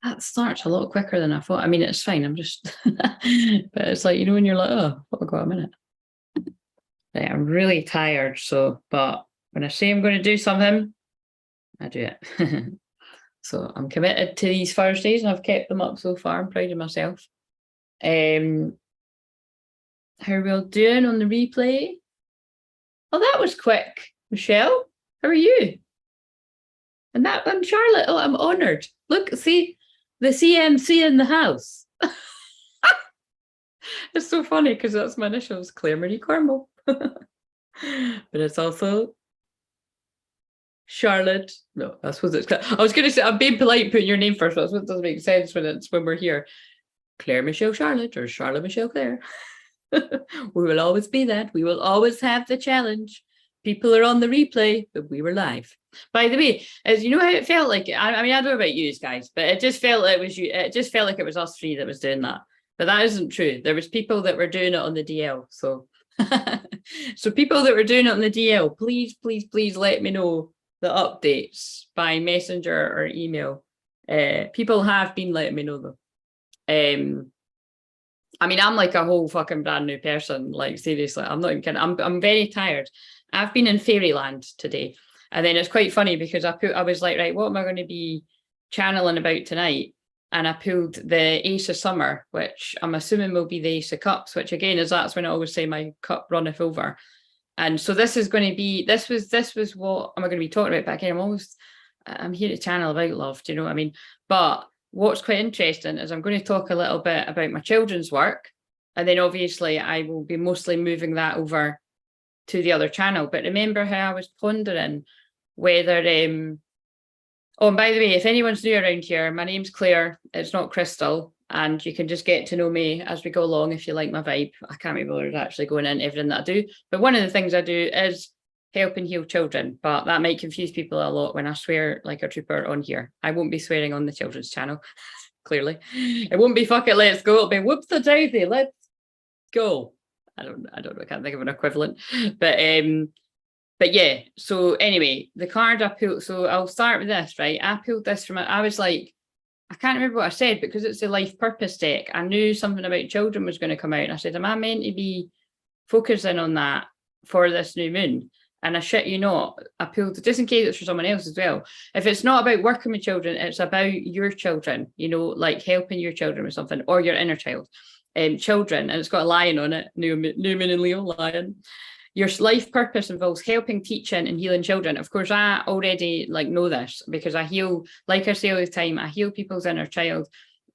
that starts a lot quicker than I thought. I mean, it's fine. I'm just, but it's like, you know, when you're like, oh, I've got a minute. Right, I'm really tired. So, but when I say I'm going to do something, I do it. So I'm committed to these Thursdays and I've kept them up so far. I'm proud of myself. How are we all doing on the replay? Oh, that was quick. Michelle, how are you? And that I'm Charlotte. Oh, I'm honoured. Look, see the CMC in the house. It's so funny because that's my initials, Claire Marie Cornwall. But it's also Charlotte. No, I suppose it's. I was going to say I'm being polite, putting your name first, but it doesn't make sense when we're here. Claire Michelle Charlotte or Charlotte Michelle Claire. We will always be that. We will always have the challenge. People are on the replay, but we were live. By the way, as you know how it felt like. I mean, I don't know about you guys, but it just felt like it was you. It just felt like it was us three that was doing that. But that isn't true. There was people that were doing it on the DL. So, so people that were doing it on the DL, please, please, please let me know the updates by messenger or email. People have been letting me know though. I mean, I'm like a whole fucking brand new person. Like seriously, I'm not even kidding. I'm very tired. I've been in fairyland today, and then it's quite funny because I was like, right, what am I going to be channeling about tonight? And I pulled the Ace of Summer, which I'm assuming will be the Ace of Cups, which again is that's when I always say my cup runneth over. And so this is going to be this was what am I going to be talking about? But again, I'm here to channel about love. Do you know what I mean? But what's quite interesting is I'm going to talk a little bit about my children's work, and then obviously I will be mostly moving that over to the other channel. But remember how I was pondering whether oh, and by the way, if anyone's new around here, my name's Claire. It's not Crystal, and you can just get to know me as we go along if you like my vibe. I can't be bothered actually going into everything that I do, but one of the things I do is help and heal children, but that might confuse people a lot when I swear like a trooper on here. I won't be swearing on the children's channel, clearly. It won't be fuck it, let's go. It'll be whoops the daisy, let's go. I don't know, I can't think of an equivalent. But yeah, so anyway, the card I pulled, so I'll start with this, right? I pulled this from, I was like, I can't remember what I said, because it's a life purpose deck. I knew something about children was going to come out. And I said, am I meant to be focusing on that for this new moon? And I shit you not, I pulled, just in case it's for someone else as well. If it's not about working with children, it's about your children, you know, like helping your children with something, or your inner child. Children, and it's got a lion on it, new moon in Leo, lion. Your life purpose involves helping, teaching, and healing children. Of course, I already know this because I heal, like I say all the time, I heal people's inner child.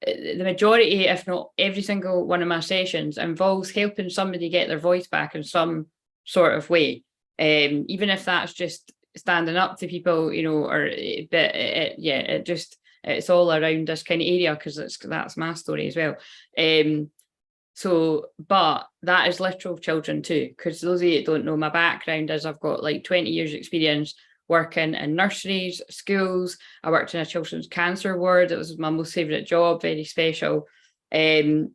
The majority, if not every single one of my sessions, involves helping somebody get their voice back in some sort of way. Even if that's just standing up to people, you know, or but it's all around this kind of area because that's my story as well. So, but that is literal children too, because those of you that don't know, my background is I've got like 20 years experience working in nurseries, schools. I worked in a children's cancer ward. It was my most favourite job, very special. And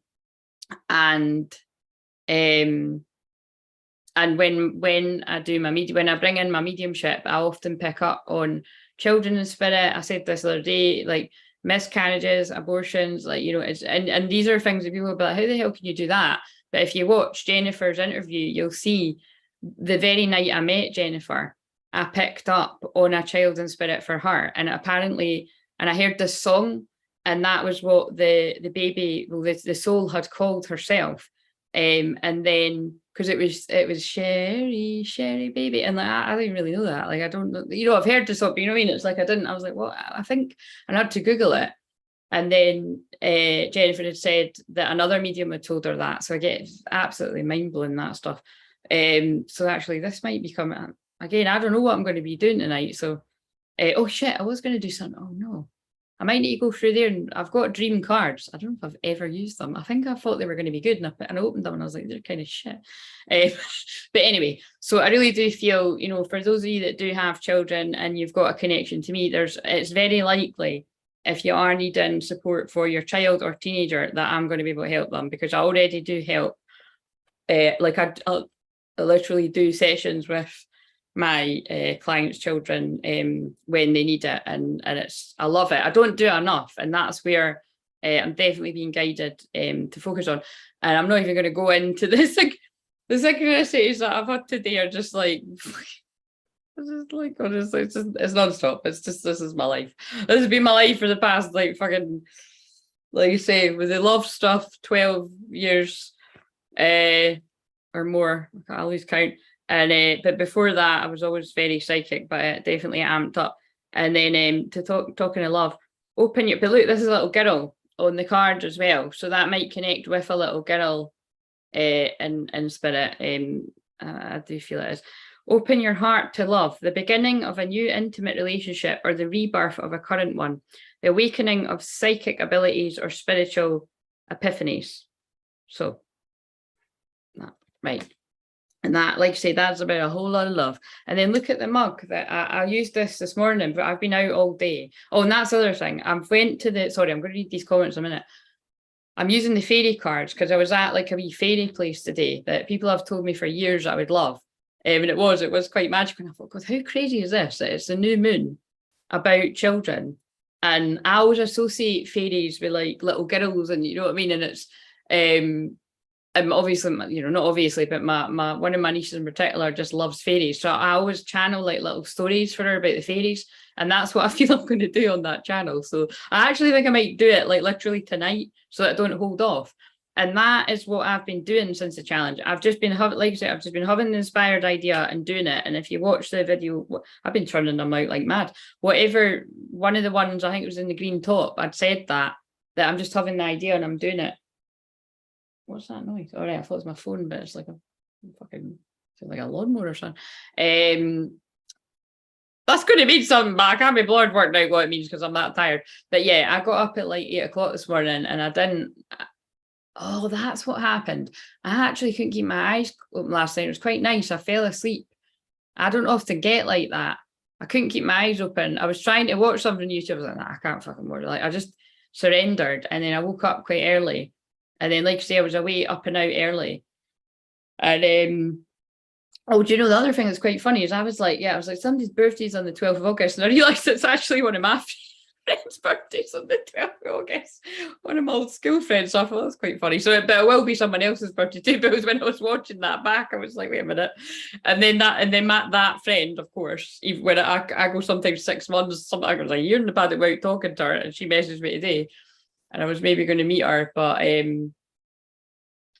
when I do when I bring in my mediumship, I often pick up on children in spirit. I said this the other day, like miscarriages, abortions, like, you know, it's and these are things that people will be like, how the hell can you do that? But if you watch Jennifer's interview, you'll see the very night I met Jennifer, I picked up on a child in spirit for her, and apparently, and I heard this song, and that was what the baby, well, the soul had called herself, and then because it was Sherry baby, and like I didn't really know that, like I don't know, you know, I've heard the song, but you know what I mean, it's like I was like, well, I think I had to Google it, and then Jennifer had said that another medium had told her that, so I get absolutely mind-blowing, that stuff. So actually this might become, again, I don't know what I'm going to be doing tonight, so oh shit, I was going to do something. Oh no, I might need to go through there, and I've got dream cards. I don't know if I've ever used them. I think I thought they were going to be good, and I opened them and I was like, they're kind of shit. But anyway, so I really do feel, you know, for those of you that do have children and you've got a connection to me, it's very likely, if you are needing support for your child or teenager, that I'm going to be able to help them, because I already do help. Like I literally do sessions with my clients' children when they need it, and I love it. I don't do it enough, and that's where I'm definitely being guided to focus on. And I'm not even going to go into this. The synchronicities that I've had today are just like, it's just like, honestly, it's non-stop. It's just, this is my life. This has been my life for the past, like, fucking, like you say, with the love stuff, 12 years or more. I lose count. And but before that, I was always very psychic, but it definitely amped up. And then talking of love, open your, but look, this is a little girl on the card as well. So that might connect with a little girl in spirit. I do feel it is. Open your heart to love, the beginning of a new intimate relationship or the rebirth of a current one, the awakening of psychic abilities or spiritual epiphanies. So, right. And that, like I say, that's about a whole lot of love. And then look at the mug that I used this morning, but I've been out all day. Oh, and that's the other thing. I went to the, sorry, I'm going to read these comments in a minute. I'm using the fairy cards because I was at like a wee fairy place today that people have told me for years I would love. And it was quite magical. And I thought, God, how crazy is this? It's the new moon about children. And I always associate fairies with like little girls, and you know what I mean? And it's obviously, you know, not obviously, but my one of my nieces in particular just loves fairies. So I always channel like little stories for her about the fairies. And that's what I feel I'm going to do on that channel. So I actually think I might do it like literally tonight so that I don't hold off. And that is what I've been doing since the challenge. I've just been having, like I said, I've just been having the inspired idea and doing it. And if you watch the video, I've been turning them out like mad. Whatever, one of the ones, I think it was in the green top, I'd said that I'm just having the idea and I'm doing it. What's that noise? All right, I thought it was my phone, but it's like a fucking, like a lawnmower or something. That's going to mean something, but I can't be bothered working out what it means because I'm that tired. But yeah, I got up at like 8 o'clock this morning and I didn't. Oh, that's what happened. I actually couldn't keep my eyes open last night. It was quite nice. I fell asleep. I don't often get like that. I couldn't keep my eyes open. I was trying to watch something on YouTube. I was like, nah, I can't fucking watch it. Like, I just surrendered. And then I woke up quite early. And then, like I say, I was away up and out early. And oh, do you know the other thing that's quite funny is I was like, somebody's birthday's on the 12th of August. And I realised it's actually one of my friends' birthdays on the 12th of August. One of my old school friends. So I thought that's quite funny. So, but it will be someone else's birthday too. Because when I was watching that back, I was like, wait a minute. And then that friend, of course, even when I go sometimes 6 months, sometimes I was like a year in the bad about talking to her, and she messaged me today. And I was maybe going to meet her, but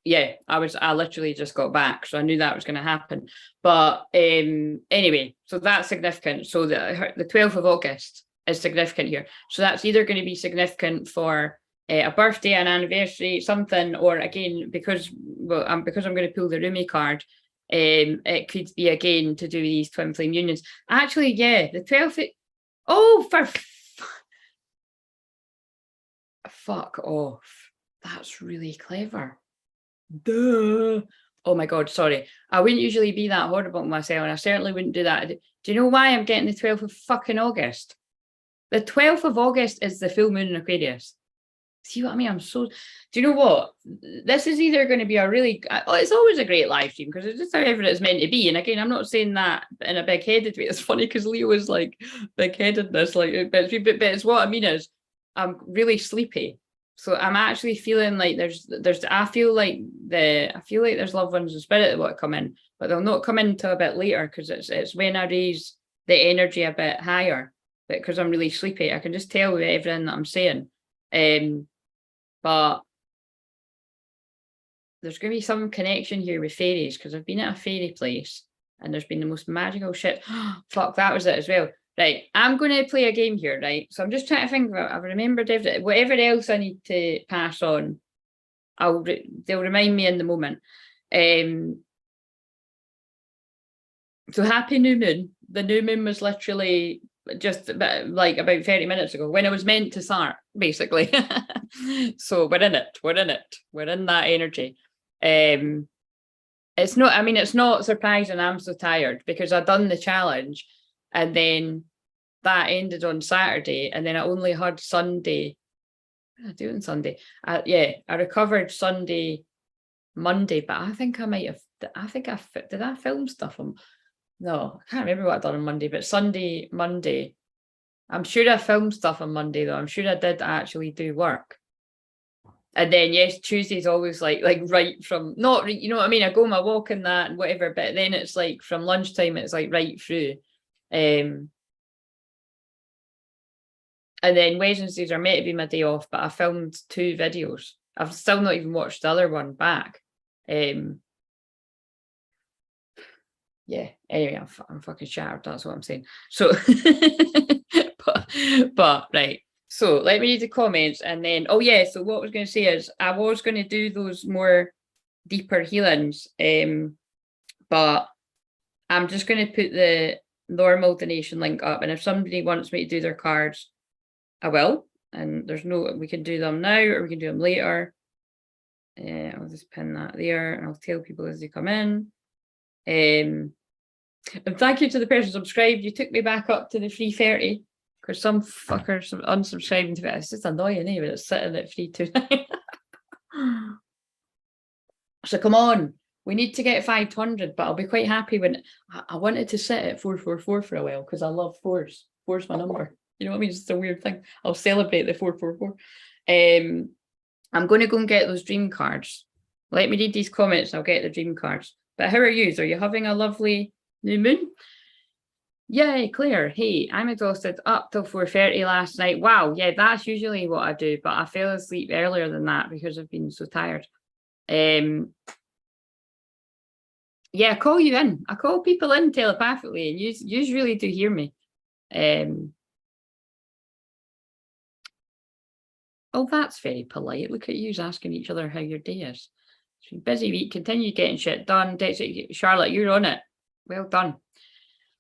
yeah, I literally just got back, so I knew that was going to happen. But anyway, so that's significant. So the 12th of August is significant here. So that's either going to be significant for a birthday, an anniversary, something, or again, because I'm going to pull the Rumi card, it could be again to do with these twin flame unions. Actually, yeah, the 12th. Oh, for fuck off. That's really clever. Duh. Oh my God, sorry. I wouldn't usually be that horrible to myself, and I certainly wouldn't do that. Do you know why I'm getting the 12th of fucking August? The 12th of August is the full moon in Aquarius. See what I mean? Do you know what? This is either going to be a really, it's always a great live stream because it's just however it's meant to be. And again, I'm not saying that in a big-headed way. It's funny because Leo is like big-headedness, like, but it's what I mean is I'm really sleepy. So I'm actually feeling like I feel like there's loved ones in spirit that want to come in, but they'll not come in until a bit later because it's when I raise the energy a bit higher. But because I'm really sleepy, I can just tell with everything that I'm saying. But there's going to be some connection here with fairies because I've been at a fairy place and there's been the most magical shit. Fuck, that was it as well. Right, I'm going to play a game here, right? So I'm just trying to think about, I've remembered everything. Whatever else I need to pass on, they'll remind me in the moment. So happy new moon. The new moon was literally just about 30 minutes ago when it was meant to start, basically. So we're in it. We're in that energy. It's not surprising I'm so tired because I've done the challenge. And then that ended on Saturday, and then I only had Sunday. What did I do on Sunday? I recovered Sunday, Monday, but I think I might have. Did I film stuff on No, I can't remember what I've done on Monday, but Sunday, Monday. I'm sure I filmed stuff on Monday though. I'm sure I did actually do work. And then yes, Tuesday's always like right from not you know what I mean. I go my walk and that and whatever, but then it's like from lunchtime it's like right through. And then Wednesdays are meant to be my day off, but I filmed 2 videos. I've still not even watched the other one back. Yeah, anyway, I'm fucking shattered, that's what I'm saying. So but right. So let me read the comments and then oh yeah, so what I was going to say is I was going to do those more deeper healings, but I'm just going to put the normal donation link up, and if somebody wants me to do their cards, I will. And there's no, we can do them now or we can do them later. I'll just pin that there and I'll tell people as they come in. And thank you to the person subscribed. You took me back up to the 330 because some fuckers unsubscribing to it. It's just annoying, but it's sitting at 329. So come on, we need to get 500, but I'll be quite happy when I wanted to sit at 444 for a while because I love fours. Four's my number. You know what I mean? It's a weird thing. I'll celebrate the 444. I'm going to go and get those dream cards. Let me read these comments. I'll get the dream cards. But how are you? Are you having a lovely new moon? Yay, Claire. Hey, I'm exhausted up till 4:30 last night. Wow. Yeah, that's usually what I do, but I fell asleep earlier than that because I've been so tired. Yeah, I call you in. I call people in telepathically, and you really do hear me. Oh, that's very polite. Look at you asking each other how your day is. It's been a busy week. Continue getting shit done. Charlotte, you're on it. Well done.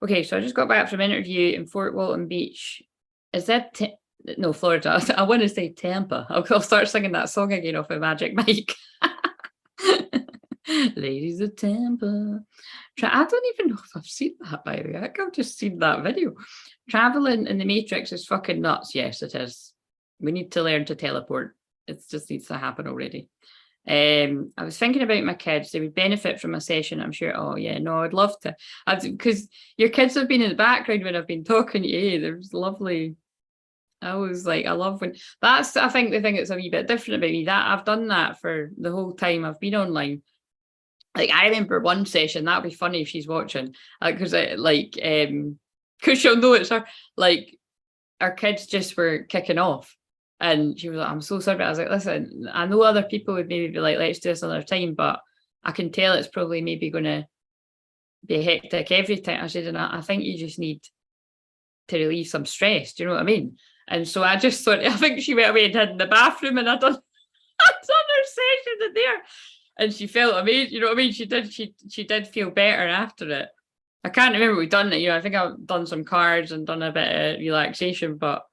Okay, so I just got back from an interview in Fort Walton Beach. Is that no, Florida? I want to say Tampa. I'll start singing that song again off of Magic Mike. Ladies of Tampa. I don't even know if I've seen that, by the way. I think I've just seen that video. Traveling in the Matrix is fucking nuts. Yes, it is. We need to learn to teleport. It just needs to happen already. I was thinking about my kids. They would benefit from a session, I'm sure. Oh yeah, no, I'd love to. Because your kids have been in the background when I've been talking to you. There's lovely. I was like, I love when that's, I think the thing that's a wee bit different about me, that I've done that for the whole time I've been online. Like I remember one session, that'd be funny if she's watching, because because she'll know it's her. Like our kids just were kicking off, and she was like, "I'm so sorry," but I was like, "Listen, I know other people would maybe be like, let's do this another time, but I can tell it's probably maybe going to be hectic every time." I said, "And I think you just need to relieve some stress." Do you know what I mean? And so I just thought, I think she went away and hid in the bathroom, and I done her session in there. And she felt amazing, you know what I mean? She did feel better after it. I can't remember we've done it, you know, I think I've done some cards and done a bit of relaxation, but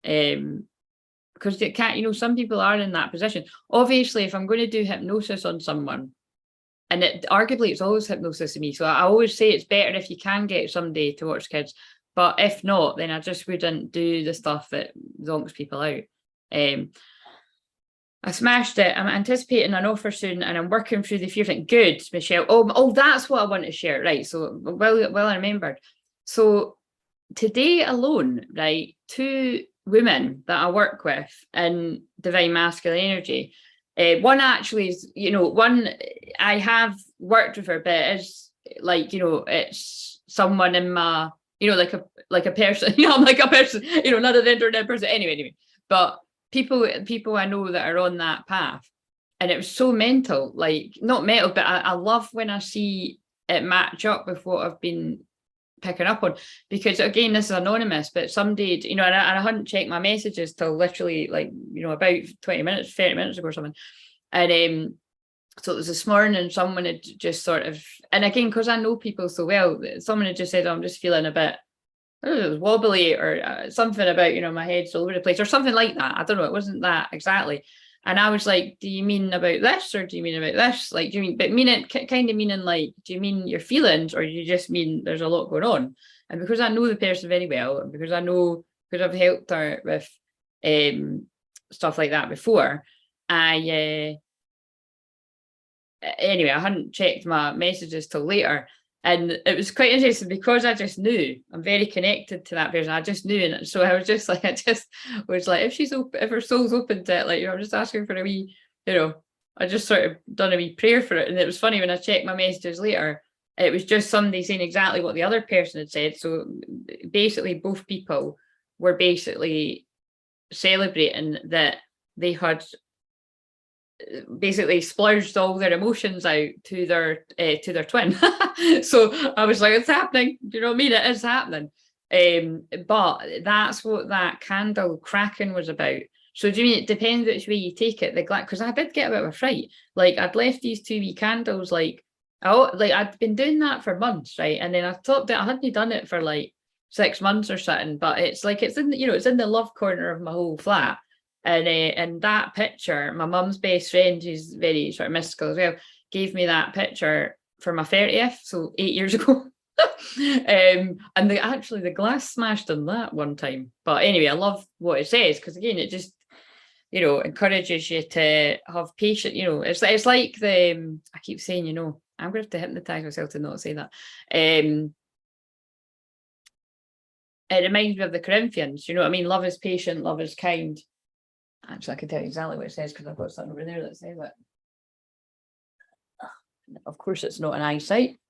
because it can't, you know, some people are in that position. Obviously, if I'm going to do hypnosis on someone, and arguably it's always hypnosis to me, so I always say it's better if you can get somebody to watch kids, but if not, then I just wouldn't do the stuff that zonks people out. I smashed it. I'm anticipating an offer soon and I'm working through the fear thing. Good, Michelle. Oh, that's what I want to share. Right. So well I remembered. So today alone, right, 2 women that I work with in divine masculine energy. One actually is, you know, one I have worked with her, but it's like, you know, it's someone in my, you know, like a person, you know, I'm like a person, you know, not an internet person. Anyway. But people I know that are on that path, and it was so mental, like not mental, but I love when I see it match up with what I've been picking up on, because again, this is anonymous, but somebody, you know, and I hadn't checked my messages till literally like, you know, about 20 minutes, 30 minutes ago or something. And so it was this morning, someone had just sort of, and again, because I know people so well, someone had just said, oh, I'm just feeling a bit, it was wobbly or something about, you know, my head's all over the place or something like that. I don't know. It wasn't that exactly. And I was like, do you mean about this or do you mean about this? Like, do you mean, but mean it kind of meaning like, do you mean your feelings or do you just mean there's a lot going on? And because I know the person very well, and because I know, because I've helped her with stuff like that before, anyway, I hadn't checked my messages till later. And it was quite interesting because I just knew I'm very connected to that person. I just knew, and so I was just like, I just was like, if she's open, if her soul's open to it, like, I'm just asking for a wee, I just sort of done a wee prayer for it. And it was funny when I checked my messages later, it was just somebody saying exactly what the other person had said. So basically, both people were basically celebrating that they had basically splurged all their emotions out to their twin. So I was like, it's happening. Do you know what I mean? It is happening. But that's what that candle cracking was about. So do you mean it depends which way you take it? Because I did get a bit of a fright. Like I'd left these 2 wee candles, like I'd been doing that for months, right? And then I thought that I hadn't done it for like 6 months or something. But it's like it's in it's in the love corner of my whole flat. And that picture, my mum's best friend, who's very sort of mystical as well, gave me that picture for my 30th, so 8 years ago. And the glass smashed on that one time. But anyway, I love what it says because again, it just encourages you to have patience. It's like the I keep saying, I'm going to have to hypnotize myself to not say that. It reminds me of the Corinthians. You know what I mean? Love is patient, love is kind. Actually, I can tell you exactly what it says because I've got something over there that says it. Of course, it's not an eyesight.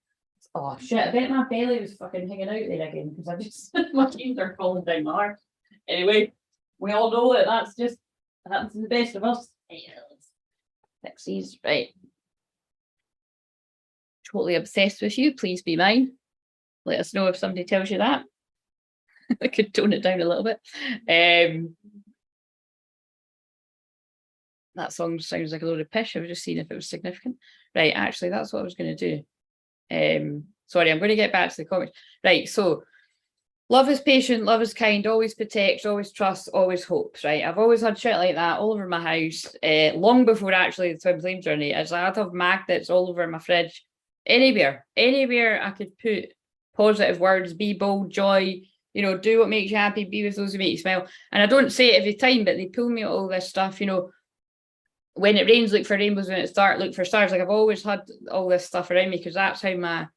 Oh shit! I bet my belly was fucking hanging out there again because I just my jeans are falling down my arm. Anyway, we all know that that's just happens to the best of us. Fix these right. Totally obsessed with you. Please be mine. Let us know if somebody tells you that. I could tone it down a little bit. That song sounds like a load of pish. I was just seeing if it was significant. Right, actually, that's what I was going to do. Sorry, I'm going to get back to the comments. Right, so love is patient, love is kind, always protects, always trusts, always hopes, right? I've always had shit like that all over my house, long before actually the Twinflame journey. I'd have magnets all over my fridge, anywhere I could put positive words, be bold, joy, do what makes you happy, be with those who make you smile. And I don't say it every time, but they pull me out all this stuff, when it rains, look for rainbows. When it's dark, look for stars. Like I've always had all this stuff around me because that's how my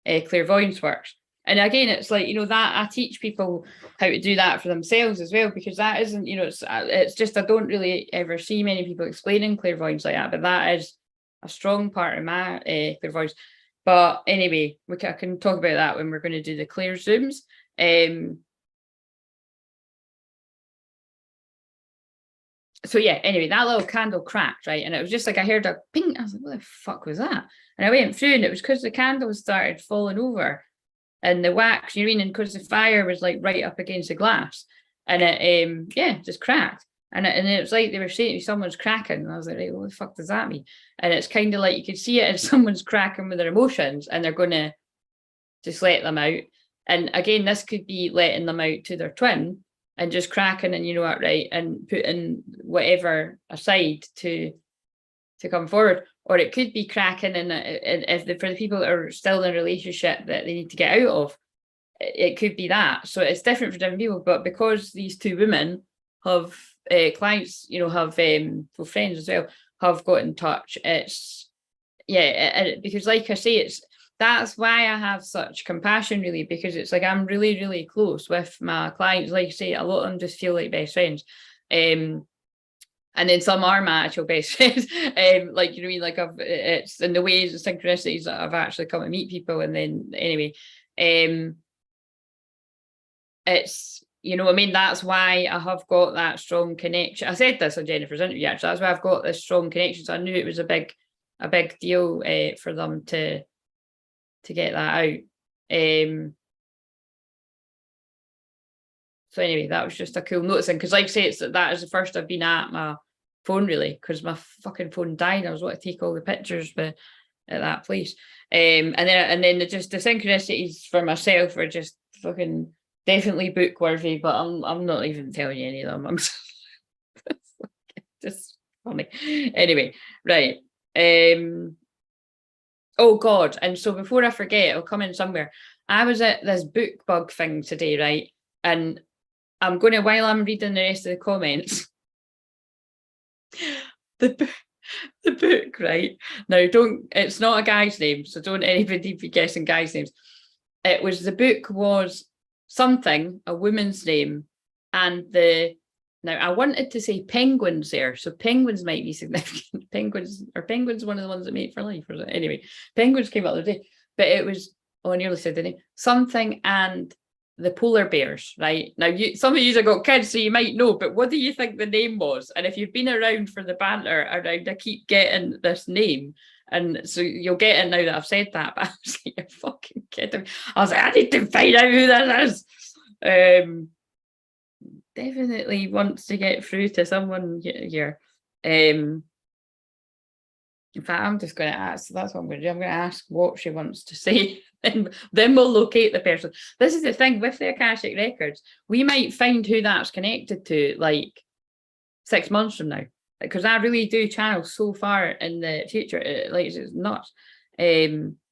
clairvoyance works. And again, it's like, that I teach people how to do that for themselves as well, because that isn't, it's just, I don't really ever see many people explaining clairvoyance like that, but that is a strong part of my clairvoyance. But anyway, I can talk about that when we're going to do the Claire Zooms. So yeah, anyway, that little candle cracked, right? And it was just like I heard a ping. I was like, what the fuck was that? And I went through and it was because the candle started falling over and the wax, and because the fire was like right up against the glass. And it just cracked. And it was like they were saying to me, someone's cracking. And I was like, right, what the fuck does that mean? And it's kind of like you could see it as someone's cracking with their emotions and they're going to just let them out. And again, this could be letting them out to their twin and just cracking and right, and putting whatever aside to come forward. Or it could be cracking and for the people that are still in a relationship that they need to get out of, it could be that. So it's different for different people. But because these 2 women have clients, have friends as well, have got in touch, it's because like I say, that's why I have such compassion, really, because it's like I'm really, really close with my clients. Like I say, a lot of them just feel like best friends. And then some are my actual best friends. Like, like it's in the ways, the synchronicities that I've actually come to meet people. And then anyway, it's, that's why I have got that strong connection. I said this on Jennifer's interview, actually. That's why I've got this strong connection. So I knew it was a big deal for them to get that out. So anyway, that was just a cool noticing, because like I say, that is the first I've been at my phone, really, because my fucking phone died. I was wanting to take all the pictures at that place. And then the synchronicities for myself are just fucking definitely book worthy, but I'm not even telling you any of them. I'm just funny. Anyway, right. Oh God. And so before I forget, it'll come in somewhere. I was at this book bug thing today, right? And I'm going to, while I'm reading the rest of the comments, the The book, right? Now, it's not a guy's name, so don't anybody be guessing guys' names. The book was something, a woman's name, and now I wanted to say penguins there, so penguins might be significant. Penguins one of the ones that mate for life, or anyway, penguins came out the other day, but it was, I nearly said the name, something and the polar bears, right? Now, some of you have got kids, so you might know, but what do you think the name was? And if you've been around for the banter around, I keep getting this name, and so you'll get it now that I've said that, but I was like, you're fucking kidding me. I was like, I need to find out who this is. Definitely wants to get through to someone here. In fact, I'm just going to ask, that's what I'm going to do. I'm going to ask what she wants to say, and then we'll locate the person. This is the thing with the Akashic Records. We might find who that's connected to, like, 6 months from now. Because I really do channel so far in the future, it's nuts.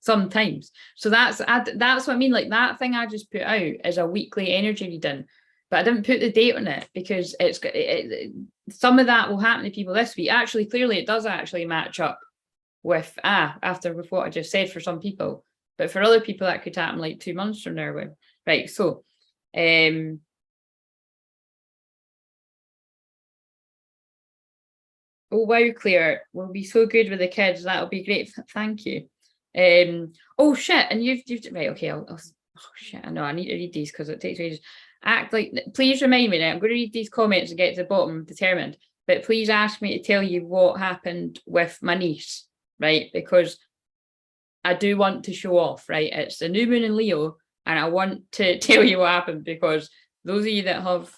Sometimes. So that's what I mean. Like, that thing I just put out is a weekly energy reading, but I didn't put the date on it because some of that will happen to people this week. Actually, clearly it does actually match up with with what I just said for some people, but for other people that could happen like 2 months from now. Right. So, oh wow, Claire, we'll be so good with the kids. That'll be great. Thank you. Oh shit, and you've right. Okay, oh shit. I know I need to read these because it takes ages. Please remind me now. I'm going to read these comments and get to the bottom, determined. But please ask me to tell you what happened with my niece, right? Because I do want to show off, right? It's the new moon in Leo, and I want to tell you what happened because those of you that have,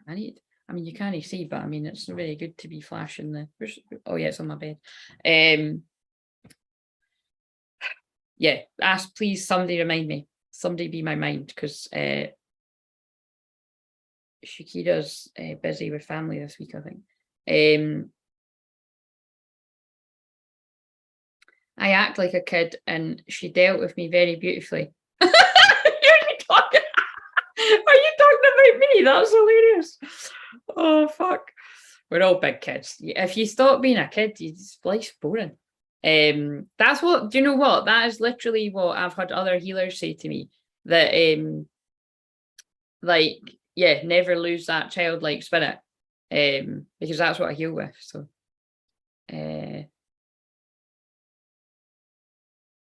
I mean, you can't see, but I mean, it's very good to be flashing the. Oh yeah, it's on my bed. Yeah, please, somebody remind me. Somebody be my mind, because Shakira's busy with family this week, I think. I act like a kid, and she dealt with me very beautifully. Are you talking about me? That's hilarious. Oh fuck. We're all big kids. If you stop being a kid, life's boring. That's what, do you know what? That is literally what I've had other healers say to me. That like, yeah, never lose that childlike spirit. Because that's what I heal with. So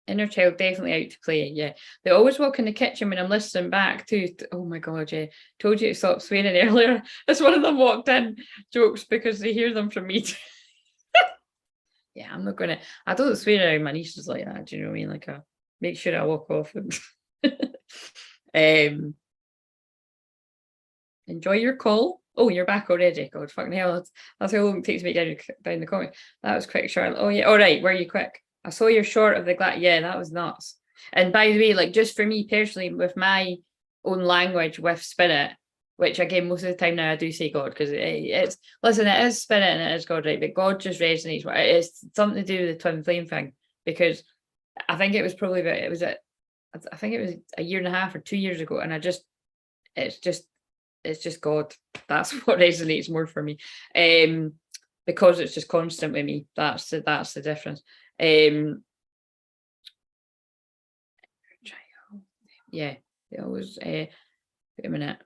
inner child definitely out to play. Yeah, they always walk in the kitchen when I'm listening back too. Oh my god, yeah, told you to stop swearing earlier. It's one of them walked in jokes because they hear them from me. Yeah, I'm not gonna. I don't swear around my nieces like that. Do you know what I mean? Like, I make sure I walk off. Enjoy your call. Oh, you're back already. God, fucking hell, that's how long it takes me to get down the comment. That was quick, Charlotte. Oh yeah, all right. Were you quick? I saw your short of the glass. Yeah, that was nuts. And by the way, like, just for me personally, with my own language with spirit, which again, most of the time now I do say God, because it's, listen, it is spirit and it is God, right? But God just resonates. It's something to do with the twin flame thing, because I think it was probably about, I think it was a year and a half or 2 years ago. And it's just God. That's what resonates more for me. Because it's just constant with me. That's the difference. Yeah, they always wait a minute.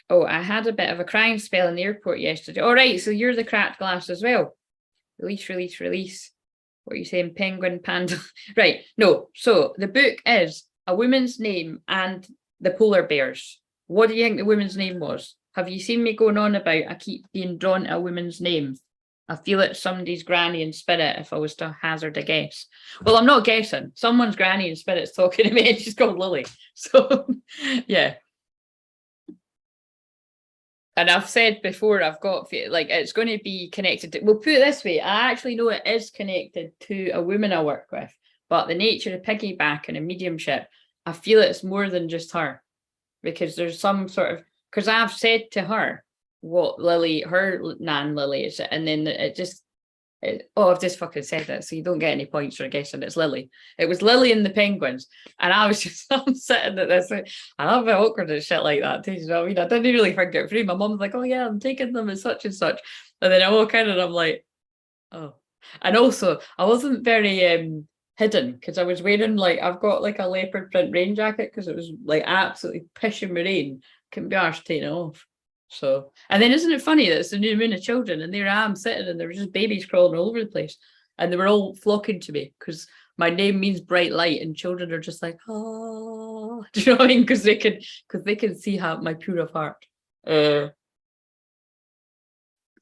Oh, I had a bit of a crying spell in the airport yesterday. All right, so you're the cracked glass as well. Release. What are you saying? Penguin, panda. Right, no. So the book is a woman's name and the polar bears. What do you think the woman's name was? Have you seen me going on about I keep being drawn to a woman's name? I feel it's somebody's granny in spirit if I was to hazard a guess. Well, I'm not guessing. Someone's granny in spirit's talking to me and she's called Lily. So, yeah. And I've said before, I've got, like, it's going to be connected to, we'll put it this way, I actually know it is connected to a woman I work with, but the nature of piggyback and a mediumship, I feel it's more than just her, because there's some sort of, because I've said to her what Lily, her nan Lily is, and then I've just fucking said it, so you don't get any points for guessing it's Lily. It was Lily and the penguins, and I was just, I'm sitting at this, I love it awkward and shit like that too, you know what I mean? I didn't really think it through. My mum's like, oh yeah, I'm taking them as such and such, and then I walk in and I'm like, Oh, and also I wasn't very hidden because I was wearing like I've got like a leopard print rain jacket because it was like absolutely pissing with rain. Couldn't be arsed taking it off. So, and then isn't it funny that it's the new moon of children and there I am sitting and there were just babies crawling all over the place and they were all flocking to me because my name means bright light and children are just like, oh, do you know what I mean? Because they can see how my pure of heart.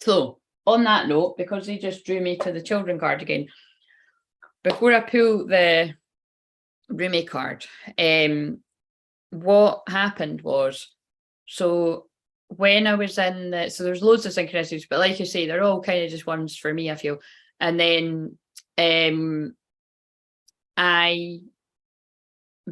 So on that note, because they just drew me to the children card again, before I pull the Rumi card, what happened was, so when I was in the, so there's loads of synchronicities, but like you say, they're all kind of just ones for me, I feel. And then I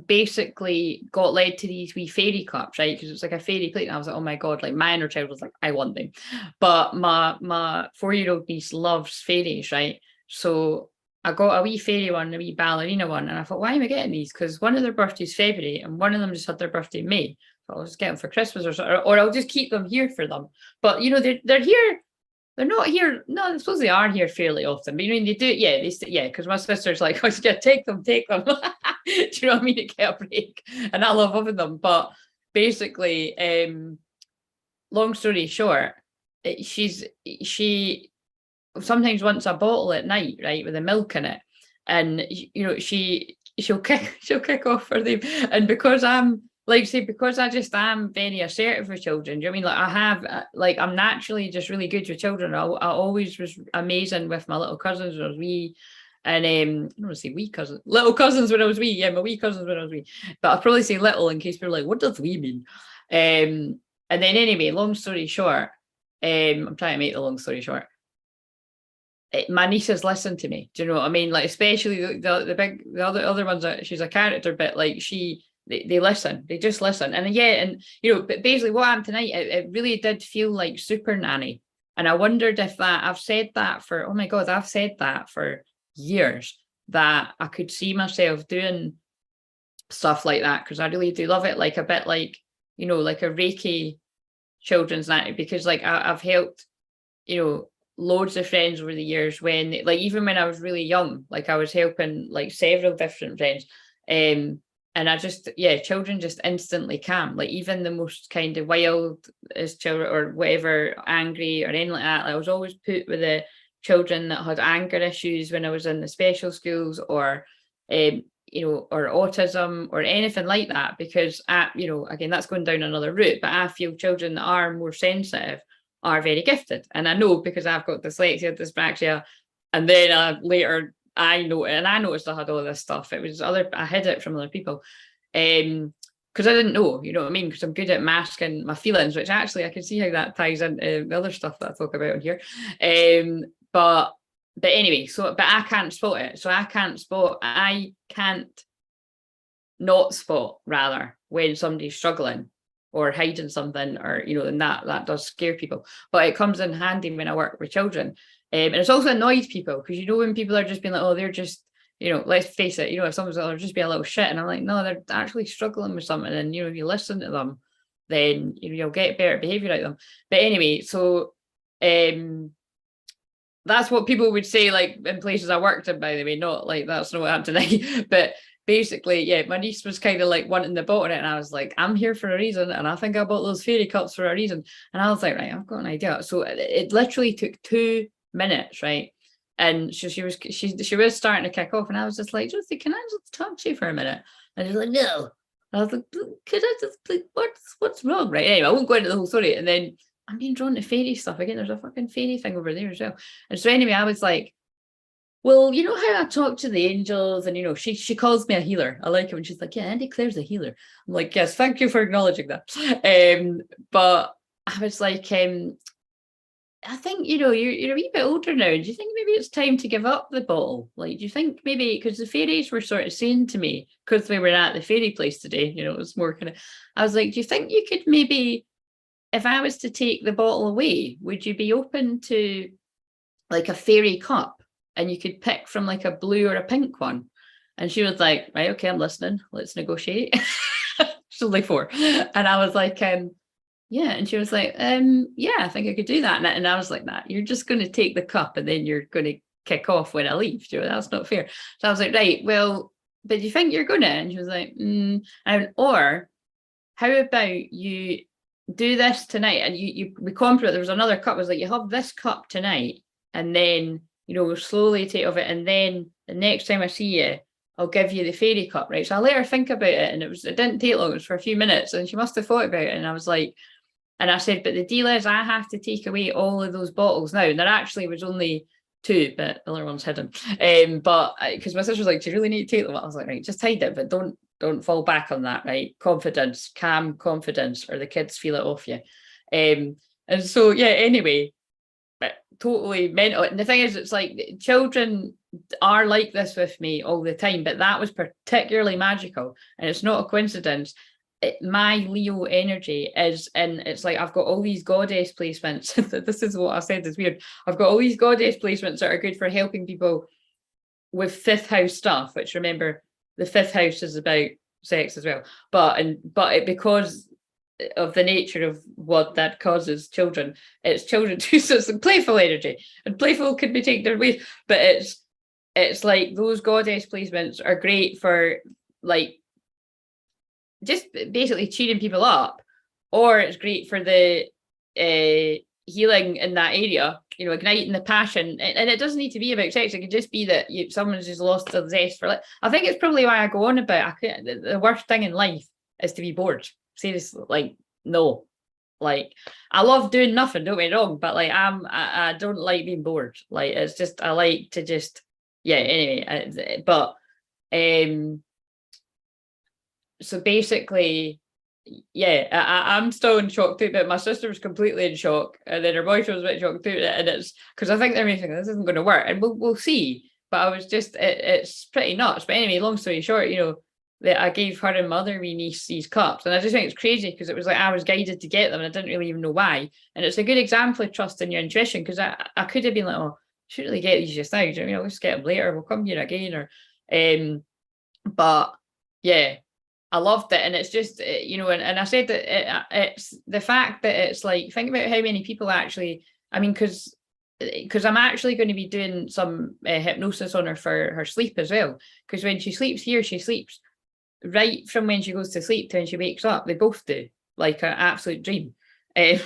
basically got led to these wee fairy cups, right? Because it's like a fairy plate. And I was like, oh my God, like my inner child was like, I want them. But my 4-year-old niece loves fairies, right? So I got a wee fairy one, a wee ballerina one. And I thought, why am I getting these? Because one of their birthdays February and one of them just had their birthday in May. So I'll just get them for Christmas or I'll just keep them here for them. But you know, they're here. They're not here. No, I suppose they are here fairly often. But you know, they do, yeah, because my sister's like, oh, yeah, take them. Do you know what I mean? To get a break. And I love having them. But basically, long story short, she sometimes wants a bottle at night, right, with the milk in it. And you know, she'll kick off for them. And because I'm like say, because I just am very assertive with children, do you know what I mean? Like I have, like I'm naturally just really good with children. I always was amazing with my little cousins when I was wee. And I don't want to say wee cousins, little cousins when I was wee. Yeah, my wee cousins when I was wee. But I'll probably say little in case people are like, what does wee mean? And then anyway, long story short, I'm trying to make the long story short. My nieces listen to me. Do you know what I mean? Like especially the other ones. She's a character, but like they listen. They just listen. And yeah, and you know, but basically what I'm tonight, it really did feel like super nanny. And I wondered if that I've said that for oh my God, I've said that for years that I could see myself doing stuff like that because I really do love it. Like a bit like you know, like a Reiki children's nanny because like I've helped you know loads of friends over the years when like even when I was really young, like I was helping like several different friends. And I just, yeah, children just instantly calm. Like even the most kind of wild as children or whatever, angry or anything like that. I was always put with the children that had anger issues when I was in the special schools or, you know, or autism or anything like that. Because, you know, again, that's going down another route. But I feel children that are more sensitive are very gifted. And I know because I've got dyslexia, dyspraxia, and then later I noticed I had all this stuff. It was I hid it from other people. Because I didn't know, you know what I mean? Because I'm good at masking my feelings, which actually I can see how that ties into the other stuff that I talk about in here. But anyway, but I can't spot it. So I can't not spot rather when somebody's struggling or hiding something or, you know, and that does scare people. But it comes in handy when I work with children. And it's also annoyed people because, you know, when people are just being like, oh, they're just, you know, let's face it, you know, if someone's like, oh, just be a little shit. And I'm like, no, they're actually struggling with something. And, you know, if you listen to them, then you know, you'll get better behavior out of them. But anyway, so that's what people would say, like in places I worked in, by the way, not like that's not what happened tonight. But basically, yeah, my niece was kind of like wanting the bottle, and I was like, I'm here for a reason. And I think I bought those fairy cups for a reason. And I was like, right, I've got an idea. So it literally took 2 minutes, right? And she was starting to kick off, and I was just like, Josie, can I just talk to you for a minute? And she's like, no. And I was like, could I just like, what's wrong? Right. Anyway, I won't go into the whole story. And then I'm being drawn to fairy stuff again. There's a fucking fairy thing over there as well. And so anyway, I was like, well, you know how I talk to the angels, and you know, she calls me a healer. I like it when she's like, yeah, Andy Claire's a healer. I'm like, yes, thank you for acknowledging that. But I was like, I think, you know, you're a wee bit older now. Do you think maybe it's time to give up the bottle? Like, do you think maybe, because the fairies were sort of saying to me, because we were at the fairy place today, you know, it was more kind of, I was like, do you think you could maybe, if I was to take the bottle away, would you be open to like a fairy cup and you could pick from like a blue or a pink one? And she was like, right, okay, I'm listening. Let's negotiate. She's only 4. And I was like, yeah. And she was like, yeah, I think I could do that. And I was like, nah, you're just going to take the cup and then you're going to kick off when I leave. You know, that's not fair. So I was like, right, well, but do you think you're gonna? And she was like, or how about you do this tonight? And we compromise. There was another cup. It was like, you have this cup tonight, and then, you know, we'll slowly take of it, and then the next time I see you, I'll give you the fairy cup, right? So I let her think about it, and it didn't take long. It was for a few minutes, and she must have thought about it. And I was like, and I said, but the deal is I have to take away all of those bottles now. And there actually was only 2, but the other one's hidden. But because my sister was like, do you really need to take them? I was like, right, just hide it, but don't fall back on that, right? Confidence, calm confidence, or the kids feel it off you. And so, yeah, anyway, totally mental. And the thing is, it's like children are like this with me all the time, but that was particularly magical. And it's not a coincidence. My Leo energy is, and it's like I've got all these goddess placements. This is what I said is weird. I've got all these goddess placements that are good for helping people with 5th house stuff, which, remember, the 5th house is about sex as well. But because of the nature of what that causes children, it's children too. So it's playful energy, and playful could be taken their ways. But it's like those goddess placements are great for like just basically cheering people up, or it's great for the healing in that area, you know, igniting the passion. And it doesn't need to be about sex. It can just be that someone's just lost the zest for it. I think it's probably why I go on about the worst thing in life is to be bored. Seriously, like, no, like, I love doing nothing, don't get me wrong, but like I don't like being bored. Like, it's just, I like to just, yeah, anyway. But so basically, yeah, I'm still in shock too, but my sister was completely in shock, and then her boyfriend was a bit shocked too, and it's because I think they're thinking this isn't going to work, and we'll see. But I was just, it's pretty nuts. But anyway, long story short, you know, that I gave her and my other wee niece these cups, and I just think it's crazy because it was like I was guided to get them, and I didn't really even know why. And it's a good example of trust in your intuition, because I could have been like, oh, I should really get these just now. You know, let's get them later. We'll come here again, or but yeah. I loved it, and it's just, you know, and I said that it's the fact that it's like, think about how many people actually, I mean, because I'm actually going to be doing some hypnosis on her for her sleep as well, because when she sleeps here, she sleeps right from when she goes to sleep to when she wakes up. They both do, like an absolute dream, and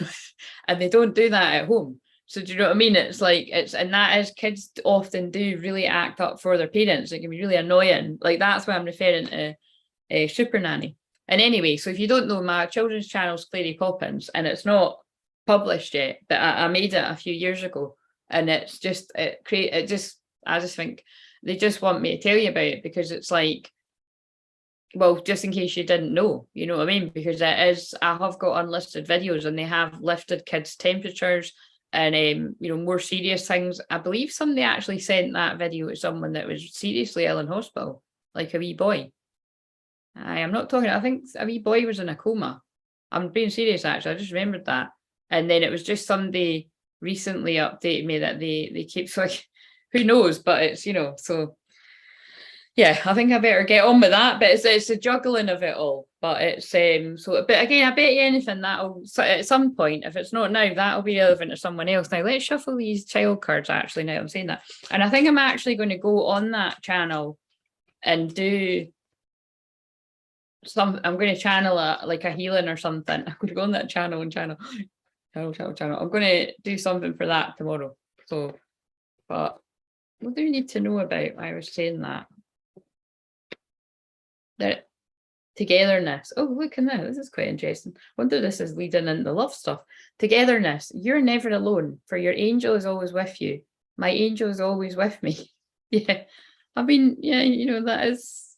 they don't do that at home. So do you know what I mean? It's like, and that is, kids often do really act up for their parents. It can be really annoying. Like, that's why I'm referring to Super Nanny. And anyway, so if you don't know, my children's channel's Clary Poppins, and it's not published yet, but I made it a few years ago, and it's just, I just think they just want me to tell you about it, because it's like, well, just in case you didn't know, you know what I mean? Because it is, I have got unlisted videos, and they have lifted kids' temperatures and you know, more serious things. I believe somebody actually sent that video to someone that was seriously ill in hospital, like a wee boy. I am not talking, I think a wee boy was in a coma. I'm being serious, actually. I just remembered that. And then it was just somebody recently updated me that they keep, so like, who knows? But it's, you know, so yeah, I think I better get on with that. But it's a juggling of it all. But it's so, but again, I bet you anything that'll, at some point, if it's not now, that'll be relevant to someone else. Now let's shuffle these child cards, actually, now I'm saying that. And I think I'm actually going to go on that channel and do I'm going to channel like a healing or something. I'm going to go on that channel and channel. I'm going to do something for that tomorrow. So, but what do you need to know about? I was saying that togetherness. Oh, look at that. This is quite interesting. I wonder if this is leading into the love stuff. Togetherness. You're never alone, for your angel is always with you. My angel is always with me. Yeah. I mean, yeah, you know, that is,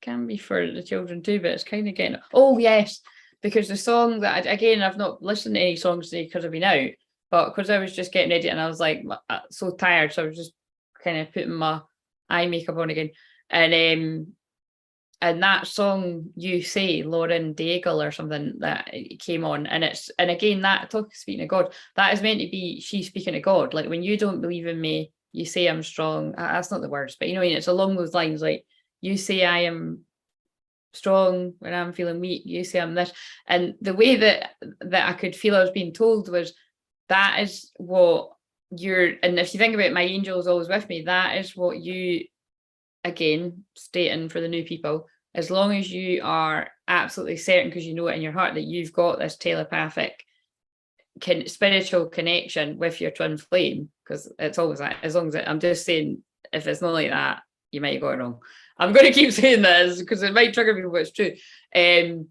can be for the children too, but it's kind of getting, oh yes, because the song that again, I've not listened to any songs today because I've been out, but because I was just getting ready and I was like so tired, so I was just kind of putting my eye makeup on again, and that song, You Say, Lauren Daigle or something, that came on, and it's, and again, that speaking of God, that is meant to be she speaking to God, like, when you don't believe in me, you say I'm strong. That's not the words, but you know, it's along those lines, like, you say I am strong when I'm feeling weak, you say I'm this. And the way that I could feel I was being told was, that is what and if you think about it, my angel is always with me. That is what you, again, stating for the new people, as long as you are absolutely certain, because you know it in your heart, that you've got this telepathic spiritual connection with your twin flame, because it's always that. As long as I'm just saying, if it's not like that, you might go wrong. I'm going to keep saying this because it might trigger people, but it's true. And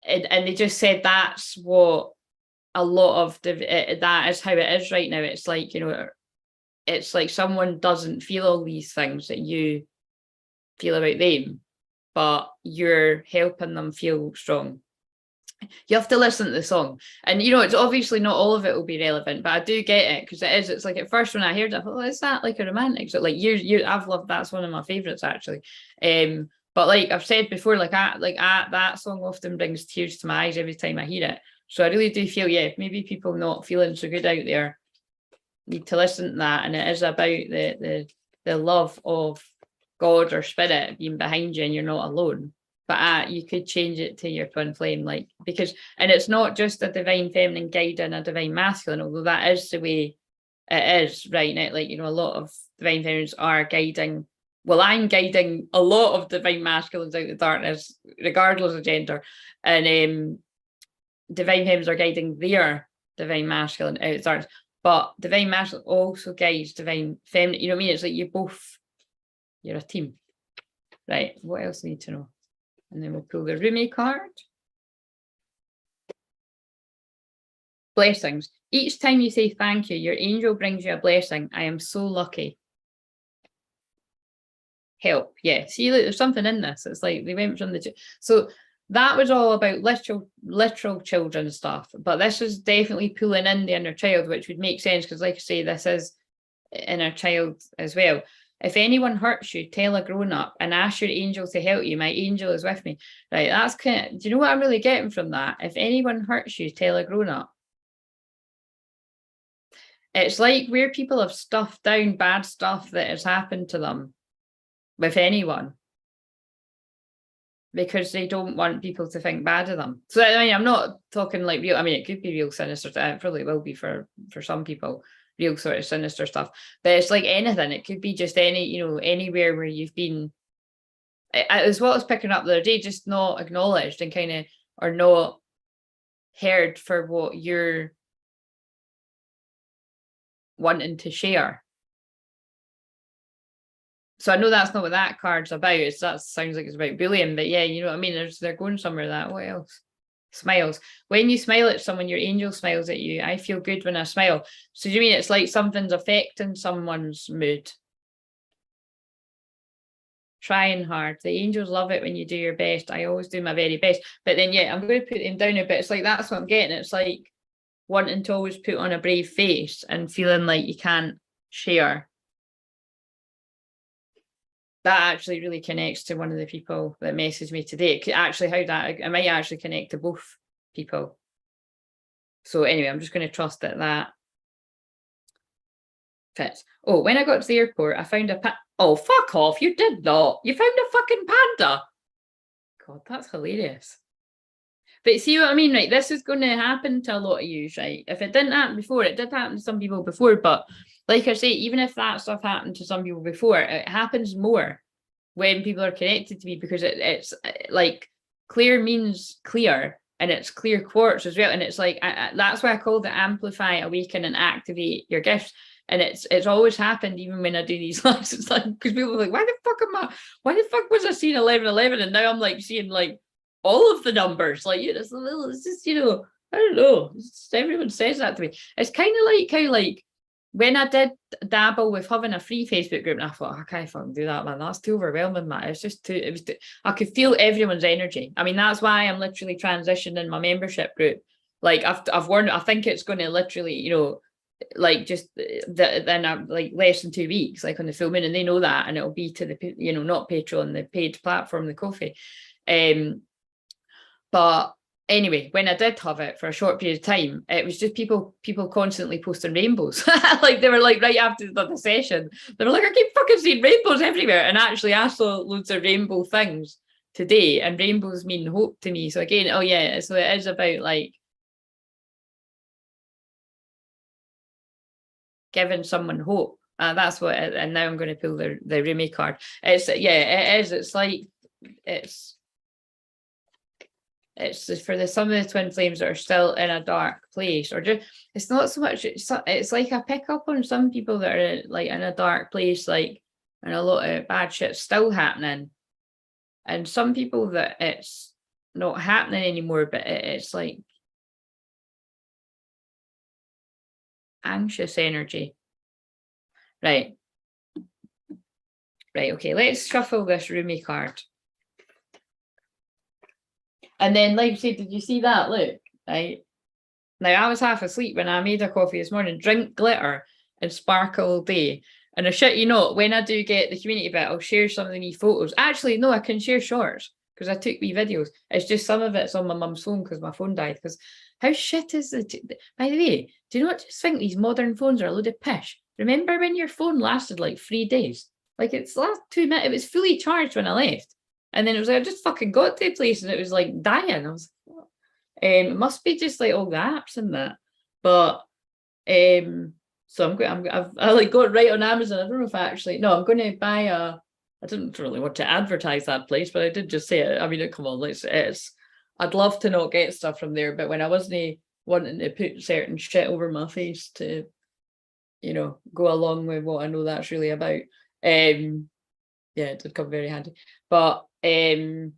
they just said that's what a lot of that is how it is right now. It's like, it's like someone doesn't feel all these things that you feel about them, but you're helping them feel strong. You have to listen to the song, and it's obviously not all of it will be relevant, but I do get it, because it's like, at first when I heard it, I thought, is that like a romantic? So like I've loved, that's one of my favorites actually. But like I've said before, that song often brings tears to my eyes every time I hear it. So I really do feel, maybe people not feeling so good out there need to listen to that, and it is about the love of God or spirit being behind you, and you're not alone. But you could change it to your twin flame, and it's not just a divine feminine guiding a divine masculine, although that is the way it is right now. A lot of divine feminines are guiding. Well, I'm guiding a lot of divine masculines out of darkness, regardless of gender, and divine feminines are guiding their divine masculine out of darkness. But divine masculine also guides divine feminine. You know what I mean? It's like you're a team, right? What else do you need to know? And then we'll pull the Rumi card. Blessings. Each time you say thank you, your angel brings you a blessing. I am so lucky. Help. Yeah. See, look, there's something in this. It's like they went from so that was all about literal children stuff. But this is definitely pulling in the inner child, which would make sense, because like I say, this is inner child as well. If anyone hurts you, tell a grown-up and ask your angel to help you. My angel is with me. Right, that's kind of, do you know what I'm really getting from that? If anyone hurts you, tell a grown-up. It's like where people have stuffed down bad stuff that has happened to them with anyone, because they don't want people to think bad of them. So I mean, I'm not talking like real, I mean, it could be real sinister, it probably will be for some people, real sort of sinister stuff, but it's like anything. It could be just anywhere where you've been, as well as picking up the other day, just not acknowledged and kind of, or not heard for what you're wanting to share. So I know that's not what that card's about. That sounds like it's about bullying, but yeah, you know what I mean? They're going somewhere. That, what else? Smiles. When you smile at someone, your angel smiles at you. I feel good when I smile. So do you mean it's like something's affecting someone's mood? Trying hard. The angels love it when you do your best. I always do my very best. But then, yeah, I'm going to put them down a bit. It's like, that's what I'm getting. It's like wanting to always put on a brave face and feeling like you can't share. That actually really connects to one of the people that messaged me today. Actually, it might actually connect to both people. So anyway, I'm just going to trust that fits. Oh, when I got to the airport, I found oh, fuck off. You did not. You found a fucking panda. God, that's hilarious. But see what I mean, right? This is going to happen to a lot of you, right? If it didn't happen before, it did happen to some people before, but like I say, even if that stuff happened to some people before, it happens more when people are connected to me, because it's like clear means clear, and it's clear quartz as well. And it's like, that's why I call it amplify, awaken, and activate your gifts. And it's always happened, even when I do these lives. It's like, because people are like, why the fuck was I seeing 1111? And now I'm like seeing like all of the numbers. Like, it's just, I don't know. Everyone says that to me. It's kind of like how, like, when I did dabble with having a free Facebook group, and I thought, I can't fucking do that, man. That's too overwhelming, man. It's just I could feel everyone's energy. I mean, that's why I'm literally transitioning my membership group. Like, I've warned, I think it's going to literally, like, just then like less than 2 weeks, like on the full moon, and they know that, and it'll be to the, not Patreon, the paid platform, the Ko-fi. But anyway, when I did have it for a short period of time, it was just people constantly posting rainbows. Like, they were like, right after the session, they were like, I keep fucking seeing rainbows everywhere. And actually, I saw loads of rainbow things today, and rainbows mean hope to me. So again, oh yeah, so it is about like giving someone hope. That's what, and now I'm going to pull the Rumi card. It's, yeah, it is. It's like, it's for some of the twin flames that are still in a dark place, or just, it's not so much, it's like I pick up on some people that are like in a dark place, like, and a lot of bad shit's still happening, and some people that it's not happening anymore, but it's like anxious energy. Right, okay, let's shuffle this Rumi card. And then, like I said, did you see that? Look, right? Now, I was half asleep when I made a coffee this morning. Drink glitter and sparkle all day. And I shit you not, when I do get the community bit, I'll share some of the wee photos. Actually, no, I can share shorts because I took wee videos. It's just some of it's on my mum's phone because my phone died. Because how shit is it? By the way, do you not just think these modern phones are a load of pish? Remember when your phone lasted like 3 days? Like, it's the last 2 minutes, it was fully charged when I left. And then it was like, I just fucking got to a place and it was like dying. I was like, what? It must be just like all the apps and that. But so I like got right on Amazon. I don't know if I actually, no, I'm going to buy I didn't really want to advertise that place, but I did just say it. I mean, come on, I'd love to not get stuff from there, but when I wasn't wanting to put certain shit over my face to, you know, go along with what I know that's really about, yeah, it did come very handy. But see,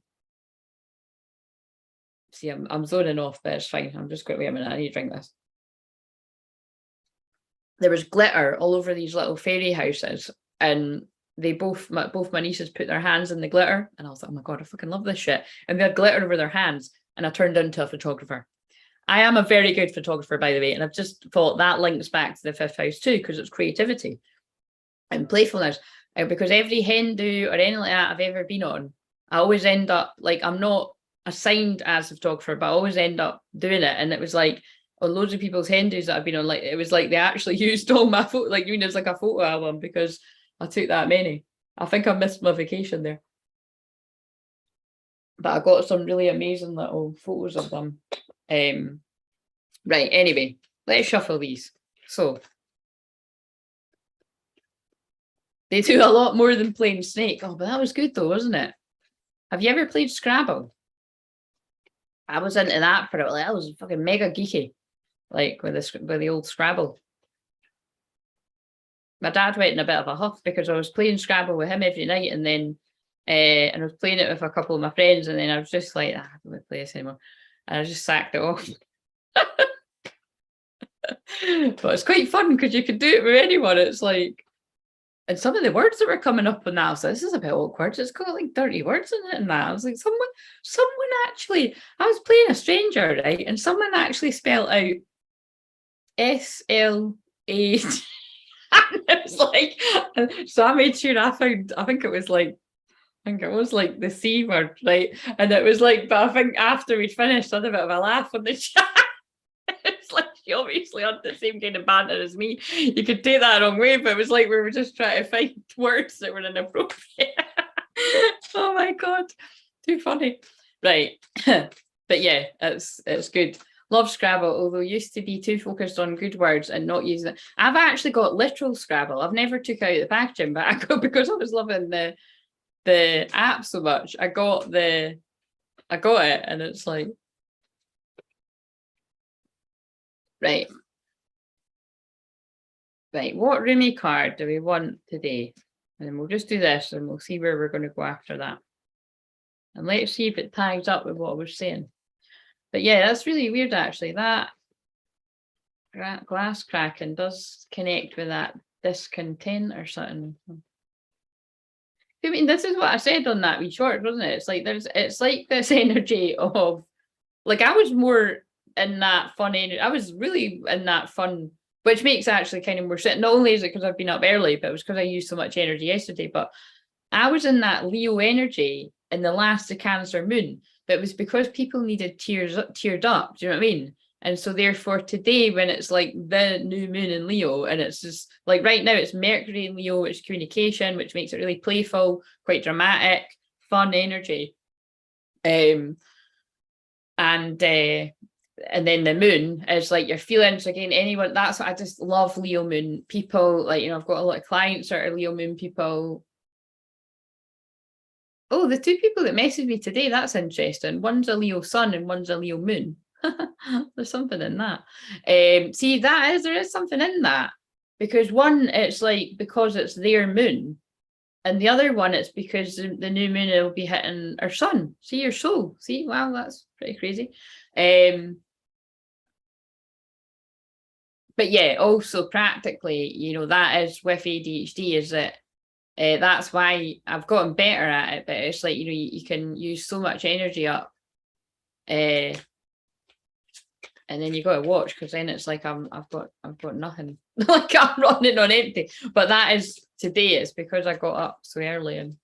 I'm zoning off, but it's fine. I'm just going to wait a minute. I need to drink this. There was glitter all over these little fairy houses, and they both my nieces put their hands in the glitter, and I was like, oh my god, I fucking love this shit. And they had glitter over their hands, and I turned into a photographer. I am a very good photographer, by the way, and I've just thought that links back to the 5th house too, because it's creativity and playfulness. Because every hen do or anything like that I've ever been on, I always end up, like, I'm not assigned as a photographer, but I always end up doing it. And it was like, on loads of people's hen do's that I've been on, like, it was like they actually used all my photo, like, you know, it's like a photo album because I took that many. I think I missed my vacation there. But I got some really amazing little photos of them. Right, anyway, let's shuffle these. So, they do a lot more than playing Snake. Oh, but that was good though, wasn't it? Have you ever played Scrabble? I was into that for it. Like, I was fucking mega geeky, like with the old Scrabble. My dad went in a bit of a huff because I was playing Scrabble with him every night, and then and I was playing it with a couple of my friends, and then I was just like, I don't want to play this anymore, and I just sacked it off. But it's quite fun because you can do it with anyone. It's like, and some of the words that were coming up on that, I was like, this is a bit awkward. It's got like dirty words in it and that. I was like, someone actually, I was playing a stranger, right? And someone actually spelled out SLA. And it was like, so I made sure I think it was like the C word, right? And it was like, but I think after we'd finished, I had a bit of a laugh on the chat. It's like, you obviously had the same kind of banter as me. You could take that the wrong way, but it was like we were just trying to find words that were inappropriate. Oh my god, too funny. Right. But yeah, it's good. Love Scrabble, although used to be too focused on good words and not using it. I've actually got literal Scrabble. I've never took out the packaging, but I got, because I was loving the app so much, I got it, and it's like, right, what Rumi card do we want today? And then we'll just do this and we'll see where we're going to go after that. And let's see if it ties up with what I was saying. But yeah, that's really weird actually. That glass cracking does connect with that discontent or something. I mean, this is what I said on that wee short, wasn't it? It's like it's like this energy of, like, I was more in that fun energy. I was really in that fun, which makes actually kind of more sense. Not only is it because I've been up early, but it was because I used so much energy yesterday. But I was in that Leo energy in the last of Cancer moon, but it was because people needed teared up. Do you know what I mean? And so therefore today, when it's like the new moon in Leo, and it's just like right now it's Mercury in Leo, which is communication, which makes it really playful, quite dramatic, fun energy. And and then the moon is like your feelings. Again, anyone, that's what I just love. Leo moon people, like, you know, I've got a lot of clients that are Leo moon people. Oh, the two people that messaged me today, that's interesting. One's a Leo sun and one's a Leo moon. There's something in that. See, there is something in that, because one, it's like because it's their moon, and the other one, it's because the new moon will be hitting our sun. See, your soul. See, wow, that's pretty crazy. But yeah, also practically, you know, that is with ADHD, is that that's why I've gotten better at it. But it's like, you know, you can use so much energy up, and then you got to watch, because then it's like I've got nothing. Like I'm running on empty. But that is today. It's because I got up so early, and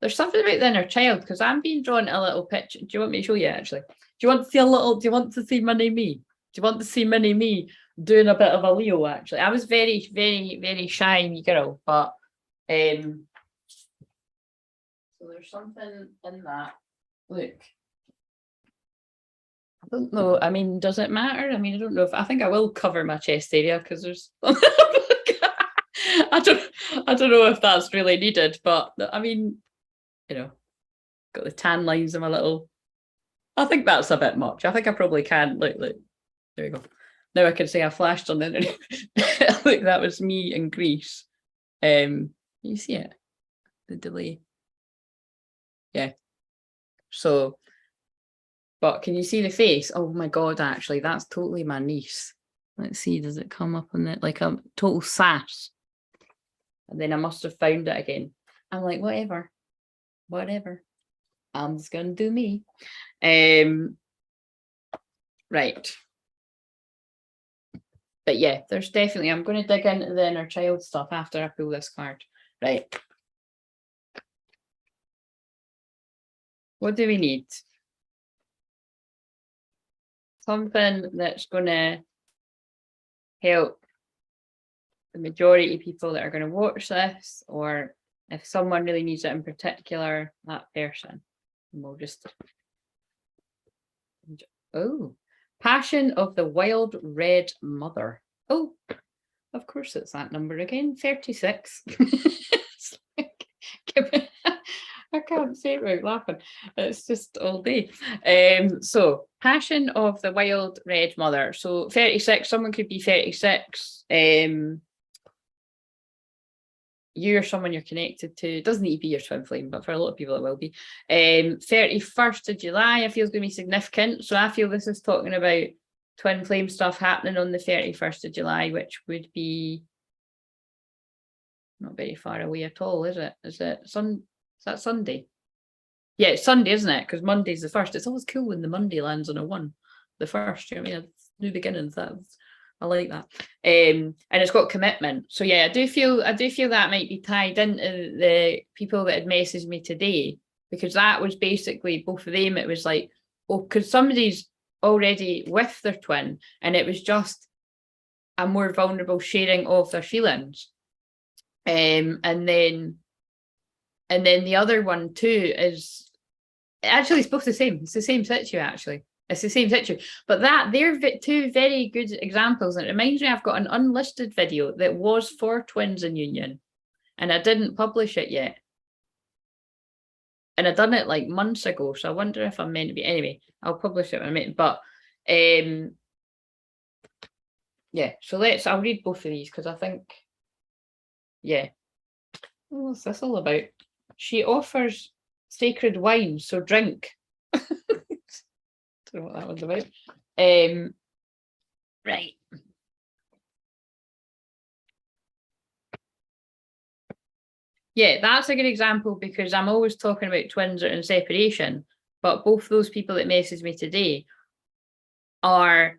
there's something about the inner child, because I'm being drawn a little picture. Do you want me to show you actually? Do you want to see a little? Do you want to see mini me? Do you want to see mini me doing a bit of a Leo? Actually, I was very, very, very shy girl, but so there's something in that. Look. I don't know. I mean, does it matter? I mean, I don't know if I think I will cover my chest area, because there's I don't know if that's really needed, but I mean, you know, got the tan lines in my little. I think that's a bit much. I think I probably can. Look, there we go. Now I can say I flashed on the internet. Look, that was me in Greece. You see it? The delay. Yeah. So. But can you see the face? Oh my God, actually, that's totally my niece. Let's see, does it come up on it? Like a total sass. And then I must have found it again. I'm like, whatever. I'm just going to do me. Right. But yeah, there's definitely, I'm going to dig into the inner child stuff after I pull this card. Right. What do we need? Something that's going to help the majority of people that are going to watch this, or if someone really needs it in particular, that person. And we'll just. Oh, Passion of the Wild Red Mother. Oh, of course it's that number again, 36. I can't say it without laughing. It's just all day. So Passion of the Wild Red Mother. So 36, someone could be 36. You or someone you're connected to. It doesn't need to be your twin flame, but for a lot of people it will be. 31st of July, I feel is going to be significant. So I feel this is talking about twin flame stuff happening on the 31st of July, which would be not very far away at all, is it? Is that Sunday? Yeah, it's Sunday, isn't it? Because Monday's the 1st. It's always cool when the Monday lands on a 1. The 1st, you know what I mean? It's new beginnings. I like that. And it's got commitment. So yeah, I do feel that might be tied into the people that had messaged me today, because that was basically both of them. It was like, oh, because somebody's already with their twin, and it was just a more vulnerable sharing of their feelings. And then the other one too is actually, it's both the same. It's the same situ, actually. It's the same situ. But they're two very good examples. And it reminds me, I've got an unlisted video that was for twins in union, and I didn't publish it yet. And I done it like months ago. So I wonder if I'm meant to be. Anyway, I'll publish it when I'm meant. But yeah, so I'll read both of these, because I think, yeah. What's this all about? She offers sacred wine, so drink. Don't know what that one's about. Right. Yeah, that's a good example, because I'm always talking about twins that are in separation, but both those people that messaged me today are,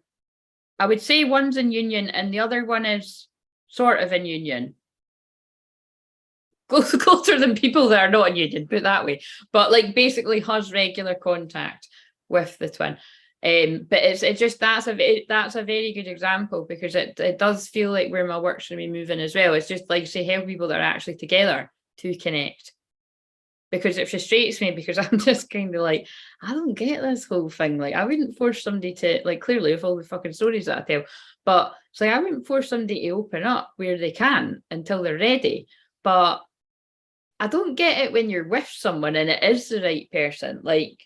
I would say one's in union and the other one is sort of in union. Closer than people that are not in union, put it that way. But like basically has regular contact with the twin. But it's just that's a very good example, because it does feel like where my work's going to be moving as well. It's just like, say, help people that are actually together to connect. because it frustrates me, because I'm just kind of like, I don't get this whole thing. Like, I wouldn't force somebody to, like, clearly with all the fucking stories that I tell, but it's like, I wouldn't force somebody to open up where they can until they're ready. But I don't get it when you're with someone and it is the right person. Like,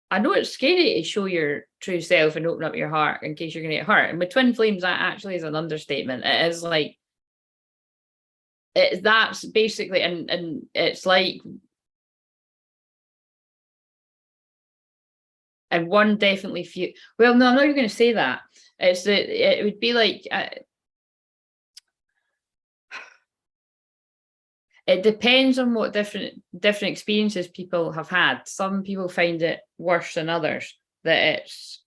I know it's scary to show your true self and open up your heart in case you're going to get hurt. And with twin flames, that actually is an understatement. It is like, that's basically, and it's like, and one definitely few. Well, no, I'm not even going to say that. It's that it would be like, it depends on what different experiences people have had. Some people find it worse than others, that it's,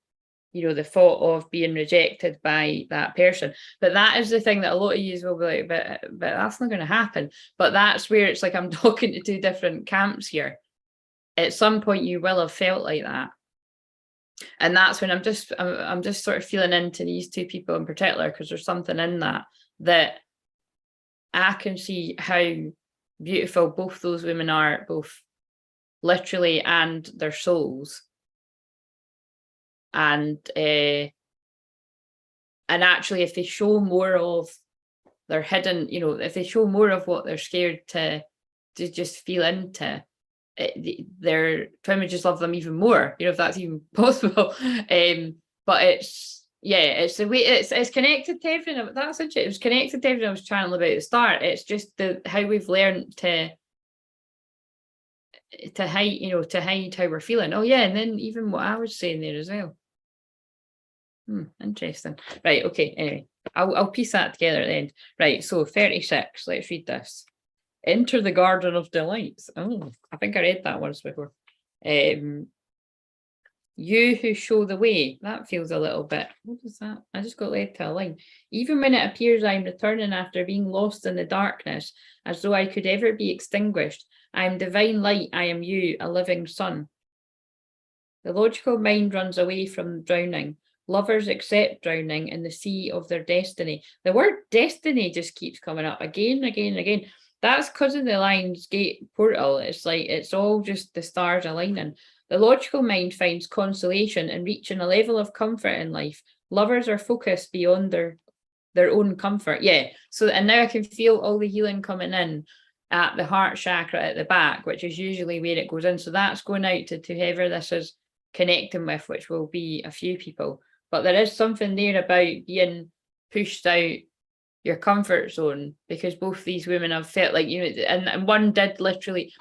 you know, the thought of being rejected by that person. But that is the thing that a lot of you will be like, but that's not going to happen. But that's where it's like, I'm talking to two different camps here. At some point you will have felt like that. And that's when I'm just sort of feeling into these two people in particular, because there's something in that I can see how beautiful both those women are, both literally and their souls. And actually, if they show more of their hidden, you know, if they show more of what they're scared to just feel into, their twin would just love them even more, you know, if that's even possible. But it's, yeah, it's the way it's connected to everything. That's it. It was connected to everything I was channeling about at the start. It's just how we've learned to hide, you know, to hide how we're feeling. Oh yeah, and then even what I was saying there as well. Interesting. Right, okay, anyway, I'll piece that together at the end. Right, so 36, let's read this. Enter the Garden of Delights. Oh, I think I read that once before. You who show the way. That feels a little bit, what is that? I just got led to a line. Even when it appears I'm returning after being lost in the darkness, as though I could ever be extinguished, I am divine light, I am you, a living sun. The logical mind runs away from drowning. Lovers accept drowning in the sea of their destiny. The word destiny just keeps coming up again and again and again. That's because of the Lion's Gate portal. It's like, it's all just the stars aligning. The logical mind finds consolation in reaching a level of comfort in life. Lovers are focused beyond their own comfort. Yeah. So, and now I can feel all the healing coming in at the heart chakra at the back, which is usually where it goes in. So that's going out to whoever this is connecting with, which will be a few people. But there is something there about being pushed out your comfort zone, because both these women have felt like, you know, and one did literally,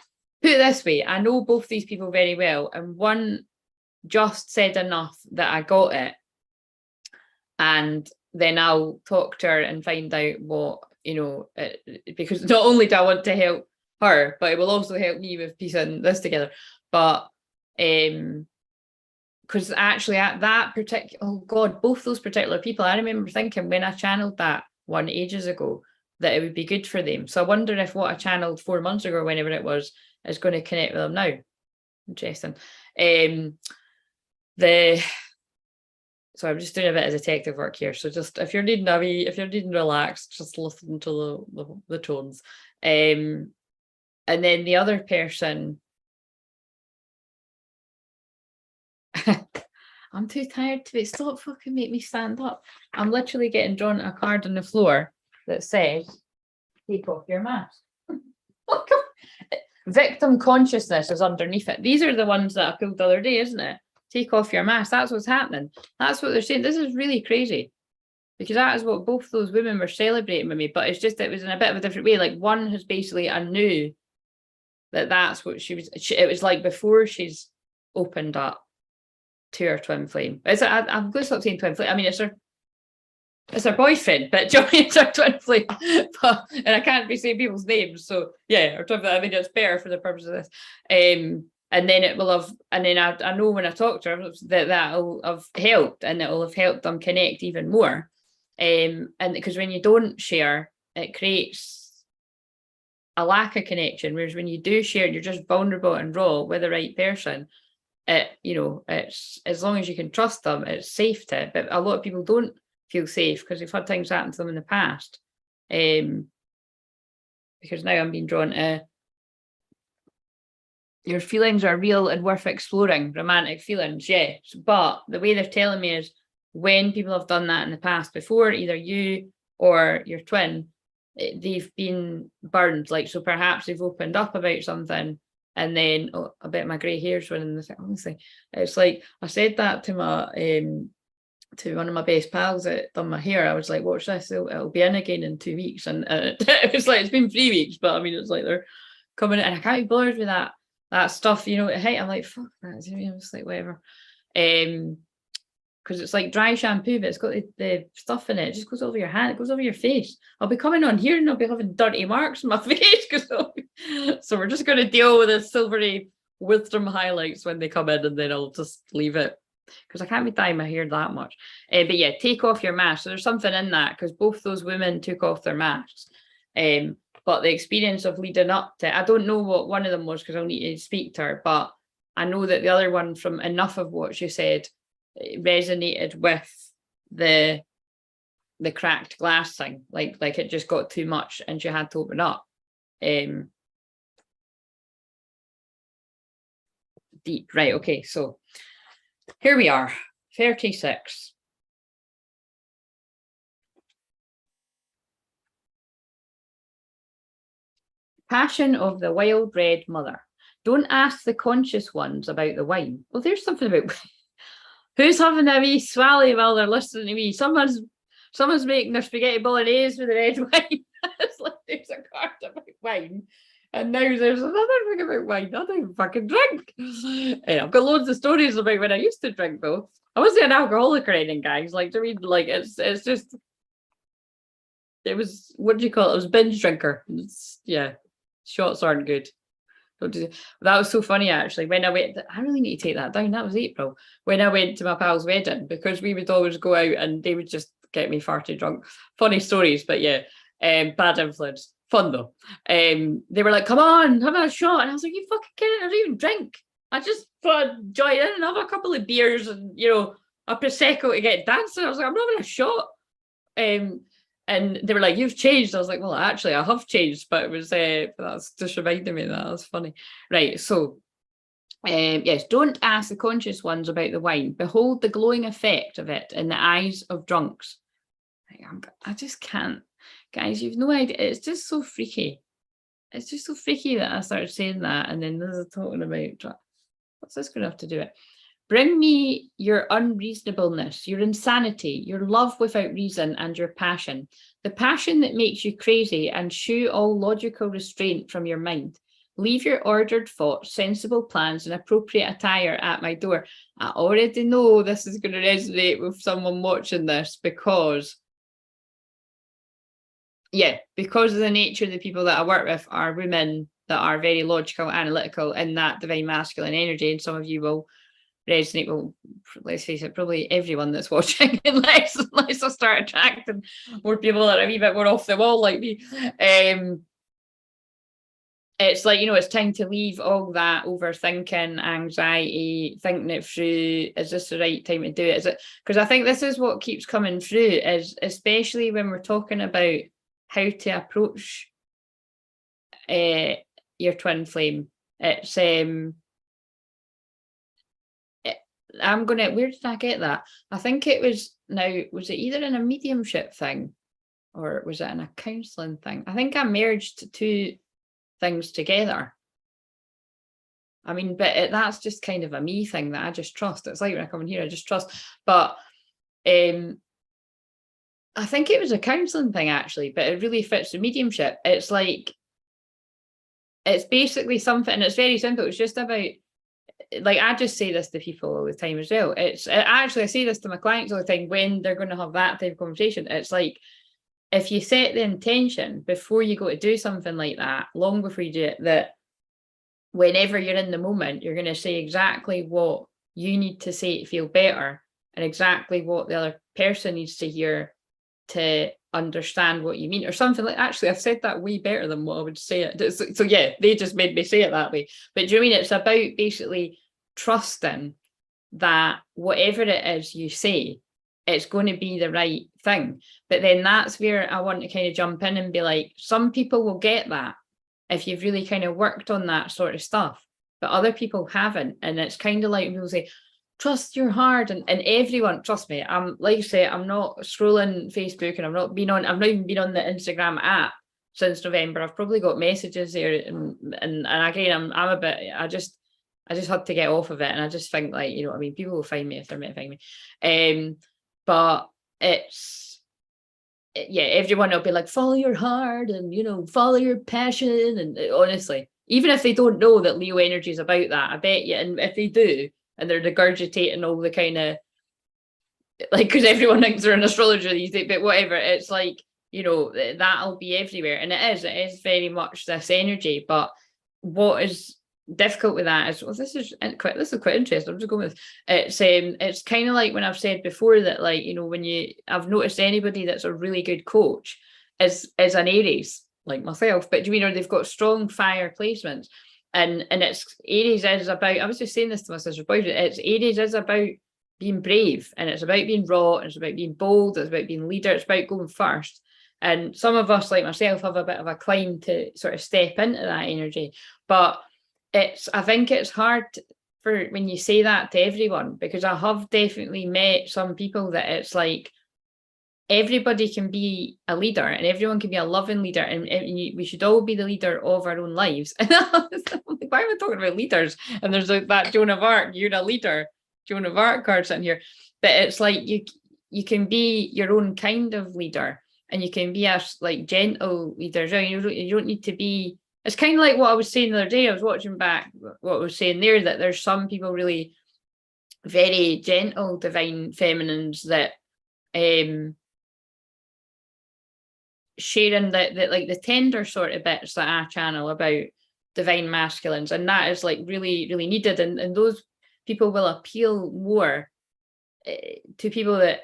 put it this way, I know both these people very well, and one just said enough that I got it, and then I'll talk to her and find out what, you know, because not only do I want to help her, but it will also help me with piecing this together. But because actually at that particular, oh God, both those particular people, I remember thinking when I channeled that one ages ago that it would be good for them. So I wonder if what I channeled 4 months ago, whenever it was, is going to connect with them now. Interesting. So I'm just doing a bit of detective work here. So just if you're needing relax, just listen to the tones. And then the other person, I'm too tired to stop fucking make me stand up. I'm literally getting drawn a card on the floor that says, take off your mask. Victim consciousness is underneath it. These are the ones that I pulled the other day, isn't it? Take off your mask. That's what's happening. That's what they're saying. This is really crazy, because that is what both those women were celebrating with me. But it's just, it was in a bit of a different way. Like, one has basically, I knew that that's what she was. It was like before she's opened up to her twin flame. I'm going to stop saying twin flame. I mean, it's her boyfriend, but Johnny's her twin flame. But, and I can't be saying people's names, so yeah, her twin flame. I mean, it's better for the purpose of this. And then it will have, and then I know when I talk to her that'll have helped, and it will have helped them connect even more. And because when you don't share, it creates a lack of connection. Whereas when you do share, you're just vulnerable and raw with the right person. You know, it's, as long as you can trust them, it's safe to. But a lot of people don't feel safe because they've had things happen to them in the past. Because now I'm being drawn to your feelings are real and worth exploring, romantic feelings, yes. But the way they're telling me is when people have done that in the past before, either you or your twin, they've been burned. Like, so perhaps they've opened up about something and then, oh, I bet my grey hair's running the thing. Honestly, it's like, I said that to to one of my best pals that done my hair. I was like, watch this, it'll be in again in 2 weeks. And it was like, it's been 3 weeks, but I mean, it's like they're coming in, and I can't be bothered with that stuff, you know, at height. I'm like, fuck that. I'm just like, whatever. Because it's like dry shampoo, but it's got the stuff in it. It just goes over your hand, it goes over your face. I'll be coming on here and I'll be having dirty marks on my face. So we're just going to deal with the silvery wisdom highlights when they come in, and then I'll just leave it, because I can't be dyeing my hair that much. But yeah, take off your mask. So there's something in that, because both those women took off their masks. But the experience of leading up to, I don't know what one of them was, because I'll need to speak to her, but I know that the other one, from enough of what she said, resonated with the cracked glass thing. Like it just got too much and she had to open up. Deep. Right, okay, so here we are, 36. Passion of the wild red mother. Don't ask the conscious ones about the wine. Well, there's something about who's having a wee swally while they're listening to me. Someone's making their spaghetti bolognese with the red wine. It's like there's a card about wine, and now there's another thing about wine. I don't even fucking drink. I've got loads of stories about when I used to drink, though. I wasn't an alcoholic or anything, guys. Like, I mean, like it's just, it was, what do you call it? It was binge drinker. Yeah, shots aren't good. That was so funny, actually. When I went, I really need to take that down. That was April. When I went to my pal's wedding, because we would always go out and they would just get me far too drunk. Funny stories, but yeah, bad influence. Fun though. They were like, "Come on, have a shot," and I was like, "You fucking kidding? I don't even drink. I just join in and have a couple of beers and, you know, a prosecco to get dancing." I was like, "I'm not having a shot." And they were like, "You've changed." I was like, "Well, actually, I have changed," but it was that's just reminding me that was funny. Right, so yes, don't ask the conscious ones about the wine. Behold the glowing effect of it in the eyes of drunks. I just can't, guys. You've no idea. It's just so freaky. It's just so freaky that I started saying that, and then this is talking about what's this going to have to do it? Bring me your unreasonableness, your insanity, your love without reason, and your passion. The passion that makes you crazy, and shoo all logical restraint from your mind. Leave your ordered thoughts, sensible plans, and appropriate attire at my door. I already know this is going to resonate with someone watching this, because of the nature of the people that I work with are women that are very logical, analytical, in that divine masculine energy, and some of you will resonate. Well, let's face it, probably everyone that's watching, unless I start attracting more people that are a wee bit more off the wall like me. It's like, you know, it's time to leave all that overthinking, anxiety, thinking it through. Is this the right time to do it? Is it? Because I think this is what keeps coming through, is especially when we're talking about how to approach your twin flame. It's I'm gonna, where did I get that? I think it was, now, was it either in a mediumship thing or was it in a counselling thing? I think I merged two things together. I mean, but that's just kind of a me thing that I just trust. It's like when I come in here, I just trust. But I think it was a counselling thing, actually, but it really fits the mediumship. It's like, it's basically something, and it's very simple. It's just about, like, I just say this to people all the time as well. Actually, I say this to my clients all the time when they're going to have that type of conversation. It's like, if you set the intention before you go to do something like that, long before you do it, that whenever you're in the moment, you're going to say exactly what you need to say to feel better, and exactly what the other person needs to hear to understand what you mean, or something like. Actually, I've said that way better than what I would say it. So yeah, they just made me say it that way. But do you know what I mean? It's about basically trusting that whatever it is you say, it's going to be the right thing. But then that's where I want to kind of jump in and be like, some people will get that if you've really kind of worked on that sort of stuff. but other people haven't. And it's kind of like people say, trust your heart, and everyone, trust me, I'm like I say, I'm not scrolling Facebook, and I've not even been on the Instagram app since November. I've probably got messages there, and again, I'm a bit, I just had to get off of it, and I just think, like, you know what I mean, people will find me if they're meant to find me. But it's, yeah, everyone will be like, follow your heart, and, you know, follow your passion, and honestly, even if they don't know that Leo energy is about that, I bet you, and if they do, and they're regurgitating all the kind of, like, because everyone thinks they're an astrologer these days, but whatever, it's like, you know, that'll be everywhere. And it is very much this energy. But what is difficult with that is, well, this is quite interesting. I'm just going with it's kind of like when I've said before that, like, you know, I've noticed anybody that's a really good coach is an Aries, like myself, but do you mean, or they've got strong fire placements. And it's Aries is about, I was just saying this to my sister boyfriend, it's Aries is about being brave, and it's about being raw, and it's about being bold, it's about being leader, it's about going first. And some of us, like myself, have a bit of a climb to sort of step into that energy. But I think it's hard for when you say that to everyone, because I have definitely met some people that it's like, everybody can be a leader, and everyone can be a loving leader, and we should all be the leader of our own lives. And I'm like, why am I talking about leaders? And there's like that Joan of Arc, you're a leader, Joan of Arc card sitting here. But it's like you can be your own kind of leader, and you can be a like gentle leader. You don't need to be. It's kind of like what I was saying the other day. I was watching back what I was saying there, that there's some people really very gentle divine feminines that sharing that like the tender sort of bits that I channel about divine masculines, and that is like really, really needed, and those people will appeal more to people that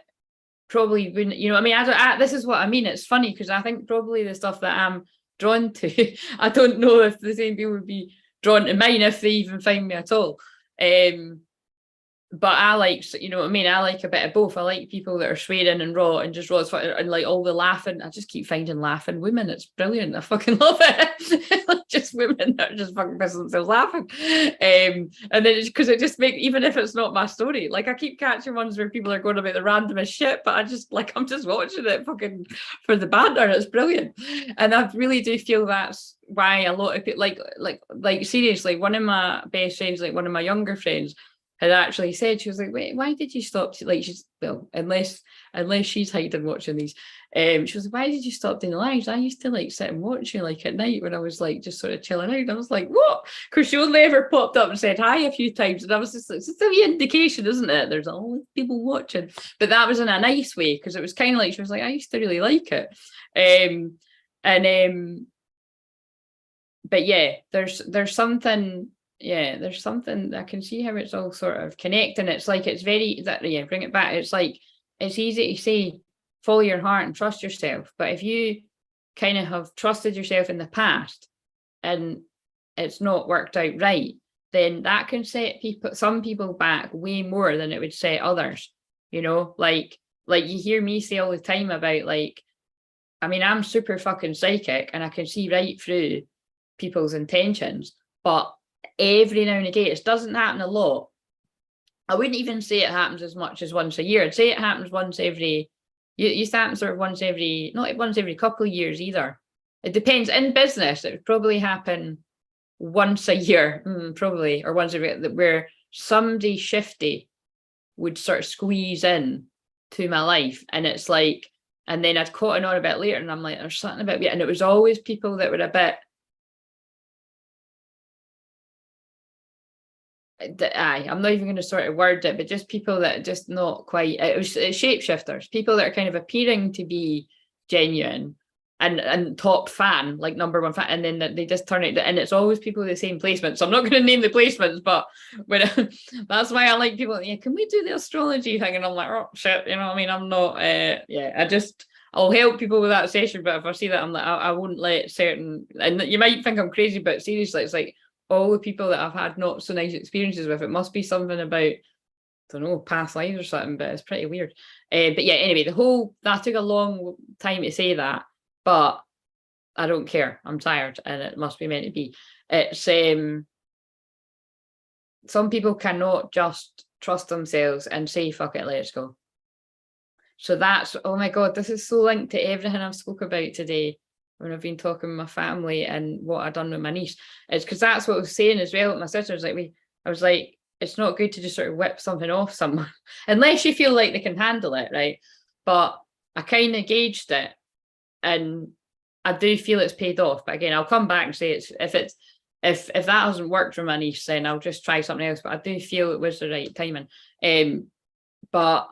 probably wouldn't, you know, I mean, this is what I mean. It's funny because I think probably the stuff that I'm drawn to, I don't know if the same people would be drawn to mine if they even find me at all. But I like, you know what I mean? I like a bit of both. I like people that are swearing and raw and just raw as fuck, and like all the laughing. I just keep finding laughing women. It's brilliant. I fucking love it. Just women that are just fucking pissing themselves laughing. And then it's because it just makes, even if it's not my story, like I keep catching ones where people are going about the randomest shit, but I'm just watching it fucking for the banter. It's brilliant. And I really do feel that's why a lot of people, like seriously, one of my best friends, like one of my younger friends, had actually said, she was like, wait, why did you stop? Like, she's, well, unless she's hiding watching these, she was like, why did you stop doing the lives? I used to like sit and watch you like at night when I was like just sort of chilling out. And I was like, what? Because she only ever popped up and said hi a few times, and I was just like, it's a wee indication, isn't it? There's all these people watching. But that was in a nice way, because it was kind of like, she was like, I used to really like it. But yeah, there's something. Yeah, there's something, I can see how it's all sort of connecting. It's like, it's very, bring it back. It's like, it's easy to say, follow your heart and trust yourself. But if you kind of have trusted yourself in the past and it's not worked out right, then that can set some people back way more than it would set others. You know, like you hear me say all the time about, like, I mean, I'm super fucking psychic and I can see right through people's intentions, but every now and again, it doesn't happen a lot. I wouldn't even say it happens as much as once a year. I'd say it happens once every, it used to happen sort of once every, not once every couple of years either. It depends. In business, it would probably happen once a year, probably, or once every, where somebody shifty would sort of squeeze in to my life. And it's like, and then I'd caught on a bit later, and I'm like, there's something about me. And it was always people that were a bit, I'm not even going to sort of word it, but just people that are just not quite, it was shapeshifters, people that are kind of appearing to be genuine and top fan, like number one fan, and then they just turn it, and it's always people with the same placements. So I'm not going to name the placements, but when that's why I like people, yeah, can we do the astrology thing? And I'm like, oh shit, you know what I mean? I'm not, I'll help people with that session, but if I see that, I'm like, I won't let certain, and you might think I'm crazy, but seriously, it's like, all the people that I've had not so nice experiences with, it must be something about, I don't know, past lives or something, but it's pretty weird. But yeah, anyway, that took a long time to say that, but I don't care. I'm tired and it must be meant to be. It's some people cannot just trust themselves and say, fuck it, let's go. So that's, oh my God, this is so linked to everything I've spoke about today when I've been talking with my family and what I've done with my niece. It's because that's what I was saying as well with my sisters. Like I was like, it's not good to just sort of whip something off someone unless you feel like they can handle it, right? But I kind of gauged it, and I do feel it's paid off. But again, I'll come back and say if that hasn't worked for my niece, then I'll just try something else. But I do feel it was the right timing. But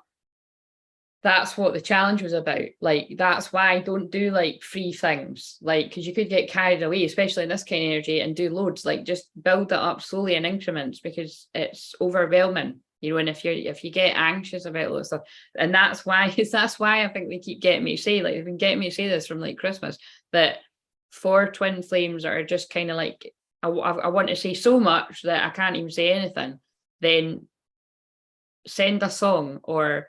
that's what the challenge was about. Like, that's why I don't do like free things, like, because you could get carried away, especially in this kind of energy, and do loads. Like, just build it up slowly in increments, because it's overwhelming, you know. And if you get anxious about all this stuff, and that's why I think they keep getting me to say, like, they've been getting me to say this from like Christmas, that for twin flames that are just kind of like, I want to say so much that I can't even say anything, then send a song. Or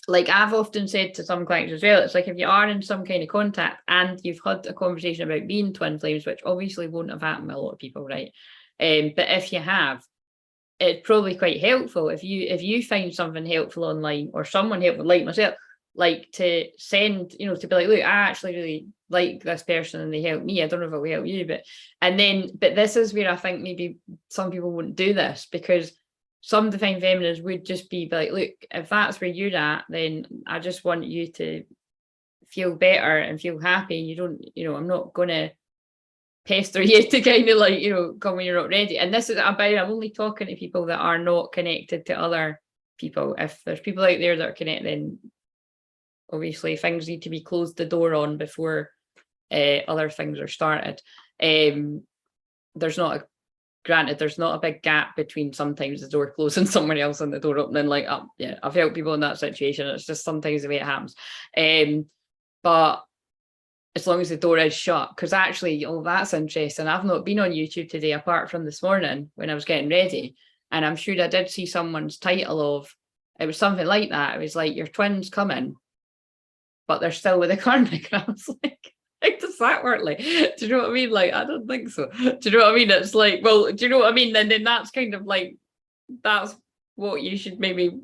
like I've often said to some clients as well, it's like if you are in some kind of contact and you've had a conversation about being twin flames, which obviously won't have happened with a lot of people, right? But if you have, it's probably quite helpful if you find something helpful online, or someone helpful like myself, like to send, you know, to be like, look, I actually really like this person and they helped me. I don't know if it will help you, but this is where I think maybe some people wouldn't do this, because some divine feminines would just be like, look, if that's where you're at, then I just want you to feel better and feel happy. You don't, you know, I'm not going to pester you to kind of like, you know, come when you're not ready. And this is about, I'm only talking to people that are not connected to other people. If there's people out there that are connected, then obviously things need to be closed the door on before other things are started. Granted, there's not a big gap between sometimes the door closing, someone else and the door opening. Like, yeah, I've helped people in that situation. It's just sometimes the way it happens. But as long as the door is shut, because actually, oh, that's interesting. I've not been on YouTube today apart from this morning when I was getting ready. And I'm sure I did see someone's title of, it was something like that. It was like, your twin's coming, but they're still with a karmic. And I was like, how does that work? Like, do you know what I mean? Like, I don't think so. Do you know what I mean? It's like, well, do you know what I mean? And then that's kind of like, that's what you should maybe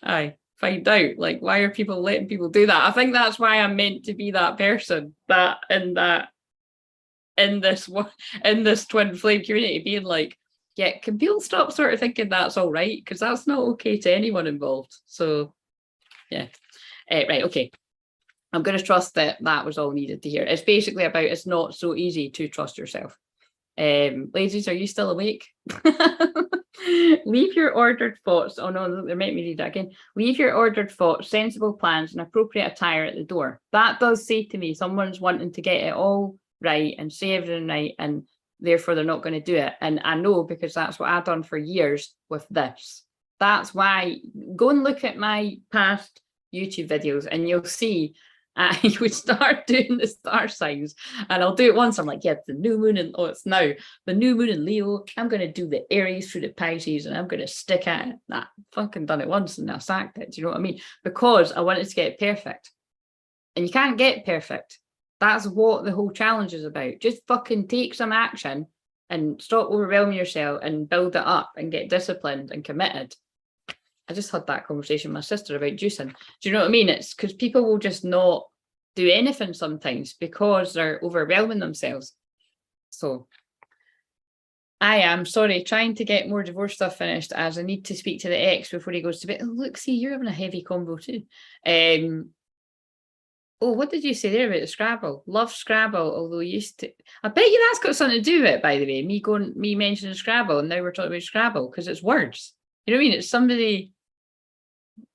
find out. Like, why are people letting people do that? I think that's why I'm meant to be that person in this twin flame community, being like, yeah, can people stop sort of thinking that's all right? Because that's not okay to anyone involved. So yeah. Right, okay. I'm going to trust that was all needed to hear. It's basically about, it's not so easy to trust yourself. Ladies, are you still awake? Leave your ordered thoughts. Oh no, they're making me read that again. Leave your ordered thoughts, sensible plans, and appropriate attire at the door. That does say to me someone's wanting to get it all right and say everything right, and therefore they're not going to do it. And I know, because that's what I've done for years with this. That's why, go and look at my past YouTube videos and you'll see you would start doing the star signs, and I'll do it once. I'm like, yeah, the new moon, and it's now the new moon in Leo. I'm going to do the Aries through the Pisces, and I'm going to stick at it. Nah, fucking done it once and I sacked it. Do you know what I mean? Because I wanted to get perfect, and you can't get perfect. That's what the whole challenge is about. Just fucking take some action and stop overwhelming yourself and build it up and get disciplined and committed. I just had that conversation with my sister about juicing. Do you know what I mean? It's because people will just not do anything sometimes because they're overwhelming themselves. So I am, sorry, trying to get more divorce stuff finished, as I need to speak to the ex before he goes to bed. Oh, look, see, you're having a heavy combo too. Oh, what did you say there about the Scrabble? Love Scrabble, although used to. I bet you that's got something to do with it, by the way. Me mentioning Scrabble, and now we're talking about Scrabble because it's words. You know what I mean? It's somebody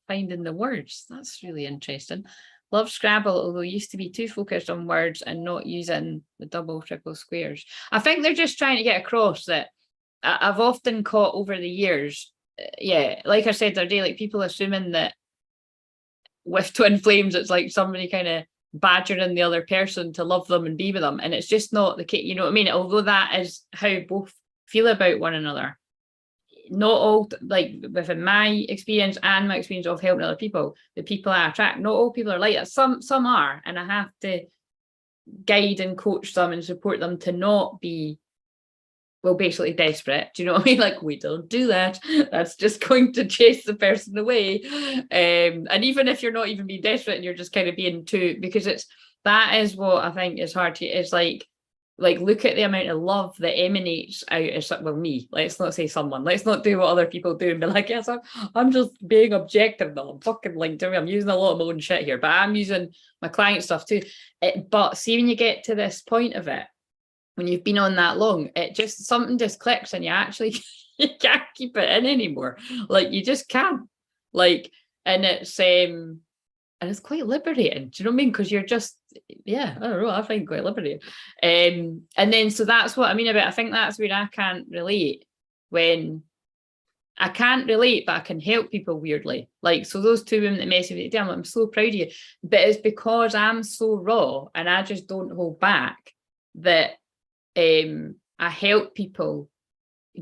finding the words. That's really interesting. Love Scrabble, although used to be too focused on words and not using the double, triple squares. I think they're just trying to get across that I've often caught over the years. Yeah, like I said the other day, like people assuming that with twin flames, it's like somebody kind of badgering the other person to love them and be with them. And it's just not the case. You know what I mean? Although that is how both feel about one another. Not all, like within my experience and my experience of helping other people, the people I attract, not all people are like that. Some are, and I have to guide and coach them and support them to not be well, basically desperate. Do you know what I mean? Like, we don't do that. That's just going to chase the person away. And even if you're not even being desperate and you're just kind of being too, because that is what I think is hard to, it's like look at the amount of love that emanates out of, well, me, let's not say someone, let's not do what other people do and be like, yes, I'm just being objective now. I'm fucking like, I'm using a lot of my own shit here, but I'm using my client stuff too. But see, when you get to this point of it, when you've been on that long, something just clicks and you actually you can't keep it in anymore. Like, you just can't. Like, and it's quite liberating. Do you know what I mean? Because you're just, yeah, I don't know, I find it quite liberating. And then so that's what I mean about, I think that's where I can't relate, when I can't relate, but I can help people weirdly. Like, so those two women that messaged me, damn, I'm so proud of you. But it's because I'm so raw and I just don't hold back that I help people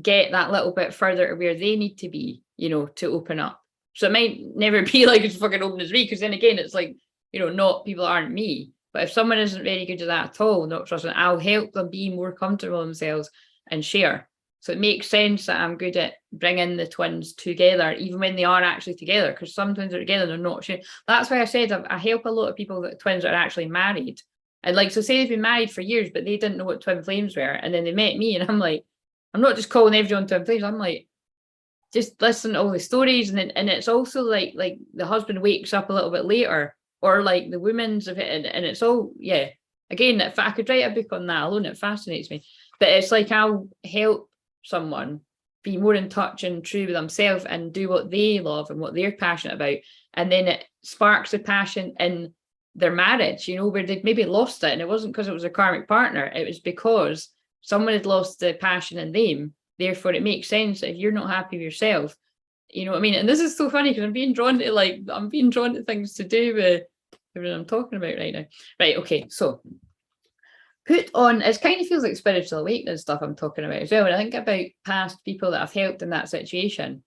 get that little bit further to where they need to be, you know, to open up. So it might never be like it's fucking open as me, because then again, it's like, you know, not people aren't me. But if someone isn't very good at that at all, not trusting, I'll help them be more comfortable themselves and share. So it makes sense that I'm good at bringing the twins together, even when they are actually together, because some twins are together, they're not sharing. That's why I said I help a lot of people that twins are actually married. And like, so say they've been married for years, but they didn't know what twin flames were. And then they met me and I'm like, I'm not just calling everyone twin flames. I'm like, just listen to all the stories. And then, and it's also like the husband wakes up a little bit later, or like the women's of it. And it's all, yeah. Again, if I could write a book on that alone, it fascinates me. But it's like, I'll help someone be more in touch and true with themselves and do what they love and what they're passionate about. And then it sparks a passion in their marriage, you know, where they'd maybe lost it. And it wasn't because it was a karmic partner. It was because someone had lost the passion in them. Therefore, it makes sense that if you're not happy with yourself, you know what I mean? And this is so funny because I'm being drawn to things to do with everything I'm talking about right now. Right, okay, so put on, it kind of feels like spiritual awakening stuff I'm talking about as well. When I think about past people that I've helped in that situation,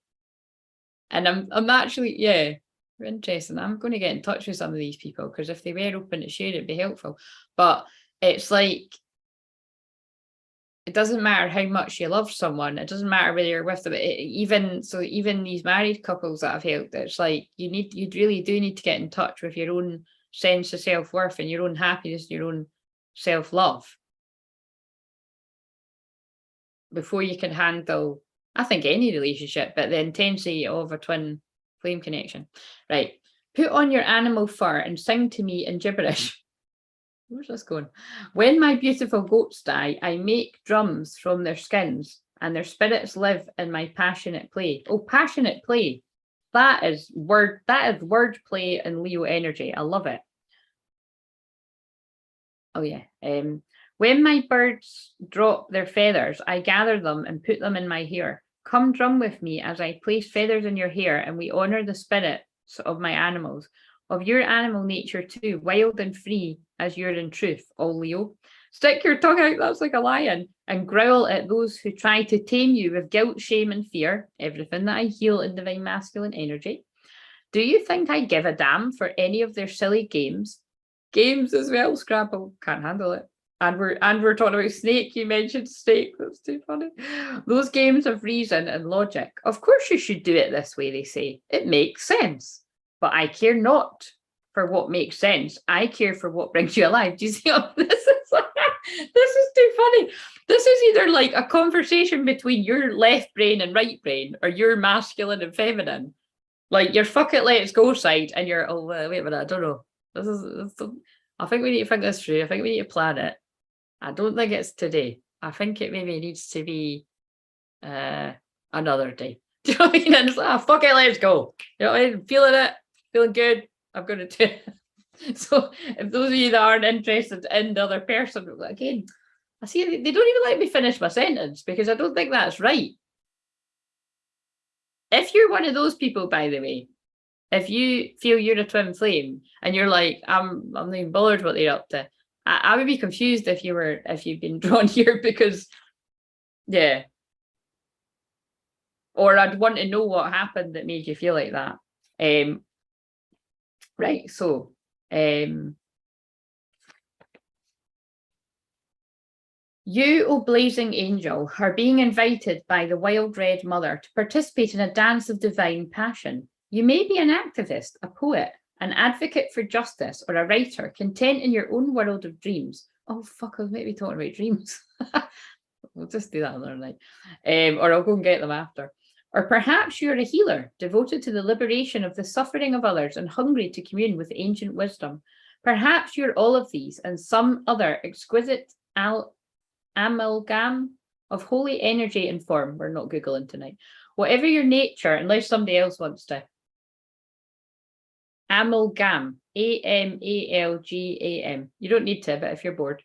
and I'm actually, yeah, interesting. I'm going to get in touch with some of these people, because if they were open to share, it'd be helpful. But it's like, it doesn't matter how much you love someone. It doesn't matter whether you're with them. Even these married couples that I've helped, it's like you really do need to get in touch with your own sense of self-worth and your own happiness, and your own self-love before you can handle, I think, any relationship, but the intensity of a twin flame connection. Right. Put on your animal fur and sing to me in gibberish. Where's this going? When my beautiful goats die, I make drums from their skins, and their spirits live in my passionate play. Oh, passionate play. That is word play and Leo energy. I love it. Oh yeah. When my birds drop their feathers, I gather them and put them in my hair. Come drum with me as I place feathers in your hair, and we honor the spirits of my animals, of your animal nature too, wild and free as you're in truth, all Leo. Stick your tongue out, that's like a lion, and growl at those who try to tame you with guilt, shame, and fear, everything that I heal in divine masculine energy. Do you think I give a damn for any of their silly games? Games as well, Scrabble, can't handle it. And we're talking about snake. You mentioned snake. That's too funny. Those games of reason and logic. Of course you should do it this way, they say. It makes sense. But I care not for what makes sense. I care for what brings you alive. Do you see how this is? This is too funny. This is either like a conversation between your left brain and right brain, or your masculine and feminine. Like your fuck it, let's go side, and you're, oh, wait a minute, I don't know. I think we need to think this through. I think we need to plan it. I don't think it's today. I think it maybe needs to be another day. Do you know what I mean? And it's like, fuck it, let's go. You know what I mean? Feeling it, feeling good. I'm going to do it. So if those of you that aren't interested in the other person, again, I see they don't even let me finish my sentence, because I don't think that's right. If you're one of those people, by the way, if you feel you're a twin flame and you're like, I'm not even bothered what they're up to, I would be confused if you've been drawn here, because, yeah. Or I'd want to know what happened that made you feel like that. Right, so, You, O blazing angel, are being invited by the wild red mother to participate in a dance of divine passion. You may be an activist, a poet, an advocate for justice, or a writer, content in your own world of dreams. Oh, fuck, I was maybe talking about dreams. We'll just do that another night. Or I'll go and get them after. Or perhaps you're a healer, devoted to the liberation of the suffering of others and hungry to commune with ancient wisdom. Perhaps you're all of these and some other exquisite amalgam of holy energy and form. We're not Googling tonight. Whatever your nature, unless somebody else wants to. Amalgam, Amalgam. You don't need to, but if you're bored.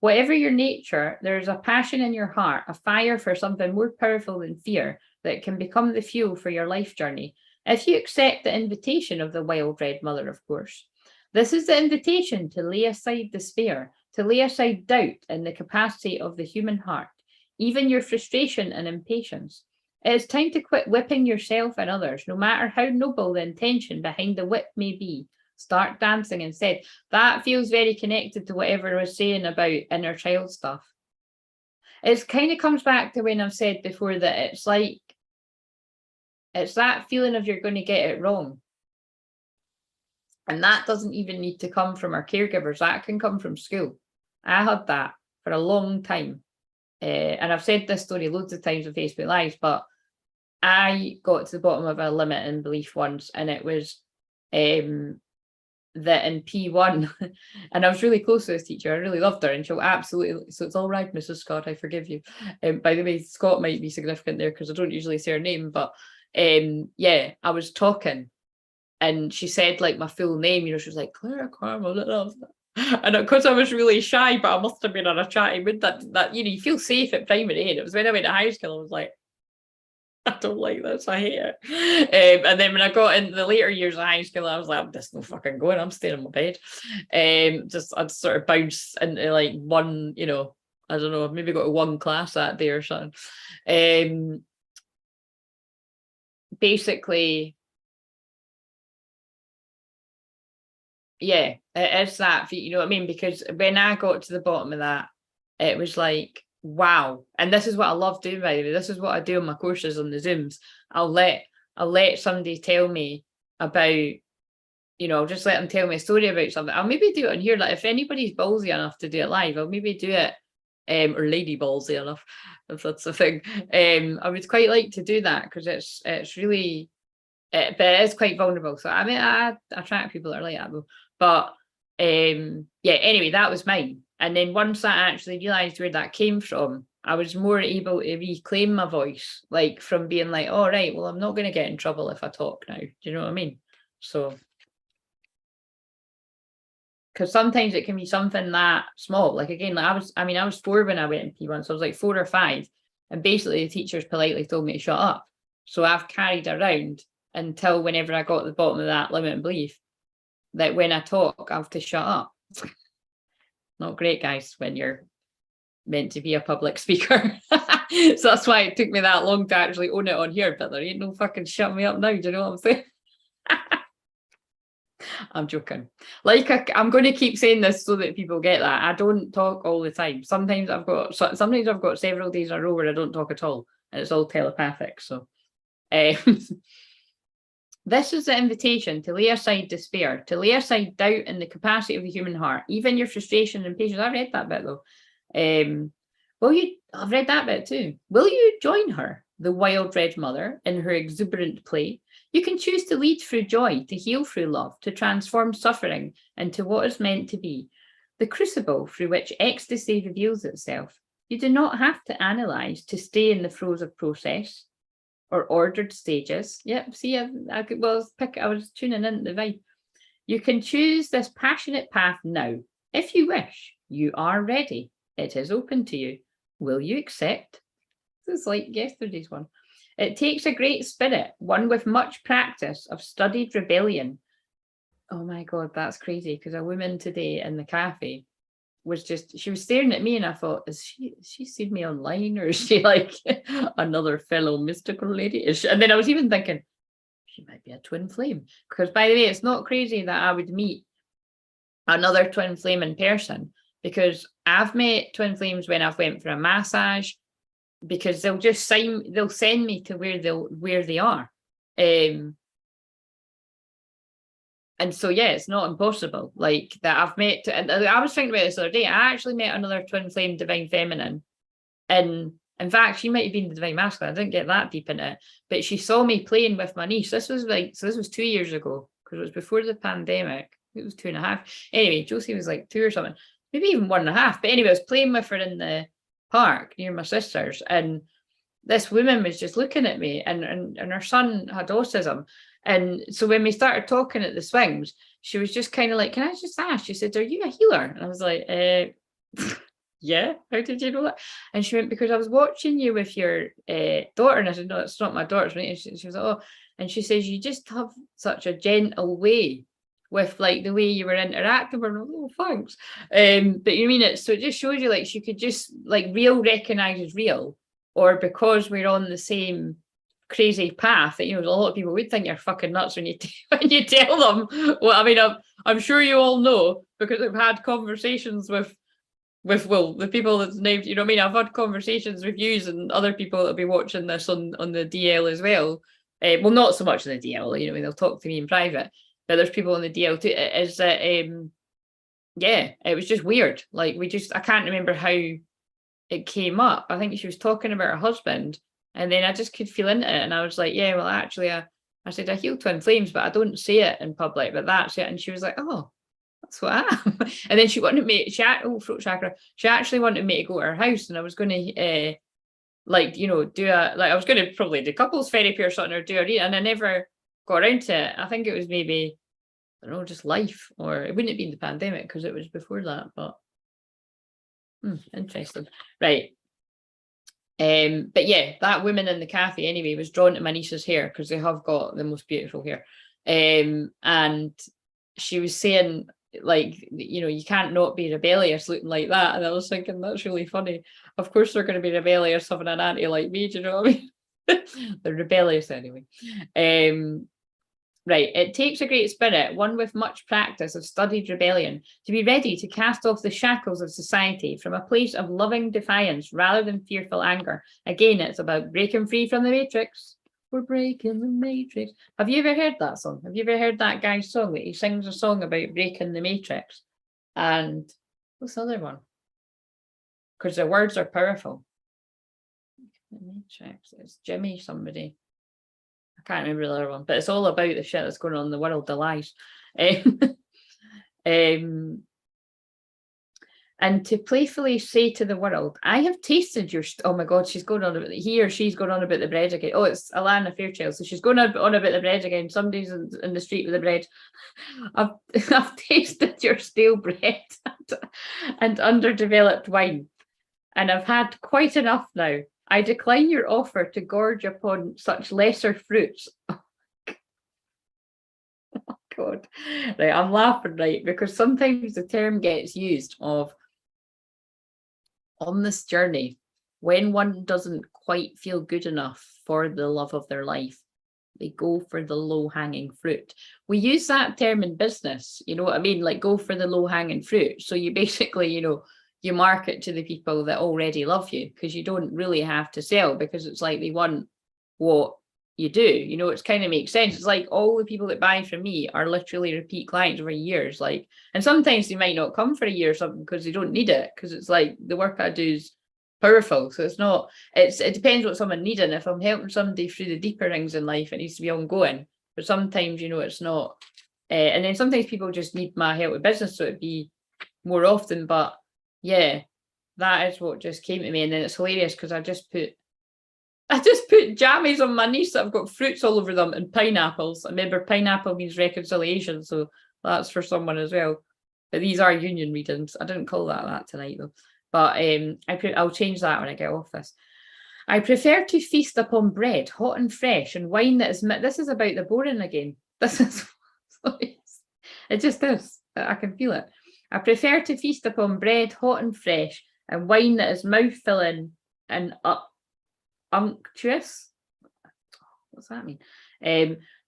Whatever your nature, there's a passion in your heart, a fire for something more powerful than fear that can become the fuel for your life journey. If you accept the invitation of the wild red mother, of course. This is the invitation to lay aside despair, to lay aside doubt in the capacity of the human heart, even your frustration and impatience. It is time to quit whipping yourself and others, no matter how noble the intention behind the whip may be. Start dancing instead. That feels very connected to whatever I was saying about inner child stuff. It kind of comes back to when I've said before that it's like, it's that feeling of you're going to get it wrong. And that doesn't even need to come from our caregivers. That can come from school. I had that for a long time. And I've said this story loads of times on Facebook Lives, but I got to the bottom of a limit in belief once, and it was that in P1, and I was really close to this teacher. I really loved her, and she'll absolutely, so it's all right, Mrs. Scott, I forgive you. By the way, Scott might be significant there because I don't usually say her name, but yeah, I was talking, and she said like my full name, you know, she was like, Claire Carmel, and because I was really shy, but I must have been on a chatty mood that you know, you feel safe at primary, and it was when I went to high school, I was like, I don't like this, I hate it. And then when I got into the later years of high school, I was like, I'm just no fucking going, I'm staying in my bed. I'd sort of bounce into like one, you know, I don't know, I've maybe got to one class that day or something. Basically, yeah, it is that, you know what I mean? Because when I got to the bottom of that, it was like, wow. And this is what I love doing, by the way. This is what I do on my courses on the Zooms. I'll let somebody tell me about, you know, just let them tell me a story about something. I'll maybe do it on here. Like if anybody's ballsy enough to do it live, I'll maybe do it, or lady ballsy enough, if that's the thing. I would quite like to do that because it's really, but it is quite vulnerable. So I mean, I attract people that are like that though. But yeah, anyway, that was mine. And then once I actually realised where that came from, I was more able to reclaim my voice, like from being like, all right, well, I'm not going to get in trouble if I talk now. Do you know what I mean? So, because sometimes it can be something that small. Like again, like I was 4 when I went in P1, so I was like 4 or 5, and basically the teachers politely told me to shut up. So I've carried around until whenever I got to the bottom of that limit and belief, that when I talk, I have to shut up. Not great, guys, when you're meant to be a public speaker. So that's why it took me that long to actually own it on here, but there ain't no fucking shut me up now. Do you know what I'm saying? I'm joking. Like I'm going to keep saying this so that people get that. I don't talk all the time. Sometimes I've got several days in a row where I don't talk at all, and it's all telepathic. So this is the invitation to lay aside despair, to lay aside doubt in the capacity of the human heart, even your frustration and patience. I read that bit though. I've read that bit too. Will you join her, the wild red mother, in her exuberant play? You can choose to lead through joy, to heal through love, to transform suffering into what is meant to be, the crucible through which ecstasy reveals itself. You do not have to analyze to stay in the throes of process or ordered stages. Yep, see, I was tuning in the vibe. You can choose this passionate path now. If you wish, you are ready. It is open to you. Will you accept? This is like yesterday's one. It takes a great spirit, one with much practice of studied rebellion. Oh my God, that's crazy. Because a woman today in the cafe she was staring at me and I thought, is she seen me online, or is she like another fellow mystical lady? And then I was even thinking, she might be a twin flame. Because by the way, it's not crazy that I would meet another twin flame in person. because I've met twin flames when I've went for a massage, because they'll send me to where they are. And so, yeah, it's not impossible. Like that I've met, and I was thinking about this the other day. I actually met another twin flame divine feminine. And in fact, she might have been the divine masculine. I didn't get that deep in it, but she saw me playing with my niece. This was 2 years ago, because it was before the pandemic. It was 2.5. Anyway, Josie was like 2 or something, maybe even 1.5. But anyway, I was playing with her in the park near my sister's, and this woman was just looking at me, and her son had autism. And so when we started talking at the swings, she was just kind of like, can I just ask? She said, are you a healer? And I was like, yeah, how did you know that? And she went, because I was watching you with your daughter. And I said, no, it's not my daughter's, right? And she was like, oh, and she says, you just have such a gentle way with like the way you were interacting with her. Oh, thanks. But you mean it, so it just shows you like she could just like real recognizes real, or because we're on the same crazy path that, you know, a lot of people would think you're fucking nuts when you when you tell them. Well, I mean, I'm sure you all know, because I've had conversations with the people that's named, you know what I mean? I've had conversations with you and other people that'll be watching this on the DL as well. Well, not so much on the DL, you know, they'll talk to me in private, but there's people on the DL too. Is that yeah, it was just weird. Like I can't remember how it came up. I think she was talking about her husband, and then I just could feel into it, and I was like, yeah, well, actually, I said I heal twin flames, but I don't say it in public, but that's it. And she was like, oh, that's what I am. And then she wanted me, throat chakra, she actually wanted me to go to her house, and I was going to like, you know, I was going to probably do couples therapy or something, or do a read, and I never got around to it. I think it was maybe, I don't know, just life, or it wouldn't have been the pandemic because it was before that, but interesting. Right. But yeah, that woman in the cafe anyway was drawn to my niece's hair, because they have got the most beautiful hair. And she was saying, like, you know, you can't not be rebellious looking like that. And I was thinking, that's really funny. Of course they're going to be rebellious having an auntie like me, do you know what I mean? They're rebellious anyway. Right, it takes a great spirit, one with much practice of studied rebellion, to be ready to cast off the shackles of society from a place of loving defiance rather than fearful anger. Again, it's about breaking free from the matrix. We're breaking the matrix. Have you ever heard that song? Have you ever heard that guy's song? He sings a song about breaking the matrix. And what's the other one? Because the words are powerful. The matrix. It's Jimmy somebody. I can't remember the other one, but it's all about the shit that's going on in the world, the lies. And to playfully say to the world, I have tasted your, oh my God, she's going on about, he or she's going on about the bread again. Oh, it's Alana Fairchild. So she's going on about the bread again. Somebody's in the street with the bread. I've tasted your stale bread and underdeveloped wine, and I've had quite enough now. I decline your offer to gorge upon such lesser fruits. Oh God. Right, I'm laughing, right, because sometimes the term gets used of on this journey, when one doesn't quite feel good enough for the love of their life, they go for the low-hanging fruit. We use that term in business, you know what I mean? Like, go for the low-hanging fruit. So you basically, you know, you market to the people that already love you, because you don't really have to sell, because it's like they want what you do. You know, it's kind of makes sense. It's like all the people that buy from me are literally repeat clients over years. Like, and sometimes they might not come for a year or something because they don't need it, because it's like the work I do is powerful. So it's not, it depends what someone needing. If I'm helping somebody through the deeper things in life, it needs to be ongoing. But sometimes, you know, it's not. And then sometimes people just need my help with business, so it'd be more often. But yeah, that is what just came to me. And then it's hilarious because I just put jammies on my niece that have got fruits all over them, and pineapples. I remember pineapple means reconciliation, so that's for someone as well. But these are union readings. I didn't call that tonight though. But I'll change that when I get off this. I prefer to feast upon bread, hot and fresh, and wine that is. This is about the boring again. This is. It just is. I can feel it. I prefer to feast upon bread, hot and fresh, and wine that is mouth-filling and unctuous. What's that mean?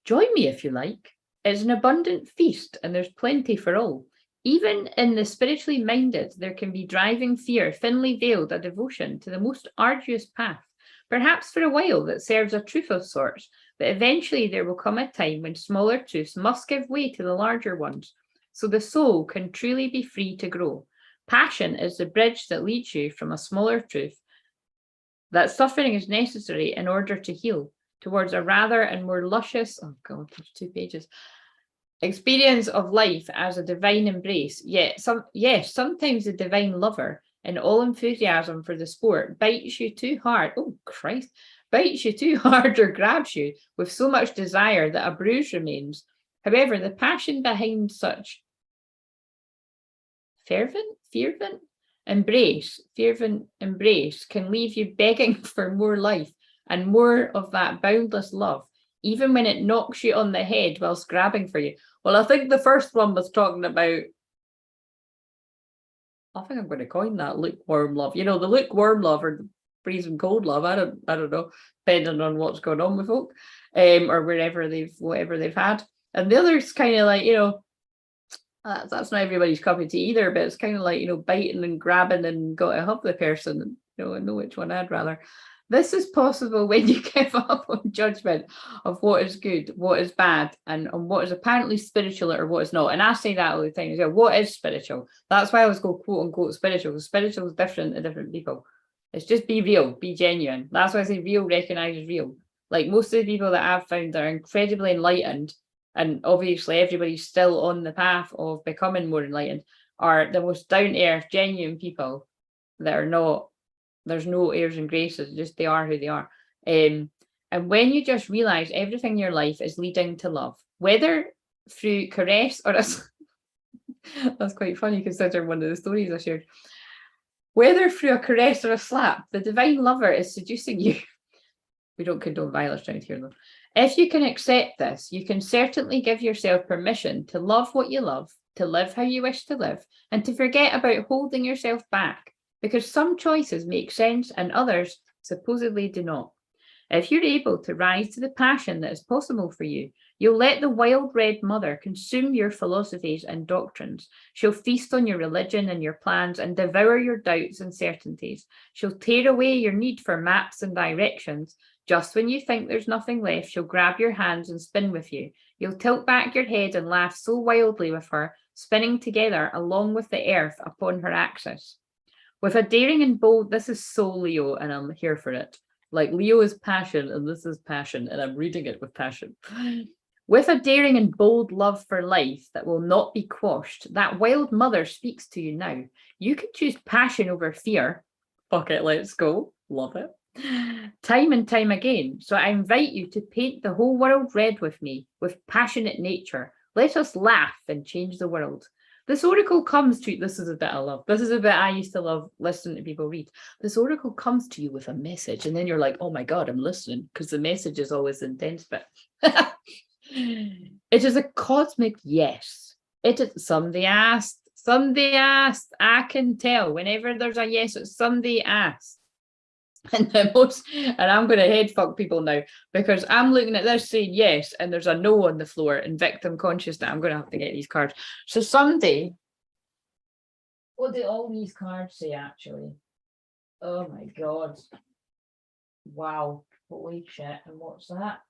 Join me if you like. It's an abundant feast, and there's plenty for all. Even in the spiritually minded, there can be driving fear, thinly veiled a devotion to the most arduous path. Perhaps for a while that serves a truth of sorts, but eventually there will come a time when smaller truths must give way to the larger ones, so the soul can truly be free to grow. Passion is the bridge that leads you from a smaller truth that suffering is necessary in order to heal towards a rather and more luscious, oh God, there's 2 pages, experience of life as a divine embrace. Yes, sometimes the divine lover, in all enthusiasm for the sport, bites you too hard. Oh Christ, bites you too hard or grabs you with so much desire that a bruise remains. However, the passion behind such fervent embrace can leave you begging for more life and more of that boundless love, even when it knocks you on the head whilst grabbing for you. Well, I think the first one was talking about, I think I'm going to coin that, lukewarm love. You know, the lukewarm love or the freezing cold love. I don't know, depending on what's going on with folk, or whatever they've had. And the other's kind of like, you know, that's not everybody's cup of tea either, but it's kind of like, you know, biting and grabbing and got to hug the person. You know, I know which one I'd rather. This is possible when you give up on judgment of what is good, what is bad, and on what is apparently spiritual or what is not. And I say that all the time as well. What is spiritual? That's why I always go quote unquote spiritual. Spiritual is different to different people. It's just be real, be genuine. That's why I say real recognizes real. Like most of the people that I've found that are incredibly enlightened, and obviously everybody's still on the path of becoming more enlightened, are the most down-to-earth, genuine people that are not, there's no airs and graces, just they are who they are. And when you just realize everything in your life is leading to love, whether through caress or a that's quite funny considering one of the stories I shared, whether through a caress or a slap, the divine lover is seducing you. We don't condone violence around here though. If you can accept this, you can certainly give yourself permission to love what you love, to live how you wish to live, and to forget about holding yourself back, because some choices make sense and others supposedly do not. If you're able to rise to the passion that is possible for you, you'll let the wild red mother consume your philosophies and doctrines. She'll feast on your religion and your plans and devour your doubts and certainties. She'll tear away your need for maps and directions. Just when you think there's nothing left, she'll grab your hands and spin with you. You'll tilt back your head and laugh so wildly with her, spinning together along with the earth upon her axis. With a daring and bold, this is so Leo, and I'm here for it. Like Leo is passion, and this is passion, and I'm reading it with passion. With a daring and bold love for life that will not be quashed, that wild mother speaks to you now. You can choose passion over fear. Fuck it, let's go. Love it. Time and time again. So I invite you to paint the whole world red with me, with passionate nature. Let us laugh and change the world. This oracle comes to you. This is a bit I love. This is a bit I used to love listening to people read. This oracle comes to you with a message, and then you're like, oh my God, I'm listening, because the message is always the intense bit. It is a cosmic yes. It is somebody asked. Somebody asked. I can tell whenever there's a yes, it's somebody asked. And I'm going to head fuck people now, because I'm looking at this saying yes, and there's a no on the floor in victim consciousness. I'm going to have to get these cards. So someday, what do all these cards say actually? Oh my God. Wow. Holy shit. And what's that?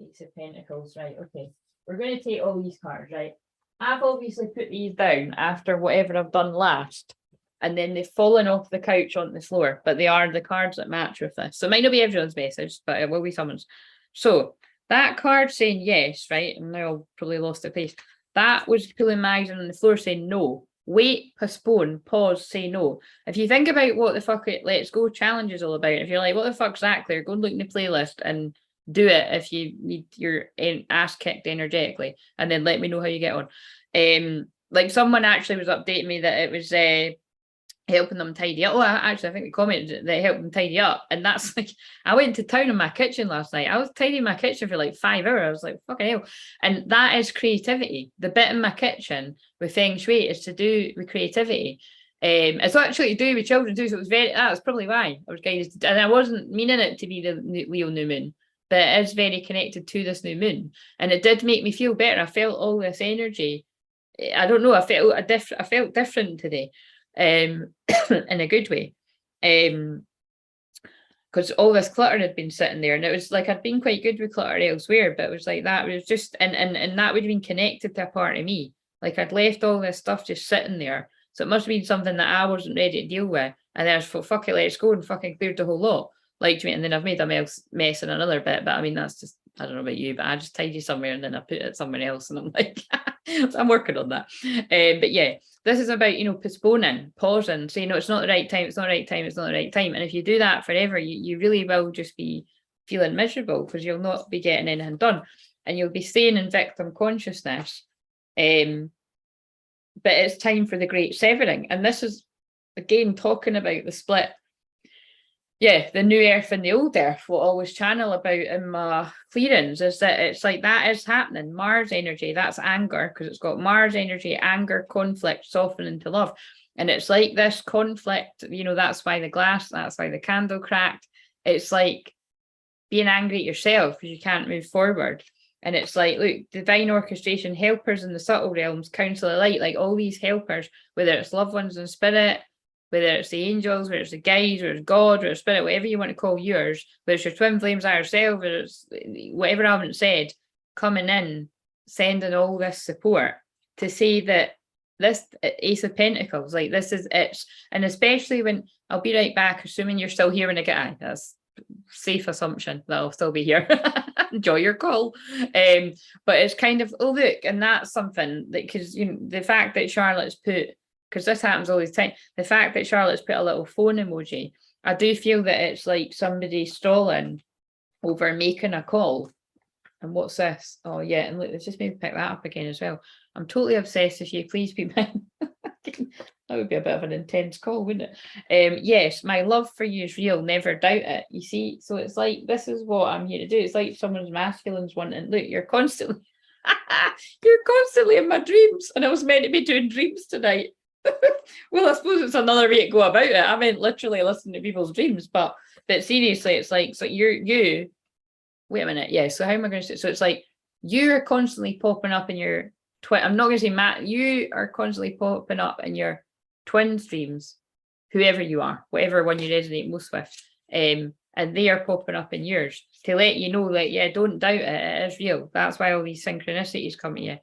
Ace of Pentacles. Right. Okay. We're going to take all these cards, right? I've obviously put these down after whatever I've done last. And then they've fallen off the couch on the floor, but they are the cards that match with this. So it might not be everyone's message, but it will be someone's. So that card saying yes, right? And now I've probably lost the place. That was pulling my eyes on the floor saying no. Wait, postpone, pause, say no. If you think about what the fuck it Let's Go challenge is all about, if you're like, what the fuck's that, Claire? Go and look in the playlist and do it if you need your ass kicked energetically, and then let me know how you get on. Like someone actually was updating me that it was helping them tidy up. Oh, actually, I think they commented they helped them tidy up. And that's like, I went to town in my kitchen last night. I was tidying my kitchen for like 5 hours. I was like, fucking hell. And that is creativity. The bit in my kitchen with Feng Shui is to do with creativity. It's actually to do with children too. So it was that's probably why I was guided. And I wasn't meaning it to be the Leo new moon, but it is very connected to this new moon. And it did make me feel better. I felt all this energy I don't know, I felt different today, in a good way. Because all this clutter had been sitting there, and it was like I'd been quite good with clutter elsewhere, but it was like that was just and that would have been connected to a part of me. Like I'd left all this stuff just sitting there. So it must have been something that I wasn't ready to deal with. And then I just thought, fuck it, let's go, and fucking cleared the whole lot. Like to me, and then I've made a mess in another bit, but I mean that's just, I don't know about you, but I just tidy somewhere and then I put it somewhere else, and I'm like, so I'm working on that. But yeah, this is about, postponing, pausing, saying, no, it's not the right time, it's not the right time, it's not the right time. And if you do that forever, you really will just be feeling miserable because you'll not be getting anything done, and you'll be staying in victim consciousness. But it's time for the great severing. And this is, again, talking about the split. Yeah, the new earth and the old earth, what I always channel about in my clearings is that it's like that is happening. Mars energy, that's anger, because it's got Mars energy, anger, conflict, softening to love. And it's like this conflict, that's why the glass, that's why the candle cracked. It's like being angry at yourself because you can't move forward. And it's like, look, divine orchestration, helpers in the subtle realms, counsel of light, like all these helpers, whether it's loved ones in spirit, whether it's the angels, whether it's the guides, whether it's God, or spirit, whatever you want to call yours, whether it's your twin flames, yourself, whether it's whatever I haven't said, coming in, sending all this support to say that this Ace of Pentacles, like this is it. And especially when, I'll be right back, assuming you're still here when I get, that's safe assumption that I'll still be here. Enjoy your call. But it's kind of, oh look, and that's something that, because the fact that Charlotte's put, because this happens all the time, the fact that Charlotte's put a little phone emoji, I do feel that it's like somebody stalling over making a call. And what's this? Oh yeah, and look, it's just made me pick that up again as well. I'm totally obsessed with you, please be mine. That would be a bit of an intense call, wouldn't it? Yes, my love for you is real, never doubt it. You see, so it's like, this is what I'm here to do. It's like someone's masculine's wanting, look, you're constantly in my dreams, and I was meant to be doing dreams tonight. Well, I suppose it's another way to go about it. I meant literally listen to people's dreams, but seriously, it's like, so you wait a minute, yeah, so how am I going to say, so it's like you're constantly popping up in your I'm not going to say Matt, you are constantly popping up in your twin streams, whoever you are, whatever one you resonate most with, and they are popping up in yours to let you know that, yeah, don't doubt it, it is real. That's why all these synchronicities come to you.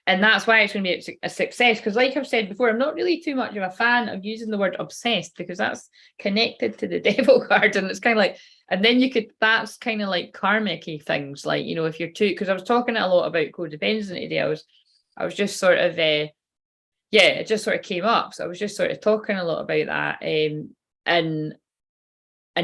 And that's why it's going to be a success, because like I've said before, I'm not really too much of a fan of using the word obsessed, because that's connected to the devil card, and it's kind of like, and then that's kind of like karmic-y things, like, if you're too, because I was talking a lot about codependence today, I was just sort of, it just sort of came up, so I was just sort of talking a lot about that, and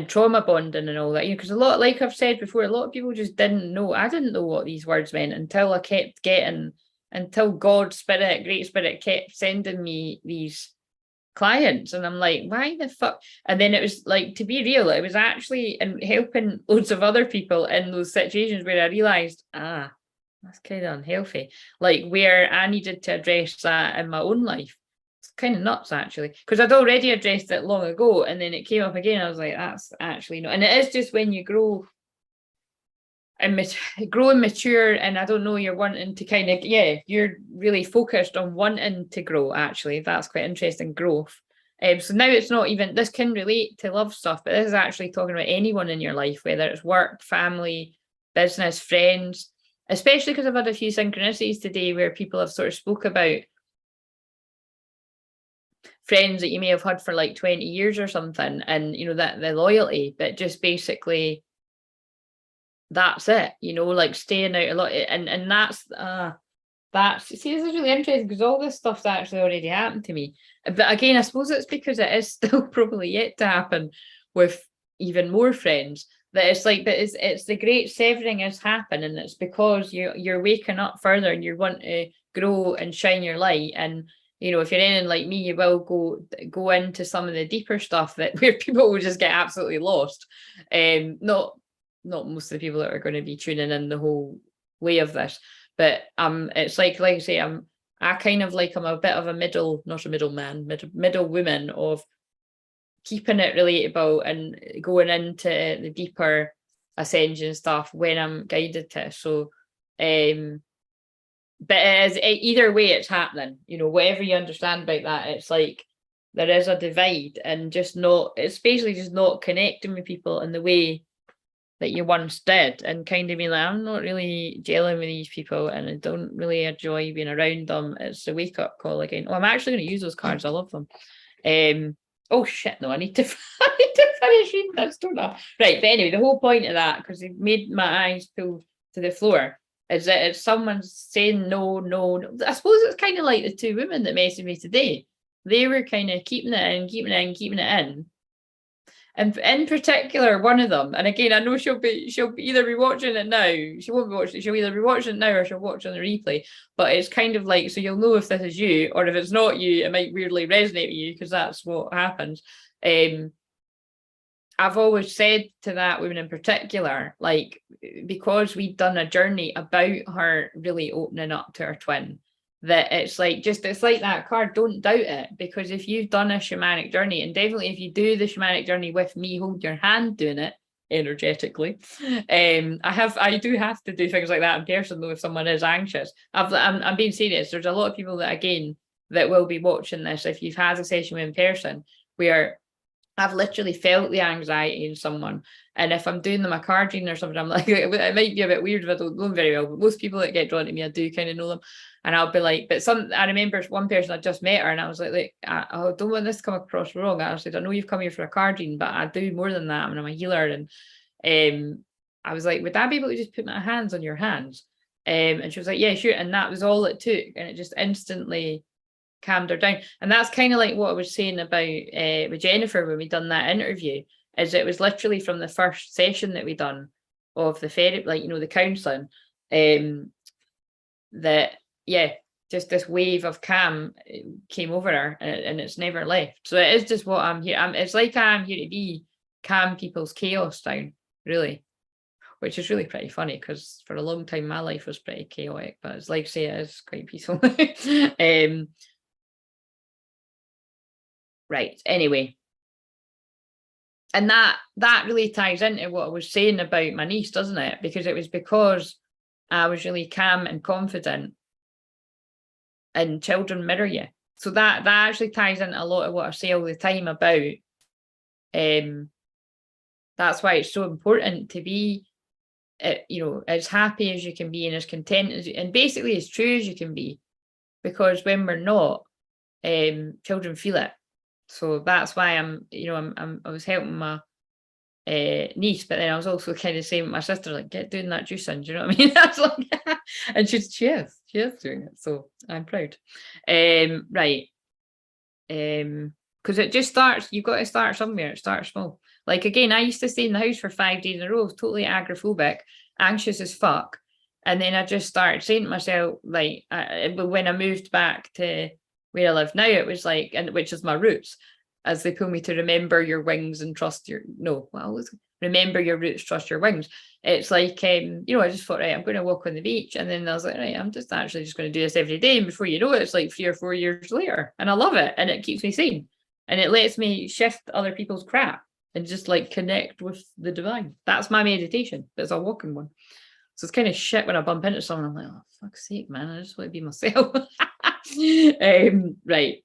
trauma bonding and all that, because a lot, like I've said before, a lot of people just didn't know. I didn't know what these words meant until I kept getting, until God, Spirit, Great Spirit kept sending me these clients, and I'm like, why the fuck? And then it was like, to be real, it was actually in helping loads of other people in those situations where I realized, that's kind of unhealthy, like where I needed to address that in my own life. It's kind of nuts, actually, because I'd already addressed it long ago, and then it came up again. I was like, that's actually not. And it is just when you grow and mature, and I don't know, you're wanting to kind of, you're really focused on wanting to grow. Actually, that's quite interesting, growth. So now it's not even, this can relate to love stuff, but this is actually talking about anyone in your life, whether it's work, family, business, friends, especially because I've had a few synchronicities today where people have sort of spoke about friends that you may have had for like 20 years or something, and that the loyalty, but just basically that's it, like staying out a lot, and that's see, this is really interesting, because all this stuff's actually already happened to me, but again, I suppose it's because it is still probably yet to happen with even more friends, that it's like, but it's the great severing has happened, and it's because you're waking up further and you want to grow and shine your light. And if you're anything like me, you will go into some of the deeper stuff that where people will just get absolutely lost. Not most of the people that are going to be tuning in the whole way of this, but it's like I say, I kind of like, I'm a bit of a middle woman of keeping it relatable and going into the deeper ascension stuff when I'm guided to. So but it is, either way it's happening, you know, whatever you understand about that, it's like there is a divide, and just not, it's basically just not connecting with people in the way that you once did, and kind of being like, I'm not really gelling with these people and I don't really enjoy being around them. It's a wake-up call again. Oh, I'm actually going to use those cards. I love them. Oh shit, no, I need to finish reading this, don't I? Right, but anyway, the whole point of that, because it made my eyes pull to the floor, is that if someone's saying no, no, no, I suppose it's kind of like the two women that messaged me today. They were kind of keeping it in, keeping it in, keeping it in. And in particular, one of them, and again, I know she'll either be watching it now. She won't be watching. She'll either be watching it now or she'll watch on the replay. But it's kind of like, so you'll know if this is you, or if it's not you, it might weirdly resonate with you, because that's what happens. I've always said to that woman in particular, like, because we've done a journey about her really opening up to her twin, that it's like, just, it's like that card, don't doubt it, because if you've done a shamanic journey, and definitely if you do the shamanic journey with me, hold your hand doing it energetically, I do have to do things like that in person though, if someone is anxious. I'm being serious. There's a lot of people that, again, that will be watching this, if you've had a session in person where I've literally felt the anxiety in someone, and if I'm doing them a card reading or something, I'm like, it might be a bit weird if I don't know them very well, but most people that get drawn to me, I do kind of know them, and I'll be like, but I remember one person, I just met her, and I was like, I don't want this to come across wrong. I said, I know you've come here for a card reading, but I do more than that, and I'm a healer, and I was like, would I be able to just put my hands on your hands? And she was like, yeah, sure, and that was all it took, and it just instantly calmed her down. And that's kind of like what I was saying about with Jennifer when we done that interview, is it was literally from the first session that we done of the therapy, like, you know, the counselling, that, yeah, just this wave of calm came over her, and it's never left. So it is just what I'm here. It's like I'm here to be calm people's chaos down, really, which is really pretty funny, because for a long time my life was pretty chaotic, but it's like, say, it is quite peaceful. Right, anyway, and that really ties into what I was saying about my niece, doesn't it? Because it was because I was really calm and confident, and children mirror you. So that actually ties into a lot of what I say all the time about, that's why it's so important to be, you know, as happy as you can be, and as content as, and basically as true as you can be, because when we're not, children feel it. So that's why I was helping my niece, but then I was also kind of saying with my sister, like, get doing that juicing, do you know what I mean? That's like, and she is doing it, so I'm proud. Right, because it just starts, you've got to start somewhere. It starts small. Like, again, I used to stay in the house for 5 days in a row, totally agoraphobic, anxious as fuck, and then I just started saying to myself, like, when I moved back to where I live now, it was like, and which is my roots, as they pull me to remember your wings and trust your, remember your roots, trust your wings. It's like, you know, I just thought, right, I'm going to walk on the beach, and then I was like, right, I'm just actually just going to do this every day, and before you know it, it's like 3 or 4 years later, and I love it, and it keeps me sane, and it lets me shift other people's crap and just like connect with the divine. That's my meditation, but it's a walking one. So it's kind of shit when I bump into someone, I'm like, oh, fuck's sake, man, I just want to be myself. Right.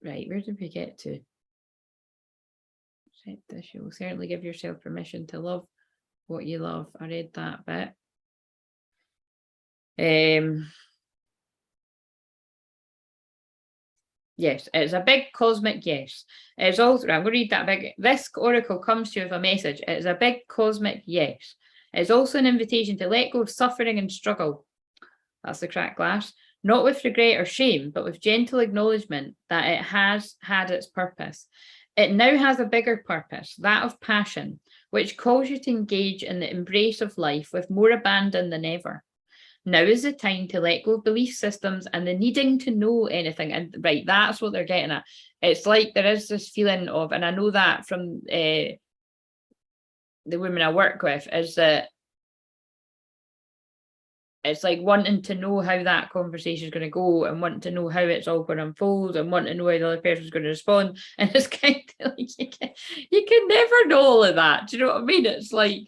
Right, where did we get to? This, you will certainly give yourself permission to love what you love. I read that bit. Yes, it's a big cosmic yes. It's also, I'm going to read that big. This oracle comes to you with a message. It's a big cosmic yes. It's also an invitation to let go of suffering and struggle. That's the cracked glass. Not with regret or shame, but with gentle acknowledgement that it has had its purpose. It now has a bigger purpose, that of passion, which calls you to engage in the embrace of life with more abandon than ever. Now is the time to let go of belief systems and the needing to know anything. And right, that's what they're getting at. It's like there is this feeling of, and I know that from the women I work with, is that it's like wanting to know how that conversation is going to go, and wanting to know how it's all going to unfold, and wanting to know how the other person is going to respond. And it's kind of like you can never know all of that. Do you know what I mean? It's like,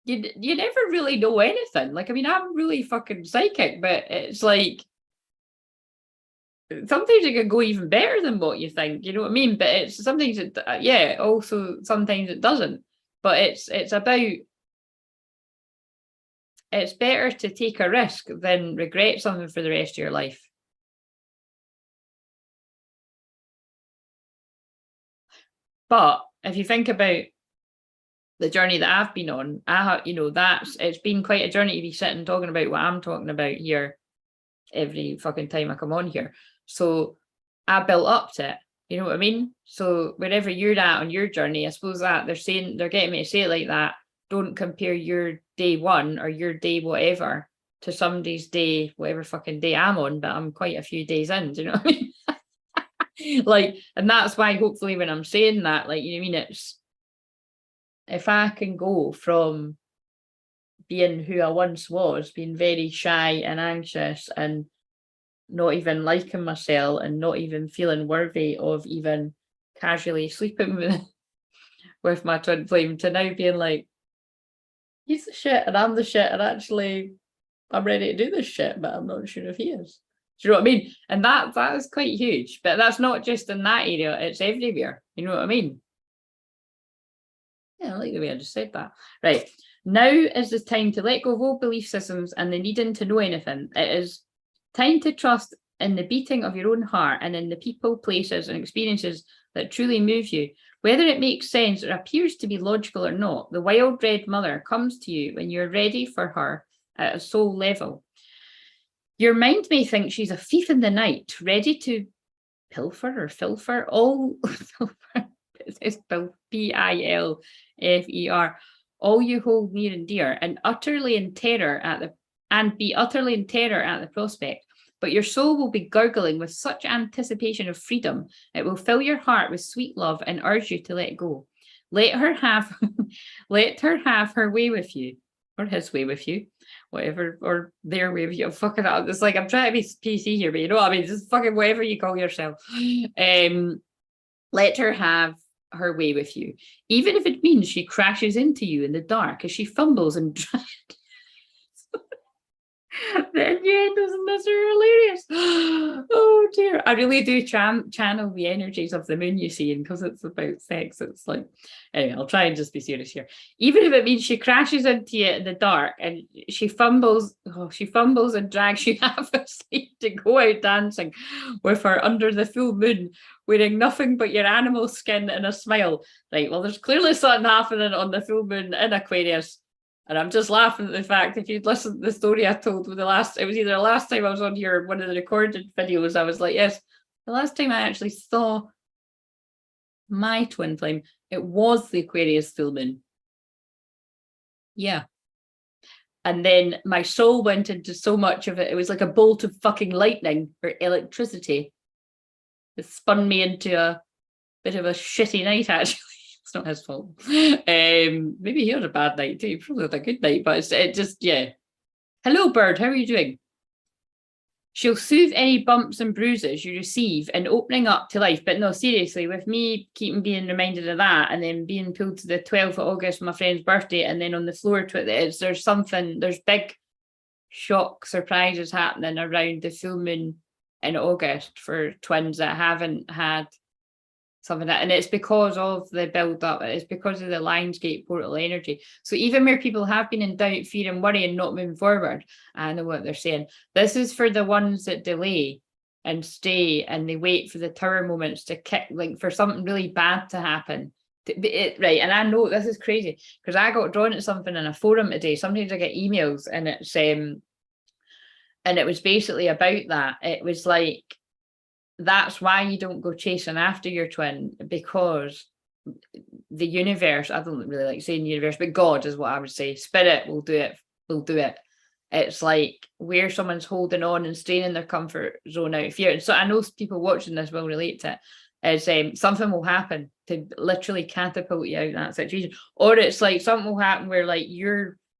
you never really know anything. Like, I mean, I'm really fucking psychic, but it's like sometimes it can go even better than what you think, you know what I mean? But it's sometimes it, yeah, also sometimes it doesn't. But it's about, it's better to take a risk than regret something for the rest of your life. But if you think about the journey that I've been on, you know, it's been quite a journey to be sitting talking about what I'm talking about here every fucking time I come on here. So I built up to it, you know what I mean? So wherever you're at on your journey, I suppose that they're getting me to say it like that. Don't compare your day one or your day whatever to somebody's day, whatever fucking day I'm on, but I'm quite a few days in, do you know what I mean? Like, and that's why hopefully when I'm saying that, like, you know what I mean, it's, if I can go from being who I once was, being very shy and anxious and not even liking myself and not even feeling worthy of even casually sleeping with my twin flame, to now being like, he's the shit and I'm the shit, and actually I'm ready to do this shit, but I'm not sure if he is. Do you know what I mean? And that is quite huge. But that's not just in that area, it's everywhere. You know what I mean? Yeah, I like the way I just said that. Right. Now is the time to let go of old belief systems and the needing to know anything. It is time to trust in the beating of your own heart and in the people, places, and experiences that truly move you. Whether it makes sense or appears to be logical or not, the wild red mother comes to you when you're ready for her at a soul level. Your mind may think she's a thief in the night, ready to pilfer or filfer all it's spelled Pilfer, all you hold near and dear, and utterly in terror at the prospect. But your soul will be gurgling with such anticipation of freedom, it will fill your heart with sweet love and urge you to let go. Let her have her way with you, or his way with you, whatever, or their way with you. I'm fucking up. It's like I'm trying to be PC here, but you know what I mean? Just fucking whatever you call yourself. Let her have her way with you, even if it means she crashes into you in the dark as she fumbles and the innuendos in this are hilarious. Oh dear. I really do channel the energies of the moon, you see, and because it's about sex, it's like, anyway, I'll try and just be serious here. Even if it means she crashes into you in the dark and she fumbles and drags you half asleep to go out dancing with her under the full moon, wearing nothing but your animal skin and a smile. Right, well, there's clearly something happening on the full moon in Aquarius. And I'm just laughing at the fact, if you'd listened to the story I told with it was either the last time I was on here, one of the recorded videos, I was like, yes, the last time I actually saw my twin flame, it was the Aquarius full moon. Yeah. And then my soul went into so much of it, it was like a bolt of fucking lightning or electricity. It spun me into a bit of a shitty night, actually. It's not his fault. Maybe he had a bad night too. He probably had a good night, but it just, yeah. Hello, bird. How are you doing? She'll soothe any bumps and bruises you receive in opening up to life. But no, seriously, with me keeping being reminded of that and then being pulled to the 12th of August, my friend's birthday, and then on the floor, there's big shock surprises happening around the full moon in August for twins that haven't had something that, and it's because of the build up, it's because of the Lionsgate portal energy. So even where people have been in doubt, fear and worry and not moving forward, I know what they're saying. This is for the ones that delay and stay and they wait for the tower moments to kick, like for something really bad to happen. Right, and I know this is crazy because I got drawn at something in a forum today. Sometimes I get emails and it's and it was basically about that. It was like, that's why you don't go chasing after your twin, because the universe, I don't really like saying universe, but God is what I would say. Spirit will do it. It's like where someone's holding on and staying in their comfort zone out of fear. And so I know people watching this will relate to it. Is something will happen to literally catapult you out of that situation. Or it's like something will happen where like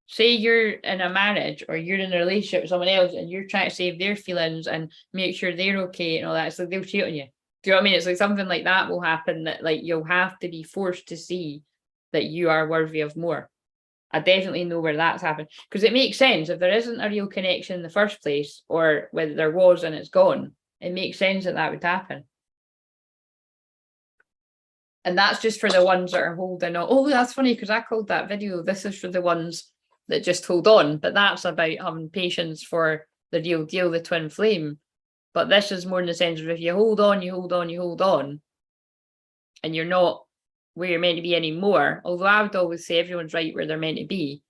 say you're in a marriage or you're in a relationship with someone else and you're trying to save their feelings and make sure they're okay and all that, so they'll cheat on you. Do you know what I mean? It's like something like that will happen, that like you'll have to be forced to see that you are worthy of more. I definitely know where that's happened, because it makes sense if there isn't a real connection in the first place, or whether there was and it's gone, it makes sense that that would happen. And that's just for the ones that are holding on. Oh, that's funny, because I called that video, this is for the ones that just hold on, but that's about having patience for the real deal, the twin flame. But this is more in the sense of if you hold on, you hold on, you hold on, and you're not where you're meant to be anymore, although I would always say everyone's right where they're meant to be,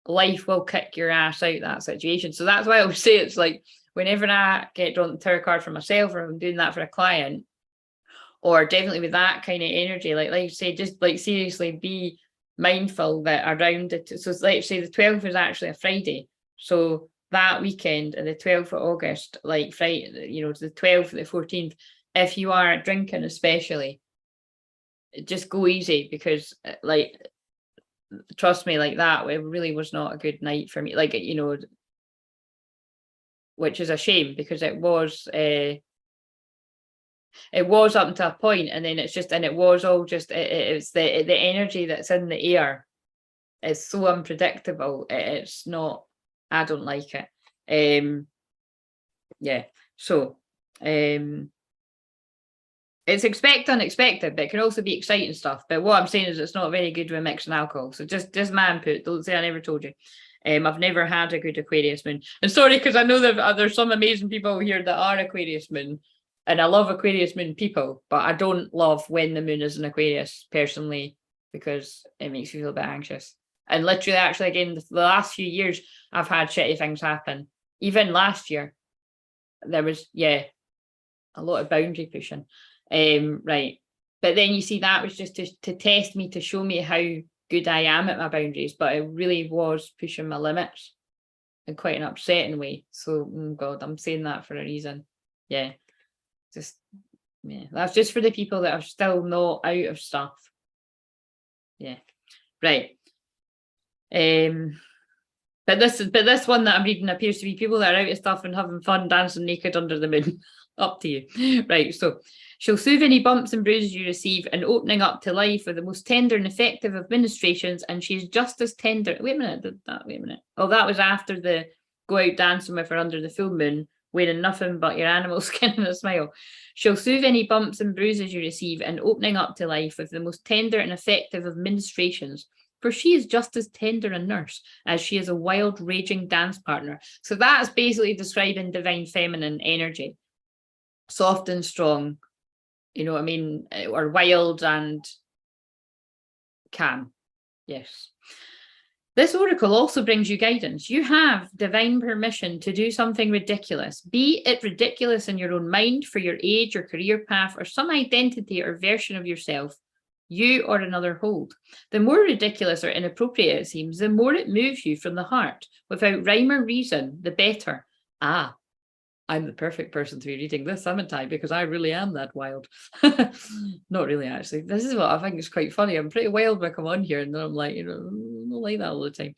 life will kick your ass out that situation. So that's why I always say it's like, whenever I get drawn the tarot card for myself, or I'm doing that for a client, or definitely with that kind of energy, like you say, just like seriously be mindful that around it. So let's say the 12th is actually a Friday. So that weekend, and the 12th of August, like Friday, you know, the 12th, the 14th, if you are drinking especially, just go easy, because like, trust me, like that, it really was not a good night for me. Like, you know, which is a shame, because it was up to a point, and then it's just, and it was all just, it's the energy that's in the air is so unpredictable. It's not, I don't like it. Yeah, so it's unexpected, but it can also be exciting stuff. But what I'm saying is it's not very good with mixing alcohol. So just my input. Don't say I never told you. I've never had a good Aquarius moon. And sorry, because I know that there's some amazing people here that are Aquarius moon, and I love Aquarius moon people, but I don't love when the moon is in Aquarius personally, because it makes me feel a bit anxious. And literally, actually, again, the last few years, I've had shitty things happen. Even last year, there was, a lot of boundary pushing. Right. But then you see, that was just to test me, to show me how good I am at my boundaries, but it really was pushing my limits in quite an upsetting way. So, God, I'm saying that for a reason. Yeah. That's just for the people that are still not out of stuff. Yeah. Right. But this one that I'm reading appears to be people that are out of stuff and having fun dancing naked under the moon. Up to you. Right, so she'll soothe any bumps and bruises you receive, and opening up to life with the most tender and effective of ministrations, and she's just as tender. Wait a minute. Oh, that was after the go out dancing with her under the full moon, wearing nothing but your animal skin and a smile. She'll soothe any bumps and bruises you receive, and opening up to life with the most tender and effective of ministrations. For she is just as tender a nurse as she is a wild, raging dance partner. So that's basically describing divine feminine energy. Soft and strong, you know what I mean? Or wild and calm. Yes. This oracle also brings you guidance. You have divine permission to do something ridiculous, be it ridiculous in your own mind, for your age or career path, or some identity or version of yourself you or another hold. The more ridiculous or inappropriate it seems, the more it moves you from the heart. Without rhyme or reason, the better. I'm the perfect person to be reading this, haven't I? Because I really am that wild. Not really, actually. This is what I think is quite funny. I'm pretty wild when I come on here, and then I'm like, I'm not like that all the time.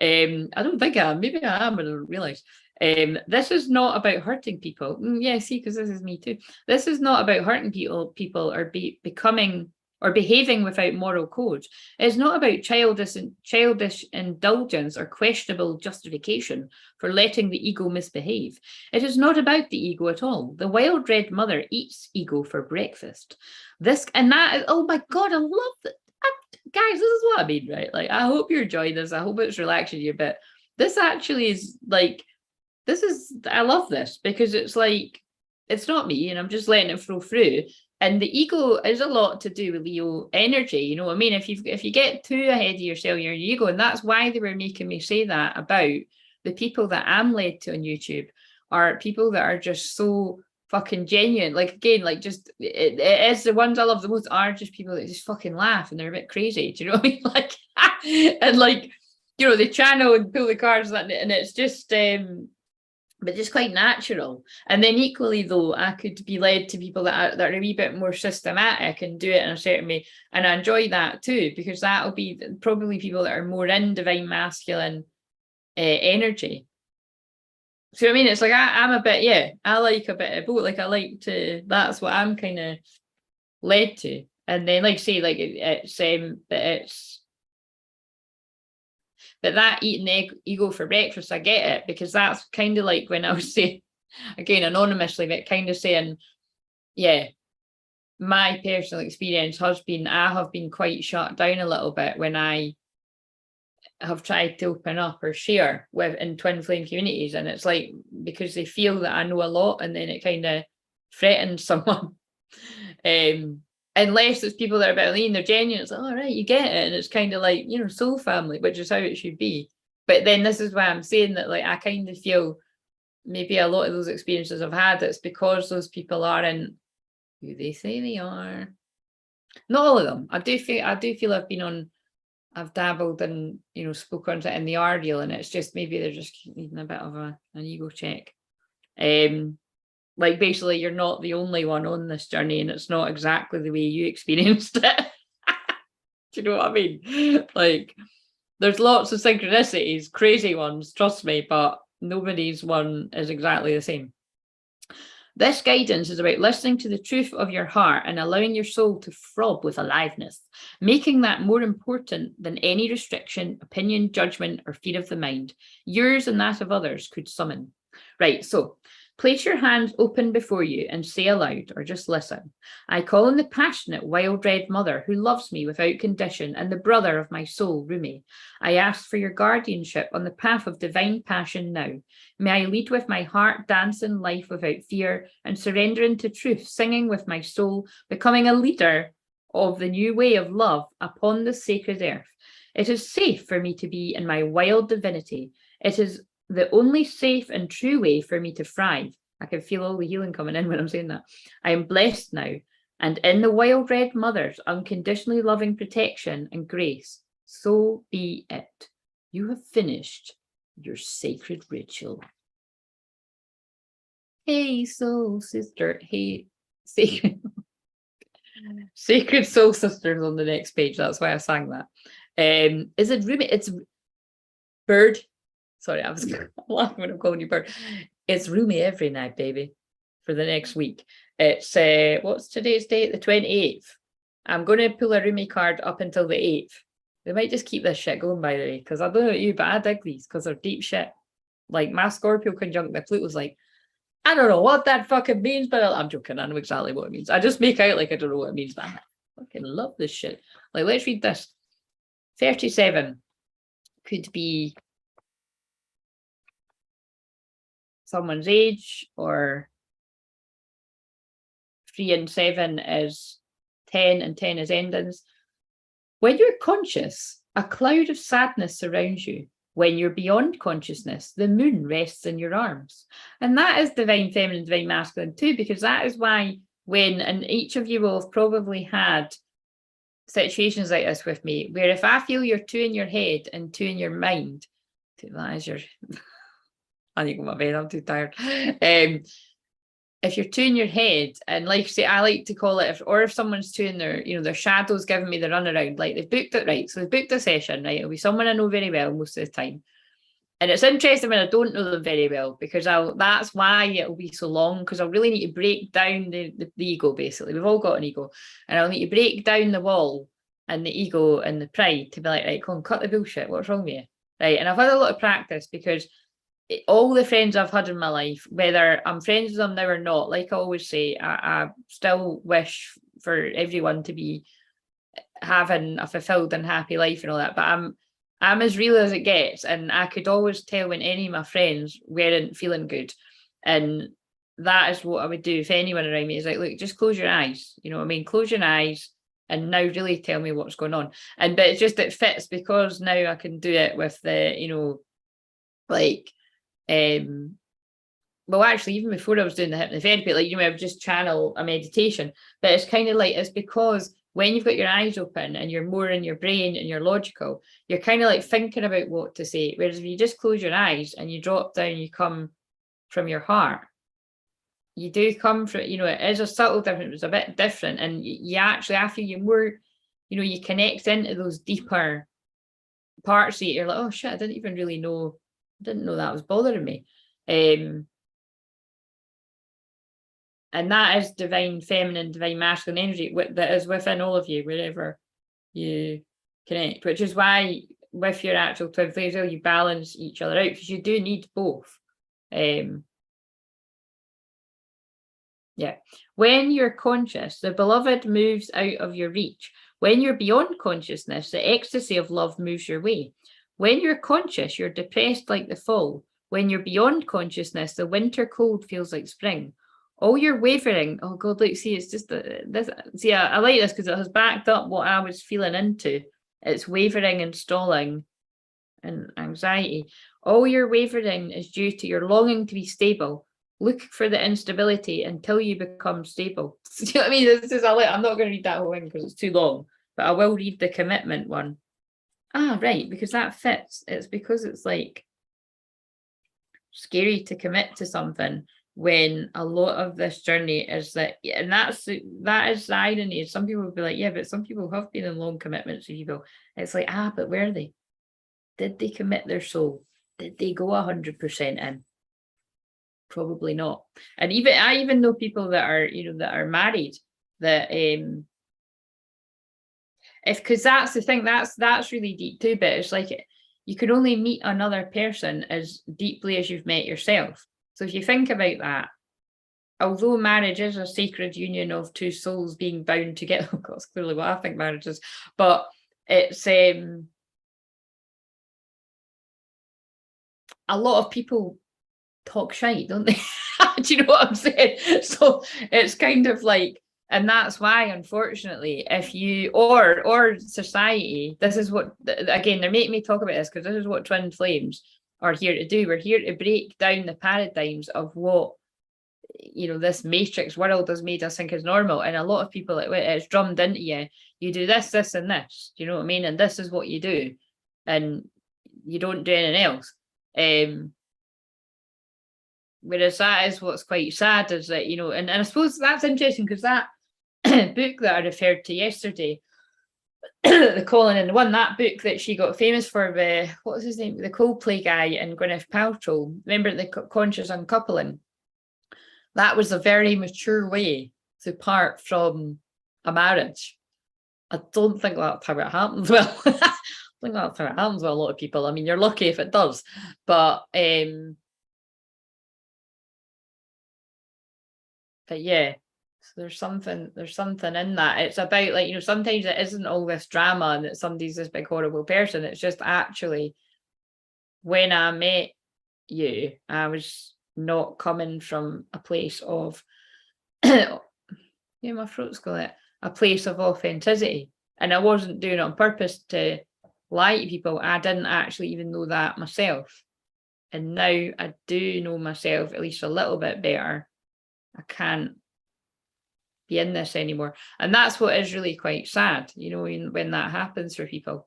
I don't think I am. Maybe I am, but I don't realise. This is not about hurting people. Yeah, see, because this is me too. This is not about hurting people or becoming or behaving without moral codes. It's not about childish indulgence or questionable justification for letting the ego misbehave. It is not about the ego at all. The wild red mother eats ego for breakfast. Oh my God, I love that. Guys, this is what I mean, right? Like, I hope you're enjoying this. I hope it's relaxing you a bit. This actually is like, I love this, because it's like, it's not me, and I'm just letting it flow through. And the ego is a lot to do with Leo energy. You know what I mean? If you get too ahead of yourself, you're your ego. And that's why they were making me say that about the people that I'm led to on YouTube, are people that are just so fucking genuine. Like, again, like, just it is the ones I love the most are just people that just fucking laugh and they're a bit crazy. Do you know what I mean? Like, and like, you know, they channel and pull the cards and it's just but just quite natural. And then equally, though, I could be led to people that are a wee bit more systematic and do it in a certain way. And I enjoy that too, because that'll be probably people that are more in divine masculine energy. So I mean, it's like I'm a bit, I like a bit of both. Like, I like to, that's what I'm kind of led to. And then, like, say, like, it's but it's But that eating the ego for breakfast, I get it, because that's kind of like when I was saying, again, anonymously, but kind of saying, yeah, my personal experience has been, I have been quite shut down a little bit when I have tried to open up or share in twin flame communities. And it's like, because they feel that I know a lot, and then it kind of threatens someone. Unless it's people that are about lean, they're genuine. It's like, all right, you get it. And it's kind of like, soul family, which is how it should be. But then this is why I'm saying that, like, I kind of feel maybe a lot of those experiences I've had, it's because those people aren't who they say they are. Not all of them. I do feel I've dabbled and, spoke on it, and they are real, and it's just maybe they're just needing a bit of an ego check. Like, basically, you're not the only one on this journey, and it's not exactly the way you experienced it. Do you know what I mean? Like, there's lots of synchronicities, crazy ones, trust me, but nobody's one is exactly the same. This guidance is about listening to the truth of your heart and allowing your soul to throb with aliveness, making that more important than any restriction, opinion, judgment, or fear of the mind, yours and that of others could summon. Right, so place your hands open before you and say aloud, or just listen. I call on the passionate, wild red mother who loves me without condition, and the brother of my soul, Rumi. I ask for your guardianship on the path of divine passion now. May I lead with my heart, dance in life without fear, and surrender into truth, singing with my soul, becoming a leader of the new way of love upon this sacred earth. It is safe for me to be in my wild divinity. It is the only safe and true way for me to thrive. I can feel all the healing coming in when I'm saying that. I am blessed now, and in the wild red mother's unconditionally loving protection and grace, so be it. You have finished your sacred ritual. Hey, soul sister. Hey, sacred. Sacred soul sisters on the next page. That's why I sang that. Is it Rumi? It's Bird. Sorry, I was laughing when I'm calling you Bird. It's Rumi every night, baby, for the next week. It's, what's today's date? The 28th. I'm going to pull a Rumi card up until the 8th. We might just keep this shit going, by the way, because I don't know about you, but I dig these because they're deep shit. Like, my Scorpio conjunct the Pluto's like, I don't know what that fucking means, but I'm joking. I know exactly what it means. I just make out like I don't know what it means, but I fucking love this shit. Like, let's read this. 37 could be someone's age, or 3 and 7 is 10 and 10 is endings. When you're conscious, a cloud of sadness surrounds you. When you're beyond consciousness, the moon rests in your arms. And that is divine feminine, divine masculine too, because that is why and each of you will have probably had situations like this with me, where if I feel you're 2 in your head and 2 in your mind, that is your... I need to go to my bed, I'm too tired. If you're 2 in your head, and like I say, I like to call it, if someone's 2 in their, their shadow's giving me the runaround, like they've booked it, right? So they've booked a session, right? It'll be someone I know very well most of the time. And it's interesting when I don't know them very well, because that's why it'll be so long, because I'll really need to break down the ego, basically. We've all got an ego. And I'll need to break down the wall and the ego and the pride to be like, right, come on, cut the bullshit. What's wrong with you? Right? And I've had a lot of practice, because all the friends I've had in my life, whether I'm friends with them now or not, like I always say, I still wish for everyone to be having a fulfilled and happy life and all that, but I'm as real as it gets, and I could always tell when any of my friends weren't feeling good, and that is what I would do if anyone around me is like, look, just close your eyes, you know what I mean, close your eyes and now really tell me what's going on. But it's just, it fits, because now I can do it with the, like, well, actually, even before I was doing the hypnotherapy, like, I would just channel a meditation. But it's kind of like, it's because when you've got your eyes open and you're more in your brain and you're logical, you're kind of like thinking about what to say. Whereas if you just close your eyes and you drop down, you come from your heart. You do come from, it is a subtle difference, it's a bit different. And you actually, I feel you more, you connect into those deeper parts that you're like, oh shit, I didn't even really know. Didn't know that was bothering me. And that is divine feminine, divine masculine energy that is within all of you, wherever you connect, which is why with your actual twin flames, you balance each other out because you do need both. Yeah. When you're conscious, the beloved moves out of your reach. When you're beyond consciousness, the ecstasy of love moves your way. When you're conscious, you're depressed like the fall. When you're beyond consciousness, the winter cold feels like spring. All your wavering, oh God, look, see, it's just this. See, I like this because it has backed up what I was feeling into. It's wavering and stalling and anxiety. All your wavering is due to your longing to be stable. Look for the instability until you become stable. You know what I mean? This is I'm not going to read that whole thing because it's too long, but I will read the commitment one. Ah, right, because that fits. It's because it's like scary to commit to something when a lot of this journey is that, and that is the irony. Some people will be like, yeah, but some people have been in long commitments with people. It's like, but were they? Did they commit their soul? Did they go 100% in? Probably not. And I even know people that are, that are married that because that's the thing, that's really deep too, but it's like you can only meet another person as deeply as you've met yourself. So if you think about that, although marriage is a sacred union of two souls being bound together, that's clearly what I think marriage is, but it's a lot of people talk shite, don't they? Do you know what I'm saying? So it's kind of like, and that's why, unfortunately, if you or society, this is what, again, they're making me talk about this because this is what twin flames are here to do. We're here to break down the paradigms of what, this matrix world has made us think is normal. And a lot of people, it's drummed into you. You do this, this, and this. Do you know what I mean? And this is what you do, and you don't do anything else. Whereas that is what's quite sad, is that, and I suppose that's interesting because that book that I referred to yesterday, the Colin and the one, that book that she got famous for, what was his name, the Coldplay guy and Gwyneth Paltrow, remember the conscious uncoupling? That was a very mature way to part from a marriage. I don't think that's how it happens well. I think that's how it happens with a lot of people. I mean, you're lucky if it does, but yeah, so there's something in that. It's about, like, sometimes it isn't all this drama and that somebody's this big horrible person. It's just actually, when I met you, I was not coming from a place of yeah, my throat's got it, a place of authenticity, and I wasn't doing it on purpose to lie to people. I didn't actually even know that myself, and now I do know myself at least a little bit better. I can't be in this anymore. And that's what is really quite sad, when that happens for people.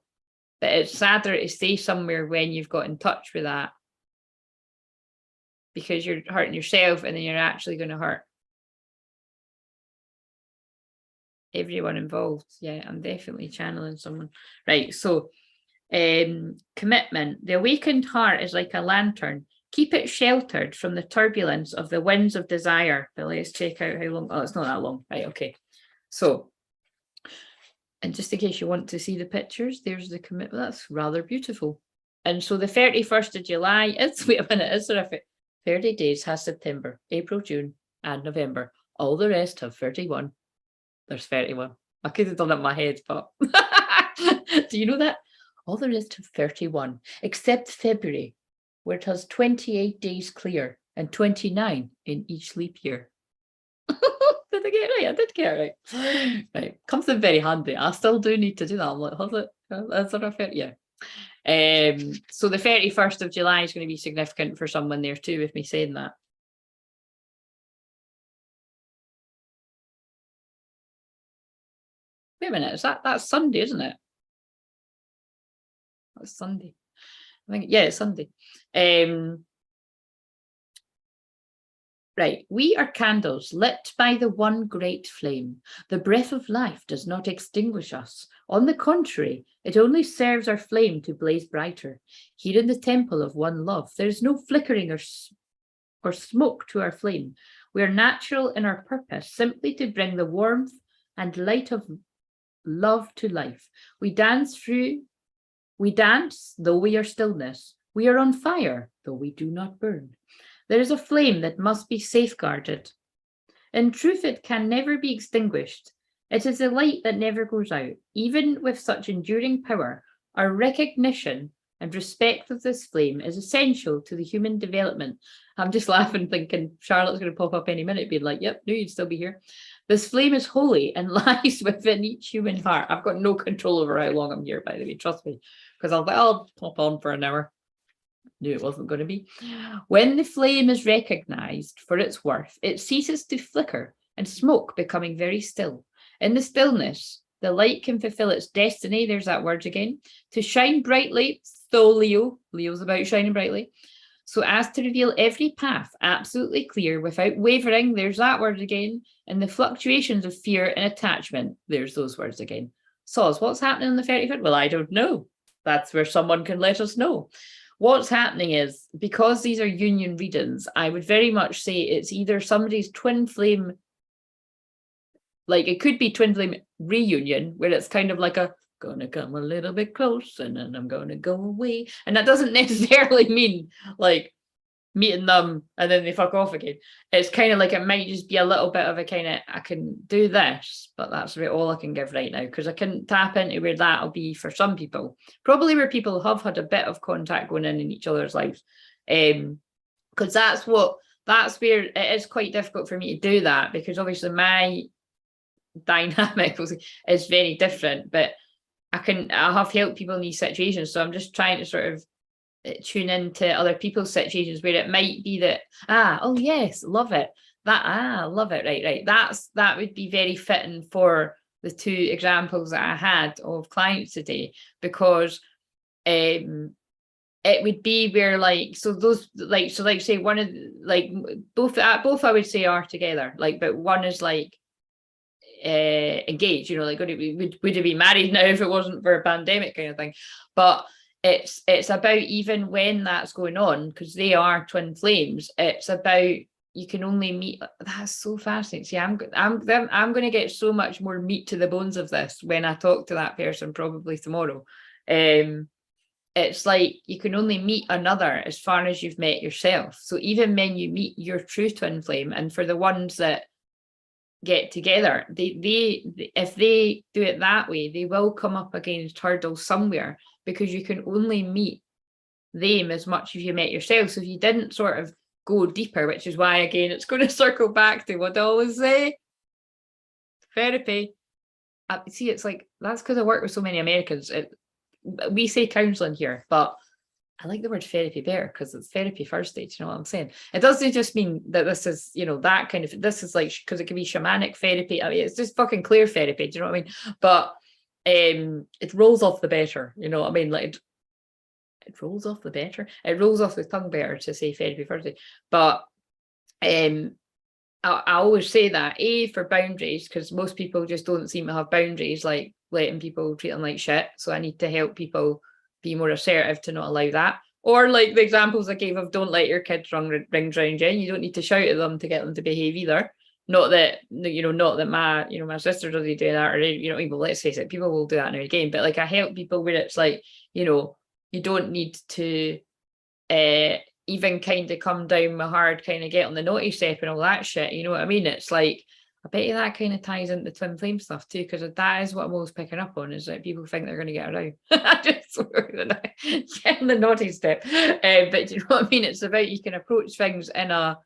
But it's sadder to stay somewhere when you've got in touch with that, because you're hurting yourself and then you're actually going to hurt everyone involved. Yeah, I'm definitely channeling someone. Right, so commitment. The awakened heart is like a lantern. Keep it sheltered from the turbulence of the winds of desire. But let's check out how long. Oh, it's not that long. Right, okay. So, and just in case you want to see the pictures, there's the commitment. That's rather beautiful. And so the 31st of July, wait a minute, is there a 30 days has September, April, June, and November. All the rest have 31. There's 31. I could have done it in my head, but do you know that? All the rest have 31, except February, where it has 28 days clear and 29 in each leap year. Did I get it right? I did get it right. Right. Comes in very handy. I still do need to do that. I'm like, has it? Is there a fair? Yeah. So the 31st of July is going to be significant for someone there too, with me saying that. Wait a minute, that's Sunday, isn't it? That's Sunday. I think, yeah, it's Sunday. Right, we are candles lit by the one great flame. The breath of life does not extinguish us. On the contrary, it only serves our flame to blaze brighter. Here in the temple of one love, there is no flickering or smoke to our flame. We are natural in our purpose, simply to bring the warmth and light of love to life. We dance through We dance, though we are stillness. We are on fire, though we do not burn. There is a flame that must be safeguarded. In truth, it can never be extinguished. It is a light that never goes out. Even with such enduring power, our recognition and respect of this flame is essential to the human development. I'm just laughing, thinking Charlotte's going to pop up any minute, being like, yep, knew you'd still be here. This flame is holy and lies within each human heart. I've got no control over how long I'm here, by the way, trust me, because I'll pop on for an hour. Knew it wasn't going to be. When the flame is recognized for its worth, it ceases to flicker and smoke, becoming very still. In the stillness, the light can fulfill its destiny, there's that word again, to shine brightly, so Leo's about shining brightly, so as to reveal every path absolutely clear without wavering, there's that word again, and the fluctuations of fear and attachment, there's those words again. Soz, what's happening in the 35th? Well, I don't know. That's where someone can let us know. What's happening is, because these are union readings, I would very much say it's either somebody's twin flame, like it could be twin flame reunion, where it's kind of like a gonna come a little bit close and then I'm gonna go away. And that doesn't necessarily mean like meeting them and then they fuck off again. It's kind of like it might just be a little bit of a kind of, I can do this, but that's about all I can give right now, because I couldn't tap into where that'll be for some people. Probably where people have had a bit of contact going in each other's lives. Because that's where it is quite difficult for me to do that, because obviously my dynamic is very different, but I have helped people in these situations, so I'm just trying to sort of tune into other people's situations where it might be that oh yes, love it, love it, right, that would be very fitting for the two examples that I had of clients today, because it would be where like, so those like, so like say one of like both I would say are together, like, but one is like engaged, you know, like would it be married now if it wasn't for a pandemic kind of thing. But it's about, even when that's going on, because they are twin flames, it's about, you can only meet, that's so fascinating. See, I'm going to get so much more meat to the bones of this when I talk to that person, probably tomorrow. It's like you can only meet another as far as you've met yourself. So even when you meet your true twin flame, and for the ones that get together, they if they do it that way, they will come up against hurdles somewhere, because you can only meet them as much as you met yourself. So if you didn't sort of go deeper, which is why, again, it's going to circle back to what I always say, therapy. See, it's like, that's because I work with so many Americans. We say counselling here, but I like the word therapy better, because it's therapy first stage, you know what I'm saying? It doesn't just mean that this is, you know, that kind of, this is like, because it can be shamanic therapy. I mean, it's just fucking clear therapy, do you know what I mean? But it rolls off the better, you know what I mean? Like it rolls off the better. It rolls off the tongue better to say therapy first stage. But I always say that, for boundaries, because most people just don't seem to have boundaries, like letting people treat them like shit. So I need to help people be more assertive to not allow that. Or like the examples I gave of, don't let your kids run rings around you. You don't need to shout at them to get them to behave either. Not that, you know, not that my, you know, my sister doesn't do that, or, you know, well, let's face it, people will do that now again. But like, I help people where it's like, you know, you don't need to even kind of come down my hard, kind of get on the naughty step and all that shit. You know what I mean? It's like, I bet you that kind of ties into twin flame stuff too, because that is what I'm always picking up on, is that people think they're going to get around. Just get on the naughty step. But you know what I mean? It's about, you can approach things in a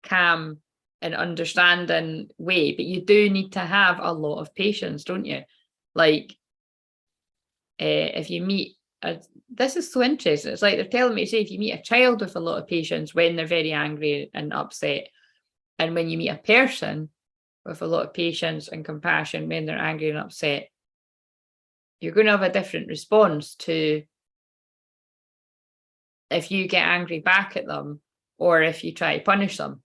calm and understanding way, but you do need to have a lot of patience, don't you? Like, if you meet this is so interesting. It's like they're telling me to say, if you meet a child with a lot of patience when they're very angry and upset, and when you meet a person with a lot of patience and compassion when they're angry and upset, you're going to have a different response to if you get angry back at them, or if you try to punish them.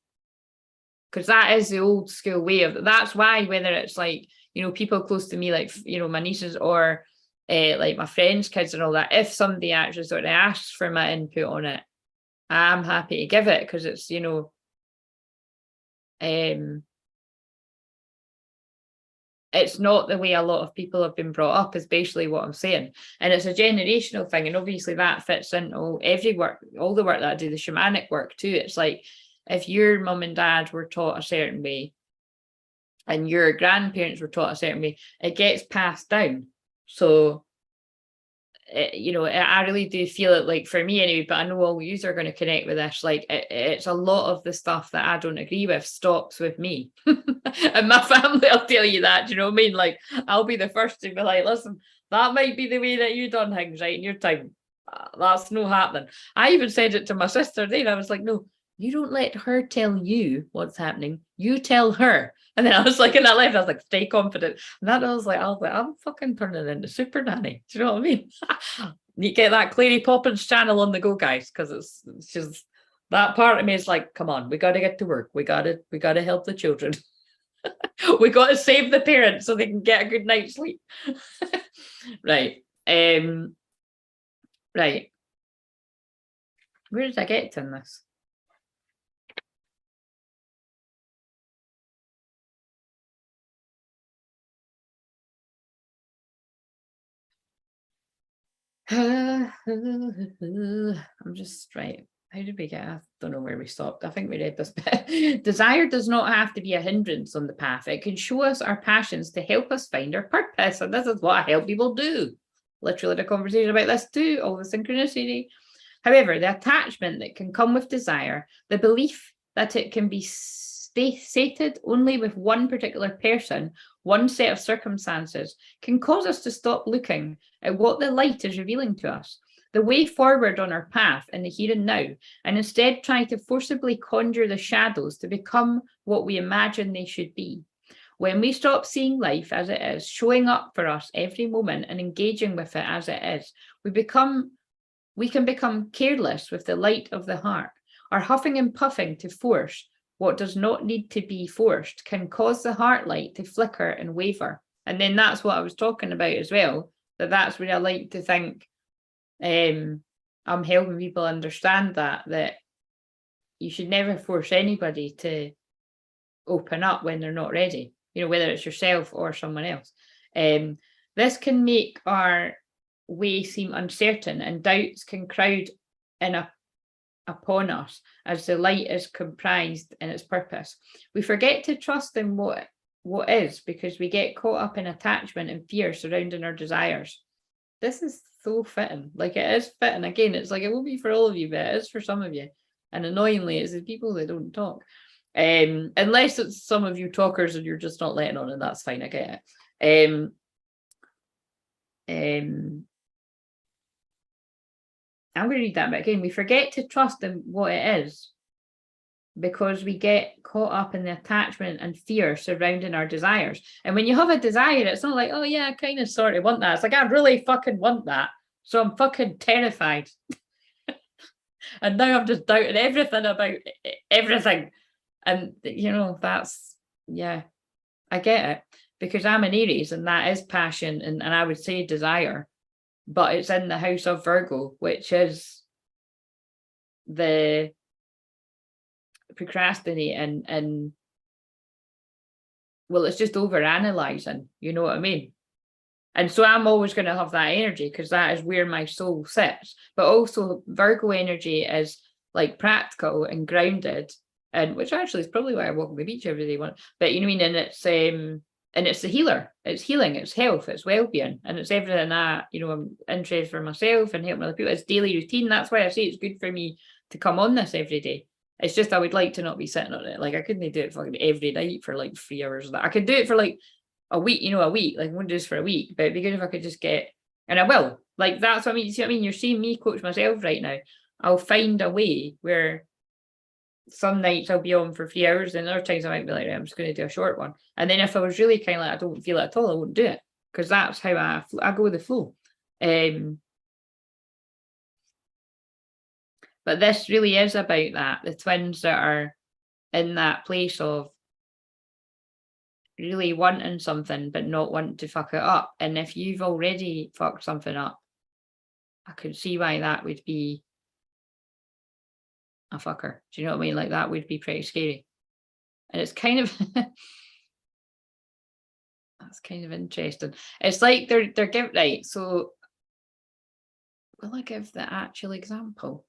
Because that is the old school way of, that's why, whether it's like, you know, people close to me, like, you know, my nieces, or like my friends' kids and all that, if somebody actually sort of asks for my input on it, I'm happy to give it, because it's, you know, it's not the way a lot of people have been brought up, is basically what I'm saying. And it's a generational thing. And obviously that fits into every work, all the work that I do, the shamanic work too. It's like, if your mum and dad were taught a certain way and your grandparents were taught a certain way, it gets passed down. So, you know, I really do feel it, like, for me anyway, but I know all yous are going to connect with this. Like, it's a lot of the stuff that I don't agree with stops with me. And my family will tell you that, do you know what I mean? Like, I'll be the first to be like, listen, that might be the way that you done things, right, in your time. That's no happening. I even said it to my sister then. I was like, no, you don't let her tell you what's happening. You tell her. And then I was like, and I left, I was like, stay confident. And that I was like, I'm fucking turning into super nanny. Do you know what I mean? You get that Clary Poppins channel on the go, guys, because it's just, that part of me is like, come on, we got to get to work. We got to help the children. We got to save the parents so they can get a good night's sleep. Right. Right. Where did I get to in this? I'm just right. How did we get? I don't know where we stopped. I think we read this bit. Desire does not have to be a hindrance on the path. It can show us our passions to help us find our purpose. And this is what I help people do. Literally the conversation about this too, all the synchronicity. However, the attachment that can come with desire, the belief that it can be sated only with one particular person, one set of circumstances, can cause us to stop looking at what the light is revealing to us, the way forward on our path in the here and now, and instead try to forcibly conjure the shadows to become what we imagine they should be. When we stop seeing life as it is, showing up for us every moment and engaging with it as it is, we can become careless with the light of the heart. Our huffing and puffing to force what does not need to be forced can cause the heart light to flicker and waver. And then that's what I was talking about as well, that's where I like to think I'm helping people understand that you should never force anybody to open up when they're not ready, you know, whether it's yourself or someone else. This can make our way seem uncertain, and doubts can crowd in upon us as the light is comprised in its purpose. We forget to trust in what is, because we get caught up in attachment and fear surrounding our desires. This is so fitting. Like, it is fitting. Again, it's like, it won't be for all of you, but it is for some of you. And annoyingly, it's the people that don't talk. Unless it's some of you talkers and you're just not letting on, and that's fine, I get it. I'm going to read that bit again. We forget to trust in what it is because we get caught up in the attachment and fear surrounding our desires. And when you have a desire, it's not like, oh yeah, I kind of sort of want that. It's like, I really fucking want that. So I'm fucking terrified. And now I'm just doubting everything about everything. And, you know, that's, yeah, I get it. Because I'm an Aries, and that is passion, and I would say desire. But it's in the house of Virgo, which is the procrastinating and well, it's just over analyzing, you know what I mean? And so I'm always going to have that energy because that is where my soul sits. But also Virgo energy is like practical and grounded, and which actually is probably why I walk on the beach every day. But you know what I mean? And it's the healer. It's healing. It's health. It's well-being, and it's everything that, you know, I'm interested for myself and helping other people. It's daily routine. That's why I say it's good for me to come on this every day. It's just I would like to not be sitting on it. Like, I couldn't do it fucking every night for like 3 hours. I could do it for like a week, you know, like I wouldn't do this for a week, but it'd be good if I could just get, and I will. Like, that's what I mean. You see what I mean? You're seeing me coach myself right now. I'll find a way where some nights I'll be on for 3 hours, and other times I might be like, right, I'm just going to do a short one. And then if I was really kind of like, I don't feel it at all, I wouldn't do it, because that's how I go with the flow. But this really is about that, the twins that are in that place of really wanting something but not wanting to fuck it up. And if you've already fucked something up, I could see why that would be a fucker. Do you know what I mean? Like, that would be pretty scary. And it's kind of That's kind of interesting. It's like they're giving, right, so will I give the actual example?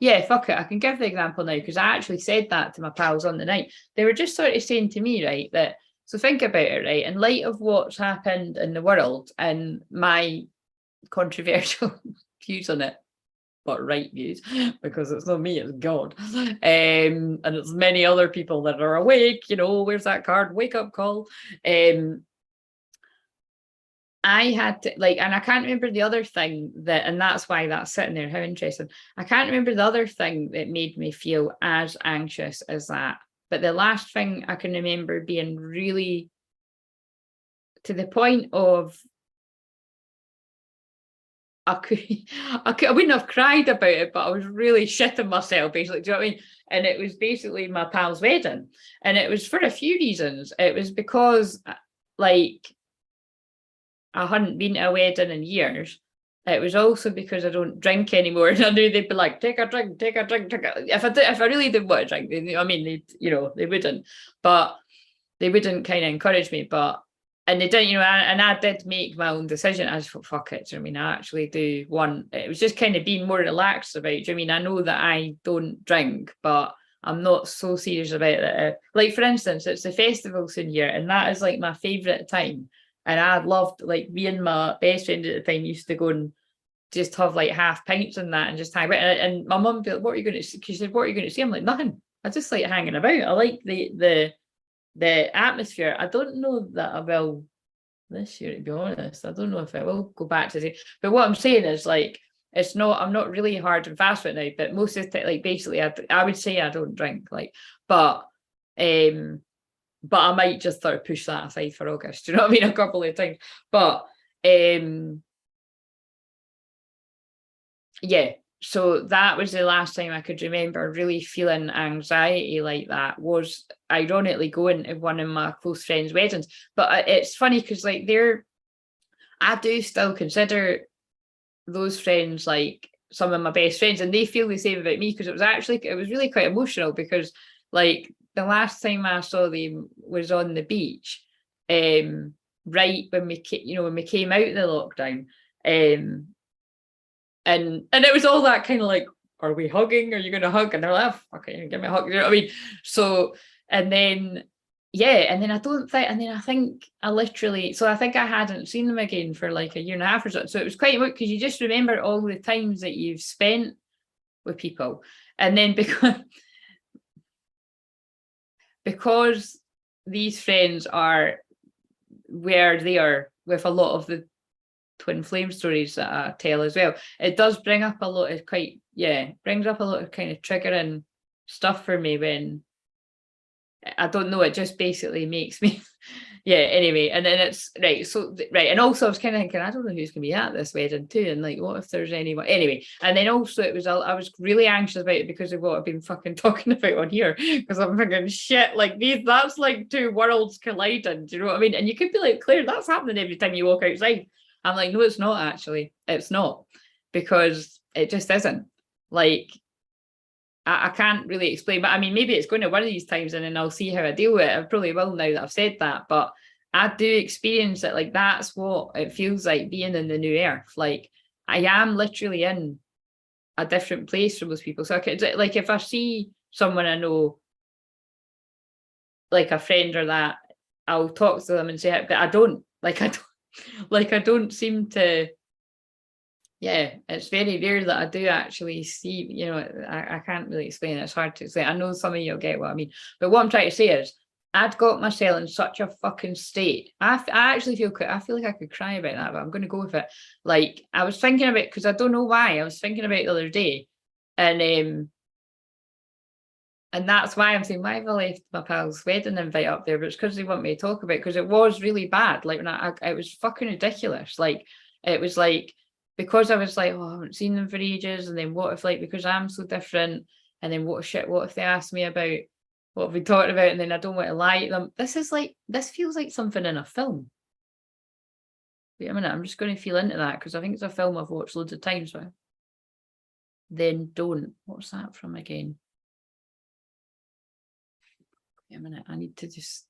Yeah, fuck it, I can give the example now, because I actually said that to my pals on the night. They were just sort of saying to me, right, that, so think about it, right, in light of what's happened in the world and my controversial views on it, but right views, because it's not me, it's God. And it's many other people that are awake, you know, where's that card? Wake up call. I had to, like, and I can't remember the other thing that, and that's why that's sitting there, how interesting. I can't remember the other thing that made me feel as anxious as that. But the last thing I can remember being really to the point of I wouldn't have cried about it, but I was really shitting myself, basically. Do you know what I mean? And it was basically my pal's wedding. And it was for a few reasons. It was because, like, I hadn't been to a wedding in years. It was also because I don't drink anymore, and I knew they'd be like, "Take a drink, take a drink, take a." If I really didn't want to drink, they, I mean, they, you know, they wouldn't, but they wouldn't kind of encourage me. But and they didn't, you know, and I did make my own decision. I just thought, fuck it. Do you know what I mean? I actually do want. It was just kind of being more relaxed about it. Do you know what I mean? I know that I don't drink, but I'm not so serious about it. Like, for instance, it's the festival soon here, and that is like my favourite time. And I loved, like, me and my best friend at the time used to go and just have like half pints and that and just hang about. And my mum would be like, "What are you going to see?" She said, "What are you going to see?" I'm like, "Nothing. I just like hanging about. I like the atmosphere." I don't know that I will this year, to be honest. I don't know if I will go back to the, but what I'm saying is, like, it's not, I'm not really hard and fast right now, but most of the like, basically I would say I don't drink, like, but I might just sort of push that aside for August. Do you know what I mean? A couple of times. But yeah, so that was the last time I could remember really feeling anxiety like that, was ironically going to one of my close friends' weddings. But it's funny because, like, I do still consider those friends like some of my best friends, and they feel the same about me, because it was really quite emotional, because, like, the last time I saw them was on the beach, right when we when we came out of the lockdown, and it was all that kind of like, are we hugging? Are you going to hug? And they're like, oh, okay, give me a hug. You know what I mean? So, and then, yeah, and then I think I literally, so I think I hadn't seen them again for like a year and a half or so. So it was quite weird, because you just remember all the times that you've spent with people. And then because these friends are where they are with a lot of the twin flame stories that I tell as well, it does bring up a lot of brings up a lot of kind of triggering stuff for me, when I don't know, it just basically makes me anyway. And then it's right, so right, and also I was kind of thinking, I don't know who's gonna be at this wedding too, and like, what if there's anyone, anyway. And then also I was really anxious about it because of what I've been fucking talking about on here, because I'm thinking, shit, like, that's like two worlds colliding, do you know what I mean? And you could be like, Claire, that's happening every time you walk outside. I'm like, no, it's not, actually. It's not, because it just isn't. Like, I can't really explain, but I mean, maybe it's going to one of these times and then I'll see how I deal with it. I probably will now that I've said that, but I do experience it. Like, that's what it feels like being in the new earth. Like, I am literally in a different place from those people. So I could, like, if I see someone I know, like a friend or that, I'll talk to them and say it, but I don't, like, I don't seem to, it's very rare that I do actually see, I can't really explain it. It's hard to explain. I know some of you'll get what I mean, but what I'm trying to say is, I'd got myself in such a fucking state. I actually I feel like I could cry about that, but I'm going to go with it. Like, I was thinking about, because I don't know why, I was thinking about it the other day, and that's why I'm saying, why have I left my pal's wedding invite up there? But it's because they want me to talk about it, because it was really bad. Like, when it was fucking ridiculous. Like, it was like, because I was like, oh, I haven't seen them for ages, and then what if, like, because I'm so different, and then what if they ask me about what we talked about, and then I don't want to lie to them. This feels like something in a film. Wait a minute, I'm just going to feel into that, because I think it's a film I've watched loads of times. But then don't. What's that from again? Wait a minute, I need to just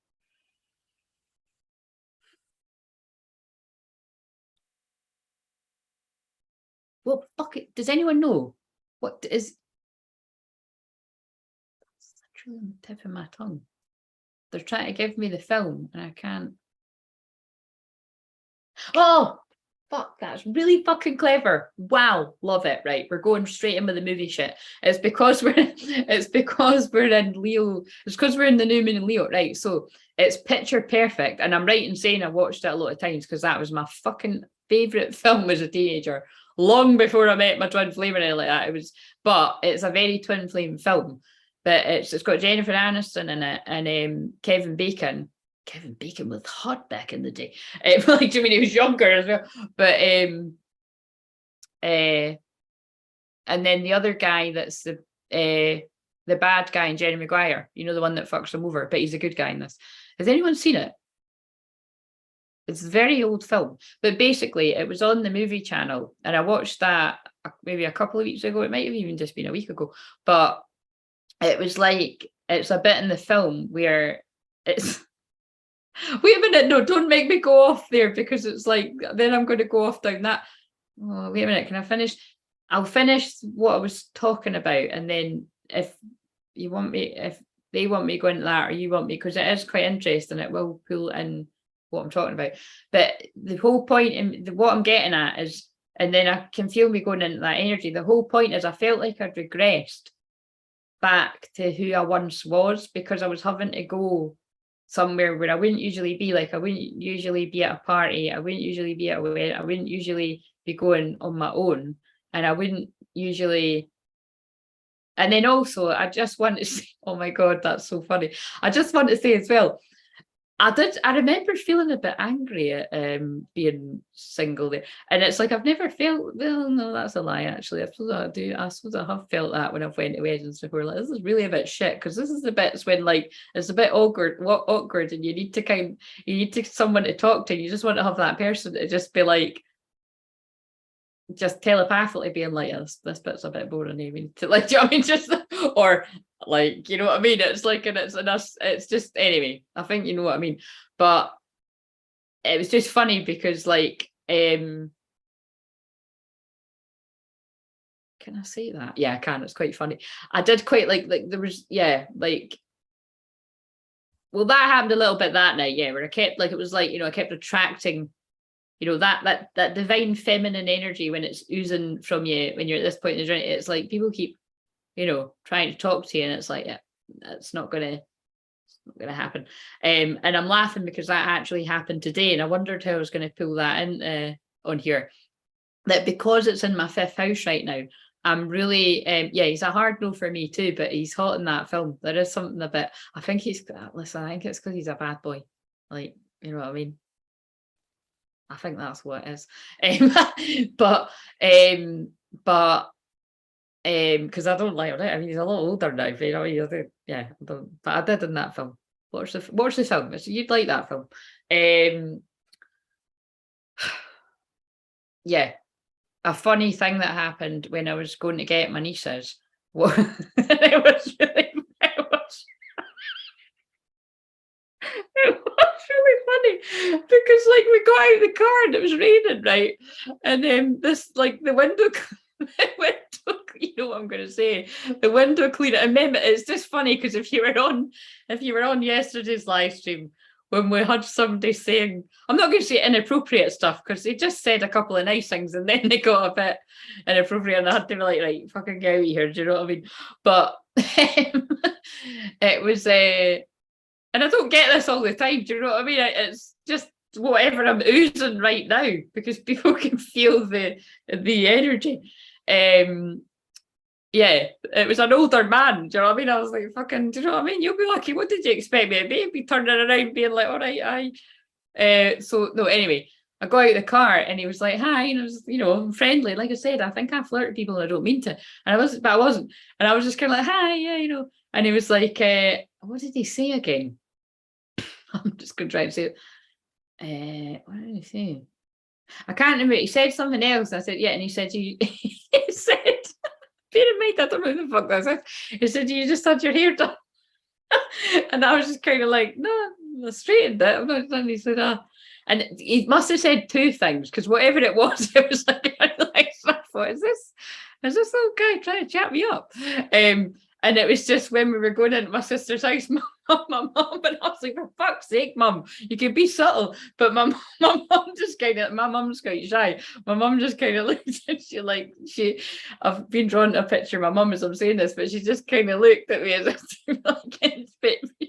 Well, fuck it. Does anyone know what is? That's literally on the tip of my tongue. They're trying to give me the film, and I can't. Oh, fuck! That's really fucking clever. Wow, love it. Right, we're going straight in with the movie shit. It's because we're in Leo. It's because we're in the new moon in Leo, right? So it's picture perfect, and I'm right in saying I watched it a lot of times because that was my fucking favorite film as a teenager. Long before I met my twin flame and anything like that. But it's a very twin flame film. But it's got Jennifer Aniston in it and Kevin Bacon. Kevin Bacon was hot back in the day. Like, I mean, he was younger as well. But and then the other guy that's the bad guy in Jerry Maguire, you know, the one that fucks him over, but he's a good guy in this. Has anyone seen it? It's a very old film, but basically it was on the movie channel, and I watched that maybe a couple of weeks ago. It might have even just been a week ago, but it was like, it's a bit in the film where it's wait a minute, no, don't make me go off there, because it's like, then I'm going to go off down that. Oh, wait a minute, can I finish? I'll finish what I was talking about, and then if they want me to go into that, or you want me, because it is quite interesting, it will pull in what I'm talking about. But the whole point in what I'm getting at is, and then I can feel me going into that energy. The whole point is I felt like I'd regressed back to who I once was, because I was having to go somewhere where I wouldn't usually be. Like, I wouldn't usually be at a party, I wouldn't usually be at a wedding, I wouldn't usually be going on my own, and I wouldn't usually. And then also I just want to say, oh my god, that's so funny. I just want to say as well, I remember feeling a bit angry at being single there. And it's like, I've never felt, well, no, that's a lie, actually. I suppose I have felt that when I've went to weddings before. Like, this is really a bit shit, because this is the bits when, like, it's a bit awkward, and you need someone to talk to. You just want to have that person to just be like, just telepathically being like, yeah, this bit's a bit boring. I mean, to, like, do you know what I mean? Just, or like, you know what I mean? It's like, and it's just, anyway, I think you know what I mean. But it was just funny because, like, can I say that? Yeah, I can. It's quite funny. I did quite like there was, yeah, like, well, that happened a little bit that night, yeah, where I kept, like, it was like, you know, I kept attracting, you know, that divine feminine energy when it's oozing from you when you're at this point in the journey. It's like people keep, you know, trying to talk to you, and it's like, yeah, it's not gonna happen. And I'm laughing because that actually happened today, and I wondered how I was going to pull that in on here. That because it's in my 5th house right now, I'm really yeah, he's a hard no for me too, but he's hot in that film. There is something a bit, I think listen, I think it's because he's a bad boy, like, you know what I mean. I think that's what it is. But because I don't like it. I mean, he's a lot older now, you know. Yeah, but I did in that film. Watch the film. You'd like that film. Yeah, a funny thing that happened when I was going to get my nieces. It was really, it was really funny because, like, we got out of the car and it was raining, right? And then this, like, the window, you know what I'm going to say, the window cleaner. And remember, it's just funny because if you were on yesterday's live stream, when we had somebody saying, I'm not going to say inappropriate stuff because they just said a couple of nice things and then they got a bit inappropriate, and I had to be like, right, fucking get out of here. Do you know what I mean? But it was and I don't get this all the time. Do you know what I mean? It's just whatever I'm oozing right now because people can feel the energy. Yeah, it was an older man. Do you know what I mean? I was like, fucking, do you know what I mean? You'll be lucky. What did you expect me to be? Be turning around being like, all right, so no, anyway, I got out of the car and he was like, hi, and I was, you know, friendly. Like I said, I think I flirt with people and I don't mean to. And I wasn't. And I was just kind of like, hi, yeah, you know. And he was like, what did he say again? I'm just going to try to say it. What did he say? I can't remember. He said something else. I said, yeah. And he said, he said, bear in mind, I don't know who the fuck this is. He said, you just had your hair done. And I was just kind of like, no, I straightened it. I'm not done. He said, and he must have said 2 things because whatever it was like thought, is this little guy trying to chat me up? And it was just when we were going into my sister's house, my mum, and I was like, for fuck's sake, mum, you could be subtle. But my mum just kind of, my mum's quite shy. My mum just kind of looked at I've been drawn a picture of my mum as I'm saying this, but she just kind of looked at me as if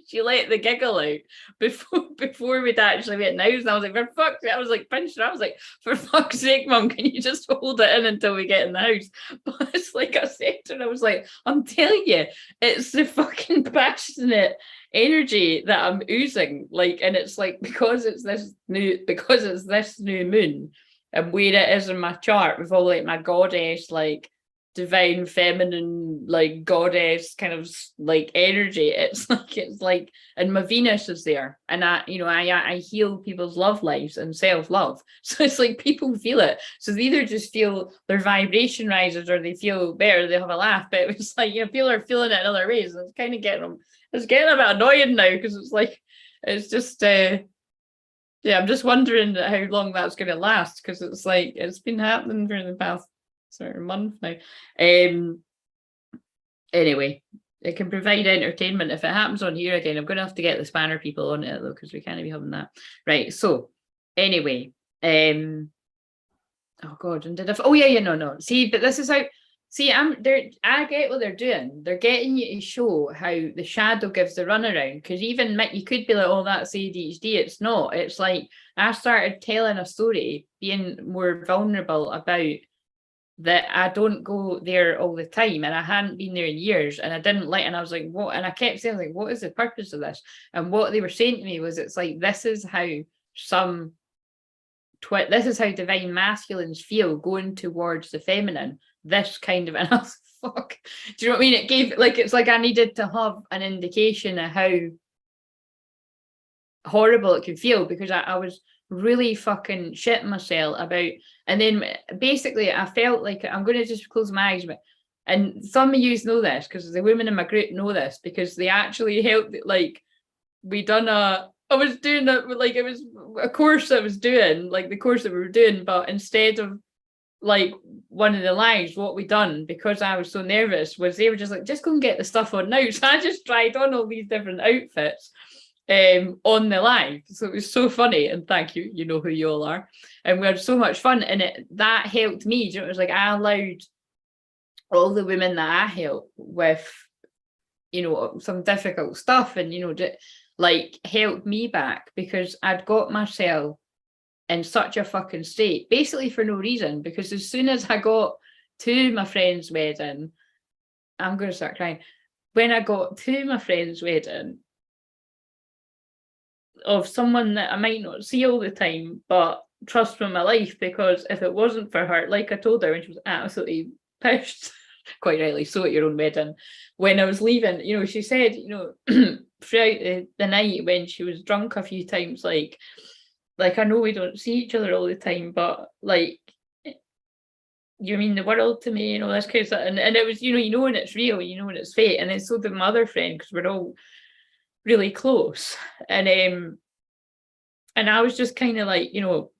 she let the giggle out before we'd actually went in the house. And I was like, for fuck's sake, I was like pinching her. I was like, for fuck's sake, mum, can you just hold it in until we get in the house? But it's like I said to her, I was like, I'm telling you, it's the fucking passionate energy that I'm oozing, like, and it's like because it's this new moon and where it is in my chart with all like my goddess, like divine feminine, like goddess kind of like energy, it's like and my Venus is there, and I heal people's love lives and self-love, so it's like people feel it, so they either just feel their vibration rises or they feel better, they have a laugh, but it's like people are feeling it in other ways, and it's kind of getting them, it's getting a bit annoying now because it's like it's just I'm just wondering how long that's going to last, because it's like it's been happening for the past sort of month now. Anyway, it can provide entertainment. If it happens on here again, I'm going to have to get the spanner people on it though, because we can't be having that. Right. So anyway, oh god, and no. See, but this is how. See, I get what they're doing. They're getting you to show how the shadow gives the runaround. Because even you could be like, oh, that's ADHD. It's not. It's like I started telling a story, being more vulnerable about that I don't go there all the time, and I hadn't been there in years, and I didn't like, and I was like, what? And I kept saying, like, what is the purpose of this? And what they were saying to me was, it's like, this is how this is how divine masculines feel going towards the feminine. This kind of, and I was fuck. Do you know what I mean? It gave like, it's like I needed to have an indication of how horrible it could feel, because I was really fucking shitting myself about, and then basically I felt like, I'm going to just close my eyes, and some of you know this because the women in my group know this, because they actually helped, like I was doing it, like it was a course I was doing, like the course that we were doing, but instead of like one of the lives, what we done, because I was so nervous, was they were just like, just go and get the stuff on now. So I just tried on all these different outfits on the live. So it was so funny, and thank you, you know who you all are. And we had so much fun, and that helped me. You know, it was like I allowed all the women that I helped with, you know, some difficult stuff, and you know, like helped me back, because I'd got myself in such a fucking state, basically for no reason, because as soon as I got to my friend's wedding, I'm going to start crying. When I got to my friend's wedding of someone that I might not see all the time, but trust with my life, because if it wasn't for her, like I told her when she was absolutely pissed, quite rightly so, at your own wedding, when I was leaving, you know, she said, you know, throughout the night when she was drunk a few times, like I know we don't see each other all the time, but like, you mean the world to me, you know, this kind of stuff. And it was, you know, and it's real, you know, and it's fate. And then so did my other friend, because we're all really close. And I was just kind of like, you know,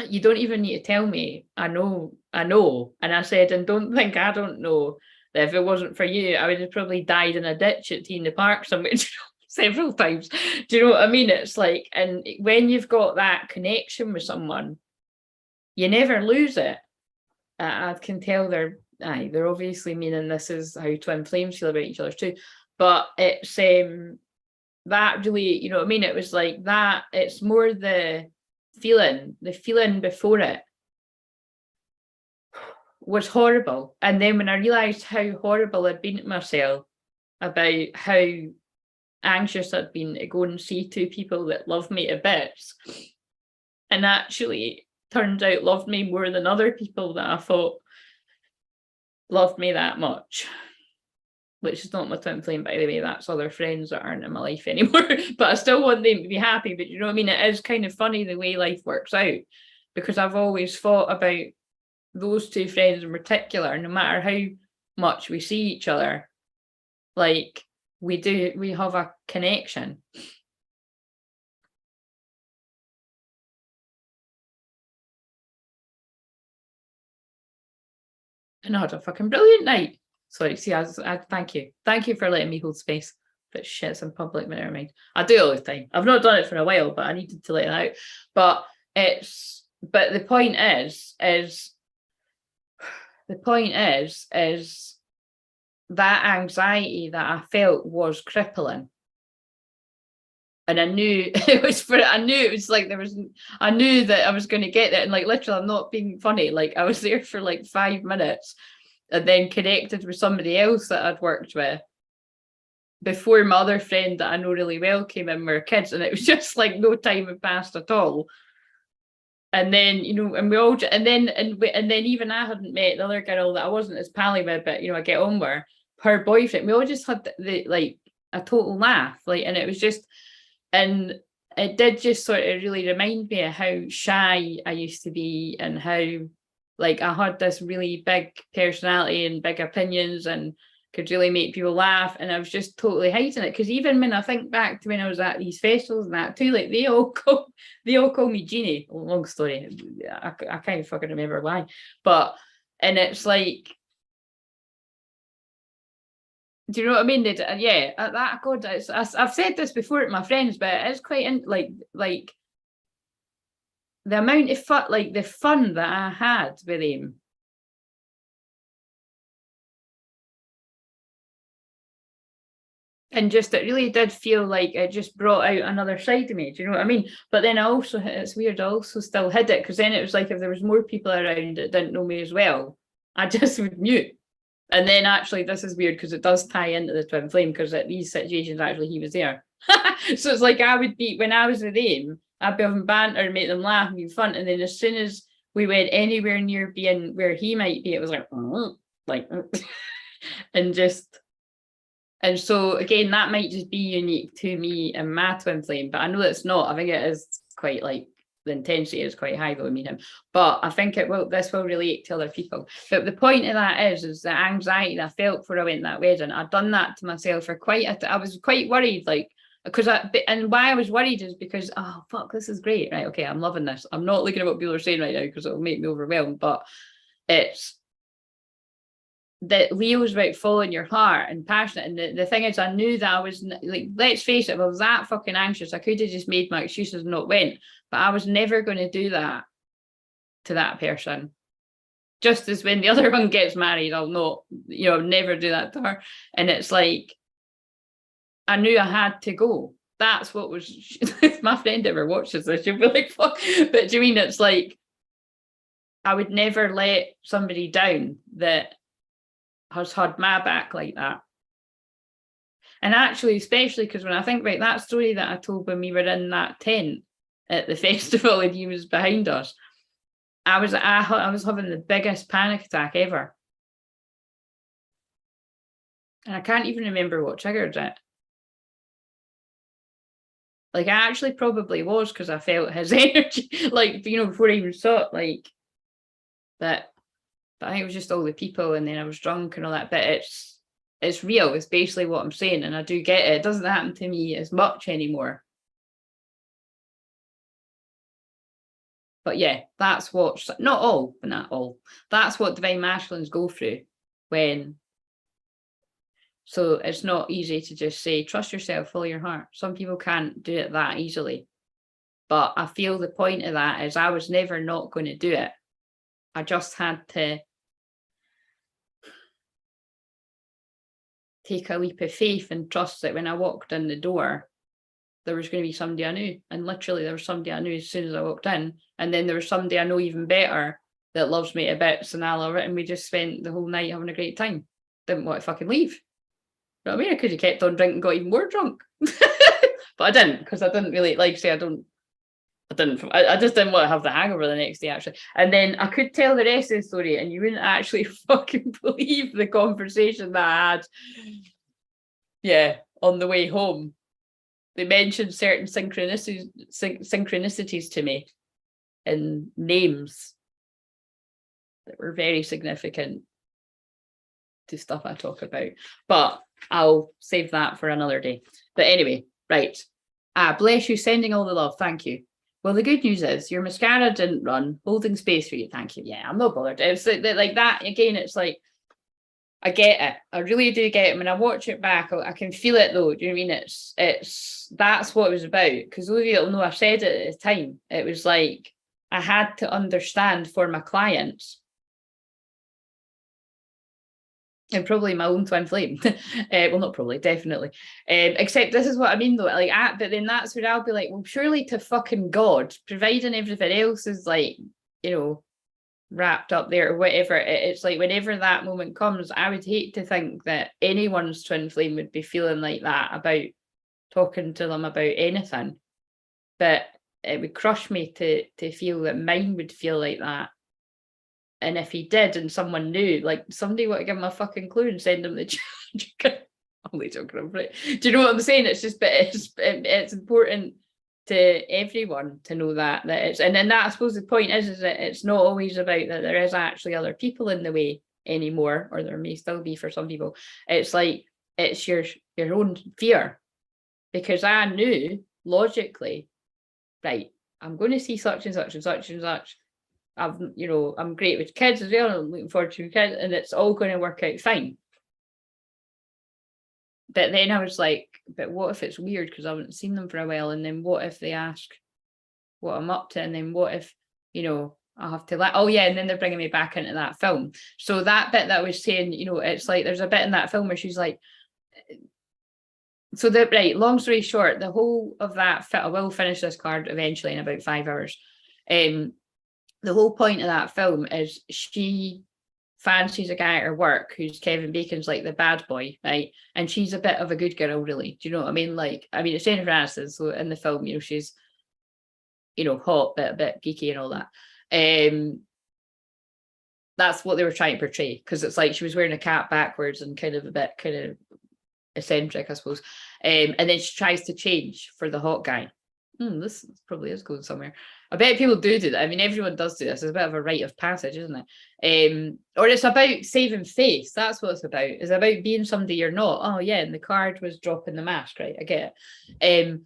you don't even need to tell me. I know. And I said, and don't think I don't know that if it wasn't for you, I would have probably died in a ditch at T in the Park somewhere. Several times. Do you know what I mean? It's like, and when you've got that connection with someone, you never lose it. I can tell they're obviously meaning this is how twin flames feel about each other too. But it's that really, you know what I mean? It was like that, it's more the feeling before it was horrible. And then when I realised how horrible I'd been to myself about how anxious I'd been to go and see two people that love me to bits, and actually turns out loved me more than other people that I thought loved me that much, which is not my twin flame, by the way. That's other friends that aren't in my life anymore, but I still want them to be happy. But you know what I mean? It is kind of funny the way life works out, because I've always thought about those two friends in particular, no matter how much we see each other, like we have a connection. And I had a fucking brilliant night. Sorry, see, I thank you. Thank you for letting me hold space. But shit's in public, but never mind. I do all the time. I've not done it for a while, but I needed to let it out. But the point is that anxiety that I felt was crippling. And I knew it was like I knew that I was going to get there. And like, literally, I'm not being funny. Like, I was there for like 5 minutes and then connected with somebody else that I'd worked with before my other friend that I know really well came in. We were kids, and it was just like no time had passed at all. And then, you know, and we all, and then even I hadn't met the other girl that I wasn't as pally with, but you know, I get on with her boyfriend. We all just had like a total laugh, like, and it was just, and it did just sort of really remind me of how shy I used to be, and how like I had this really big personality and big opinions and could really make people laugh, and I was just totally hiding it. Because even when I think back to when I was at these festivals and that too, like they all call me Jeannie. Long story, I can't fucking remember why, but and it's like, do you know what I mean? Yeah, that God, I've said this before to my friends, but it is quite like the amount of fun, like the fun that I had with him. And just, it really did feel like it just brought out another side of me. Do you know what I mean? But then it's weird, I also still hid it, because then it was like if there was more people around that didn't know me as well, I just would mute. And then actually, this is weird because it does tie into the twin flame, because at these situations, actually, he was there. So it's like I would be, when I was with him, I'd be having banter and make them laugh and be fun. And then as soon as we went anywhere near being where he might be, it was like, and just. And so again, that might just be unique to me and my twin flame, but I know it's not. I think it is quite like, the intensity is quite high though, me and him. But I think this will relate to other people. But the point of that is the anxiety that I felt before I went to that wedding. I'd done that to myself for I was quite worried, like, because and why I was worried is because, oh fuck, this is great, right? Okay, I'm loving this. I'm not looking at what people are saying right now because it'll make me overwhelmed, but it's that Leo's about following your heart and passionate. And the thing is, I knew that I was like, let's face it, if I was that fucking anxious, I could have just made my excuses and not went. But I was never going to do that to that person. Just as when the other one gets married, I'll not, you know, never do that to her. And it's like, I knew I had to go. That's what was, if my friend ever watches this, she'll be like, fuck. But do you mean, it's like, I would never let somebody down that has had my back like that. And actually, especially because when I think about that story that I told when we were in that tent at the festival and he was behind us, I was having the biggest panic attack ever. And I can't even remember what triggered it. Like, I actually probably was, because I felt his energy, like, you know, before I even saw it, like, that. But I think it was just all the people, and then I was drunk and all that. But it's real. It's basically what I'm saying, and I do get it. It doesn't happen to me as much anymore. But yeah, that's what, not all, but not all. That's what divine masculines go through when. So it's not easy to just say, trust yourself, follow your heart. Some people can't do it that easily. But I feel the point of that is I was never not going to do it. I just had to take a leap of faith and trust that when I walked in the door, there was going to be somebody I knew. And literally there was somebody I knew as soon as I walked in. And then there was somebody I know even better that loves me to bits, and I love it. And we just spent the whole night having a great time. Didn't want to fucking leave. You know what I mean? I could have kept on drinking, got even more drunk. But I didn't, because I didn't really, like say, I just didn't want to have the hangover the next day, actually. And then I could tell the rest of the story, and you wouldn't actually fucking believe the conversation that I had. Yeah, on the way home. They mentioned certain synchronicities to me and names that were very significant to stuff I talk about. But I'll save that for another day. But anyway, right. Bless you, sending all the love. Thank you. well, the good news is your mascara didn't run, holding space for you, thank you. Yeah, I'm not bothered. It's like that again. It's like, I get it. I really do get it. When I watch it back, I can feel it though. Do you know what I mean? That's what it was about. Because those of you that know, I said it at the time. It was like I had to understand for my clients, and probably my own twin flame. Well, not probably, definitely. Except this is what I mean though. Like, but then that's where I'll be like, well, surely to fucking God, providing everything else is like, you know, wrapped up there or whatever. It's like whenever that moment comes, I would hate to think that anyone's twin flame would be feeling like that about talking to them about anything. But it would crush me to feel that mine would feel like that. And if he did and someone knew, like somebody would give him a fucking clue and send him the I'm only joking, right? Do you know what I'm saying? It's just, but it's important to everyone to know that it's, and then that, I suppose the point is that it's not always about that there is actually other people in the way anymore, or there may still be for some people. It's like, it's your own fear, because I knew logically, right, I'm going to see such and such and such and such. I'm great with kids as well. I'm looking forward to kids, and it's all going to work out fine. But then I was like, but what if it's weird because I haven't seen them for a while? And then what if they ask what I'm up to? And then what if, I have to let, oh yeah, and then they're bringing me back into that film. So that bit that I was saying, it's like, there's a bit in that film where she's like, so that, right, long story short, the whole of that, I will finish this card eventually in about 5 hours. The whole point of that film is she fancies a guy at her work who's Kevin Bacon's like the bad boy, right? And she's a bit of a good girl, really. Do you know what I mean? Like, I mean, it's Jennifer Aniston, so in the film, she's, hot, but a bit geeky and all that. That's what they were trying to portray, because it's like she was wearing a cap backwards and kind of a bit kind of eccentric, I suppose. And then she tries to change for the hot guy. This probably is going somewhere. I bet people do that. I mean, everyone does do this. It's a bit of a rite of passage, isn't it? Or it's about saving face. That's what it's about. It's about being somebody you're not. Oh yeah, and the card was dropping the mask, right? I get it.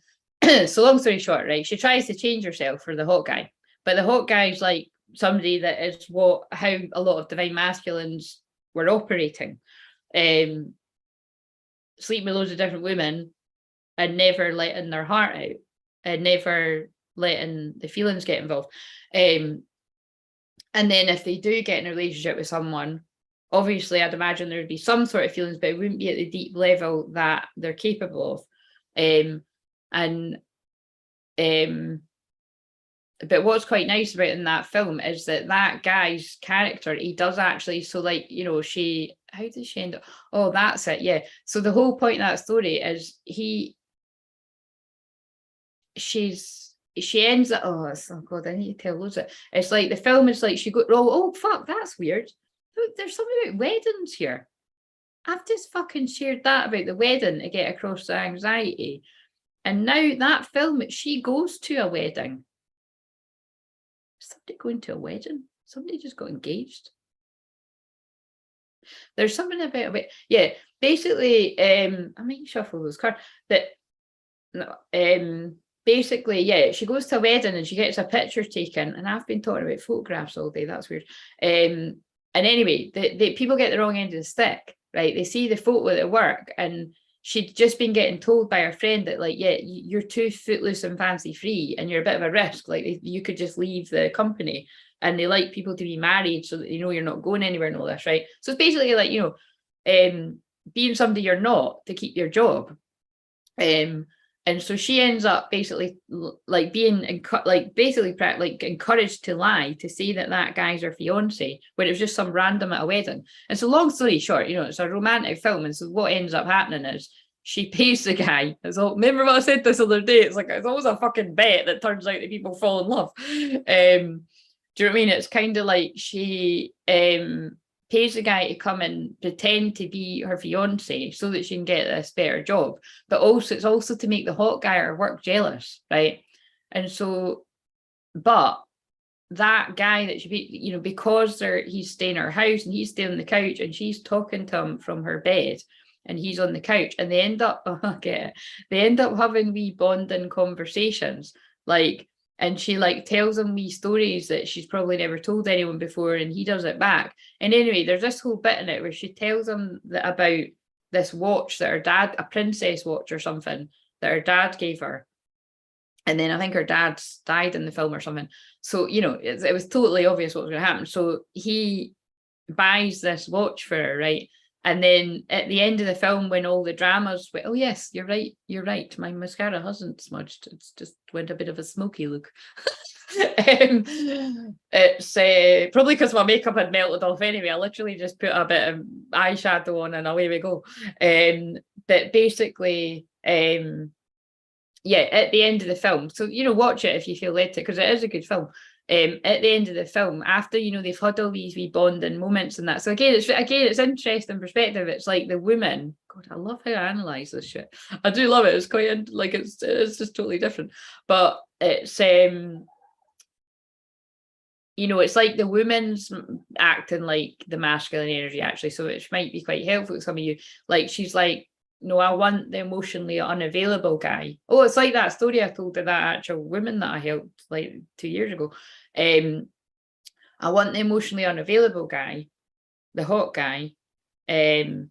So long story short, right? She tries to change herself for the hot guy, but the hot guy's like somebody that is how a lot of divine masculines were operating. Sleep with loads of different women and never letting their heart out. And never letting the feelings get involved. And then if they do get in a relationship with someone, obviously I'd imagine there would be some sort of feelings, but it wouldn't be at the deep level that they're capable of. But what's quite nice about in that film is that guy's character, he does actually, so like, how does she end up? Oh, that's it, yeah. So the whole point of that story is she ends up, oh god, I need to tell loads of it. It's like the film is like she go, oh fuck, that's weird. Look, there's something about weddings here. I've just fucking shared that about the wedding to get across the anxiety. And now that film, she goes to a wedding. Somebody going to a wedding? Somebody just got engaged. There's something about it. Yeah, basically, I might shuffle those cards, but basically, yeah, she goes to a wedding and she gets a picture taken, and I've been talking about photographs all day. That's weird. And anyway, the people get the wrong end of the stick, right? They see the photo at work, and she'd just been getting told by her friend that, like, yeah, you're too footloose and fancy free, and you're a bit of a risk. Like, you could just leave the company, and they like people to be married so that you're not going anywhere and all this, right? So it's basically like being somebody you're not to keep your job. And so she ends up basically like being encouraged to lie, to say that guy's her fiance when it was just some random at a wedding. And so long story short, it's a romantic film. And so what ends up happening is she pays the guy. Remember what I said this other day? It's like, it's always a fucking bet that turns out that people fall in love. Do you know what I mean? It's kind of like she pays the guy to come and pretend to be her fiance so that she can get this better job. But also, it's also to make the hot guy at her work jealous, right? And so, but that guy that she, because he's staying in her house and he's staying on the couch and she's talking to him from her bed and he's on the couch, and they end up having wee bonding conversations, like, and she like tells him wee stories that she's probably never told anyone before, and he does it back. And anyway, there's this whole bit in it where she tells him about this watch that her dad, a princess watch or something, that her dad gave her. And then I think her dad died in the film or something. So, you know, it was totally obvious what was going to happen. So he buys this watch for her, right? And then at the end of the film, when all the dramas went, oh yes, you're right, my mascara hasn't smudged, it's just went a bit of a smoky look. It's probably because my makeup had melted off anyway. I literally just put a bit of eyeshadow on and away we go. But basically, yeah, at the end of the film, so, you know, watch it if you feel led to, because it is a good film. At the end of the film, after, you know, they've had all these wee bonding moments and that. So again, it's interesting perspective. It's like the woman. God, I love how I analyze this shit. I do love it. It's quite like it's just totally different. But it's you know, it's like the woman's acting like the masculine energy actually. So it might be quite helpful to some of you. Like she's like, no, I want the emotionally unavailable guy. Oh, it's like that story I told to that actual woman that I helped like 2 years ago. I want the emotionally unavailable guy, the hot guy. They're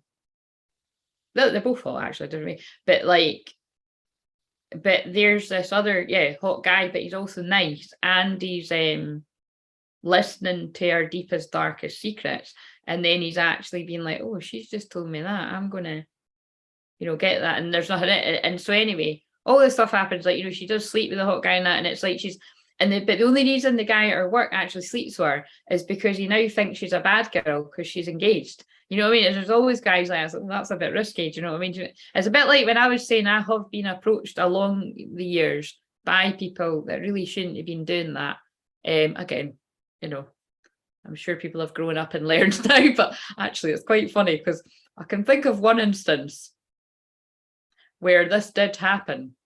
both hot actually, don't we? But like, but there's this other, hot guy, but he's also nice, and he's listening to our deepest, darkest secrets. And then he's actually being like, oh, she's just told me that, I'm gonna, you know, get that, and there's nothing in it. And so anyway, all this stuff happens, like, you know, she does sleep with the hot guy and that, and it's like she's, but the only reason the guy at her work actually sleeps with her is because he now thinks she's a bad girl because she's engaged. You know what I mean? There's always guys like that. That's a bit risky. Do you know what I mean? It's a bit like when I was saying I have been approached along the years by people that really shouldn't have been doing that. Again, you know, I'm sure people have grown up and learned now, but actually it's quite funny because I can think of one instance where this did happen.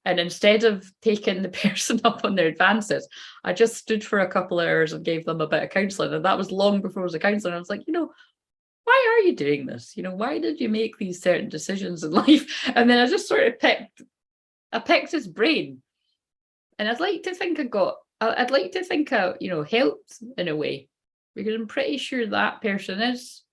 And instead of taking the person up on their advances, I just stood for a couple of hours and gave them a bit of counselling. And that was long before I was a counsellor. I was like, you know, why are you doing this? You know, why did you make these certain decisions in life? And then I just sort of picked his brain. And I'd like to think I, you know, helped in a way, because I'm pretty sure that person is,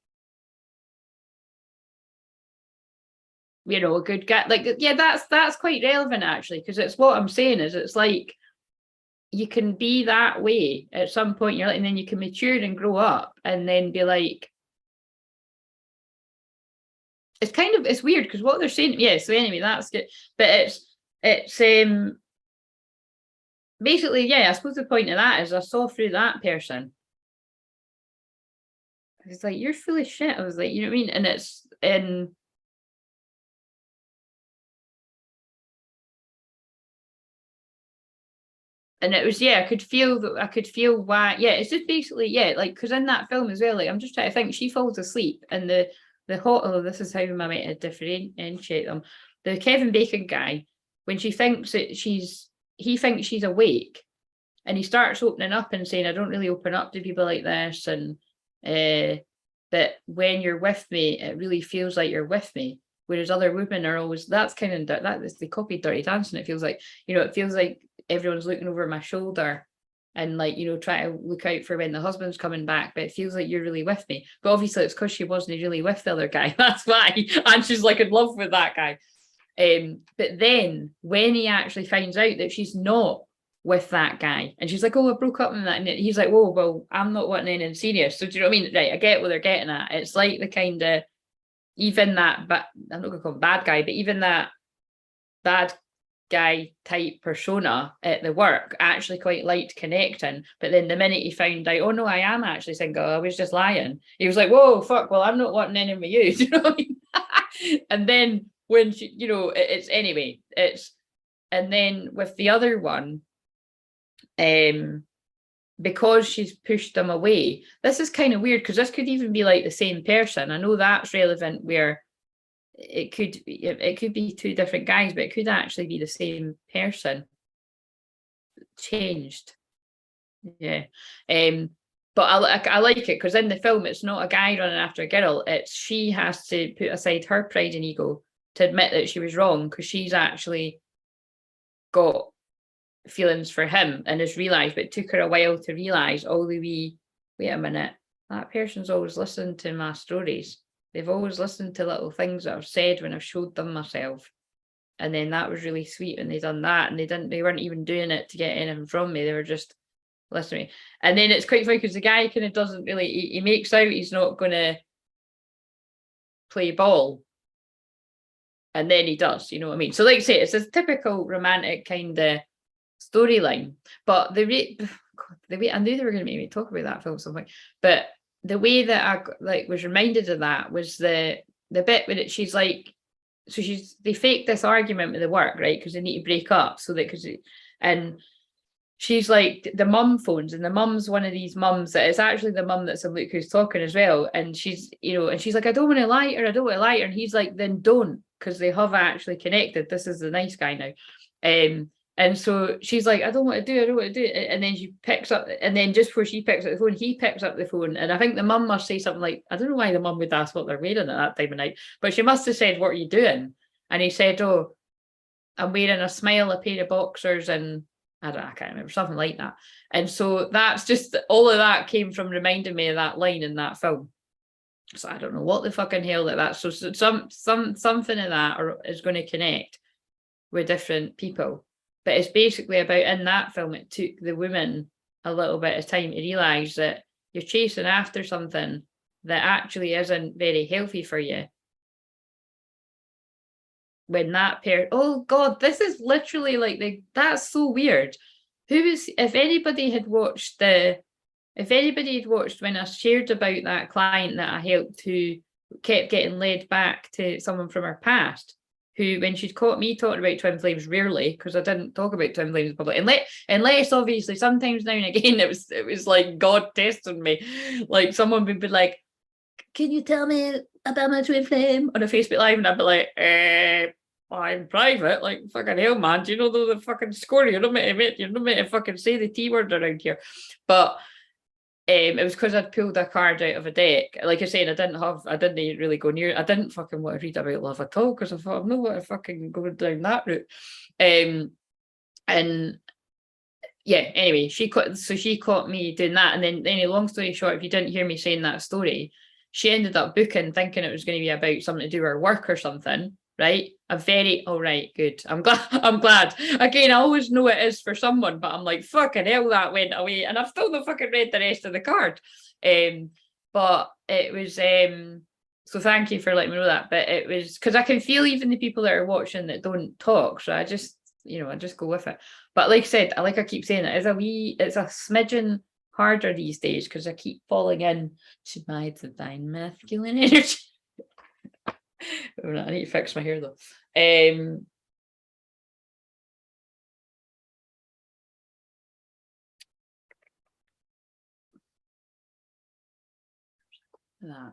you know, a good guy. Like, yeah, that's quite relevant actually, because it's what I'm saying is it's like you can be that way at some point in your life, and then you can mature and grow up and then be like, it's weird because what they're saying, so anyway, that's good. But it's basically, I suppose the point of that is I saw through that person. It's like, you're full of shit. I was like, you know what I mean? And it's in, and it was, I could feel why, it's just basically, like, because in that film as well, like, I'm just trying to think, she falls asleep and the hot, this is how I might differentiate them. The Kevin Bacon guy, when he thinks she's awake, and he starts opening up and saying, I don't really open up to people like this, and that when you're with me, it really feels like you're with me. Whereas other women are always, that's kind of, that is, they copied Dirty Dancing. It feels like, you know, it feels like everyone's looking over my shoulder and like, you know, try to look out for when the husband's coming back, but it feels like you're really with me. But obviously it's because she wasn't really with the other guy. That's why. And she's like in love with that guy. But then when he actually finds out that she's not with that guy, and she's like, oh, I broke up with that, and he's like, whoa, well, I'm not wanting anything serious. So do you know what I mean? Right, I get what they're getting at. It's like the kind of, even that, but I'm not gonna call him bad guy, but even that bad guy type persona at the work actually quite liked connecting. But then the minute he found out, oh no, I am actually single, I was just lying, he was like, whoa, fuck, well, I'm not wanting any with you. Do you know what I mean? And then when she, you know, it's anyway, it's, and then with the other one, because she's pushed them away, this is kind of weird because this could even be like the same person. I know that's relevant where it could be two different guys, but it could actually be the same person changed. But I like it because in the film it's not a guy running after a girl, it's she has to put aside her pride and ego to admit that she was wrong, because she's actually got feelings for him and has realised, but it took her a while to realise all the wee, wait a minute, that person's always listened to my stories. They've always listened to little things that I've said when I've showed them myself. And then that was really sweet when they done that, and they weren't even doing it to get anything from me. They were just listening. And then it's quite funny because the guy kind of doesn't really, he makes out he's not going to play ball. And then he does, you know what I mean? So like I say, it's a typical romantic kind of storyline. But the way, I knew they were going to make me talk about that film at some point, but the way that I was reminded of that was the bit when she's like, so they fake this argument with the work, right? Because they need to break up so that, and she's like, the mum phones, and the mum's one of these mums that is actually the mum that's a Luke who's talking as well. And she's, you know, and she's like, I don't want to lie to her, I don't want to lie to her. And he's like, then don't, because they have actually connected. This is the nice guy now. And so she's like, I don't want to do it. And then she picks up, and then just before she picks up the phone, he picks up the phone. And I think the mum must say something like, I don't know why the mum would ask what they're wearing at that time of night, but she must have said, what are you doing? And he said, oh, I'm wearing a smile, a pair of boxers, and I can't remember, something like that. And so that's just, all of that came from reminding me of that line in that film. So I don't know what the fucking hell that's. So something of that is going to connect with different people. But it's basically about, in that film, it took the woman a little bit of time to realise that you're chasing after something that actually isn't very healthy for you. When that pair, oh God, this is literally like, that's so weird. If anybody had watched when I shared about that client that I helped who kept getting led back to someone from her past, who, when she'd caught me talking about twin flames, rarely, because I didn't talk about twin flames in public, unless obviously sometimes now and again it was like God testing me. Like someone would be like, can you tell me about my twin flame on a Facebook Live? And I'd be like, I'm private, like fucking hell, man. Do you know the fucking score? You're not meant to fucking say the T word around here. But it was because I'd pulled a card out of a deck. Like I said, I didn't really go near. I didn't fucking want to read about love at all, because I thought, I'm not want to fucking go down that route. And yeah, anyway, she caught me doing that. And then, long story short, if you didn't hear me saying that story, she ended up booking, thinking it was going to be about something to do with her work or something. Right? All right, good. I'm glad. Again, I always know it is for someone, but I'm like, fucking hell, that went away. And I've still not fucking read the rest of the card. But it was, so thank you for letting me know that. But it was, because I can feel even the people that are watching that don't talk. So I just go with it. But like I said, I keep saying, it's a smidgen harder these days, because I keep falling in to my divine masculine energy. I need to fix my hair though. That.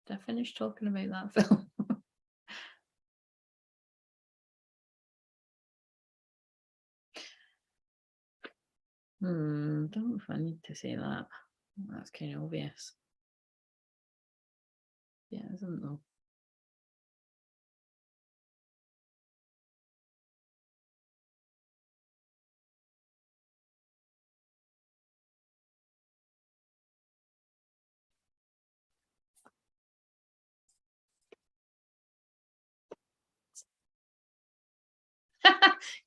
Did I finish talking about that film? Don't know if I need to say that. That's kind of obvious. Yeah, I don't know.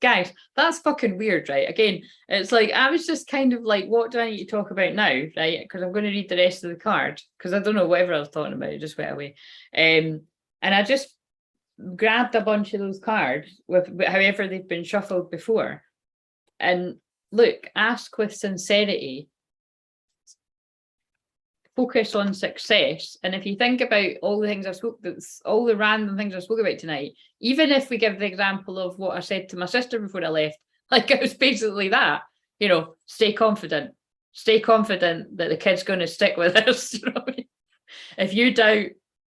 Guys, that's fucking weird, right? Again, it's like, I was just kind of like, what do I need to talk about now, right? Because I'm going to read the rest of the card, because I don't know, whatever I was talking about, it just went away. And I just grabbed a bunch of those cards with however they've been shuffled before. And look, ask with sincerity, focus on success. And if you think about all the things all the random things I spoke about tonight, even if we give the example of what I said to my sister before I left, like it was basically that, stay confident that the kid's going to stick with us. If you doubt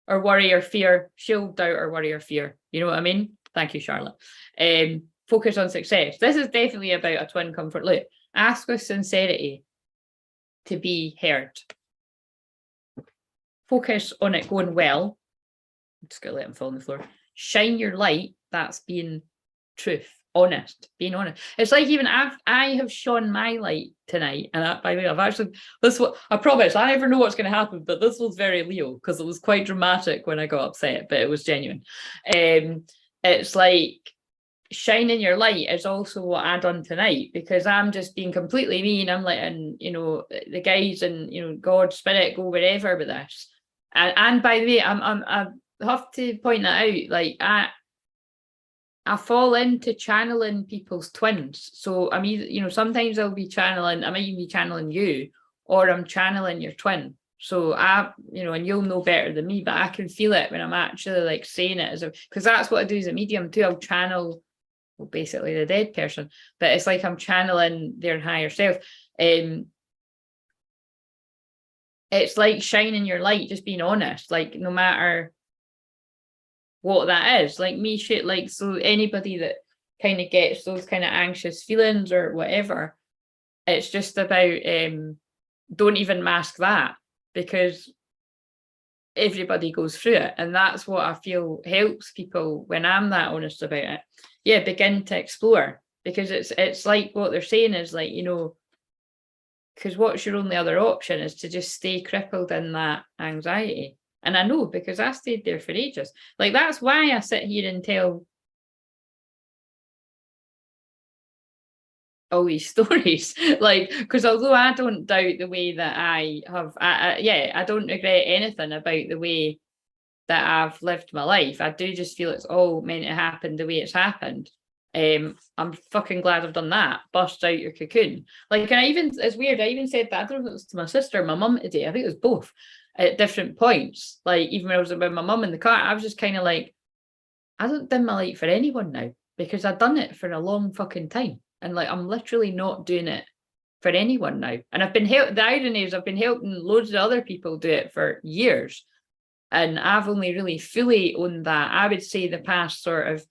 or worry or fear, she'll doubt or worry or fear. You know what I mean? Thank you, Charlotte. Focus on success. This is definitely about a twin comfort loop. Ask with sincerity to be heard. Focus on it going well, just gonna let him fall on the floor. Shine your light. That's being truth, honest, being honest. It's like even I have shone my light tonight, and by the way, I've actually I promise I never know what's going to happen, but this was very Leo because it was quite dramatic when I got upset, but it was genuine. It's like shining your light is also what I done tonight, because I'm just being completely me, and I'm letting the guys and God, spirit go wherever with this. And by the way, I have to point that out. Like I fall into channeling people's twins. So I'm either, sometimes I might even be channeling you, or I'm channeling your twin. So and you'll know better than me, but I can feel it when I'm actually like saying it because that's what I do as a medium too. I'll channel basically the dead person, but it's like I'm channeling their higher self. It's like shining your light, just being honest, like no matter what that is. Like me, shit, like, so anybody that kind of gets those kind of anxious feelings or whatever, it's just about don't even mask that, because everybody goes through it, and that's what I feel helps people when I'm that honest about it. Yeah, begin to explore, because it's like what they're saying is like, because what's your only other option is to just stay crippled in that anxiety. And I know, because I stayed there for ages. Like, that's why I sit here and tell all these stories. Like, because although I don't doubt the way that I have, I don't regret anything about the way that I've lived my life. I do just feel it's all meant to happen the way it's happened. I'm fucking glad I've done that. Bust out your cocoon. Like, it's weird, I even said that, I don't know if it was to my sister or my mum today, I think it was both, at different points. Like, even when I was with my mum in the car, I was just kind of like, I don't dim my light for anyone now, because I've done it for a long fucking time. And like, I'm literally not doing it for anyone now. And the irony is I've been helping loads of other people do it for years. And I've only really fully owned that, I would say, the past sort of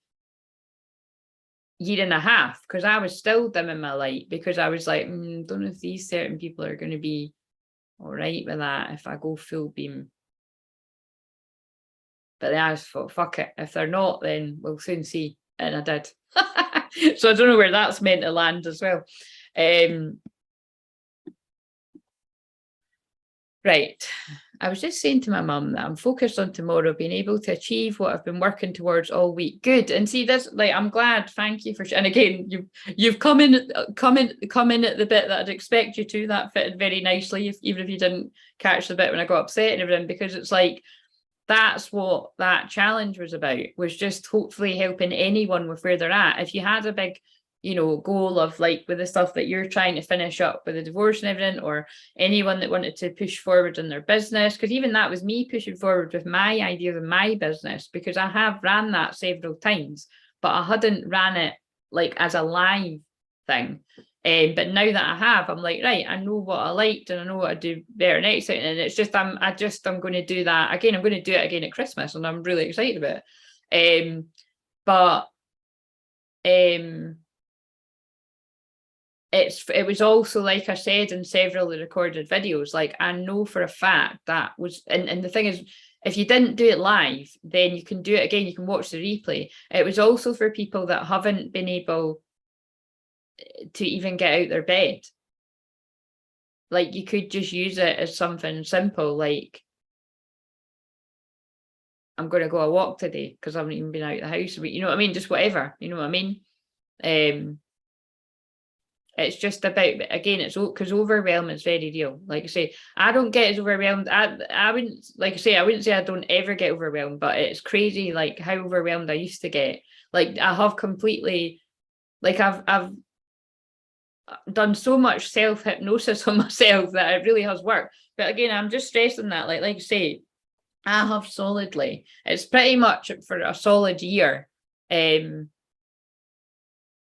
year and a half, because I was still dimming my light, because I was like, don't know if these certain people are going to be all right with that if I go full beam. But then I just thought, fuck it, if they're not, then we'll soon see. And I did. So I don't know where that's meant to land as well. Right. I was just saying to my mum that I'm focused on tomorrow being able to achieve what I've been working towards all week. Good. And see this, like, I'm glad. Thank you for, and again, you've come in at the bit that I'd expect you to. That fitted very nicely, even if you didn't catch the bit when I got upset and everything, because it's like, that's what that challenge was about, was just hopefully helping anyone with where they're at. If you had a big goal of, like, with the stuff that you're trying to finish up with the divorce and everything, or anyone that wanted to push forward in their business, because even that was me pushing forward with my idea of my business, because I have ran that several times, but I hadn't ran it like as a live thing. But now that I have, I'm like, right, I know what I liked and I know what I do better next time. And it's just I'm going to do that again. I'm going to do it again at Christmas, and I'm really excited about it. It was also, like I said in several of the recorded videos, like, I know for a fact that was, and the thing is, if you didn't do it live, then you can do it again, you can watch the replay. It was also for people that haven't been able to even get out their bed. Like, you could just use it as something simple, like, I'm going to go a walk today because I haven't even been out of the house. You know what I mean? Just whatever, you know what I mean? It's just about, again, it's because overwhelm is very real. Like I say, I don't get as overwhelmed. I wouldn't, like I say, I wouldn't say I don't ever get overwhelmed, but it's crazy, like, how overwhelmed I used to get. Like, I have completely, like, I've done so much self-hypnosis on myself that it really has worked. But again, I'm just stressing that, like I say, I have solidly, it's pretty much for a solid year,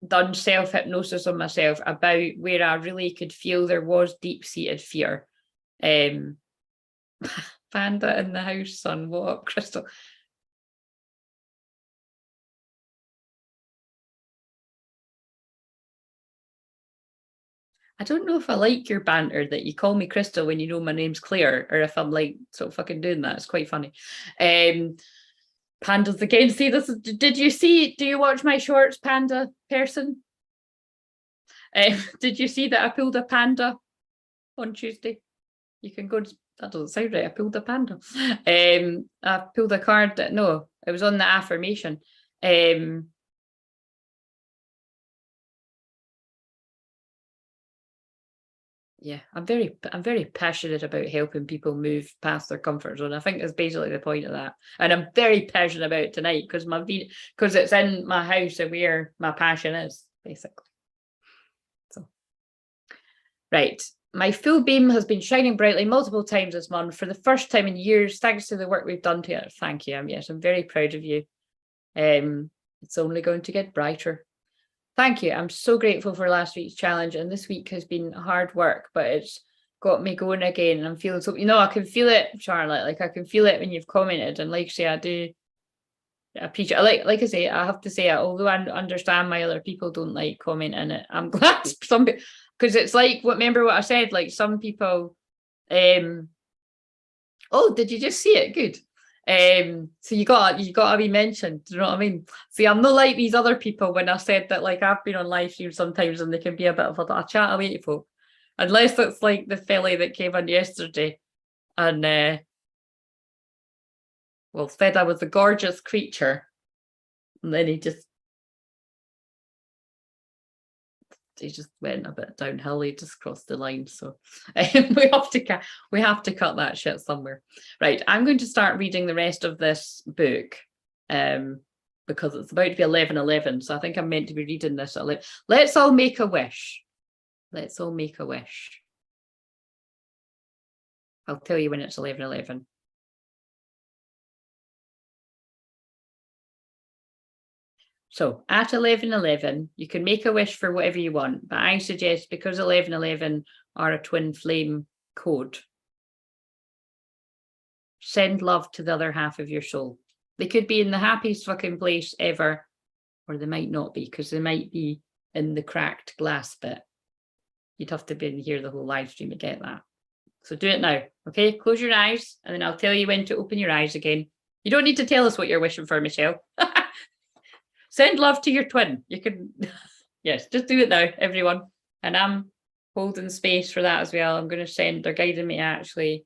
done self-hypnosis on myself about where I really could feel there was deep-seated fear. Panda in the house, son, what up, Crystal? I don't know if I like your banter that you call me Crystal when you know my name's Claire, or if I'm like sort of fucking doing that. It's quite funny. Pandas again. See this? Did you see? Do you watch my shorts, panda person? Did you see that I pulled a panda on Tuesday? You can go. That doesn't sound right. I pulled a panda. I pulled a card that no, it was on the affirmation. Yeah, I'm very passionate about helping people move past their comfort zone. I think that's basically the point of that. And I'm very passionate about it tonight because because it's in my house and where my passion is, basically. So right. My full beam has been shining brightly multiple times this month for the first time in years, thanks to the work we've done together. Thank you. Yes, I'm very proud of you. It's only going to get brighter. Thank you. I'm so grateful for last week's challenge, and this week has been hard work, but it's got me going again, and I'm feeling so, I can feel it, Charlotte. Like I can feel it when you've commented, and like I say, I do appreciate. Like I say, I have to say, although I understand my other people don't like commenting it, I'm glad some people, because it's like remember what I said. Like some people, oh, did you just see it? Good. So you got to be mentioned. Do you know what I mean? See, I'm not like these other people when I said that, like I've been on live stream sometimes and they can be a bit of a chat away to folk. Unless it's like the fella that came on yesterday and well said I was a gorgeous creature. And then he just went a bit downhill. He just crossed the line. So we have to cut that shit somewhere. Right, I'm going to start reading the rest of this book because it's about to be 11:11. So I think I'm meant to be reading this at 11. Let's all make a wish. Let's all make a wish. I'll tell you when it's 11:11. So at 11:11, you can make a wish for whatever you want, but I suggest, because 11:11 are a twin flame code, send love to the other half of your soul. They could be in the happiest fucking place ever, or they might not be, because they might be in the cracked glass bit. You'd have to be in here the whole live stream to get that. So do it now, okay? Close your eyes, and then I'll tell you when to open your eyes again. You don't need to tell us what you're wishing for, Michelle. Send love to your twin. You can, yes, just do it now, everyone. And I'm holding space for that as well. I'm going to send, they're guiding me actually.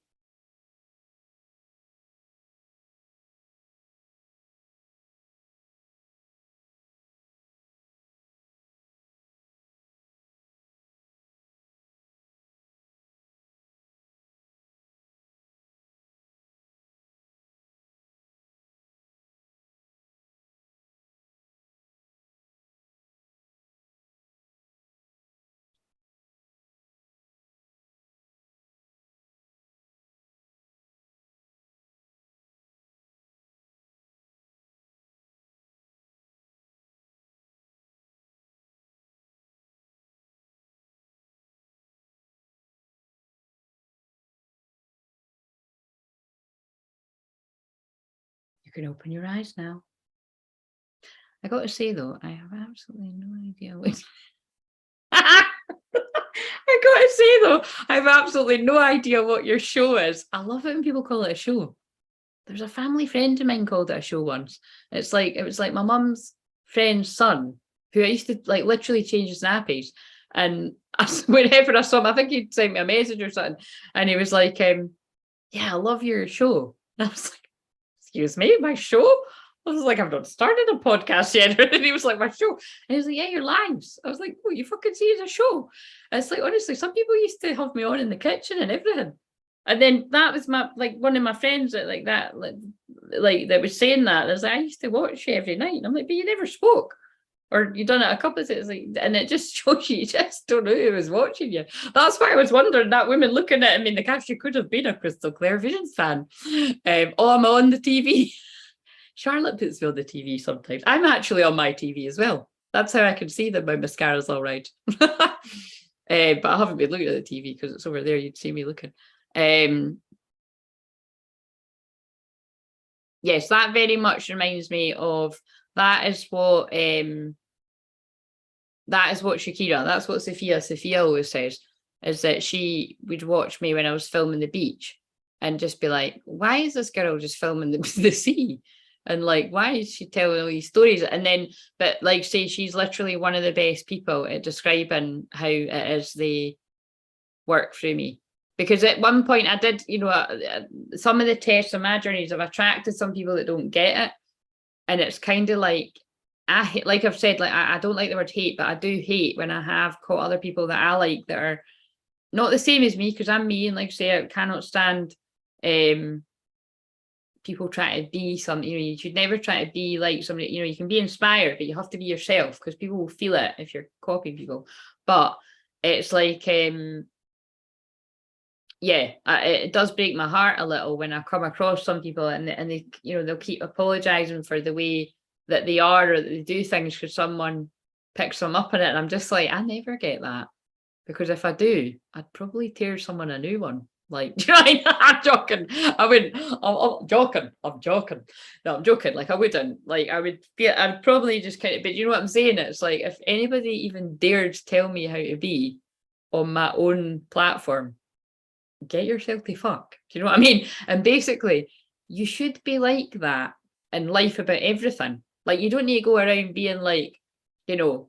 You can open your eyes now. I got to say though, I have absolutely no idea what. I got to say though, I have absolutely no idea what your show is. I love it when people call it a show. There's a family friend of mine called it a show once. It was like my mum's friend's son, who I used to like literally change his nappies. And whenever I saw him, I think he'd sent me a message or something, and he was like, yeah, I love your show. And I was like, excuse me, my show? I was like, I've not started a podcast yet. And he was like, my show. And he was like, yeah, your lives. I was like, oh, you fucking see it's a show. And it's like, honestly, some people used to have me on in the kitchen and everything. And then that was one of my friends that that was saying that. I was like, I used to watch you every night. And I'm like, but you never spoke. Or you done it a couple of times, and it just shows you just don't know who was watching you. That's why I was wondering, that woman looking at me in the couch, she could have been a Crystal Clairvoyant fan. Oh, I'm on the TV. Charlotte puts me on the TV sometimes. I'm actually on my TV as well. That's how I can see that my mascara's all right. But I haven't been looking at the TV because it's over there. You'd see me looking. Yes, that very much reminds me of, that is what Shakira, that's what Sophia always says, is that she would watch me when I was filming the beach and just be like, why is this girl just filming the sea? And like, why is she telling all these stories? And then, but like, say she's literally one of the best people at describing how it is they work through me. Because at one point I did, you know, some of the tests of my journeys have attracted some people that don't get it. And it's kind of like, like I've said, like I don't like the word hate, but I do hate when I have caught other people that I like that are not the same as me, because I'm me, and like I say, I cannot stand people try to be something. You know, you should never try to be like somebody. You know, you can be inspired, but you have to be yourself, because people will feel it if you're copying people. But it's like yeah, it does break my heart a little when I come across some people and they, you know, they'll keep apologizing for the way that they are or that they do things because someone picks them up on it. And I'm just like, I never get that, because if I do, I'd probably tear someone a new one. Like, do you know what I mean? I'm joking. I wouldn't. I'm joking. I'm joking. No, I'm joking. Like, I wouldn't. Like, I would feel. I'd probably just kind of. But you know what I'm saying? It's like, if anybody even dared tell me how to be on my own platform, get yourself to fuck. Do you know what I mean? And basically, you should be like that in life about everything. Like, you don't need to go around being like, you know,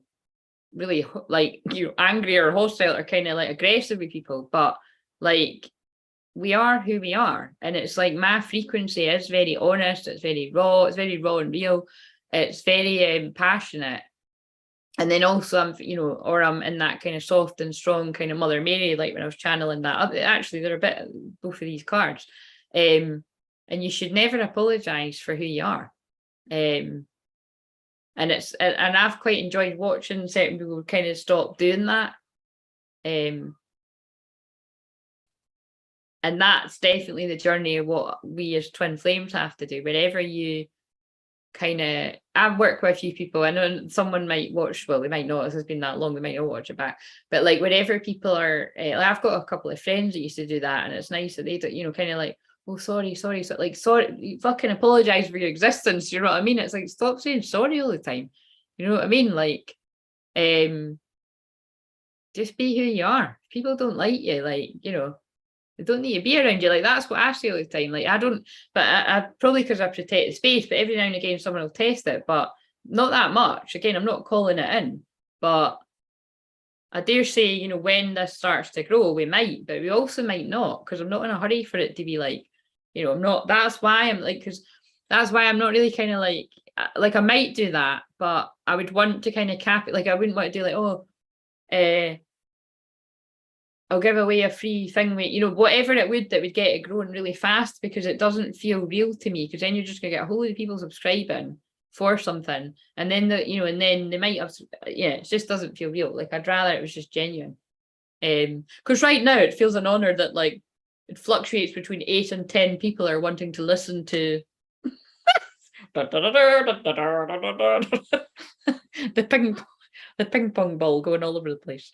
really like, you know, angry or hostile or kind of like aggressive with people. But like, we are who we are. And it's like, my frequency is very honest. It's very raw. It's very raw and real. It's very passionate. And then also I'm, you know, or I'm in that kind of soft and strong kind of Mother Mary, like when I was channeling that. Actually, they're a bit both of these cards. And you should never apologize for who you are. And I've quite enjoyed watching certain people kind of stop doing that. And that's definitely the journey of what we as twin flames have to do. Wherever you kind of, I've worked with a few people. I know someone might watch, well, they might not, this has been that long, they might not watch it back. But like, whenever people are, like I've got a couple of friends that used to do that, and it's nice that they do, you know, kind of like, oh, sorry, so like, sorry, you fucking apologize for your existence. You know what I mean? It's like, stop saying sorry all the time. You know what I mean? Like, just be who you are. If people don't like you, like, you know, they don't need to be around you. Like, that's what I say all the time. Like, I don't, but I probably because I protect the space, but every now and again someone will test it, but not that much. Again, I'm not calling it in, but I dare say, you know, when this starts to grow, we might, but we also might not, because I'm not in a hurry for it to be like, you know, I'm not, that's why I'm like, because that's why I'm not really kind of like I might do that, but I would want to kind of cap it. Like, I wouldn't want to do like, oh, I'll give away a free thing with, you know, whatever it would that would get it growing really fast, because it doesn't feel real to me, because then you're just gonna get a whole lot of people subscribing for something, and then you know, and then they might have, yeah, it just doesn't feel real. Like, I'd rather it was just genuine. Because right now it feels an honor that like it fluctuates between 8 and 10 people are wanting to listen to the ping pong ball going all over the place.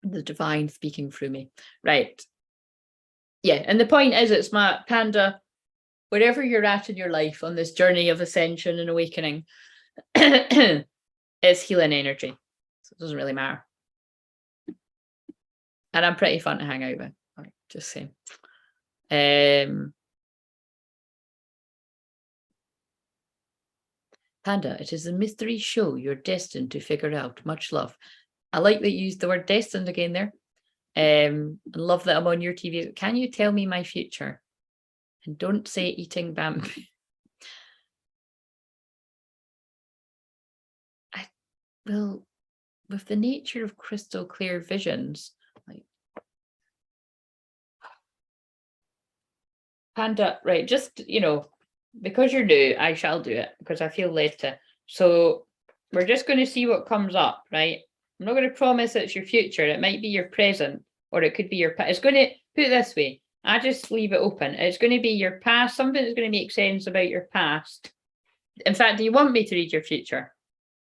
The divine speaking through me, right? Yeah, and the point is, it's my panda, wherever you're at in your life on this journey of ascension and awakening, is healing energy, so it doesn't really matter. And I'm pretty fun to hang out with, just saying. Panda, it is a mystery show you're destined to figure out. Much love. I like that you used the word destined again there. Love that I'm on your TV. Can you tell me my future? And don't say eating bamboo. Well, with the nature of crystal clear visions, like Panda, right? Just, you know, because you're new, I shall do it because I feel led to. So we're just going to see what comes up, right? I'm not going to promise it's your future. It might be your present, or it could be your past. It's going to, put it this way, I just leave it open. It's going to be your past, something that's going to make sense about your past. In fact, do you want me to read your future?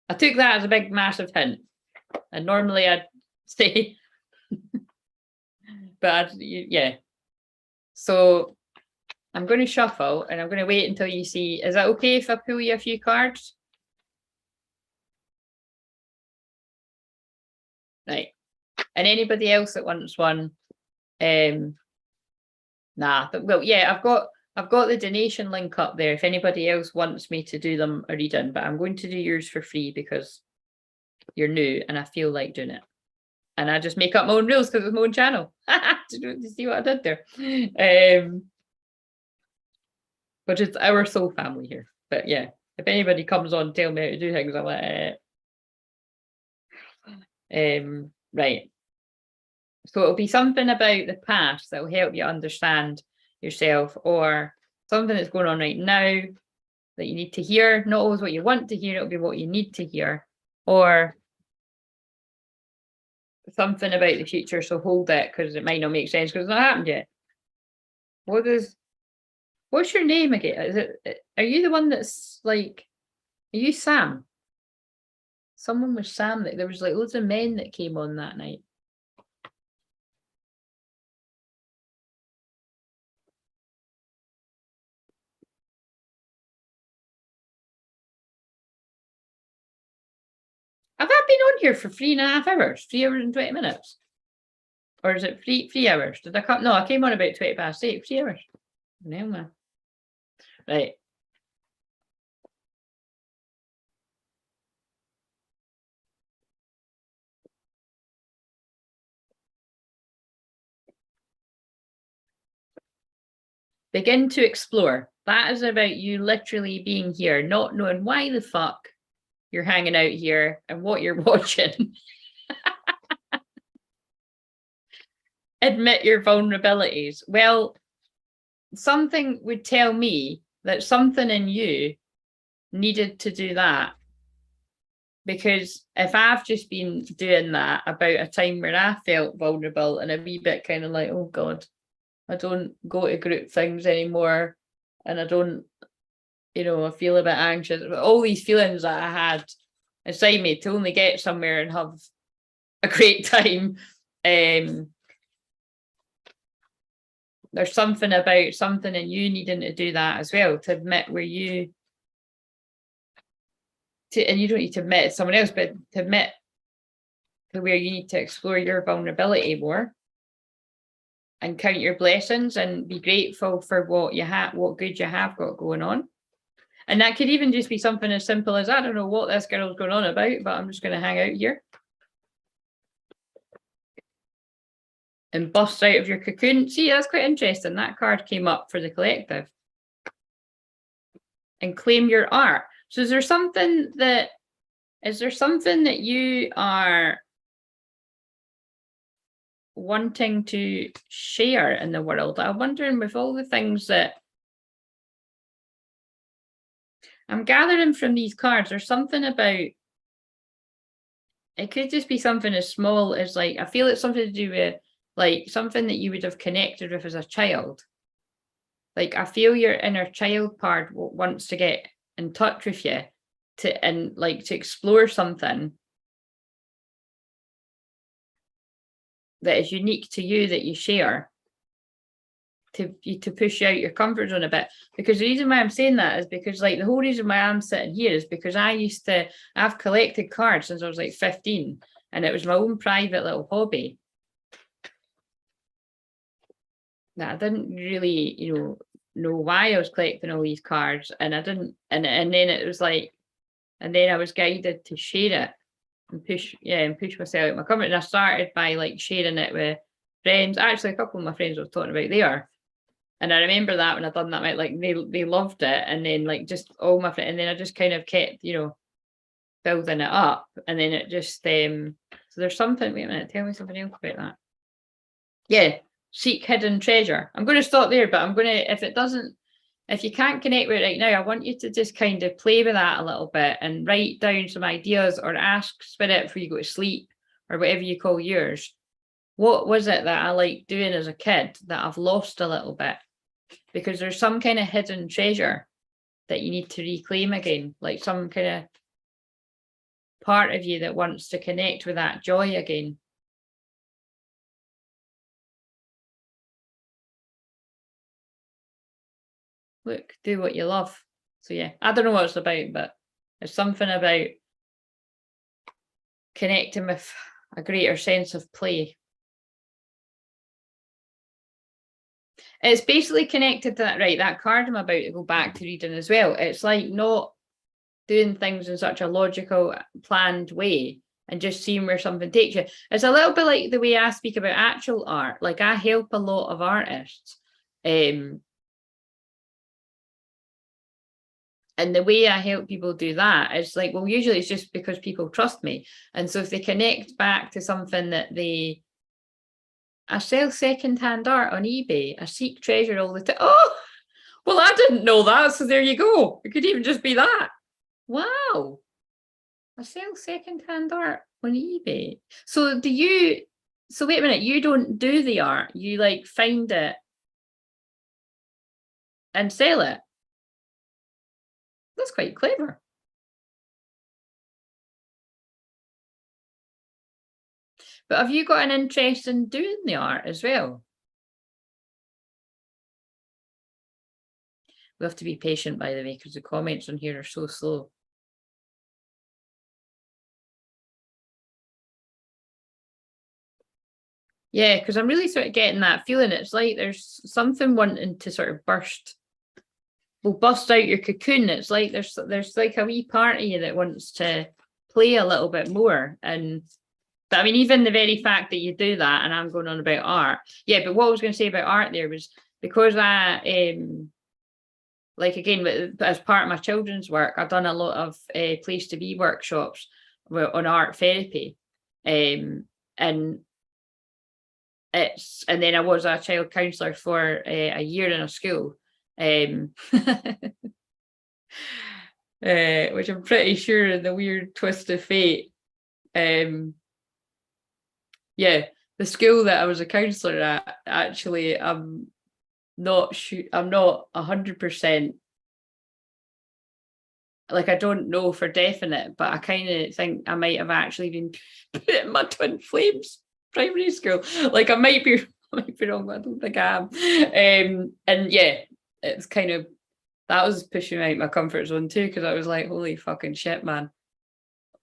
I took that as a big, massive hint. And normally I'd say, but yeah. So I'm going to shuffle and I'm going to wait until you see. Is that okay if I pull you a few cards? Right. And anybody else that wants one? Nah, but well, yeah, I've got I've got the donation link up there if anybody else wants me to do them a reading, but I'm going to do yours for free because you're new and I feel like doing it. And I just make up my own rules because it's my own channel. Do you see what I did there? But it's our soul family here. But yeah, if anybody comes on and tell me how to do things, I'm like, right. So it'll be something about the past that will help you understand yourself, or something that's going on right now that you need to hear. Not always what you want to hear, it'll be what you need to hear, or something about the future. So hold it because it might not make sense because it's not happened yet. What's your name again? Is it, are you the one that's like, are you Sam? Someone was Sam, that there was like loads of men that came on that night. Have I been on here for 3.5 hours? 3 hours and 20 minutes? Or is it 3 hours? Did I come? No, I came on about 20 past 8, 3 hours. No, man. Right. Begin to explore. That is about you literally being here, not knowing why the fuck you're hanging out here and what you're watching. Admit your vulnerabilities. Well, something would tell me that something in you needed to do that. Because if I've just been doing that about a time where I felt vulnerable and a wee bit kind of like, oh God, I don't go to group things anymore. And I don't, you know, I feel a bit anxious. All these feelings that I had inside me to only get somewhere and have a great time. There's something about something in you needing to do that as well, to admit where you, and you don't need to admit someone else, but to admit to where you need to explore your vulnerability more and count your blessings and be grateful for what you have, what good you have got going on. And that could even just be something as simple as, I don't know what this girl's going on about, but I'm just going to hang out here and bust out of your cocoon. See, that's quite interesting. That card came up for the collective. And claim your art. So is there something that you are wanting to share in the world? I'm wondering, with all the things that I'm gathering from these cards, there's something about, it could just be something as small as, like, I feel it's something to do with like something that you would have connected with as a child. Like, I feel your inner child part wants to get in touch with you to explore something that is unique to you, that you share, to push out your comfort zone a bit. Because the reason why I'm saying that is because, like, the whole reason why I'm sitting here is because I've collected cards since I was like 15, and it was my own private little hobby. That I didn't really, know why I was collecting all these cards, and I didn't, and then it was like, and then I was guided to share it and push myself out my comfort. And I started by like sharing it with friends. Actually, a couple of my friends I was talking about there, and I remember that when I done that, like they loved it, and then like just all my friends, and then I just kind of kept, building it up, and then it just so there's something. Wait a minute, tell me something else about that. Yeah. Seek hidden treasure. I'm going to stop there, but I'm going to, if you can't connect with it right now, I want you to just kind of play with that a little bit and write down some ideas, or ask Spirit before you go to sleep, or whatever you call yours. What was it that I liked doing as a kid that I've lost a little bit? Because there's some kind of hidden treasure that you need to reclaim again, like some kind of part of you that wants to connect with that joy again. Look, do what you love. So yeah, I don't know what it's about, but there's something about connecting with a greater sense of play. It's basically connected to that, right? That card I'm about to go back to reading as well. It's like not doing things in such a logical, planned way and just seeing where something takes you. It's a little bit like the way I speak about actual art. Like I help a lot of artists. And the way I help people do that is like, well, usually it's just because people trust me. And so if they connect back to something that I sell secondhand art on eBay. I seek treasure all the time. Oh, well, I didn't know that. So there you go. It could even just be that. Wow. I sell secondhand art on eBay. So so wait a minute, you don't do the art. You like find it and sell it. That's quite clever. But have you got an interest in doing the art as well? We have to be patient, by the way, because the comments on here are so slow. Yeah, because I'm really sort of getting that feeling. It's like there's something wanting to sort of bust out your cocoon. It's like there's like a wee part of you that wants to play a little bit more. But I mean, even the very fact that you do that, and I'm going on about art. Yeah, but what I was going to say about art there was because I like again, as part of my children's work, I've done a lot of place to be workshops on art therapy. And then I was a child counsellor for a year in a school. Which I'm pretty sure in the weird twist of fate. Yeah, the school that I was a counsellor at, actually, I'm not 100%. Like, I don't know for definite, but I kind of think I might have actually been put in my Twinflames primary school. Like, I might be wrong, but I don't think I am. And yeah, it's kind of, that was pushing me out my comfort zone too, because I was like, holy fucking shit, man.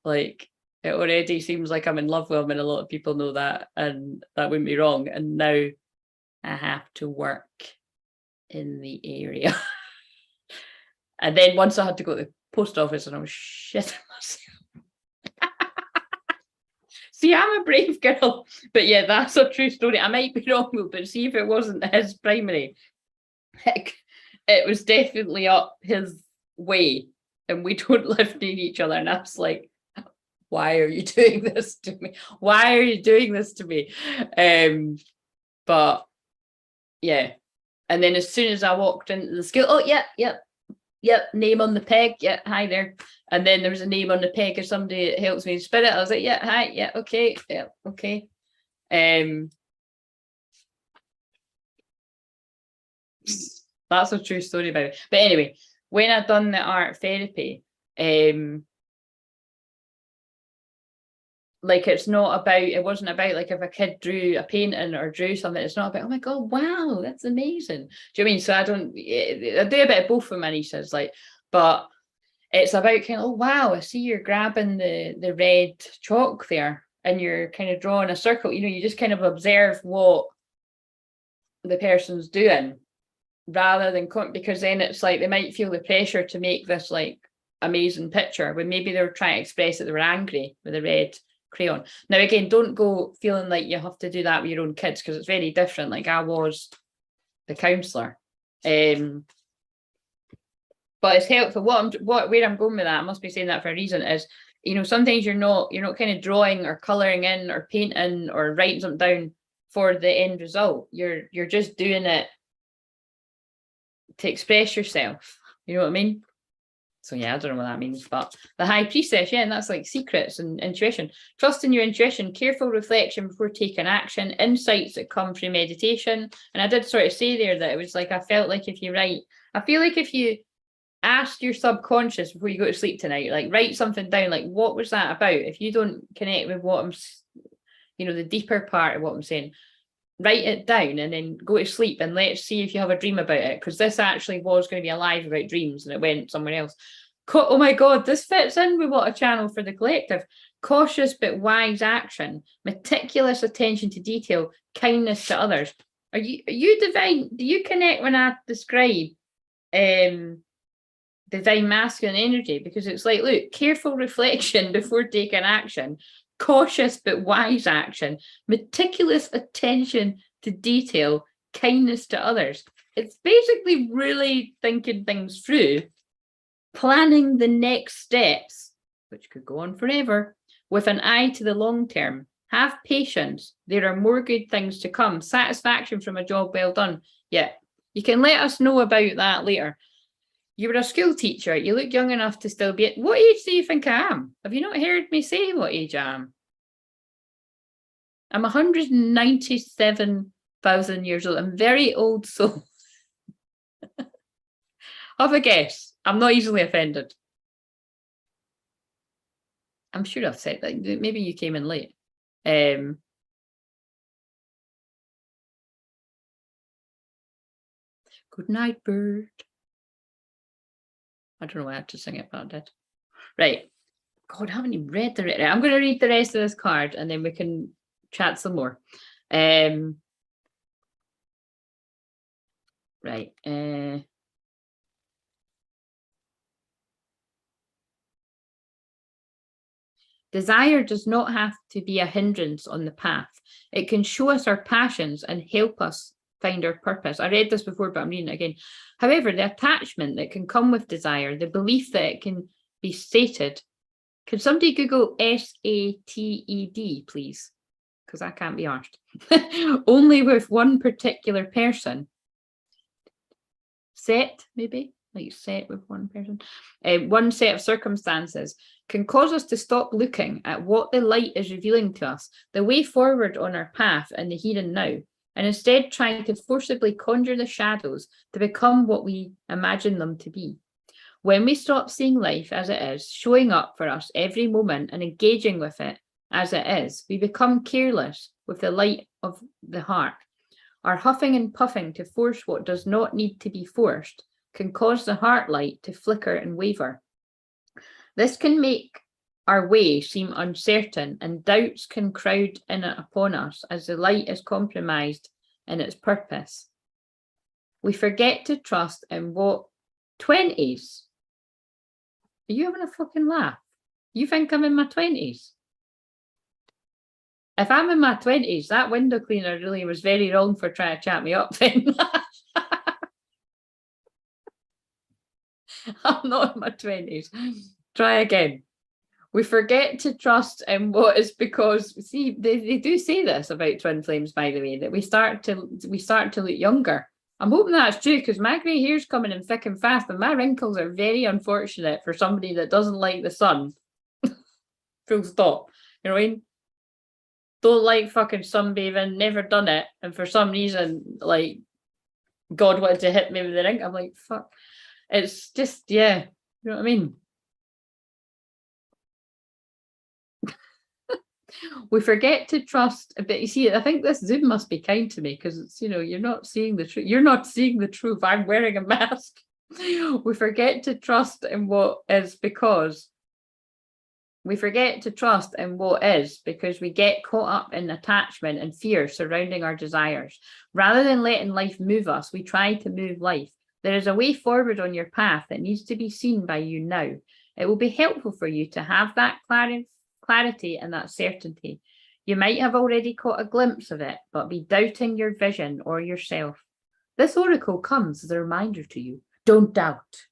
Like, it already seems like I'm in love with him, and a lot of people know that, and that wouldn't be wrong. And now I have to work in the area. And then once I had to go to the post office, and I was shitting myself. See, I'm a brave girl. But yeah, that's a true story. I might be wrong, but see, if it wasn't his primary, heck, it was definitely up his way, and we don't live near each other. And I was like, why are you doing this to me? Why are you doing this to me? But yeah. And then as soon as I walked into the school, oh, yep, name on the peg. Yeah, hi there. And then there was a name on the peg of somebody that helps me spin it. I was like, yeah, hi, yeah, okay, yeah, okay. That's a true story about it. But anyway, when I'd done the art therapy, like it wasn't about like if a kid drew a painting or drew something, it's not about, oh my God, wow, that's amazing. Do you know what I mean? So I do a bit of both for my nieces, like, but it's about kind of, oh wow, I see you're grabbing the red chalk there and you're kind of drawing a circle. You know, you just kind of observe what the person's doing rather than, because then it's like they might feel the pressure to make this like amazing picture when maybe they were trying to express that they were angry with a red crayon. Now again, don't go feeling like you have to do that with your own kids, because it's very different. Like I was the counsellor, but it's helpful. Where I'm going with that, I must be saying that for a reason, is, you know, sometimes you're not kind of drawing or colouring in or painting or writing something down for the end result. You're just doing it to express yourself. You know what I mean? So yeah, I don't know what that means, but the high priestess, yeah, and that's like secrets and intuition. Trust in your intuition, careful reflection before taking action, insights that come through meditation. And I did sort of say there that it was like, I feel like if you ask your subconscious before you go to sleep tonight, like write something down, like what was that about? If you don't connect with what I'm, the deeper part of what I'm saying, write it down and then go to sleep, and let's see if you have a dream about it, because this actually was going to be a live about dreams and it went somewhere else. Oh my God, this fits in with what a channel for the collective. Cautious but wise action, meticulous attention to detail, kindness to others. Are you divine? Do you connect when I describe divine masculine energy? Because it's like, look, careful reflection before taking action, cautious but wise action, meticulous attention to detail, kindness to others. It's basically really thinking things through, planning the next steps, which could go on forever, with an eye to the long term. Have patience. There are more good things to come. Satisfaction from a job well done. Yeah, you can let us know about that later. You were a school teacher. You look young enough to still be. What age do you think I am? Have you not heard me say what age I am? I'm 197,000 years old. I'm very old soul. Have a guess. I'm not easily offended. I'm sure I've said that. Maybe you came in late. Good night, bird. I don't know why I had to sing it, but I did. Right. God, I haven't even read the rest. I'm going to read the rest of this card and then we can chat some more. Right. Desire does not have to be a hindrance on the path. It can show us our passions and help us find our purpose. I read this before, but I'm reading it again. However, the attachment that can come with desire, the belief that it can be sated. Can somebody Google SATED, please? Because I can't be arsed. Only with one particular person. Set, maybe? Like set with one person. One set of circumstances can cause us to stop looking at what the light is revealing to us, the way forward on our path and the here and now, and instead trying to forcibly conjure the shadows to become what we imagine them to be. When we stop seeing life as it is, showing up for us every moment and engaging with it as it is, we become careless with the light of the heart. Our huffing and puffing to force what does not need to be forced can cause the heart light to flicker and waver. This can make our way seem uncertain, and doubts can crowd in upon us as the light is compromised in its purpose. We forget to trust in what 20s. Are you having a fucking laugh? You think I'm in my 20s? If I'm in my 20s, that window cleaner really was very wrong for trying to chat me up then. I'm not in my 20s. Try again. We forget to trust in what is because, see, they do say this about Twinflames, by the way, that we start to look younger. I'm hoping that's true because my grey hair's coming in thick and fast, and my wrinkles are very unfortunate for somebody that doesn't like the sun. Full stop. You know what I mean? Don't like fucking sunbathing, never done it, and for some reason, like, God wanted to hit me with the ring. I'm like, fuck. It's just, yeah, you know what I mean? We forget to trust, but you see, I think this Zoom must be kind to me because it's, you know, you're not seeing the truth. You're not seeing the truth. I'm wearing a mask. We forget to trust in what is because we forget to trust in what is because we get caught up in attachment and fear surrounding our desires. Rather than letting life move us, we try to move life. There is a way forward on your path that needs to be seen by you now. It will be helpful for you to have that clarity and that certainty. You might have already caught a glimpse of it, but be doubting your vision or yourself. This oracle comes as a reminder to you. Don't doubt.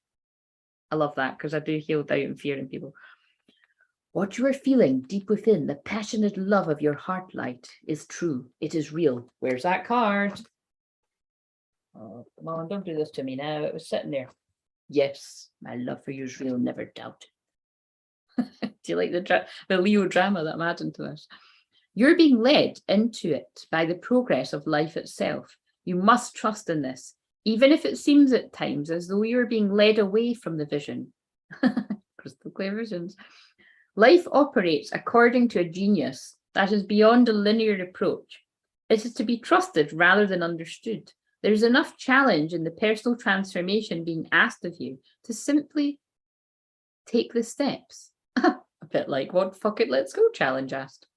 I love that because I do heal doubt and fear in people. What you are feeling deep within, the passionate love of your heart light, is true. It is real. Where's that card? Oh, come on, don't do this to me now. It was sitting there. Yes, my love for you is real, never doubt. Do you like the Leo drama that I'm adding to this? You're being led into it by the progress of life itself. You must trust in this, even if it seems at times as though you're being led away from the vision. Crystal clear visions. Life operates according to a genius that is beyond a linear approach. It is to be trusted rather than understood. There is enough challenge in the personal transformation being asked of you to simply take the steps. A bit like what fuck it, let's go challenge asked.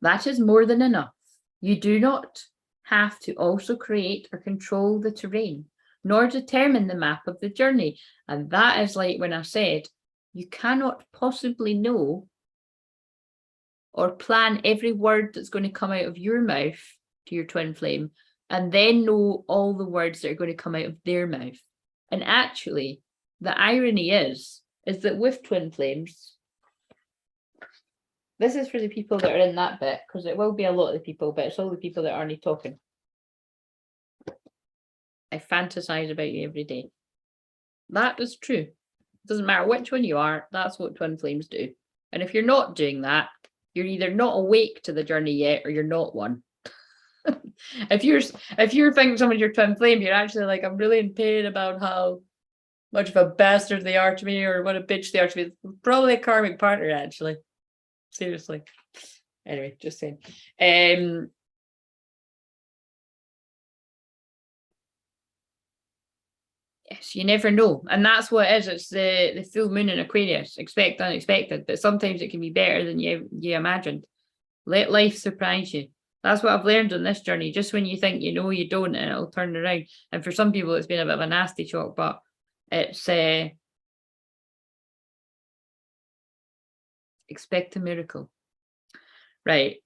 That is more than enough. You do not have to also create or control the terrain, nor determine the map of the journey. And that is like when I said, you cannot possibly know or plan every word that's going to come out of your mouth to your twin flame, and then know all the words that are going to come out of their mouth. And actually, the irony is that with twin flames, this is for the people that are in that bit, because it will be a lot of the people, but it's all the people that aren't talking. I fantasize about you every day. That is true. It doesn't matter which one you are, that's what twin flames do. And if you're not doing that, you're either not awake to the journey yet, or you're not one. If you think someone's your twin flame, you're actually like, I'm really in pain about how much of a bastard they are to me, or what a bitch they are to me. Probably a karmic partner, actually. Seriously. Anyway, just saying. Yes, you never know. And that's what it is. It's the full moon in Aquarius. Expect unexpected. But sometimes it can be better than you imagined. Let life surprise you. That's what I've learned on this journey. Just when you think you know, you don't, and it'll turn around. And for some people, it's been a bit of a nasty shock, but it's expect a miracle. Right.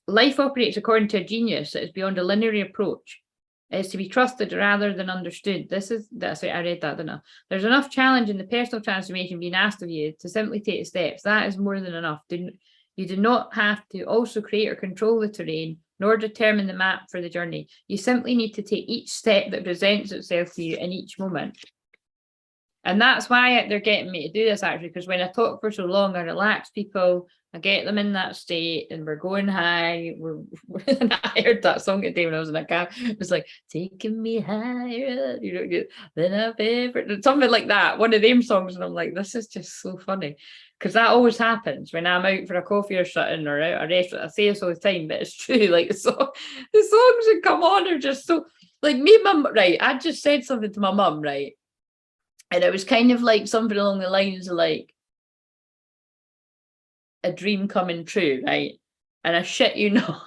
Life operates according to a genius that is beyond a linear approach. It is to be trusted rather than understood. That's it. I read that, didn't I? There's enough challenge in the personal transformation being asked of you to simply take the steps. That is more than enough. You do not have to also create or control the terrain, nor determine the map for the journey. You simply need to take each step that presents itself to you in each moment. And that's why they're getting me to do this, actually, because when I talk for so long, I relax people, I get them in that state, and we're going high. And I heard that song today when I was in a cab. It was like, taking me higher, than I've ever, something like that. One of them songs, and I'm like, this is just so funny. Because that always happens when I'm out for a coffee or something, or out at a restaurant. I say this all the time, but it's true. Like, the songs that come on are just so, like, me, mum, right? I just said something to my mum, right? And it was kind of like something along the lines of like a dream coming true, right? And I shit you not.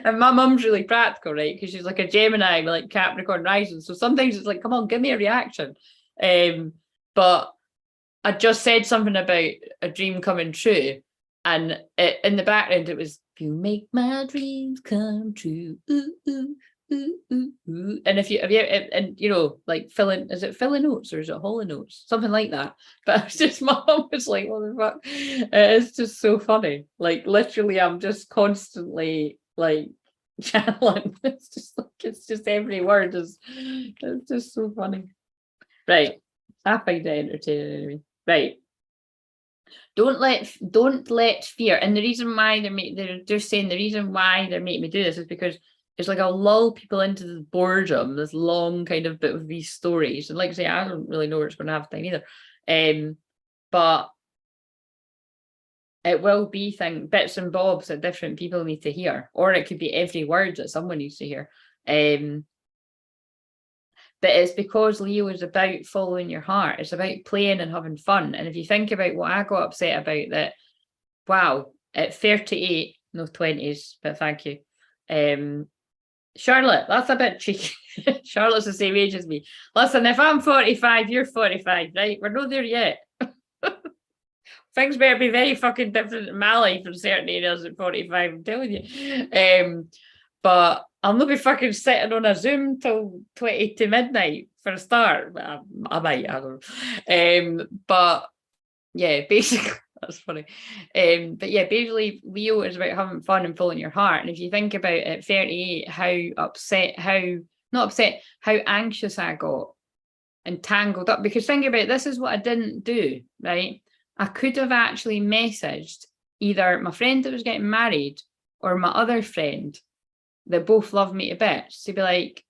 And my mum's really practical, right? Because she's like a Gemini with like Capricorn rising. So sometimes it's like, come on, give me a reaction. But I just said something about a dream coming true. And in the background, it was, you make my dreams come true. Ooh, ooh. Ooh, ooh, ooh. And if you and you know, like filling, is it filling notes or is it hollow notes, something like that? But it's just, my mum was like, what the fuck? It's just so funny. Like, literally, I'm just constantly like channeling. It's just every word is, it's just so funny. Right, I find it entertaining anyway. Right. Don't let fear, and the reason why they're just saying the reason why they're making me do this is because it's like I'll lull people into this boredom, this long kind of bit of these stories. And like I say, I don't really know where it's going to have time either. But it will be bits and bobs that different people need to hear, or it could be every word that someone needs to hear. But it's because Leo is about following your heart. It's about playing and having fun. And if you think about what I got upset about, that, wow, at 38, no 20s, but thank you. Charlotte, that's a bit cheeky. Charlotte's the same age as me. Listen, if I'm 45, you're 45, right? We're not there yet. Things better be very fucking different in my life in certain areas at 45, I'm telling you. But I'll not be fucking sitting on a Zoom till 20 to midnight for a start. I might, I don't know. But yeah, basically, that's funny. But yeah, basically, Leo is about having fun and following your heart. And if you think about it, at 38, how anxious I got and tangled up. Because think about it, this is what I didn't do, right? I could have actually messaged either my friend that was getting married or my other friend that both love me to bits to be like,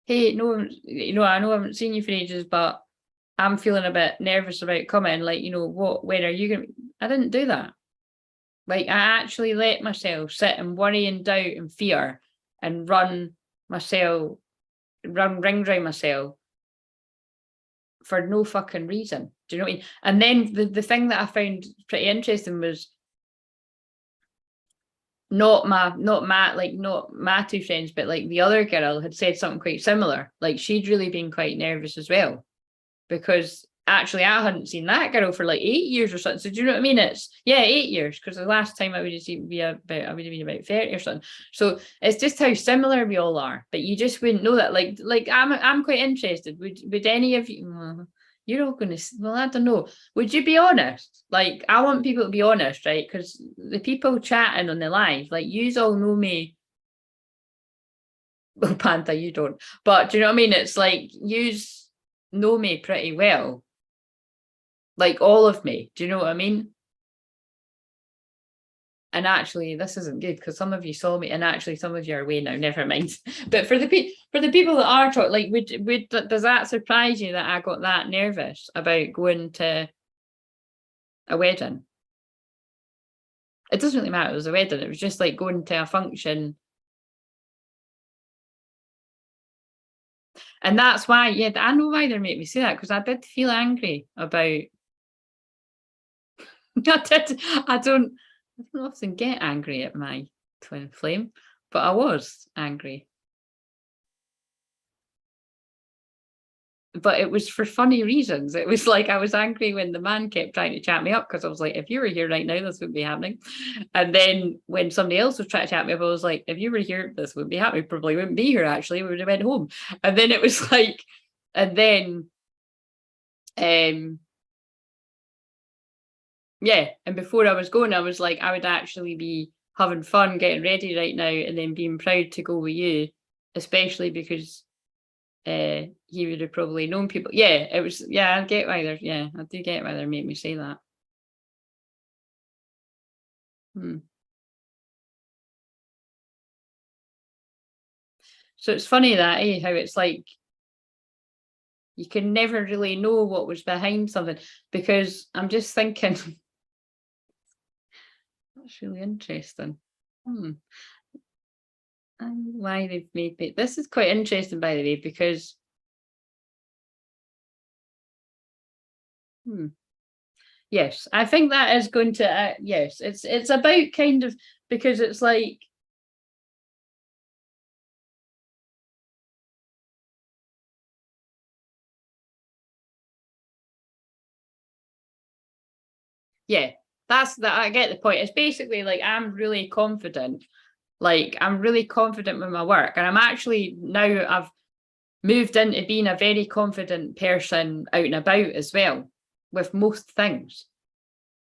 hey, no, you know, I know I haven't seen you for ages, but I'm feeling a bit nervous about coming. Like, you know, when are you going to, I didn't do that. Like, I actually let myself sit and worry and doubt and fear and ring round myself for no fucking reason. Do you know what I mean? And then the thing that I found pretty interesting was not my two friends, but like the other girl had said something quite similar. Like she'd really been quite nervous as well, because actually I hadn't seen that girl for like 8 years or something. So do you know what I mean? It's 8 years, because the last time I would have been about 30 or something. So it's just how similar we all are, but you just wouldn't know that. Like I'm quite interested. Would any of you? You're all going to, well, I don't know. Would you be honest? Like, I want people to be honest, right? Because the people chatting on the live, like, yous all know me. Well, Panther, you don't. But do you know what I mean? It's like, yous know me pretty well. Like, all of me. Do you know what I mean? And actually, this isn't good, because some of you saw me, and actually some of you are away now. Never mind. But for the people that are talking, like, would does that surprise you that I got that nervous about going to a wedding? It doesn't really matter. It was a wedding. It was just like going to a function, and that's why. Yeah, I know why they make me say that, because I did feel angry about. I don't often get angry at my twin flame, but I was angry. But it was for funny reasons. It was like I was angry when the man kept trying to chat me up, because I was like, if you were here right now, this wouldn't be happening. And then when somebody else was trying to chat me up, I was like, if you were here, this wouldn't be happening. Probably wouldn't be here, actually. We would have went home. And then it was like, and then yeah, and before I was going, I was like, I would actually be having fun getting ready right now, and then being proud to go with you, especially because he would have probably known people. Yeah, it was. Yeah, I get why they're. I do get why they make me say that. So it's funny that, how it's like you can never really know what was behind something, because I'm just thinking. That's really interesting. And why they've made me. This is quite interesting, by the way, because. Yes, I think that is going to. Yes, it's about kind of, because it's like. Yeah, that's that. I get the point. It's basically like I'm really confident. Like I'm really confident with my work, and I'm actually now I've moved into being a very confident person out and about as well with most things.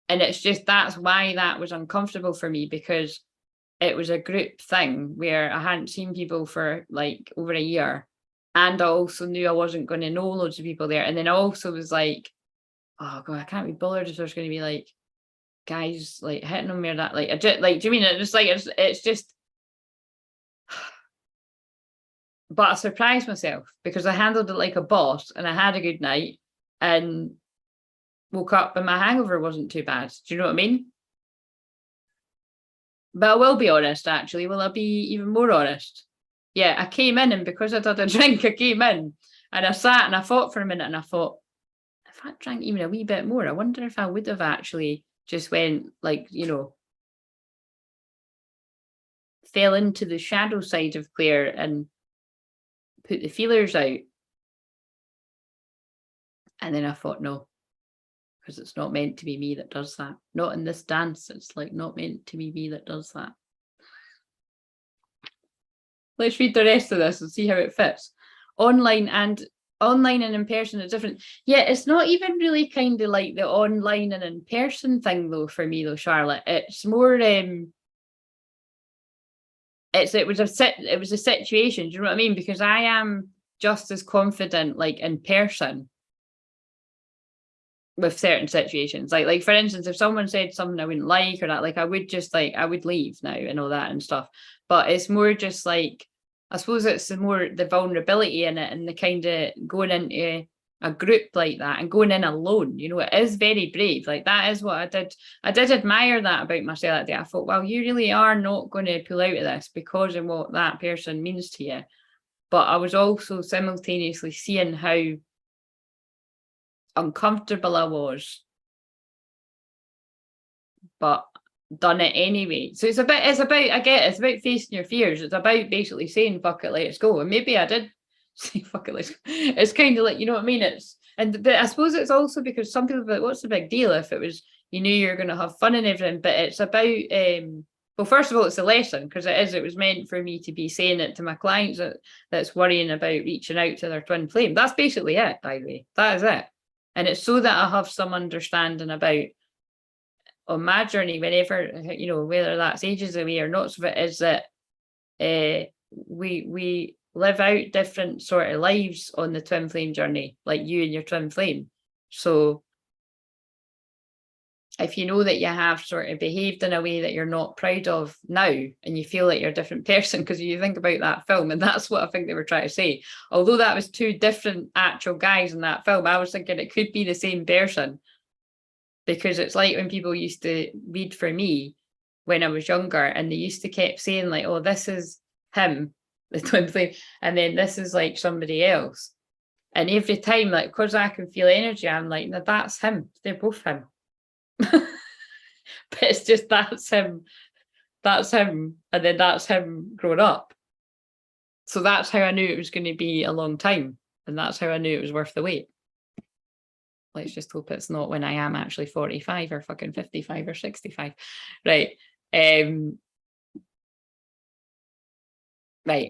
And it's just that's why that was uncomfortable for me, because it was a group thing where I hadn't seen people for like over a year. And I also knew I wasn't going to know loads of people there. And then I also was like, oh God, I can't be bothered if there's going to be like guys like hitting on me or that. Like, I just like, do you mean it? Just like it's just. But I surprised myself, because I handled it like a boss, and I had a good night and woke up and my hangover wasn't too bad. Do you know what I mean? But I will be honest, actually. Will I be even more honest? Yeah, I came in, and because I'd had a drink, I came in and I sat and I thought for a minute, and I thought, if I drank even a wee bit more, I wonder if I would have actually just went like, fell into the shadow side of Claire and put the feelers out. And then I thought, no, because it's not meant to be me that does that. Not in this dance. It's like not meant to be me that does that. Let's read the rest of this and see how it fits. Online and in person is different. Yeah, it's not even really kind of like the online and in person thing though for me though, Charlotte. It's more it was a situation. Do you know what I mean? Because I am just as confident like in person with certain situations. Like for instance, if someone said something I wouldn't like or that, like I would just like I would leave now and all that and stuff. But it's more just like I suppose it's more the vulnerability in it and the kind of going into a group like that and going in alone. It is very brave. Like that is what I did. I did admire that about myself that day. I thought, well, you really are not going to pull out of this because of what that person means to you. But I was also simultaneously seeing how uncomfortable I was, but done it anyway. So it's about it's about facing your fears. It's about basically saying fuck it, let's go. And maybe I did say fuck it, let's go. It's kind of like, you know what I mean? But I suppose it's also because some people are like, what's the big deal if it was, you knew you're gonna have fun and everything, but it's about well, first of all, it's a lesson because it was meant for me to be saying it to my clients that's worrying about reaching out to their twin flame. That's basically it, by the way. That is it. And it's so that I have some understanding about on my journey, whenever, you know, whether that's ages away or not, so it is that we live out different sort of lives on the twin flame journey, like you and your twin flame. So if you know that you have sort of behaved in a way that you're not proud of now, and you feel like you're a different person, because you think about that film, and that's what I think they were trying to say. Although that was two different actual guys in that film, I was thinking it could be the same person. Because it's like when people used to read for me when I was younger, and they used to keep saying like, oh, this is him, the twin flame, and then this is like somebody else. And every time, like, because I can feel energy, I'm like, no, that's him. They're both him. But it's just that's him, and then that's him growing up. So that's how I knew it was going to be a long time. And that's how I knew it was worth the wait. Let's just hope it's not when I am actually 45 or fucking 55 or 65. Right. Right.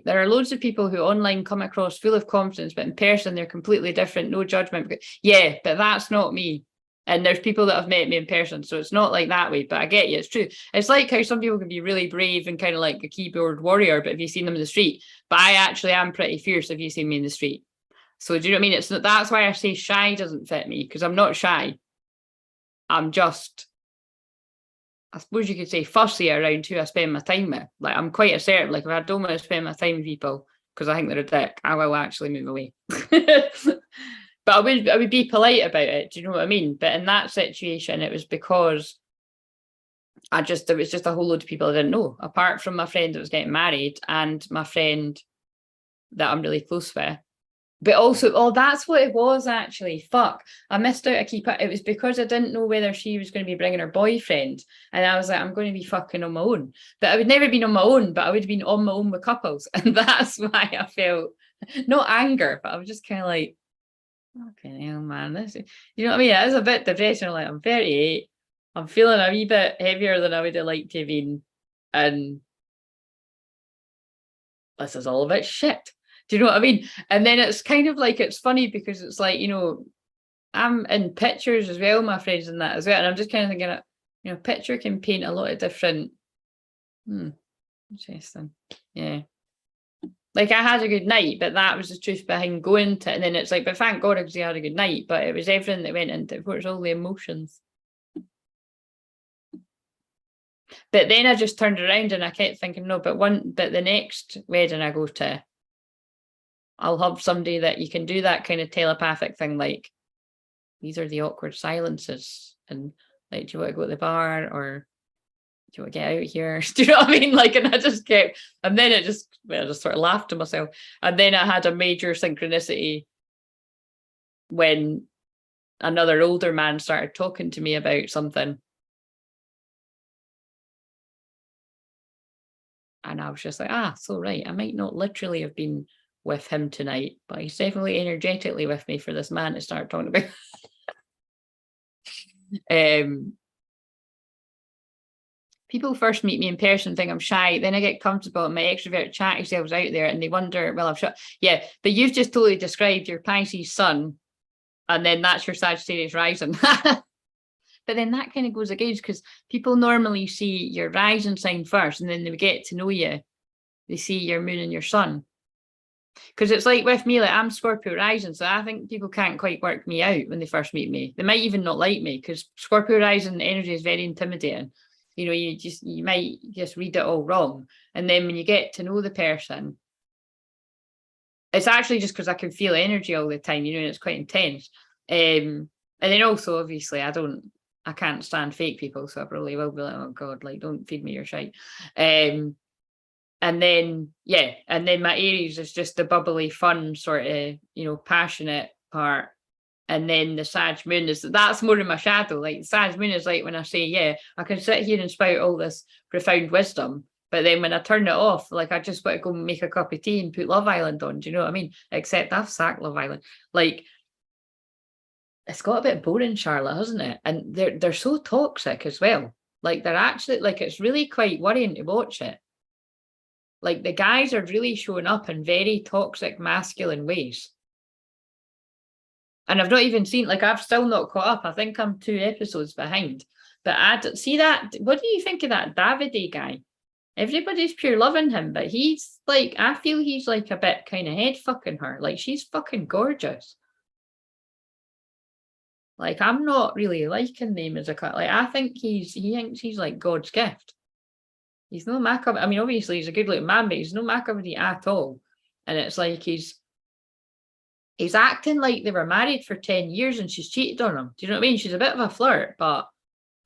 There are loads of people who online come across full of confidence, but in person they're completely different. No judgment. Yeah, but that's not me. And there's people that have met me in person, so it's not like that way. But I get you. It's true. It's like how some people can be really brave and kind of like a keyboard warrior, but if you've seen them in the street, but I actually am pretty fierce if you see me in the street. So do you know what I mean? It's not, that's why I say shy doesn't fit me, because I'm not shy. I'm just, I suppose you could say, fussy around who I spend my time with. Like, I'm quite assertive. Like, if I don't want to spend my time with people because I think they're a dick, I will actually move away. But I would be polite about it. Do you know what I mean? But in that situation, it was because there was just a whole load of people I didn't know, apart from my friend that was getting married and my friend that I'm really close with. But also, oh, that's what it was actually. Fuck, I missed out a key part. It was because I didn't know whether she was going to be bringing her boyfriend. And I was like, I'm going to be fucking on my own. But I would never been on my own, but I would have been on my own with couples. And that's why I felt, not anger, but I was just kind of like, fucking hell, man. This, you know what I mean? It is a bit depressing. Like, I'm 38. I'm feeling a wee bit heavier than I would have liked to have been. And this is all a bit shit. Do you know what I mean? And then it's kind of like, it's funny because it's like, you know, I'm in pictures as well, my friends and that as well. And I'm just kind of thinking, you know, picture can paint a lot of different, interesting. Yeah. Like I had a good night, but that was the truth behind going to it. And then it's like, but thank God because he had a good night, but it was everything that went into it. It was all the emotions. But then I just turned around and I kept thinking, no, but the next wedding I go to, I'll have somebody that you can do that kind of telepathic thing, like, these are the awkward silences, and like, do you want to go to the bar, or do you want to get out here? Do you know what I mean? Like, and I just kept, and then I just sort of laughed to myself. And then I had a major synchronicity when another older man started talking to me about something. And I was just like, so right, I might not literally have been with him tonight, but he's definitely energetically with me for this man to start talking about. People first meet me in person, think I'm shy, then I get comfortable and my extrovert chatty selves out there and they wonder, well, I've shut. Yeah, but you've just totally described your Pisces sun and then that's your Sagittarius rising. But then that kind of goes against, because people normally see your rising sign first and then they get to know you. They see your moon and your sun. Because it's like with me, like I'm Scorpio rising, so I think people can't quite work me out when they first meet me. They might even not like me because Scorpio rising energy is very intimidating. You know, you might just read it all wrong. And then when you get to know the person, it's actually just because I can feel energy all the time, you know, and it's quite intense. And then also, obviously, I can't stand fake people, so I probably will be like, oh God, like, don't feed me your shite. And then, yeah, and then my Aries is just the bubbly, fun sort of, you know, passionate part. And then the Sag moon that's more in my shadow. Like the Sag moon is like when I say, yeah, I can sit here and spout all this profound wisdom, but then when I turn it off, like I just want to go make a cup of tea and put Love Island on. Do you know what I mean? Except I've sacked Love Island. Like it's got a bit boring, Charlotte, hasn't it? And they're so toxic as well. Like they're actually like it's really quite worrying to watch it. Like the guys are really showing up in very toxic masculine ways. And I've not even seen, like, I've still not caught up. I think I'm 2 episodes behind. But I don't see that. What do you think of that Davide guy? Everybody's pure loving him, but he's like, I feel he's like a bit kind of head fucking her. Like, she's fucking gorgeous. Like, I'm not really liking them as a cut. Like, I think he thinks he's like God's gift. He's no Machiavelli. I mean, obviously he's a good looking man, but he's no Machiavelli at all. And it's like he's acting like they were married for 10 years and she's cheated on him. Do you know what I mean? She's a bit of a flirt, but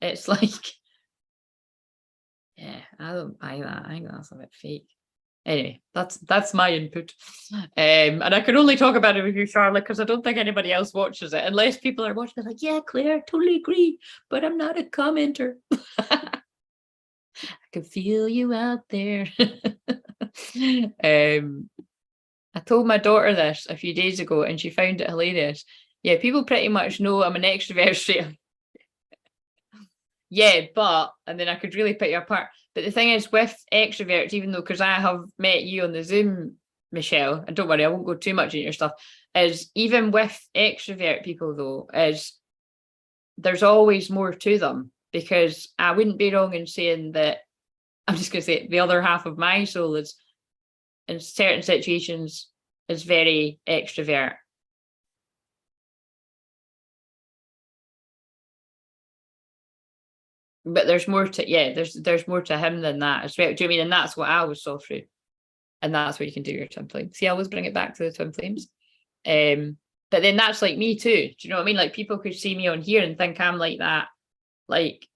it's like, yeah, I don't buy that. I think that's a bit fake. Anyway, that's my input. And I can only talk about it with you, Charlotte, because I don't think anybody else watches it. Unless people are watching it like, yeah, Claire, totally agree, but I'm not a commenter. I can feel you out there. I told my daughter this a few days ago and she found it hilarious. Yeah, people pretty much know I'm an extrovert straight. Yeah, but, and then I could really pick you apart. But the thing is with extroverts, even though, because I have met you on the Zoom, Michelle, and don't worry, I won't go too much into your stuff, is even with extrovert people though, is there's always more to them, because I wouldn't be wrong in saying that, I'm just going to say the other half of my soul is, in certain situations, is very extrovert. But there's more to, yeah, there's more to him than that as well. Do you know what I mean? And that's what I always saw through. And that's what you can do your twin flame. See, I always bring it back to the twin flames. But then that's like me too. Do you know what I mean? Like people could see me on here and think I'm like that. Like,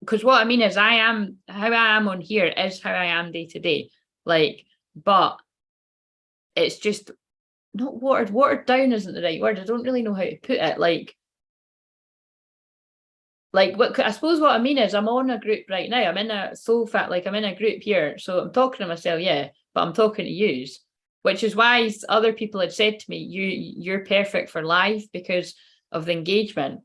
because what I mean is how I am on here is how I am day to day. Like, but it's just not watered down isn't the right word. I don't really know how to put it. Like what I suppose what I mean is I'm on a group right now. I'm in a soul fat, like I'm in a group here. So I'm talking to myself, yeah, but I'm talking to yous, which is why other people had said to me, you're perfect for live because of the engagement.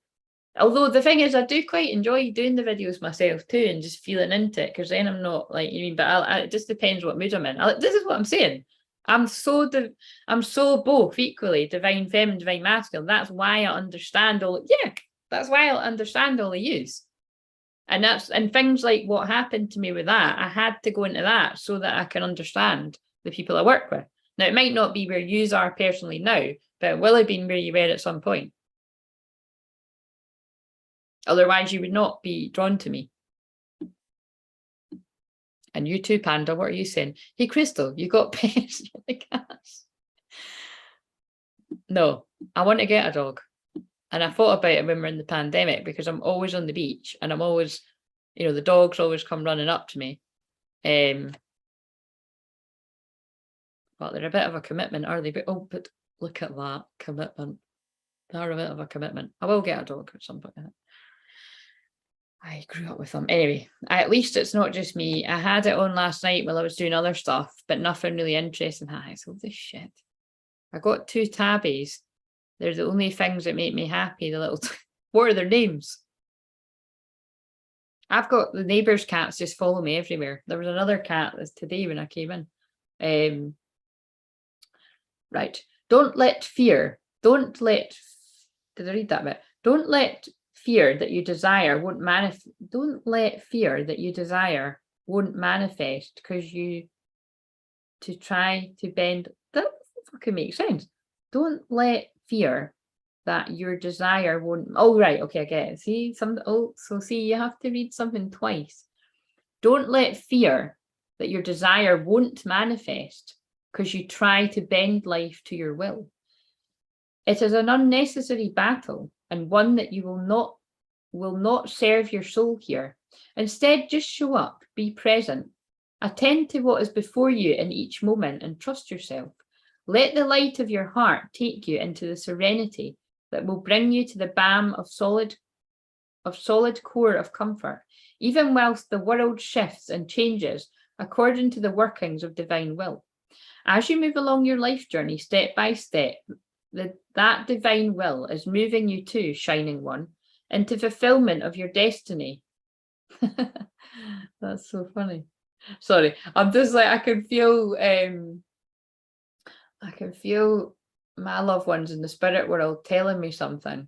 Although the thing is, I do quite enjoy doing the videos myself too and just feeling into it, because then I'm not like, you mean, but it just depends what mood I'm in. This is what I'm saying. I'm so both equally divine feminine, divine masculine. That's why I understand that's why I'll understand all the use. And things like what happened to me with that, I had to go into that so that I can understand the people I work with. Now, it might not be where yous are personally now, but it will have been where you were at some point. Otherwise, you would not be drawn to me. And you too, Panda, what are you saying? Hey, Crystal, you got pets? No, I want to get a dog. And I thought about it when we're in the pandemic, because I'm always on the beach and I'm always, you know, the dogs always come running up to me. But they're a bit of a commitment, are they? But look at that commitment. They're a bit of a commitment. I will get a dog at some point. I grew up with them. Anyway, at least it's not just me. I had it on last night while I was doing other stuff, but nothing really interesting. So this shit. I got 2 tabbies. They're the only things that make me happy. The little, what are their names? I've got the neighbours' cats just follow me everywhere. There was another cat today when I came in. Right. Did I read that bit? Don't let fear that you desire won't manifest. Don't let fear that you desire won't manifest because you to try to bend. That doesn't fucking make sense. Don't let fear that your desire won't. Oh, right. Okay, I get it. See, see, you have to read something twice. Don't let fear that your desire won't manifest because you try to bend life to your will. It is an unnecessary battle and one that you will not serve your soul here. Instead, just show up, be present, attend to what is before you in each moment and trust yourself. Let the light of your heart take you into the serenity that will bring you to the balm of solid core of comfort, even whilst the world shifts and changes according to the workings of divine will. As you move along your life journey, step by step, that divine will is moving you to, Shining One, into fulfillment of your destiny. That's so funny. Sorry, I'm just like, I can feel my loved ones in the spirit world telling me something.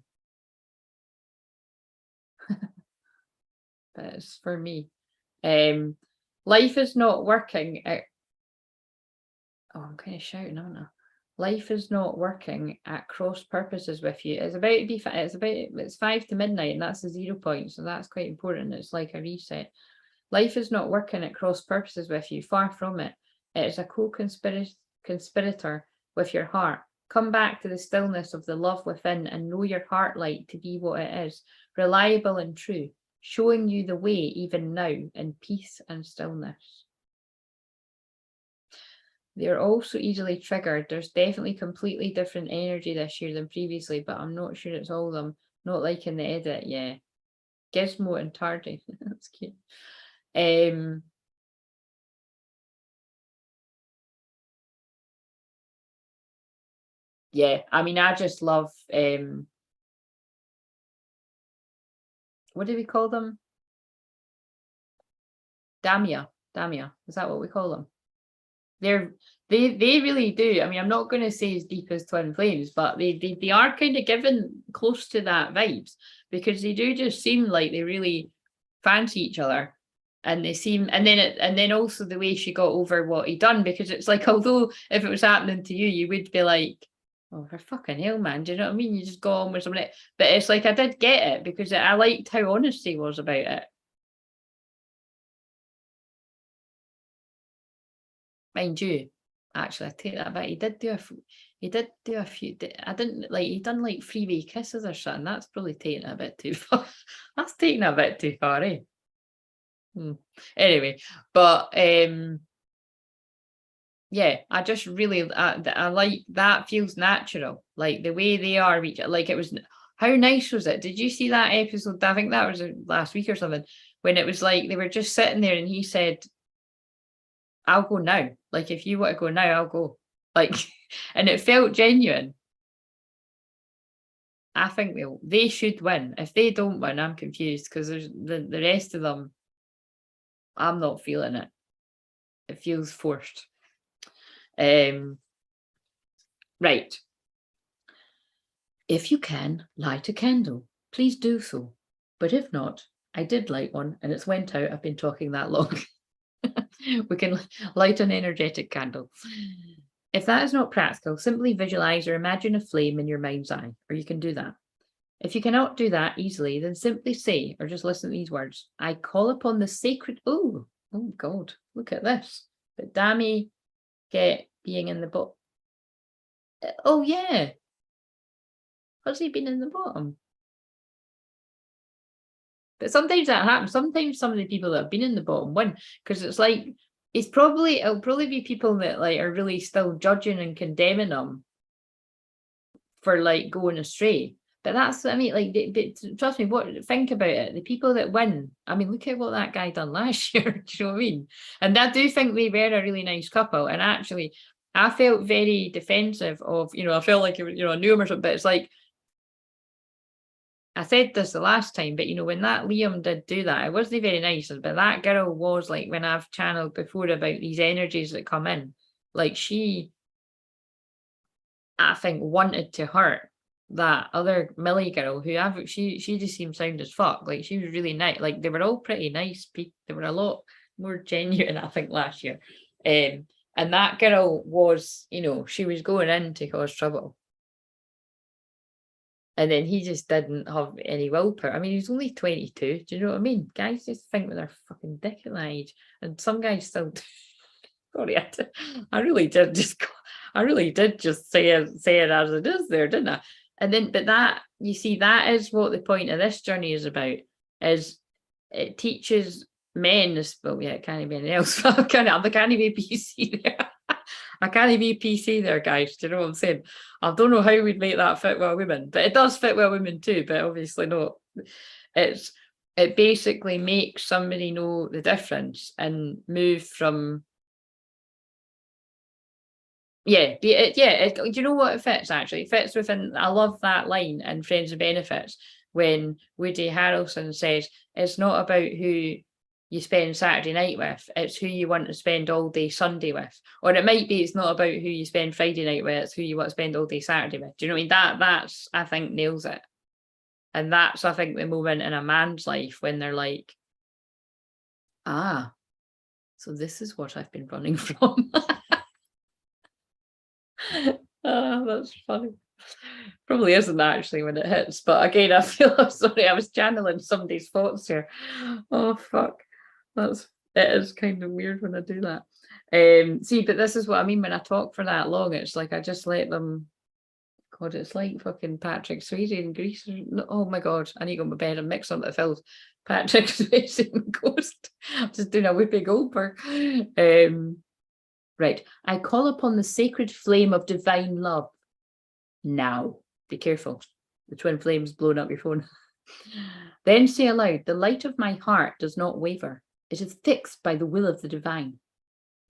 But it's for me. Life is not working. I'm kind of shouting, aren't I? Life is not working at cross purposes with you. It's about to be. It's 5 to midnight, and that's the 0 point. So that's quite important. It's like a reset. Life is not working at cross purposes with you. Far from it. It is a co-conspirator with your heart. Come back to the stillness of the love within and know your heart light to be what it is, reliable and true, showing you the way even now in peace and stillness. They're also easily triggered. There's definitely completely different energy this year than previously, but I'm not sure it's all of them. Not like in the edit, yeah. Gizmo and Tardy. That's cute. Yeah, I mean, I just love what do we call them? Damia. Is that what we call them? They really do. I mean, I'm not going to say as deep as Twinflames, but they are kind of given close to that vibes, because they do just seem like they really fancy each other, and they seem, and then also the way she got over what he done, because it's like, although if it was happening to you, you would be like, oh, for fucking hell, man, do you know what I mean? You just go on with something, but it's like I did get it because I liked how honest he was about it. Mind you, actually, I take that back. He did do a few. I didn't like. He done like freeway kisses or something. That's probably taking it a bit too far. That's taking it a bit too far, eh? Anyway, but yeah, I just really I like that. Feels natural, like the way they are. Like it was. How nice was it? Did you see that episode? I think that was last week or something, when it was like they were just sitting there and he said, I'll go now. Like, if you want to go now, I'll go. Like, and it felt genuine. I think they should win. If they don't win, I'm confused, because there's the rest of them, I'm not feeling it. It feels forced. Right. If you can light a candle, please do so. But if not, I did light one and it's went out. I've been talking that long. We can light an energetic candle. If that is not practical, simply visualize or imagine a flame in your mind's eye, or you can do that. If you cannot do that easily, then simply say, or just listen to these words: I call upon the sacred, oh God, look at this. But Dami get being in the bottom. Oh yeah. Has he been in the bottom? But sometimes that happens. Sometimes some of the people that have been in the bottom win, because it's like it'll probably be people that like are really still judging and condemning them for like going astray. But that's what I mean. Like, trust me. Think about it. The people that win. I mean, look at what that guy done last year. Do you know what I mean? And I do think they were a really nice couple. And actually, I felt very defensive of. I felt like I knew him or something. But it's like, I said this the last time, but when that Liam did do that, it wasn't very nice. But that girl was like, when I've channeled before about these energies that come in, like she, I think, wanted to hurt that other Millie girl who she just seemed sound as fuck. Like, she was really nice. Like, they were all pretty nice people. They were a lot more genuine, I think, last year. And that girl was, she was going in to cause trouble. And then he just didn't have any willpower. I mean, he was only 22. Do you know what I mean? Guys just think with their fucking dick at that age. And some guys still... Sorry, I really did just say it as it is there, didn't I? And then, but that, you see, that is what the point of this journey is about, is it teaches men this, well, yeah, it can't be anything else. I'm the can't be PC there. I can't be PC there, guys. Do you know what I'm saying? I don't know how we'd make that fit well women, but it does fit well women too, but obviously not. It basically makes somebody know the difference and move from do you know what it fits actually? It fits within, I love that line in Friends with Benefits when Woody Harrelson says it's not about who you spend Saturday night with, it's who you want to spend all day Sunday with. Or it might be it's not about who you spend Friday night with, it's who you want to spend all day Saturday with. Do you know what I mean? That's I think nails it. And that's I think the moment in a man's life when they're like, ah, so this is what I've been running from. That's funny. Probably isn't actually when it hits, but again, I feel sorry. I was channeling somebody's thoughts here. Oh fuck, it is kind of weird when I do that. See, but this is what I mean when I talk for that long. It's like I just let them. God, it's like fucking Patrick Swayze in Grease. Oh my god, I need to go to bed and mix up the films. Patrick Swayze in Ghost. I'm just doing a Whoopi Goldberg. Right. I call upon the sacred flame of divine love. Now. Be careful. The twin flames blowing up your phone. Then say aloud, the light of my heart does not waver. It is fixed by the will of the divine,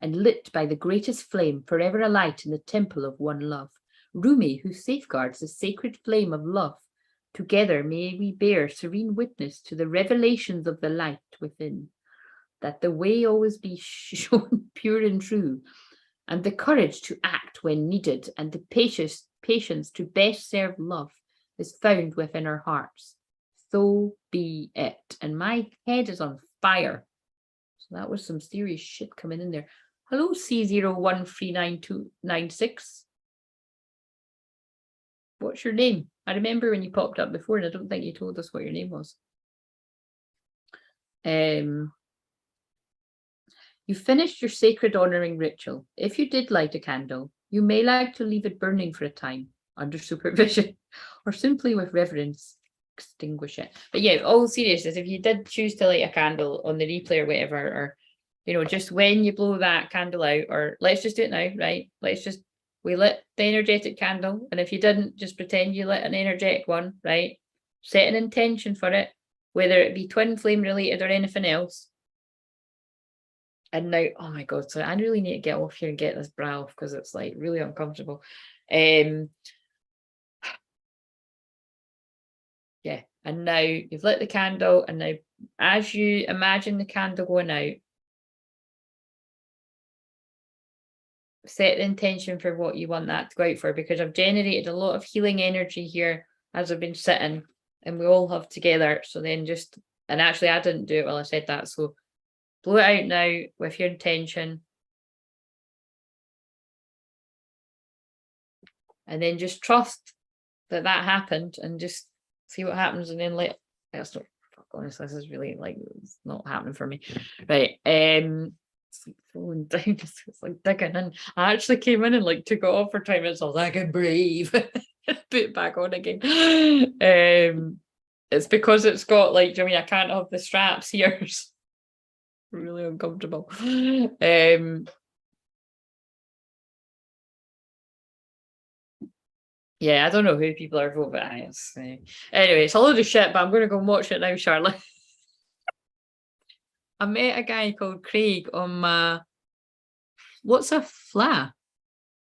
and lit by the greatest flame, forever alight in the temple of one love. Rumi, who safeguards the sacred flame of love. Together may we bear serene witness to the revelations of the light within, that the way always be shown pure and true, and the courage to act when needed, and the patience to best serve love is found within our hearts. So be it. And my head is on fire. So that was some serious shit coming in there. Hello, C013926. What's your name? I remember when you popped up before, and I don't think you told us what your name was. You finished your sacred honouring ritual. If you did light a candle, you may like to leave it burning for a time under supervision, or simply with reverence extinguish it. But yeah, all seriousness, if you did choose to light a candle on the replay or whatever, or just when you blow that candle out, or let's just do it now, right? We lit the energetic candle, and if you didn't, just pretend you lit an energetic one, right? Set an intention for it, whether it be twin flame related or anything else. And now, oh my god, so I really need to get off here and get this bra off because it's like really uncomfortable. Yeah, and now you've lit the candle, and now as you imagine the candle going out, set the intention for what you want that to go out for, because I've generated a lot of healing energy here as I've been sitting, and we all have together. So then and actually I didn't do it while I said that, so blow it out now with your intention. And then just trust that happened, and just see what happens, and then that's not, honestly, this is really like, it's not happening for me. Right. It's like falling down, it's like digging in. I actually came in and like took it off for 10 minutes. I was like, I can breathe. Put it back on again. It's because it's got like, do you know what I mean? I can't have the straps here. It's really uncomfortable. Yeah, I don't know who people are voting, but anyway, it's a load of shit, but I'm going to go and watch it now, Charlotte. I met a guy called Craig on my, what's a FLA?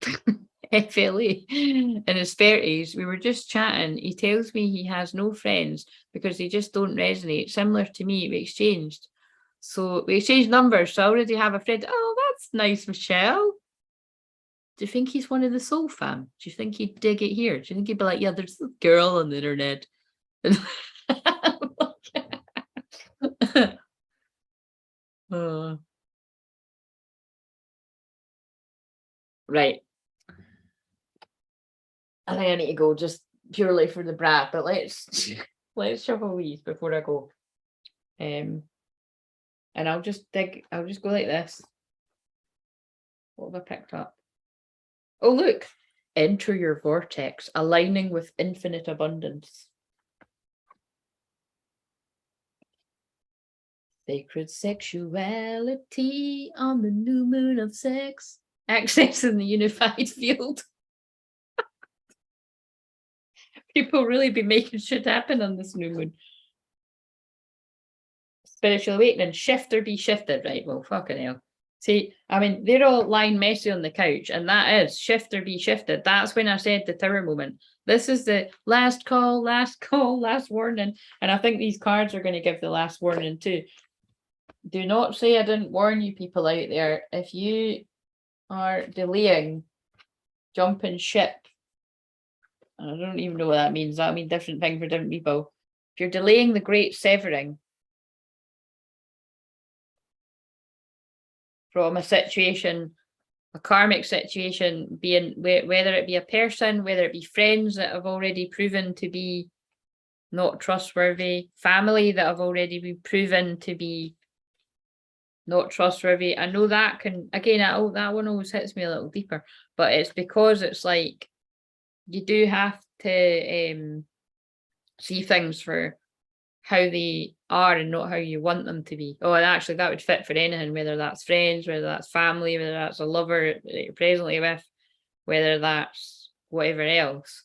FLA, in his 30s. We were just chatting. He tells me he has no friends because they just don't resonate. Similar to me, we exchanged numbers, so I already have a friend. Oh, that's nice, Michelle. Do you think he's one of the soul fam? Do you think he'd dig it here? Do you think he'd be like, yeah, there's this girl on the internet? Right. I think I need to go just purely for the brat, but let's shuffle these before I go. And I'll just go like this. What have I picked up? Oh, look. Enter your vortex, aligning with infinite abundance. Sacred sexuality on the new moon of sex. accessing the unified field. People really be making shit happen on this new moon. Spiritual awakening, shift or be shifted, right? Well, fucking hell. See, I mean, they're all lying messy on the couch, and that is shift or be shifted. That's when I said the tower moment. This is the last call, last warning. And I think these cards are going to give the last warning too. Do not say I didn't warn you, people out there. If you are delaying jumping ship, I don't even know what that means. That means different thing for different people. If you're delaying the great severing from a situation, a karmic situation, being whether it be a person, whether it be friends that have already proven to be not trustworthy, family that have already been proven to be not trustworthy. I know that can, again, that one always hits me a little deeper, but it's because it's like you do have to see things for how they are and not how you want them to be. Oh, and actually that would fit for anything, whether that's friends, whether that's family, whether that's a lover that you're presently with, whether that's whatever else.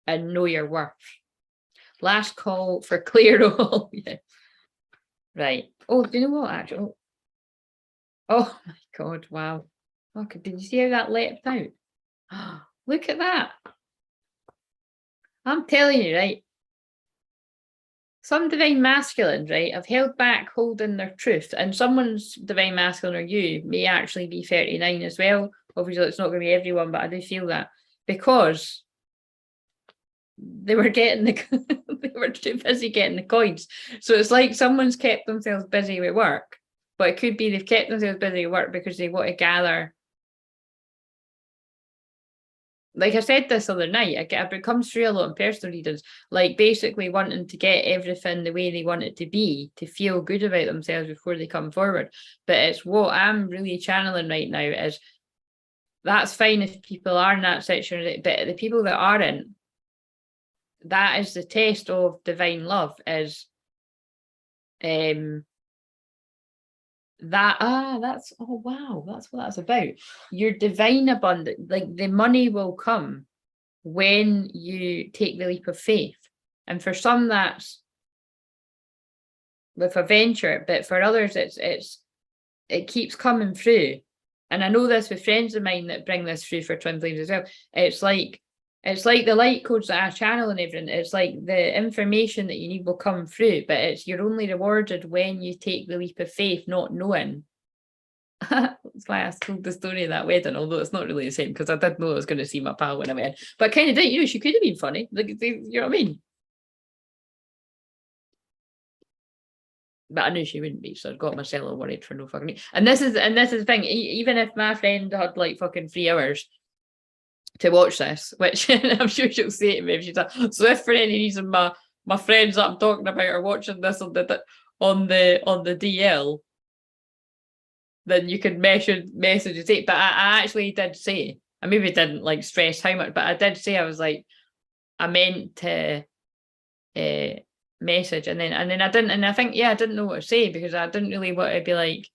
And know your worth. Last call for clear roll. Yeah. Right. Oh, do you know what actually? Oh my god, wow. Okay, did you see how that leapt out? Look at that. I'm telling you, right? Some divine masculine, right, have held back holding their truth, and someone's divine masculine or you may actually be 39 as well. Obviously, it's not going to be everyone, but I do feel that because they were getting the they were too busy getting the coins. So it's like someone's kept themselves busy with work, but it could be they've kept themselves busy with work because they want to gather. Like I said this other night, it comes through a lot in personal readings, like basically wanting to get everything the way they want it to be, to feel good about themselves before they come forward. But it's what I'm really channeling right now is that's fine if people are in that section, but the people that aren't, that is the test of divine love, is that's oh wow, that's what that's about. Your divine abundance, like the money will come when you take the leap of faith. And for some that's with a venture, but for others it keeps coming through. And I know this with friends of mine that bring this through for Twinflames as well. It's like the light codes that I channel and everything. It's like the information that you need will come through, but you're only rewarded when you take the leap of faith, not knowing. That's why I told the story of that wedding, although it's not really the same, because I did know I was going to see my pal when I went, but I kind of did. You know, she could have been funny. Like, you know what I mean? But I knew she wouldn't be, so I got myself all worried for no fucking. And this is the thing. Even if my friend had like fucking 3 hours to watch this, which I'm sure she'll say to me if she's like, so if for any reason my friends that I'm talking about are watching this on the DL, then you can message and say. But I actually did say, I maybe didn't like stress how much, but I did say I was like, I meant to message, and then I didn't, and I think I didn't know what to say because I didn't really want to be like,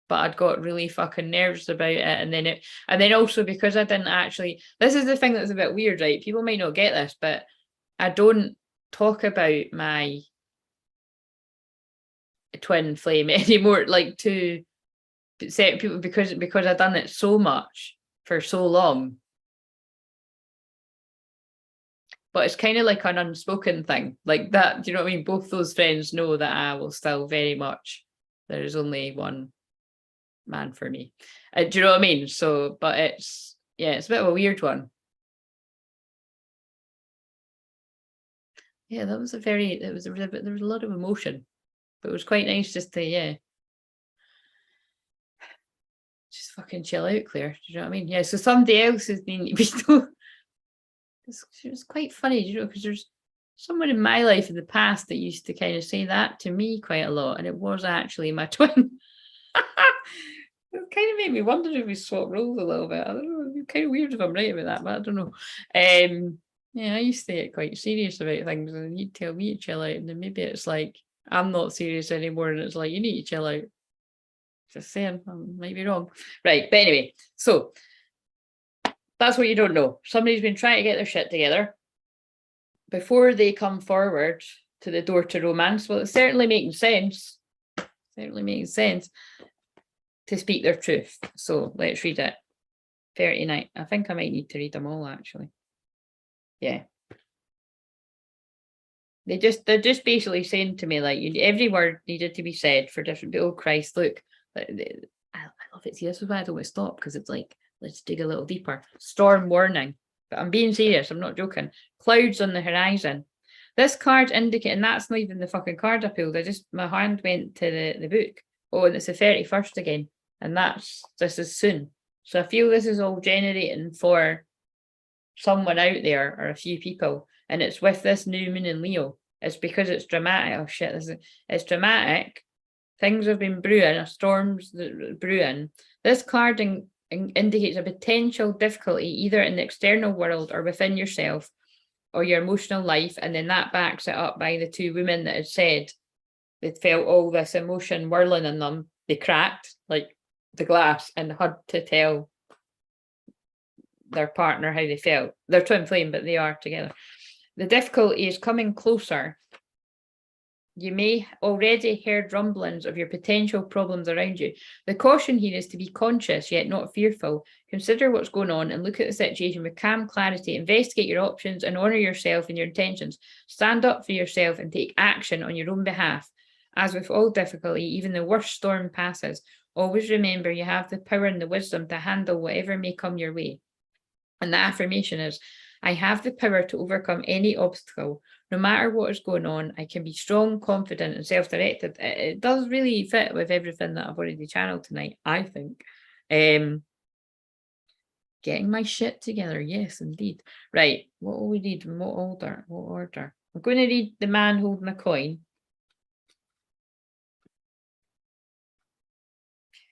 but I'd got really fucking nervous about it, and then also because I didn't actually. This is the thing that's a bit weird, right? People might not get this, but I don't talk about my twin flame anymore, like to certain people, because I've done it so much for so long. But it's kind of like an unspoken thing, like that. Do you know what I mean? Both those friends know that I will still very much. There is only one man for me. Do you know what I mean? So, but it's a bit of a weird one. Yeah, that was there was a lot of emotion, but it was quite nice just to just fucking chill out, Claire. Do you know what I mean? Yeah. So somebody else has been. It was quite funny, you know, because there's someone in my life in the past that used to kind of say that to me quite a lot, and it was actually my twin. It kind of made me wonder if we swap roles a little bit. I don't know, it'd be kind of weird if I'm right about that, but I don't know. I used to get quite serious about things, and you'd tell me to chill out, and then maybe it's like I'm not serious anymore, and it's like you need to chill out. Just saying, I might be wrong. Right, but anyway, so that's what you don't know. Somebody's been trying to get their shit together before they come forward to the door to romance. Well, it's certainly making sense. Certainly making sense to speak their truth. So let's read it. 39. I think I might need to read them all actually. Yeah. They're just basically saying to me, like, every word needed to be said for different people. Oh Christ, look. I love it. See, this is why I don't want to stop, because it's like, let's dig a little deeper. Storm warning. But I'm being serious, I'm not joking. Clouds on the horizon. This card indicates, and that's not even the fucking card I pulled. My hand went to the book. Oh, and it's the 31st again. And this is soon. So I feel this is all generating for someone out there or a few people. And it's with this new moon in Leo. It's because it's dramatic. Oh shit, it's dramatic. Things have been brewing, a storm's brewing. This card indicates a potential difficulty either in the external world or within yourself or your emotional life. And then that backs it up by the two women that had said they felt all this emotion whirling in them. They cracked like the glass and had to tell their partner how they felt. They're twin flame, but they are together. The difficulty is coming closer. You may already heard rumblings of your potential problems around you. The caution here is to be conscious yet not fearful. Consider what's going on and look at the situation with calm clarity. Investigate your options and honour yourself and your intentions. Stand up for yourself and take action on your own behalf. As with all difficulty, even the worst storm passes. Always remember you have the power and the wisdom to handle whatever may come your way. And the affirmation is, I have the power to overcome any obstacle. No matter what is going on, I can be strong, confident, and self-directed. It does really fit with everything that I've already channeled tonight, I think. Getting my shit together. Yes, indeed. Right. What will we read? What order? What order? We're going to read the man holding a coin.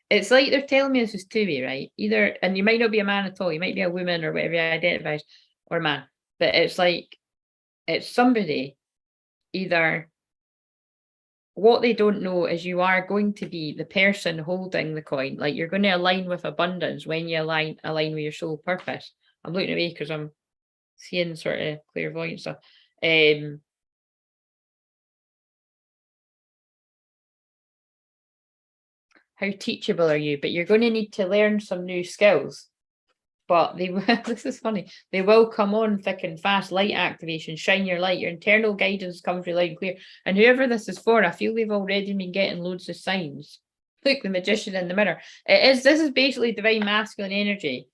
It's like they're telling me this is two-way, right? Either, and you might not be a man at all. You might be a woman or whatever you identify as, or a man. But it's like, it's somebody, either what they don't know is you are going to be the person holding the coin. Like you're going to align with abundance when you align with your soul purpose. I'm looking away because I'm seeing sort of clairvoyant stuff. How teachable are you? But you're going to need to learn some new skills. But they will, this is funny, they will come on thick and fast. Light activation, shine your light, your internal guidance comes through loud and clear. And whoever this is for, I feel they've already been getting loads of signs. Look, the magician in the mirror. This is basically divine masculine energy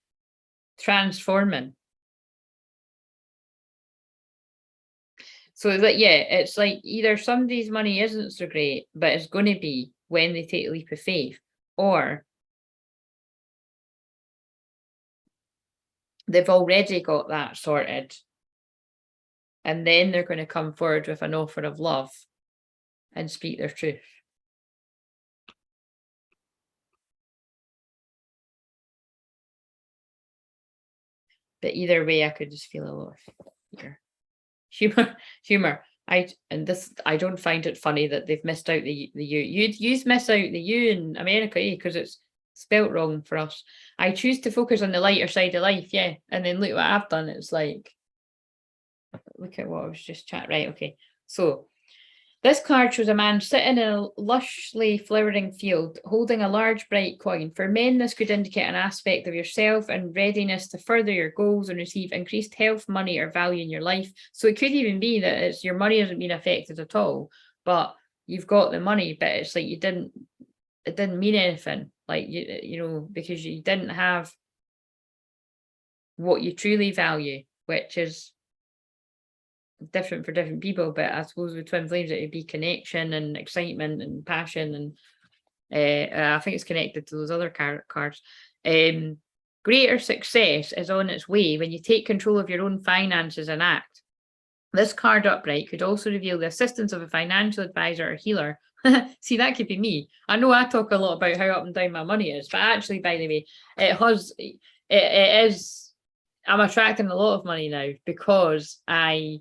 transforming. So that, yeah, it's like either somebody's money isn't so great, but it's going to be when they take a leap of faith, or they've already got that sorted, and then they're going to come forward with an offer of love and speak their truth. But either way, I could just feel a lot of humor. I don't find it funny that they've missed out the U. You miss out the U in America, because it's spelt wrong for us. I choose to focus on the lighter side of life, yeah. And then look what I've done. It's like, look at what I was just chatting. Right, okay. So this card shows a man sitting in a lushly flowering field, holding a large bright coin. For men, this could indicate an aspect of yourself and readiness to further your goals and receive increased health, money, or value in your life. So it could even be that it's your money hasn't been affected at all, but you've got the money, but it's like it didn't mean anything. Like, you know, because you didn't have what you truly value, which is different for different people. But I suppose with twin flames, it would be connection and excitement and passion, and I think it's connected to those other cards. Greater success is on its way when you take control of your own finances and act. This card upright could also reveal the assistance of a financial advisor or healer. See, that could be me. I know I talk a lot about how up and down my money is, but actually, by the way, it is, I'm attracting a lot of money now because I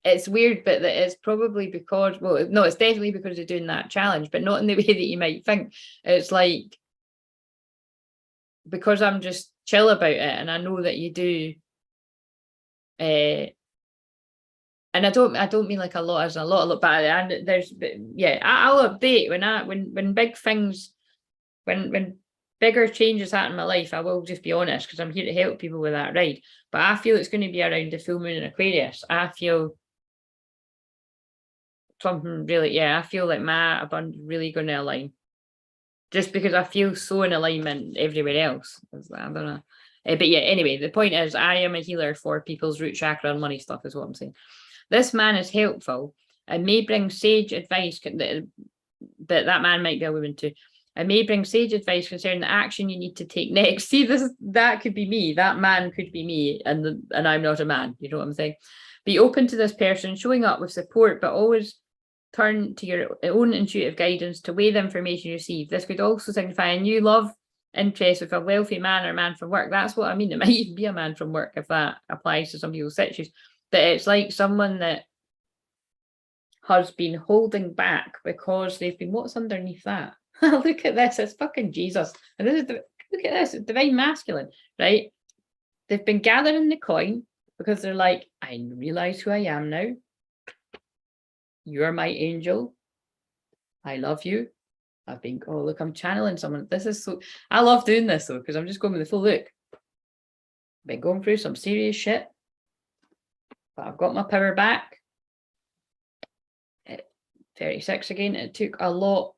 it's weird, but that it's probably because, well, no, it's definitely because they're doing that challenge, but not in the way that you might think. It's like, because I'm just chill about it, and I know that you do, and I don't mean like a lot as a lot, but and there's, yeah, I'll update when big things, when bigger changes happen in my life. I will just be honest, because I'm here to help people with that ride. But I feel it's going to be around the full moon in Aquarius. I feel something really, yeah, I feel like my abundance really going to align, just because I feel so in alignment everywhere else. I don't know. But yeah, anyway, the point is, I am a healer for people's root chakra and money stuff, is what I'm saying. This man is helpful and may bring sage advice, but that man might be a woman too. I may bring sage advice concerning the action you need to take next. See, that could be me. That man could be me, and I'm not a man. You know what I'm saying? Be open to this person, showing up with support, but always turn to your own intuitive guidance to weigh the information you receive. This could also signify a new love interest with a wealthy man or man from work. That's what I mean. It might even be a man from work if that applies to some people's situations. But it's like someone that has been holding back because they've been, what's underneath that? Look at this, it's fucking Jesus. And this is look at this, it's divine masculine, right? They've been gathering the coin because they're like, I realize who I am now. You are my angel. I love you. I think, oh, look, I'm channeling someone. This is so, I love doing this though, because I'm just going with the full look. I've been going through some serious shit, but I've got my power back. At 36 again, it took a lot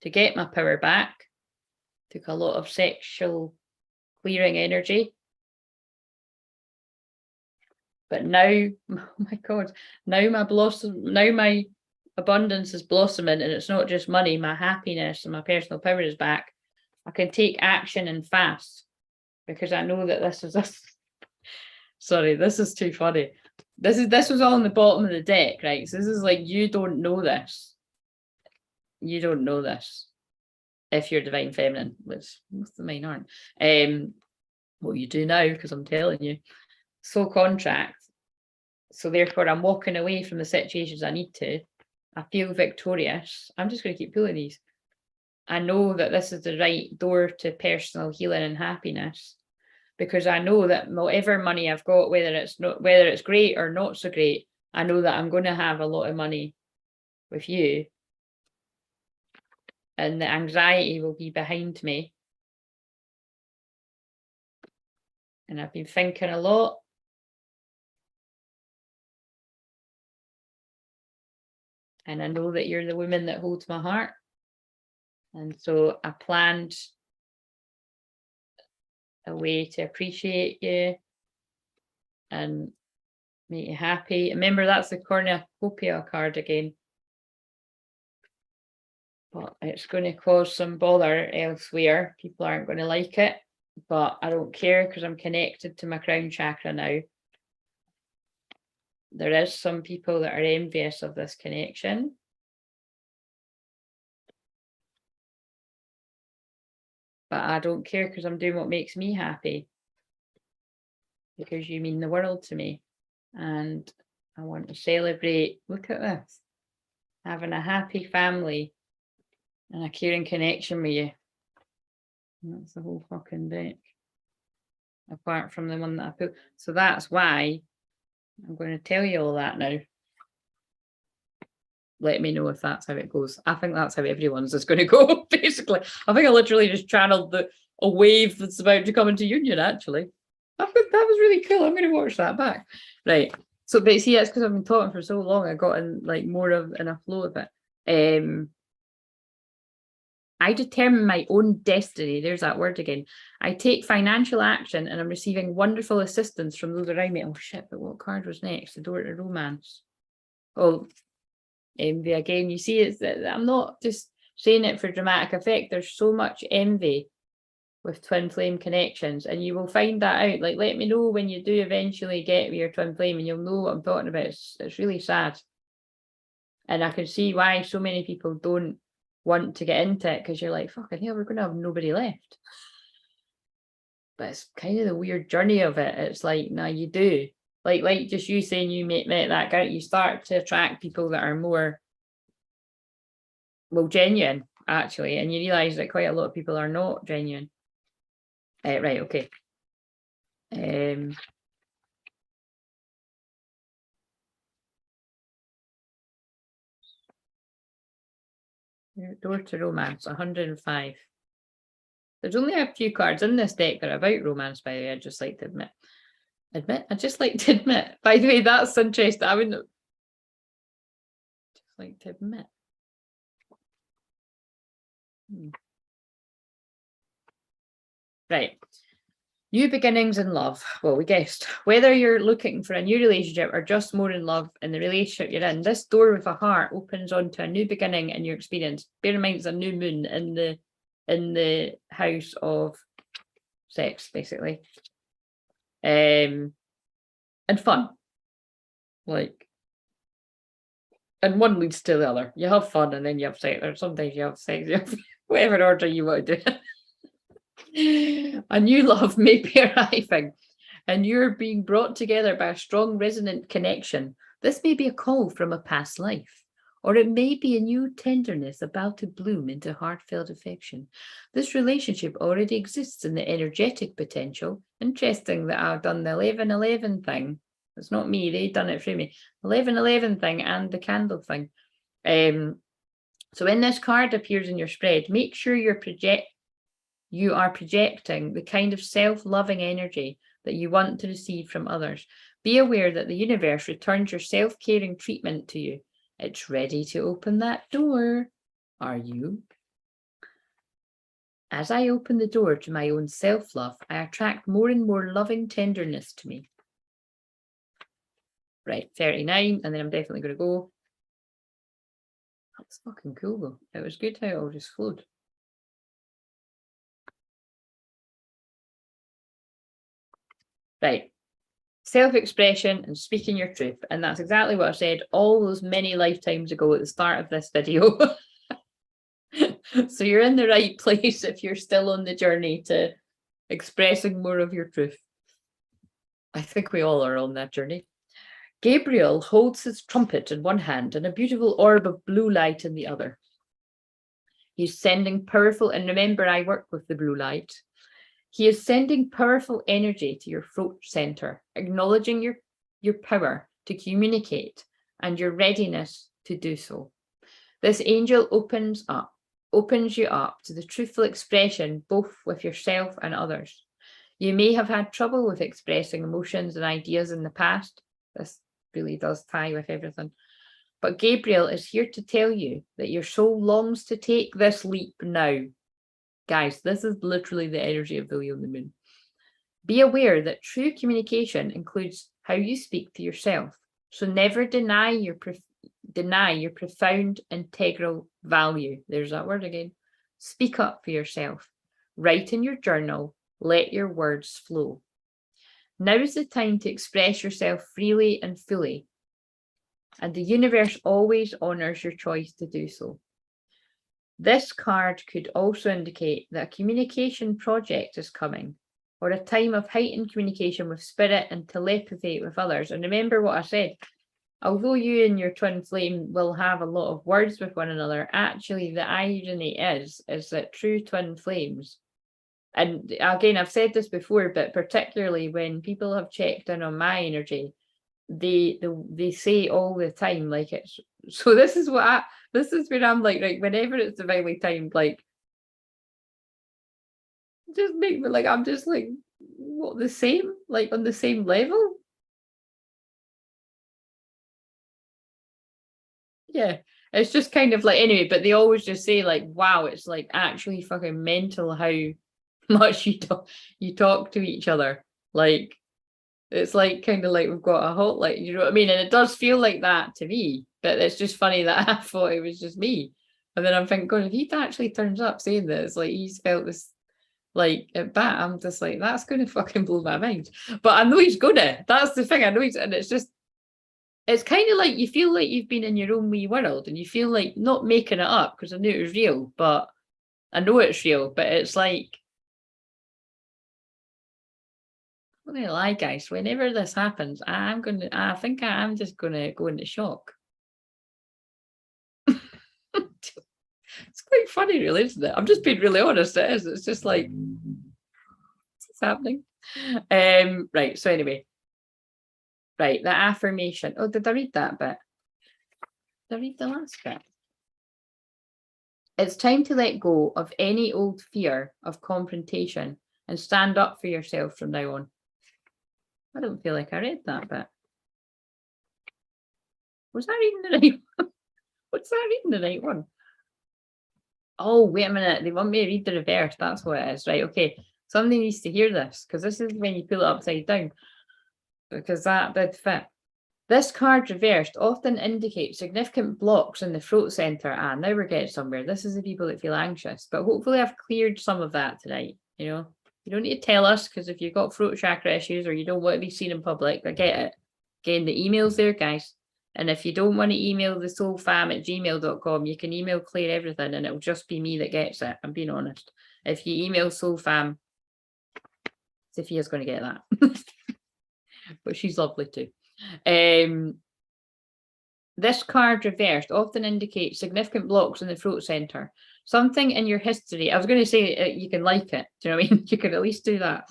to get my power back. Took a lot of sexual clearing energy. But now, oh my God, now my abundance is blossoming, and it's not just money, my happiness and my personal power is back. I can take action and fast, because I know that this is sorry, this is too funny. This was all on the bottom of the deck, right? So this is like, you don't know this. You don't know this if you're divine feminine, which most of mine aren't. Well, you do now, because I'm telling you. So contract. So therefore I'm walking away from the situations I need to. I feel victorious. I'm just going to keep pulling these. I know that this is the right door to personal healing and happiness, because I know that whatever money I've got, whether it's great or not so great, I know that I'm going to have a lot of money with you, and the anxiety will be behind me. And I've been thinking a lot. And I know that you're the woman that holds my heart. And so I planned a way to appreciate you and make you happy. Remember, that's the cornucopia card again. But it's going to cause some bother elsewhere. People aren't going to like it. But I don't care, because I'm connected to my crown chakra now. There is some people that are envious of this connection. But I don't care, because I'm doing what makes me happy. Because you mean the world to me. And I want to celebrate, look at this, having a happy family and a caring connection with you. And that's the whole fucking deck. Apart from the one that I put. So that's why I'm going to tell you all that now. Let me know if that's how it goes. I think that's how everyone's is going to go, basically. I think I literally just channeled a wave that's about to come into union, actually. I think that was really cool. I'm going to watch that back. Right. So, but see, it's because I've been talking for so long, I got in like more of in a flow of it. I determine my own destiny. There's that word again. I take financial action, and I'm receiving wonderful assistance from those around me. Oh shit, but what card was next? The door to romance. Oh, envy again. You see, it's that I'm not just saying it for dramatic effect. There's so much envy with twin flame connections, and you will find that out. Like, let me know when you do eventually get your twin flame, and you'll know what I'm talking about. It's really sad. And I can see why so many people don't want to get into it, because you're like, fucking hell, we're going to have nobody left. But it's kind of the weird journey of it. It's like, no, you do. Like just you saying you met that guy, you start to attract people that are more, well, genuine, actually, and you realise that quite a lot of people are not genuine. Right, okay. Door to romance, 105. There's only a few cards in this deck that are about romance, by the way, I'd just like to admit. I'd just like to admit. By the way, that's interesting. I wouldn't just like to admit. Right. New beginnings in love. Well, we guessed. Whether you're looking for a new relationship or just more in love in the relationship you're in, this door with a heart opens onto a new beginning in your experience. Bear in mind it's a new moon in the house of sex, basically. And fun. Like, and one leads to the other. You have fun and then you have sex, or sometimes you have sex, you have whatever order you want to do it. A new love may be arriving and you're being brought together by a strong resonant connection. This may be a call from a past life, or it may be a new tenderness about to bloom into heartfelt affection. This relationship already exists in the energetic potential. Interesting that I've done the 11-11 thing. It's not me, they've done it for me. 11-11 thing and the candle thing. So when this card appears in your spread, make sure you are projecting the kind of self-loving energy that you want to receive from others. Be aware that the universe returns your self-caring treatment to you. It's ready to open that door. Are you? As I open the door to my own self-love, I attract more and more loving tenderness to me. Right, 39, and then I'm definitely going to go. That's fucking cool, though. It was good how it all just flowed. Right. Self-expression and speaking your truth. And that's exactly what I said all those many lifetimes ago at the start of this video. So you're in the right place if you're still on the journey to expressing more of your truth. I think we all are on that journey. Gabriel holds his trumpet in one hand and a beautiful orb of blue light in the other. He's sending powerful, and remember, I work with the blue light. He is sending powerful energy to your throat center, acknowledging your power to communicate and your readiness to do so. This angel opens you up to the truthful expression, both with yourself and others. You may have had trouble with expressing emotions and ideas in the past. This really does tie with everything. But Gabriel is here to tell you that your soul longs to take this leap now. Guys, this is literally the energy of the wheel and the moon. Be aware that true communication includes how you speak to yourself. So never deny your profound integral value. There's that word again. Speak up for yourself. Write in your journal. Let your words flow. Now is the time to express yourself freely and fully. And the universe always honors your choice to do so. This card could also indicate that a communication project is coming, or a time of heightened communication with spirit and telepathy with others. And remember what I said, although you and your twin flame will have a lot of words with one another, actually the irony is that true twin flames, and again, I've said this before, but particularly when people have checked in on my energy, they say all the time, like, it's, so this is where I'm like, whenever it's divinely timed, like, just make me like, I'm just like, what, the same, like on the same level? Yeah, it's just kind of like, anyway, but they always just say like, wow, it's like actually fucking mental how much you talk to each other. Like, it's like kind of like we've got a hotline, you know what I mean? And it does feel like that to me, but it's just funny that I thought it was just me. And then I'm thinking, God, if he actually turns up saying this, like he's felt this like at bat, I'm just like, that's gonna fucking blow my mind. But I know he's gonna. That's the thing, I know he's, and it's just, it's kind of like you feel like you've been in your own wee world and you feel like not making it up because I knew it was real, but I know it's real, but it's like I'm not gonna lie, guys. Whenever this happens, I think I'm just gonna go into shock. It's quite funny, really, isn't it? I'm just being really honest. It is. It's just like, what's happening? Right. So anyway, right. The affirmation. Oh, did I read that bit? Did I read the last bit? It's time to let go of any old fear of confrontation and stand up for yourself from now on. I don't feel like I read that bit. Was I reading the right one? Was I reading the right one? Oh, wait a minute. They want me to read the reverse. That's what it is. Right. Okay. Somebody needs to hear this, because this is when you pull it upside down. Because that did fit. This card reversed often indicates significant blocks in the throat center. And now we're getting somewhere. This is the people that feel anxious. But hopefully I've cleared some of that tonight. You know, you don't need to tell us, because if you've got throat chakra issues or you don't want to be seen in public, I get it. Again, the email's there, guys. And if you don't want to email the soulfam@gmail.com, you can email claireverything and it'll just be me that gets it. I'm being honest. If you email soulfam, Sophia's going to get that. But she's lovely too. This card reversed often indicates significant blocks in the throat center. Something in your history. I was going to say you can like it. Do you know what I mean? You can at least do that.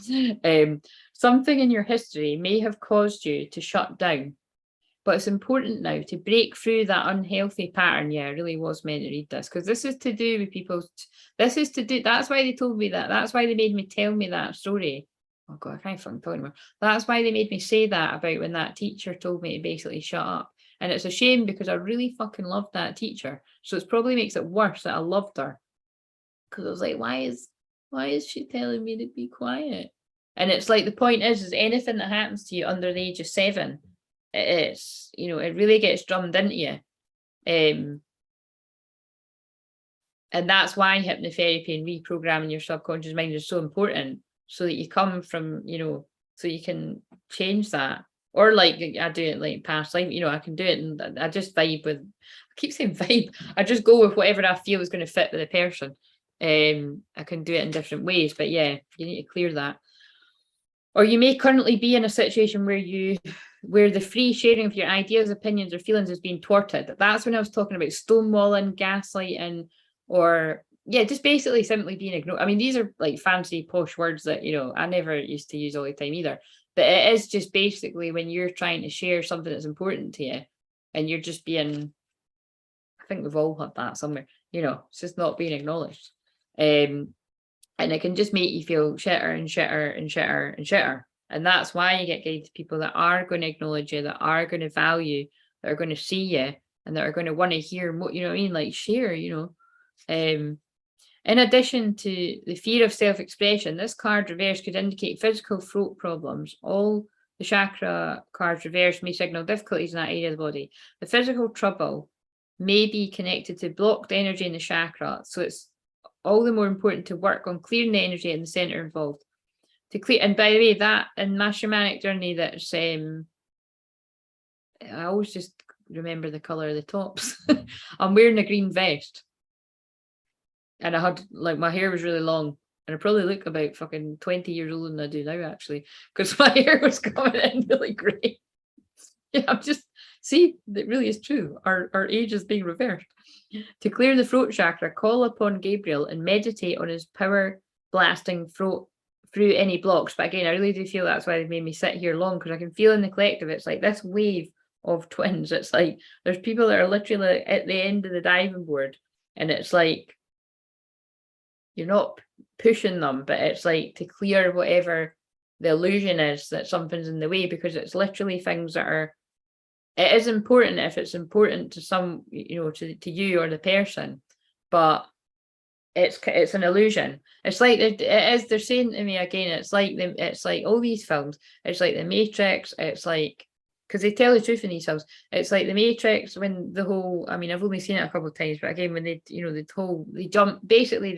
Something in your history may have caused you to shut down. But it's important now to break through that unhealthy pattern. Yeah, I really was meant to read this, because this is to do with people's. This is to do. That's why they told me that. That's why they made me tell me that story. Oh God, I can't fucking talk anymore. That's why they made me say that about when that teacher told me to basically shut up. And it's a shame, because I really fucking loved that teacher. So it probably makes it worse that I loved her. Because I was like, why is she telling me to be quiet? And it's like, the point is anything that happens to you under the age of 7, it's, you know, it really gets drummed into you. And that's why hypnotherapy and reprogramming your subconscious mind is so important, so that you come from, you know, so you can change that. Or like I do it like past life, you know, I can do it and I just vibe with, I keep saying vibe, I just go with whatever I feel is going to fit with the person. I can do it in different ways, but yeah, you need to clear that. Or you may currently be in a situation where the free sharing of your ideas, opinions, or feelings is being thwarted. That's when I was talking about stonewalling, gaslighting, or yeah, just basically simply being ignored. I mean, these are like fancy posh words that, you know, I never used to use all the time either. But it is just basically when you're trying to share something that's important to you and you're just being, I think we've all had that somewhere, you know, it's just not being acknowledged. And it can just make you feel shitter and shitter and shitter and shitter. And that's why you get guided people that are going to acknowledge you, that are going to value, that are going to see you, and that are going to want to hear more, you know what I mean? Like share, you know. In addition to the fear of self-expression, this card reverse could indicate physical throat problems. All the chakra cards reverse may signal difficulties in that area of the body. The physical trouble may be connected to blocked energy in the chakra. So it's all the more important to work on clearing the energy in the center involved. To clear, and by the way, that in my shamanic journey, that's I always just remember the color of the tops. I'm wearing a green vest, and I had like my hair was really long, and I probably look about fucking 20 years older than I do now, actually, because my hair was coming in really grey. Yeah, I'm just see, it really is true. Our age is being reversed. To clear the throat chakra, call upon Gabriel and meditate on his power blasting throat through any blocks. But again, I really do feel that's why they made me sit here long, because I can feel in the collective, it's like this wave of twins. It's like there's people that are literally at the end of the diving board, and it's like you're not pushing them, but it's like to clear whatever the illusion is that something's in the way, because it's literally things that are, it is important if it's important to some, you know, to you or the person, but it's an illusion. It's like they're saying to me again, it's like all these films, it's like the Matrix, it's like, because they tell the truth in these films, it's like the Matrix, when the whole, I mean, I've only seen it a couple of times, but again, when they, you know, they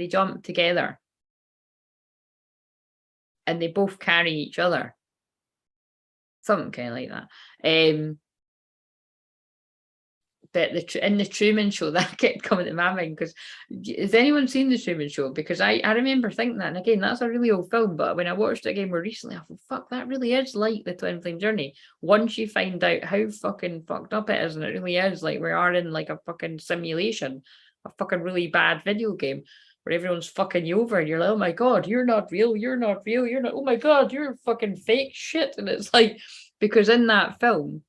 jump together and they both carry each other, something kind of like that. that in the Truman Show, that kept coming to my mind, because has anyone seen the Truman Show? Because I remember thinking that, and again, that's a really old film, but when I watched it again more recently, I thought, fuck, that really is like the twin flame journey. Once you find out how fucking fucked up it is, and it really is like we are in like a fucking simulation, a fucking really bad video game where everyone's fucking you over, and you're like, oh my god, you're not real, you're not real, you're not, oh my god, you're fucking fake shit. And it's like, because in that film,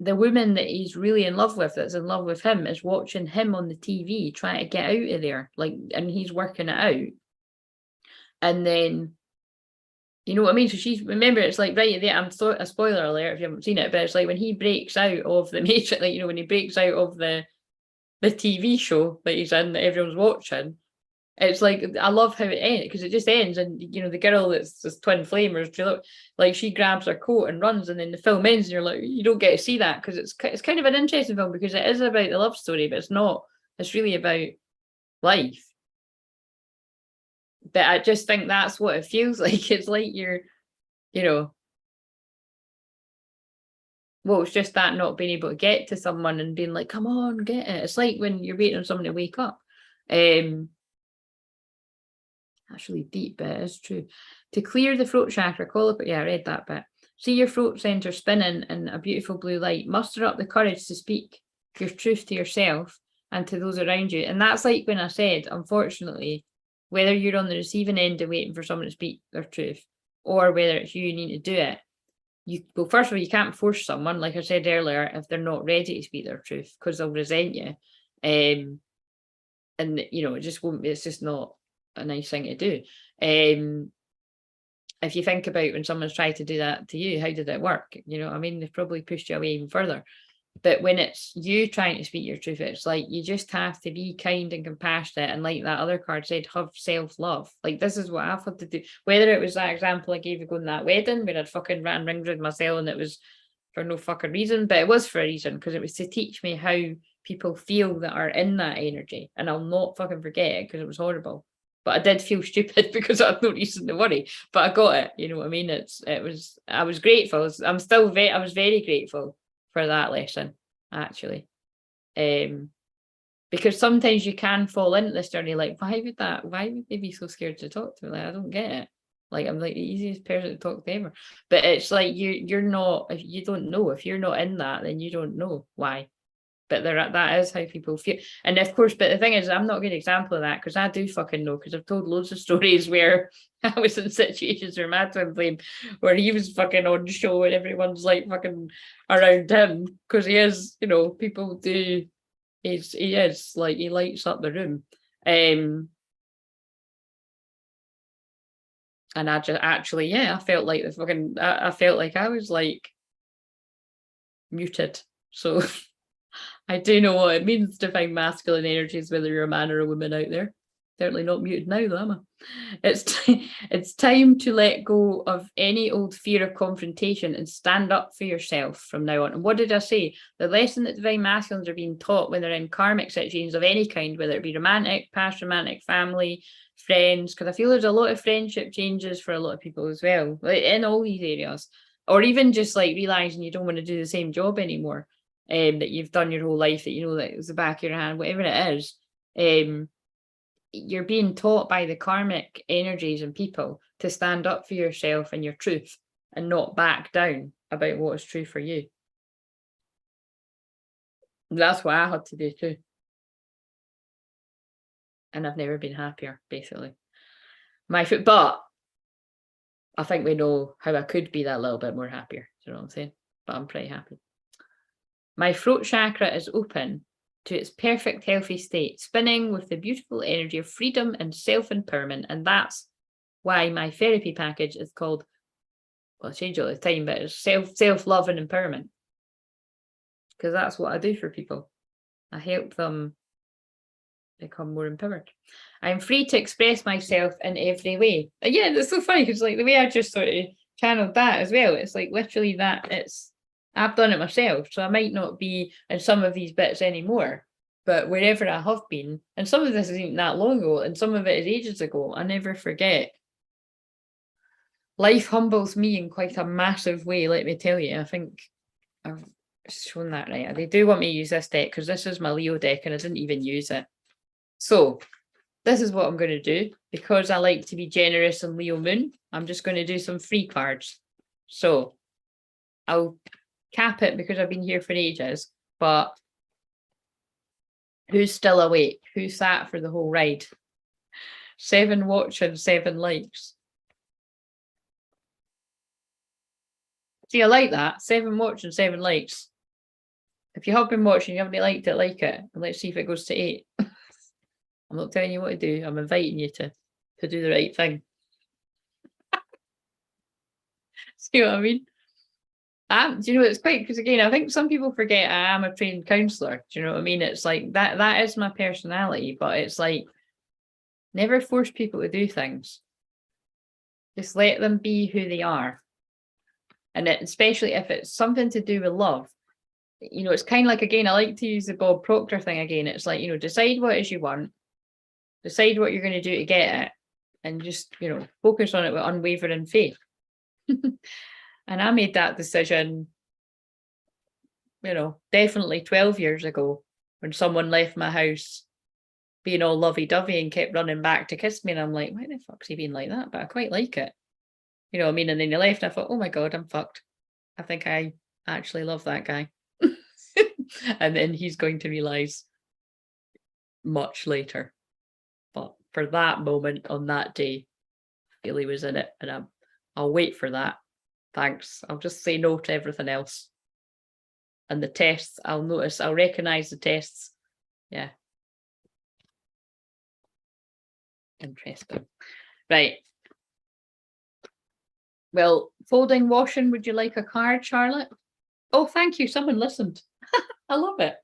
the woman that he's really in love with, that's in love with him, is watching him on the TV trying to get out of there, like, and he's working it out. And then, you know what I mean? So she's, remember, it's like right there, I'm a spoiler alert if you haven't seen it, but it's like when he breaks out of the matrix, like, you know, when he breaks out of the TV show that he's in, that everyone's watching, it's like, I love how it ends, because it just ends, and you know, the girl that's this twin flame, or like, she grabs her coat and runs, and then the film ends, and you're like, you don't get to see that, because it's kind of an interesting film, because it is about the love story, but it's not, it's really about life. But I just think that's what it feels like. It's like you're, you know, well, it's just that not being able to get to someone and being like, come on, get it. It's like when you're waiting on someone to wake up. That's really deep, but it is true. To clear the throat chakra, call up, yeah, I read that bit. See your throat center spinning in a beautiful blue light. Muster up the courage to speak your truth to yourself and to those around you. And that's like when I said, unfortunately, whether you're on the receiving end and waiting for someone to speak their truth, or whether it's you need to do it, well, first of all, you can't force someone, like I said earlier, if they're not ready to speak their truth, because they'll resent you. And you know, it just won't, it's just not a nice thing to do. If you think about when someone's tried to do that to you, how did it work? You know, I mean, they've probably pushed you away even further. But when it's you trying to speak your truth, it's like you just have to be kind and compassionate, and like that other card said, have self-love. Like, this is what I've had to do. Whether it was that example I gave you going to that wedding where I'd fucking ran rings with myself and it was for no fucking reason, but it was for a reason, because it was to teach me how people feel that are in that energy, and I'll not fucking forget it, because it was horrible. But I did feel stupid because I had no reason to worry. But I got it, you know what I mean? I was grateful. I was very grateful for that lesson, actually. Because sometimes you can fall into this journey, like, why would they be so scared to talk to me? Like, I don't get it. Like, I'm like the easiest person to talk to ever. But it's like you're not, if you don't know, if you're not in that, then you don't know why. But that is how people feel. And of course, but the thing is, I'm not a good example of that, because I do fucking know, because I've told loads of stories where I was in situations where my twin flame, where he was fucking on show and everyone's like fucking around him, because he is, you know, people do, he is like, he lights up the room. And I just actually, yeah, I felt like the fucking, I felt like I was like muted. So I do know what it means to find masculine energies, whether you're a man or a woman out there. Certainly not muted now, though, am I? It's time to let go of any old fear of confrontation and stand up for yourself from now on. And what did I say? The lesson that divine masculines are being taught when they're in karmic situations of any kind, whether it be romantic, past romantic, family, friends, because I feel there's a lot of friendship changes for a lot of people as well, like in all these areas, or even just like realizing you don't want to do the same job anymore. That you've done your whole life, that you know that it was the back of your hand, whatever it is, you're being taught by the karmic energies and people to stand up for yourself and your truth and not back down about what is true for you. That's what I had to do too. And I've never been happier, basically. But I think we know how I could be that little bit more happier. Do you know what I'm saying? But I'm pretty happy. My throat chakra is open to its perfect healthy state, spinning with the beautiful energy of freedom and self-empowerment. And that's why my therapy package is called, well, I change it all the time, but it's self-love and empowerment. Because that's what I do for people. I help them become more empowered. I'm free to express myself in every way. And yeah, that's so funny, because like the way I just sort of channeled that as well, it's like literally that, I've done it myself, so I might not be in some of these bits anymore, but wherever I have been, and some of this isn't that long ago, and some of it is ages ago, I never forget. Life humbles me in quite a massive way, let me tell you. I think I've shown that right. They do want me to use this deck because this is my Leo deck and I didn't even use it. So this is what I'm going to do because I like to be generous in Leo Moon. I'm just going to do some free cards. So I'll cap it because I've been here for ages, but who's still awake? Who sat for the whole ride? 7 watching, 7 likes. See, I like that. 7 watching, 7 likes. If you have been watching, you haven't liked it, like it. And let's see if it goes to 8. I'm not telling you what to do. I'm inviting you to do the right thing. See what I mean? Do you know, it's quite, because again, I think some people forget I am a trained counsellor. Do you know what I mean? It's like that is my personality, but it's like never force people to do things. Just let them be who they are. And especially if it's something to do with love, you know, it's kind of like, again, I like to use the Bob Proctor thing again. It's like, you know, decide what it is you want, decide what you're going to do to get it, and just, you know, focus on it with unwavering faith. And I made that decision, you know, definitely 12 years ago when someone left my house being all lovey-dovey and kept running back to kiss me. And I'm like, why the fuck's he being like that? But I quite like it. You know what I mean? And then he left and I thought, oh my God, I'm fucked. I think I actually love that guy. And then he's going to realise much later. But for that moment on that day, I feel he was in it. And I'll wait for that. Thanks. I'll just say no to everything else. And the tests, I'll notice, I'll recognise the tests. Yeah. Interesting. Right. Well, folding, washing, would you like a card, Charlotte? Oh, thank you. Someone listened. I love it.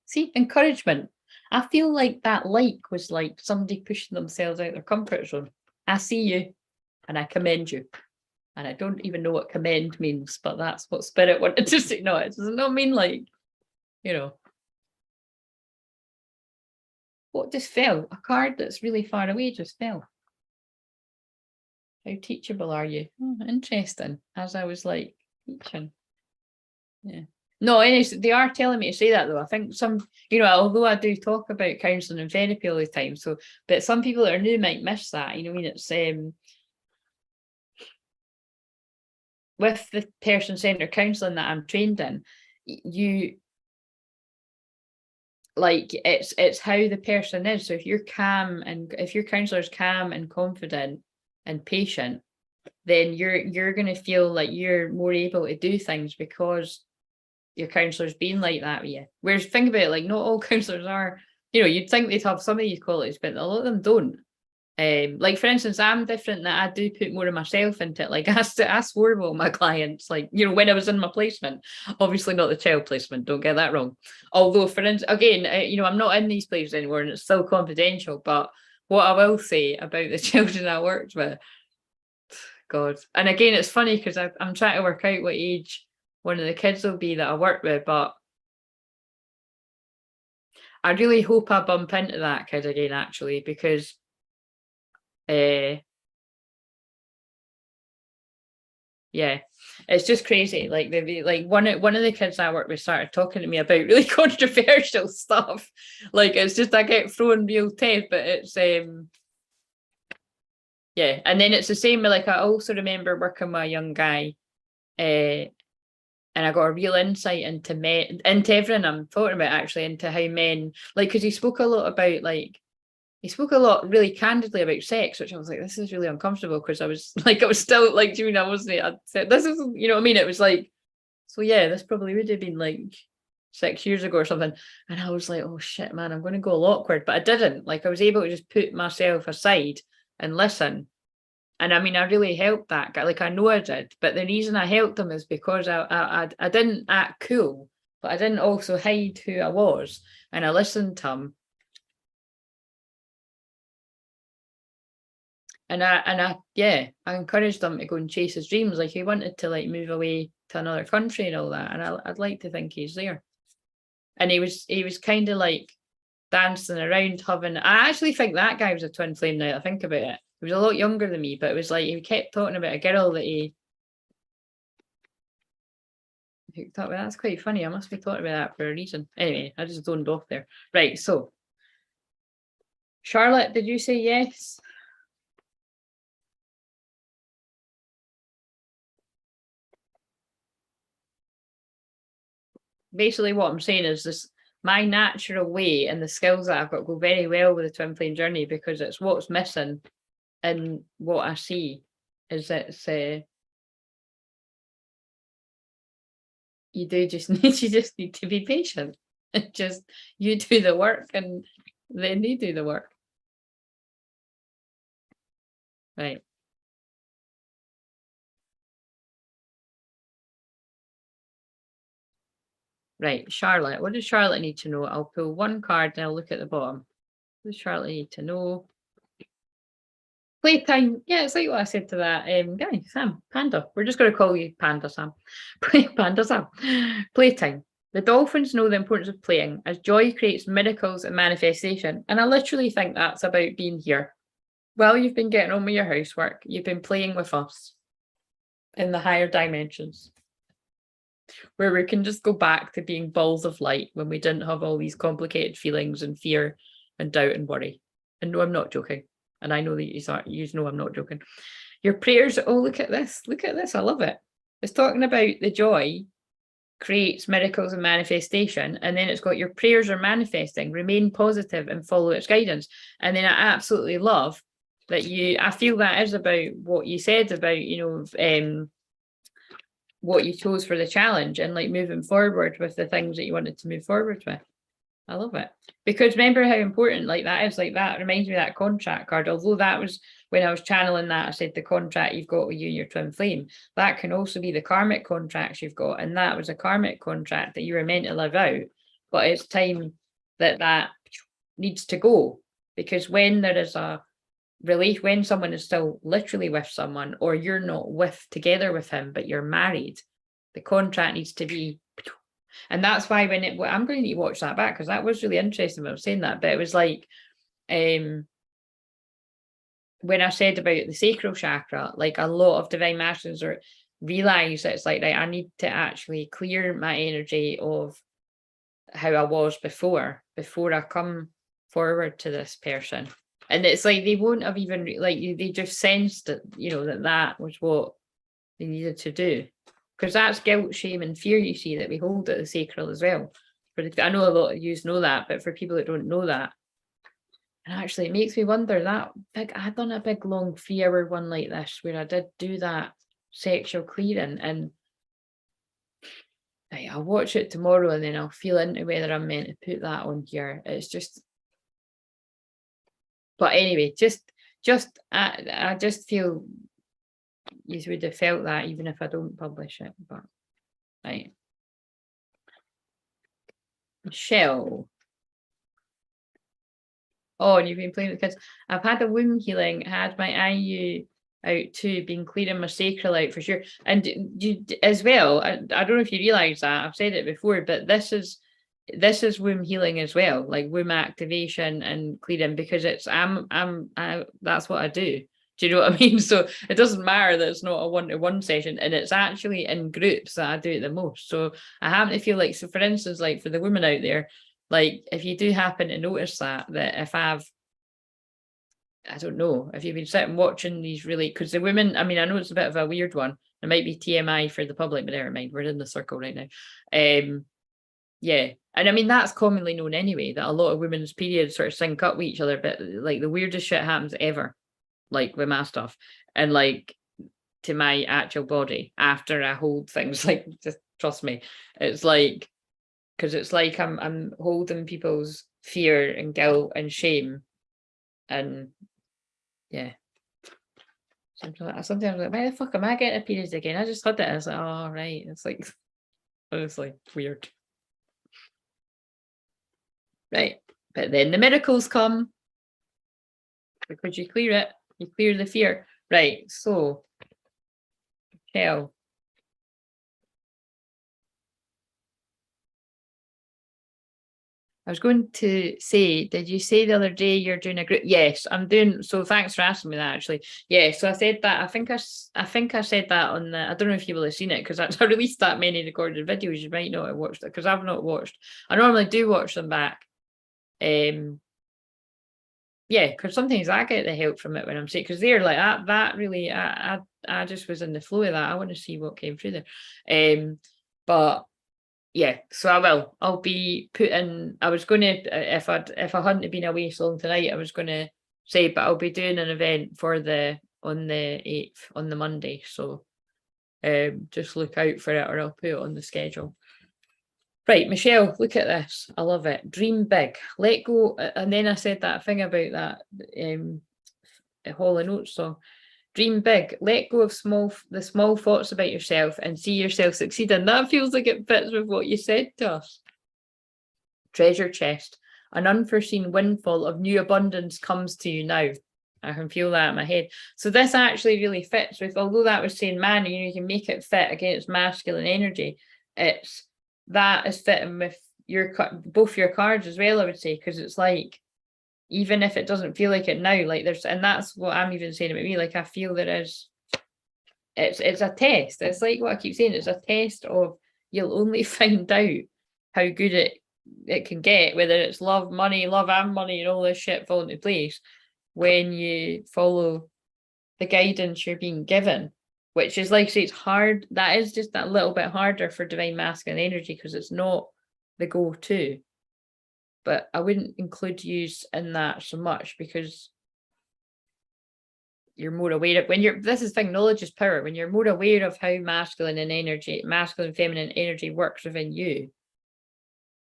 See, encouragement. I feel like that like was like somebody pushing themselves out their comfort zone. I see you and I commend you. And I don't even know what commend means, but that's what Spirit wanted to say. No, it does not mean like, you know. What just fell? A card that's really far away just fell. How teachable are you? Oh, interesting. As I was like teaching. Yeah. No, they are telling me to say that though. I think some, you know, although I do talk about counselling and therapy all the time, so but some people that are new might miss that. You know, I mean, it's with the person-centered counselling that I'm trained in, you like it's how the person is. So if you're calm and if your counsellor is calm and confident and patient, then you're going to feel like you're more able to do things because your counsellor's been like that with you. Whereas think about it, like not all counsellors are, you know, you'd think they'd have some of these qualities, but a lot of them don't. Like for instance, I'm different that I do put more of myself into it. Like I swore with my clients, like, you know, when I was in my placement, obviously not the child placement, don't get that wrong. Although for instance, again, you know, I'm not in these places anymore and it's still confidential, but what I will say about the children I worked with, God. And again, it's funny because I'm trying to work out what age one of the kids will be that I work with, but I really hope I bump into that kid again, actually, because yeah, it's just crazy. Like like one of the kids I work with started talking to me about really controversial stuff. Like it's just I get thrown real tough, but it's yeah. And then it's the same with like I also remember working with a young guy, and I got a real insight into men, into everything I'm talking about actually, into how men like, because he spoke a lot about like. He spoke a lot really candidly about sex, which I was like, this is really uncomfortable because I was still like, do you mean I wasn't, I said, this is, you know what I mean? It was like, so yeah, this probably would have been like 6 years ago or something. And I was like, oh shit, man, I'm going to go all awkward. But I didn't. Like I was able to just put myself aside and listen. And I mean, I really helped that guy. Like I know I did. But the reason I helped him is because I didn't act cool, but I didn't also hide who I was. And I listened to him. And I encouraged him to go and chase his dreams. Like he wanted to like move away to another country and all that. And I'd like to think he's there. And he was kind of like dancing around, having. I actually think that guy was a twin flame. Now I think about it, he was a lot younger than me, but it was like he kept talking about a girl that he hooked up with. That's quite funny. I must be talking about that for a reason. Anyway, I just zoned off there. Right, so Charlotte, did you say yes? Basically what I'm saying is this, my natural way and the skills that I've got go very well with the twin flame journey, because it's what's missing in what I see is it's you just need to be patient. Just you do the work and then they do the work. Right. Right, Charlotte. What does Charlotte need to know? I'll pull one card and I'll look at the bottom. What does Charlotte need to know? Playtime. Yeah, it's like what I said to that guy, Sam, Panda. We're just going to call you Panda Sam. Panda Sam. Playtime. The dolphins know the importance of playing, as joy creates miracles and manifestation. And I literally think that's about being here. While you've been getting on with your housework, you've been playing with us in the higher dimensions, where we can just go back to being balls of light when we didn't have all these complicated feelings and fear and doubt and worry. And no, I'm not joking. And I know that you know I'm not joking. Your prayers, oh, look at this. Look at this. I love it. It's talking about the joy creates miracles and manifestation. And then it's got your prayers are manifesting, remain positive and follow its guidance. And then I absolutely love that I feel that is about what you said about, what you chose for the challenge and like moving forward with the things that you wanted to move forward with. I love it. Because remember how important like that is, like that reminds me of that contract card. Although that was when I was channeling that, I said the contract you've got with you and your twin flame. That can also be the karmic contracts you've got. And that was a karmic contract that you were meant to live out. But it's time that needs to go. Because when there is a relief, when someone is still literally with someone, or you're not together with him, but you're married, the contract needs to be. And that's why I'm going to need to watch that back, because that was really interesting when I was saying that. But it was like when I said about the sacral chakra, like a lot of divine masters realize that it's like, right, I need to actually clear my energy of how I was before I come forward to this person. And it's like they won't have even they just sensed that, that was what they needed to do. Because that's guilt, shame, and fear, you see, that we hold at the sacral as well. I know a lot of you know that, but for people that don't know that, and actually it makes me wonder that I had done a big long 3-hour one like this where I did do that sexual clearing, and I'll watch it tomorrow and then I'll feel into whether I'm meant to put that on here. It's just, but anyway, I just feel you would have felt that even if I don't publish it. But right, Michelle. Oh, and you've been playing with kids. I've had a womb healing, had my IU out too, been clearing my sacral out for sure. And you as well, I don't know if you realise that, I've said it before, but this is womb healing as well, like womb activation and clearing, because it's that's what I do. Do you know what I mean? So it doesn't matter that it's not a one-to-one session, and it's actually in groups that I do it the most. So I happen to feel like, so for instance, like for the women out there, like if you do happen to notice that if I don't know, if you've been sitting watching these really, because the women, I mean, I know it's a bit of a weird one. It might be TMI for the public, but never mind, we're in the circle right now. Yeah. And I mean, that's commonly known anyway, that a lot of women's periods sort of sync up with each other, but like the weirdest shit happens ever. Like with my stuff and like to my actual body after I hold things, like just trust me, it's like, because it's like I'm holding people's fear and guilt and shame, and yeah, sometimes I'm like, why the fuck am I getting a period again? I just had it. I was like, oh right, it's like honestly weird, right? But then the miracles come because you clear it. You clear the fear. Right, so, Michelle. I was going to say, did you say the other day you're doing a group? Yes, I'm doing. So thanks for asking me that. Actually, yeah. So I said that. I think I said that on the. I don't know if you will have seen it because I released that many recorded videos. You might not have watched it because I've not watched. I normally do watch them back. Yeah, because sometimes I get the help from it when I'm sick. Because they're like that really. I just was in the flow of that. I want to see what came through there. But. Yeah, so I will. I'll be putting. I was going to, if I hadn't been away so long tonight, I was going to say, but I'll be doing an event for on the 8th on the Monday. So, just look out for it, or I'll put it on the schedule. Right, Michelle, look at this. I love it. Dream big, let go. And then I said that thing about that Hall and Oates song. Dream big, let go of the small thoughts about yourself and see yourself succeed. And that feels like it fits with what you said to us. Treasure chest, an unforeseen windfall of new abundance comes to you now. I can feel that in my head. So this actually really fits with, although that was saying man, you can make it fit against masculine energy. That is fitting with both your cards as well, I would say, because it's like, even if it doesn't feel like it now, like and that's what I'm even saying about me, like I feel there is, it's a test. It's like what I keep saying, it's a test of, you'll only find out how good it can get, whether it's love and money and all this shit fall into place when you follow the guidance you're being given, which is, like I say, it's hard. That is just that little bit harder for divine masculine energy because it's not the go-to. But I wouldn't include use in that so much because you're more aware of this is the thing, knowledge is power. When you're more aware of how masculine and feminine energy works within you,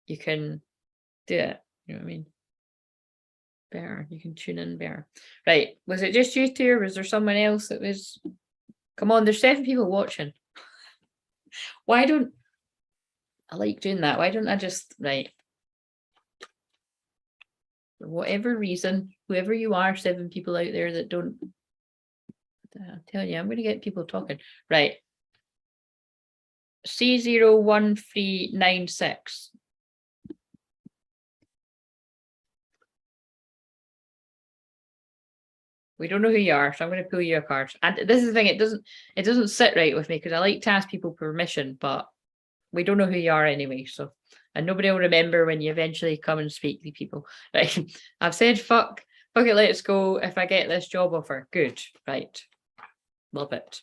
you can do it. You know what I mean? Better. You can tune in better. Right. Was it just you two, or was there someone else that was? Come on, there's 7 people watching. Why don't I like doing that? Why don't I just for whatever reason, whoever you are, 7 people out there that don't, I'll tell you, I'm going to get people talking. Right. C01396. We don't know who you are, so I'm going to pull you a card. And this is the thing, it doesn't sit right with me because I like to ask people permission, but we don't know who you are anyway, so, and nobody will remember when you eventually come and speak to people. Right. I've said fuck it, let's go. If I get this job offer, good. Right. Love it.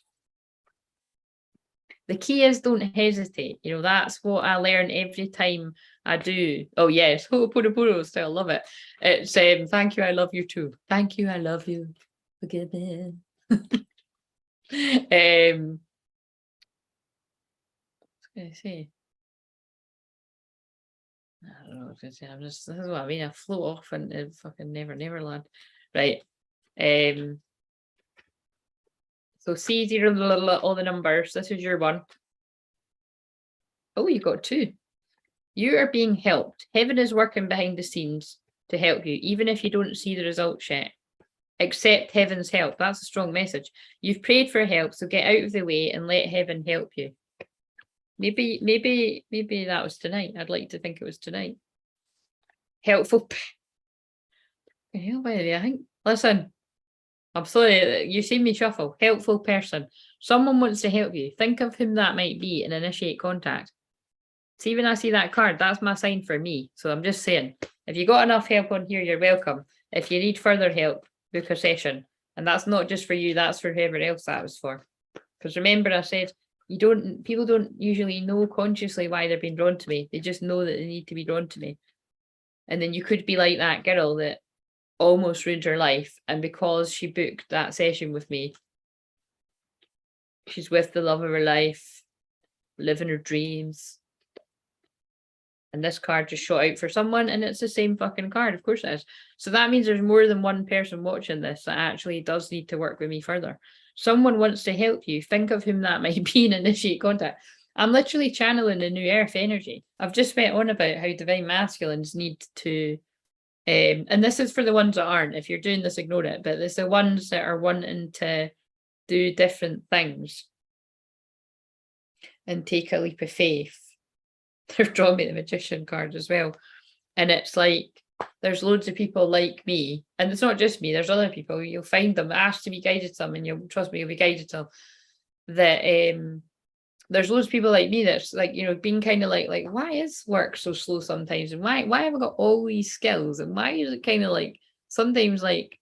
The key is don't hesitate. You know, that's what I learn every time I do. Oh yes, Ho'oponopono, still love it. It's thank you, I love you too. Thank you, I love you. Forgive me. What was I gonna say? I don't know what I was gonna say. This is what I mean. I float off into fucking Neverland. Right. So C0, all the numbers. This is your one. Oh, you got 2. You are being helped. Heaven is working behind the scenes to help you, even if you don't see the results yet. Accept heaven's help. That's a strong message. You've prayed for help, so get out of the way and let heaven help you. Maybe that was tonight. I'd like to think it was tonight. Helpful. Hell, by the way, I think. Listen, I'm sorry, you've seen me shuffle. Helpful person. Someone wants to help you. Think of whom that might be and initiate contact. See, when I see that card, that's my sign for me. So I'm just saying, if you got enough help on here, you're welcome. If you need further help, book a session. And that's not just for you, that's for whoever else that was for. Because remember, I said, people don't usually know consciously why they're being drawn to me. They just know that they need to be drawn to me. And then you could be like that girl that almost ruined her life. And because she booked that session with me, she's with the love of her life, living her dreams. And this card just shot out for someone, and it's the same fucking card. Of course it is. So that means there's more than one person watching this that actually does need to work with me further. Someone wants to help you. Think of whom that might be and initiate contact. I'm literally channeling the new earth energy. I've just went on about how divine masculines need to, and this is for the ones that aren't. If you're doing this, ignore it. But it's the ones that are wanting to do different things and take a leap of faith. They've drawn me the magician card as well. And it's like, there's loads of people like me, and it's not just me, there's other people, you'll find them, ask to be guided to them, and you'll trust me, you'll be guided to them, that there's loads of people like me that's like, you know, being kind of like why is work so slow sometimes, and why have I got all these skills, and why is it kind of like sometimes like,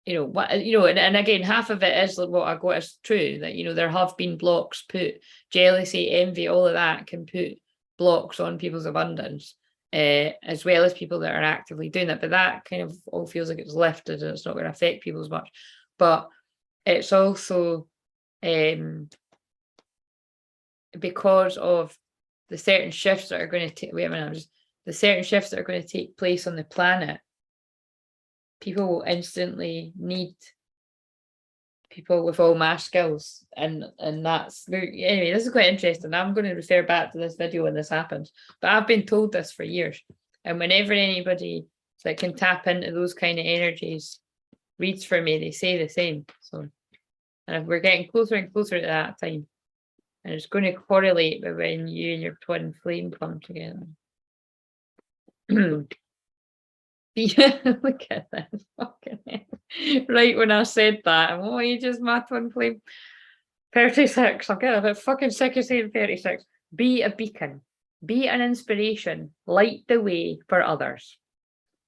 you know, what, you know, and again, half of it is what I got is true, that, you know, there have been blocks put, jealousy, envy, all of that can put blocks on people's abundance, as well as people that are actively doing it. But that kind of all feels like it's lifted and it's not going to affect people as much. But it's also because of the certain shifts that are going to take, the certain shifts that are going to take place on the planet, people will instantly need people with all my skills, and that's anyway, this is quite interesting. I'm going to refer back to this video when this happens, but I've been told this for years, and whenever anybody that can tap into those kind of energies reads for me, they say the same. So, and we're getting closer and closer to that time, and it's going to correlate with when you and your twin flame come together. Yeah, look at this fucking hell. Right when I said that, I'm you just my twin flame. 36. I'm getting a bit fucking sick of saying 36. Be a beacon, be an inspiration, light the way for others.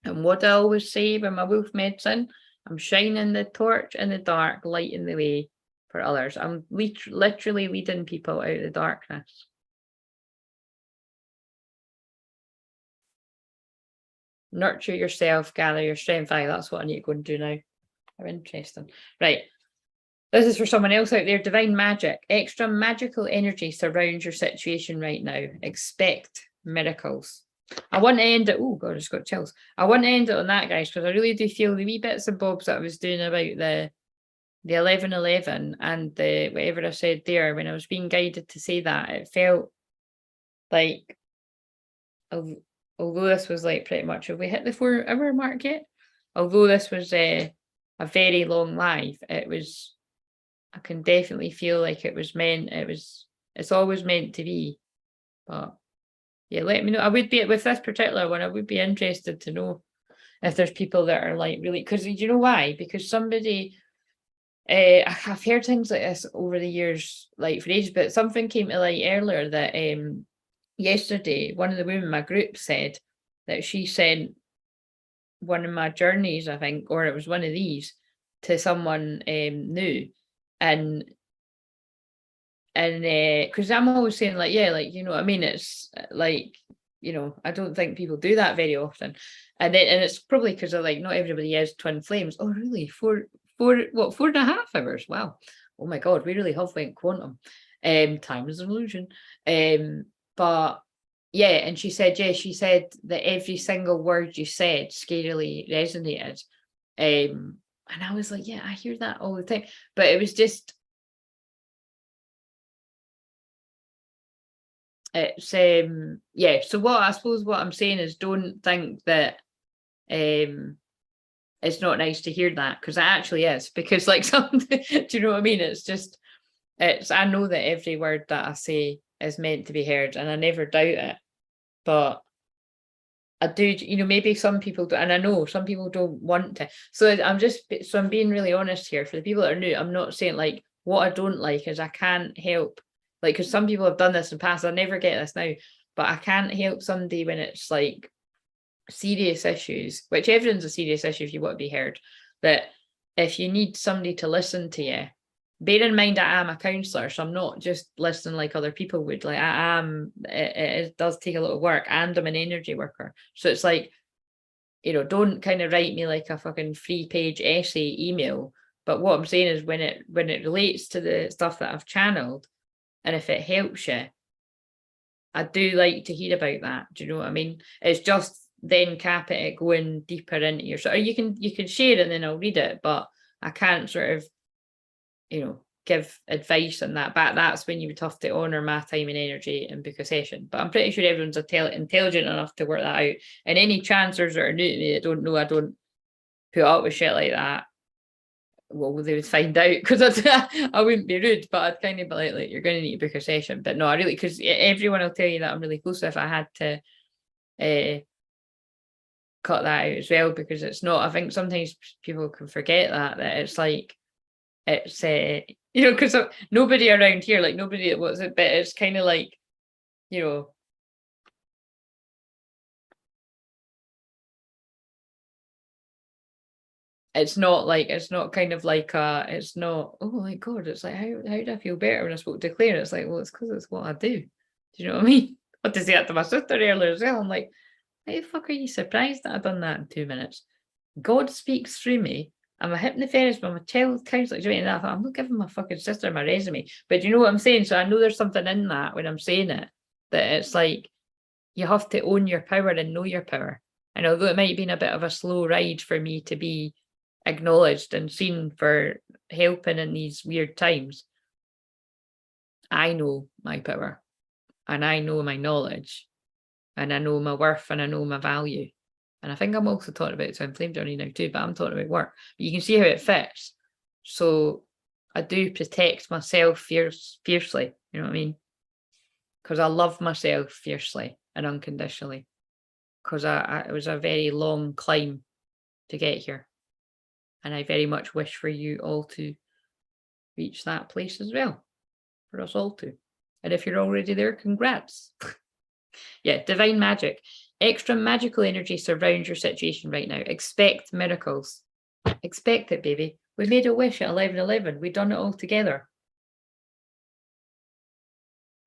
And what I always say with my wolf medicine, I'm shining the torch in the dark, lighting the way for others. I'm literally leading people out of the darkness. Nurture yourself, gather your strength. Aye, that's what I need to go and do now. How interesting. Right. This is for someone else out there. Divine magic. Extra magical energy surrounds your situation right now. Expect miracles. I want to end it. Oh God, I just got chills. I want to end it on that, guys, because I really do feel the wee bits and bobs that I was doing about the 1111 and the whatever I said there when I was being guided to say that, it felt like, although this was like pretty much, have we hit the 4-hour mark yet? Although this was a very long live, it was, I can definitely feel like it was meant, it's always meant to be. But yeah, let me know. I would be, with this particular one, I would be interested to know if there's people that are like really, because you know why? Because somebody, I've heard things like this over the years, like for ages, but something came to light earlier that yesterday, one of the women in my group said that she sent one of my journeys, I think, or it was one of these, to someone new. And because I'm always saying like, yeah, like, you know what I mean? It's like, you know, I don't think people do that very often. And it's probably because of like, not everybody is twin flames. Oh, really? 4.5 hours? Wow. Oh my God, we really have went quantum. Time is an illusion. But yeah, and she said that every single word you said scarily resonated. And I was like, yeah, I hear that all the time. But it was just, it's yeah, so what I suppose what I'm saying is, don't think that it's not nice to hear that, because it actually is, because like something, do you know what I mean? It's just, I know that every word that I say is meant to be heard, and I never doubt it. But I do, you know, maybe some people do, and I know some people don't want to. So I'm being really honest here. For the people that are new, I'm not saying like, what I don't like is I can't help, like, because some people have done this in the past. I never get this now, but I can't help somebody when it's like serious issues, which everyone's a serious issue if you want to be heard. But if you need somebody to listen to you, bear in mind I am a counsellor, so I'm not just listening like other people would. Like I am, it does take a lot of work, and I'm an energy worker. So it's like, you know, don't kind of write me like a fucking 3-page essay email. But what I'm saying is, when it relates to the stuff that I've channeled, and if it helps you, I do like to hear about that. Do you know what I mean? It's just then cap it going deeper into your, or you can share it and then I'll read it, but I can't sort of, you know, give advice on that. But that's when you would have to honour my time and energy and book a session. But I'm pretty sure everyone's intelligent enough to work that out. And any chancers that are new to me that don't know I don't put up with shit like that, well, they would find out, because I wouldn't be rude, but I'd kind of be like, you're going to need to book a session. But no, I really, because everyone will tell you that I'm really close. If I had to cut that out as well, because it's not, I think sometimes people can forget that it's like, it's you know, because nobody around here, like nobody that was it, but it's kind of like, you know, it's not like, it's not kind of like it's not, oh my god, it's like, how did I feel better when I spoke to Claire? It's like, well, it's because it's what I do. Do you know what I mean? I had to say that to my sister earlier as well. I'm like, how the fuck are you surprised that I've done that in 2 minutes? God speaks through me. I'm a hypnotherapist, I'm a child counsellor. Do you know what I mean? I'm not giving my fucking sister my resume. But do you know what I'm saying? So I know there's something in that when I'm saying it, that it's like, you have to own your power and know your power. And although it might have been a bit of a slow ride for me to be acknowledged and seen for helping in these weird times, I know my power and I know my knowledge and I know my worth and I know my value. And I think I'm also talking about Twinflame journey now too, but I'm talking about work. But you can see how it fits. So I do protect myself fiercely, you know what I mean? Because I love myself fiercely and unconditionally. Because it was a very long climb to get here. And I very much wish for you all to reach that place as well. For us all to. And if you're already there, congrats. Yeah, divine magic. Extra magical energy surrounds your situation right now. Expect miracles. Expect it, baby. We made a wish at 11:11. We've done it all together.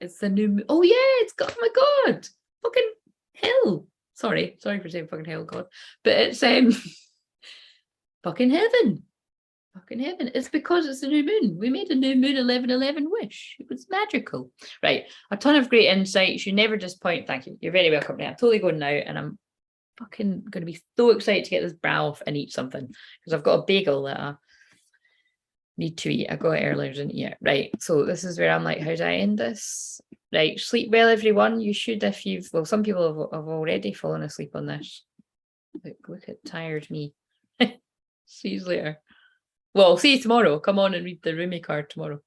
It's the new... Oh, yeah, it's... Oh, my God. Fucking hell. Sorry for saying fucking hell, God. But it's... fucking heaven. Fucking heaven. It's because it's a new moon. We made a new moon 11:11 wish. It was magical. Right. A ton of great insights. You never disappoint. Thank you. You're very welcome. Now I'm totally going now, and I'm fucking going to be so excited to get this brow off and eat something, because I've got a bagel that I need to eat. I got it earlier, didn't eat it. Right. So this is where I'm like, how do I end this? Right. Sleep well, everyone. You should, if you've... Well, some people have already fallen asleep on this. Look at tired me. See you later. Well, see you tomorrow. Come on and read the Rumi card tomorrow.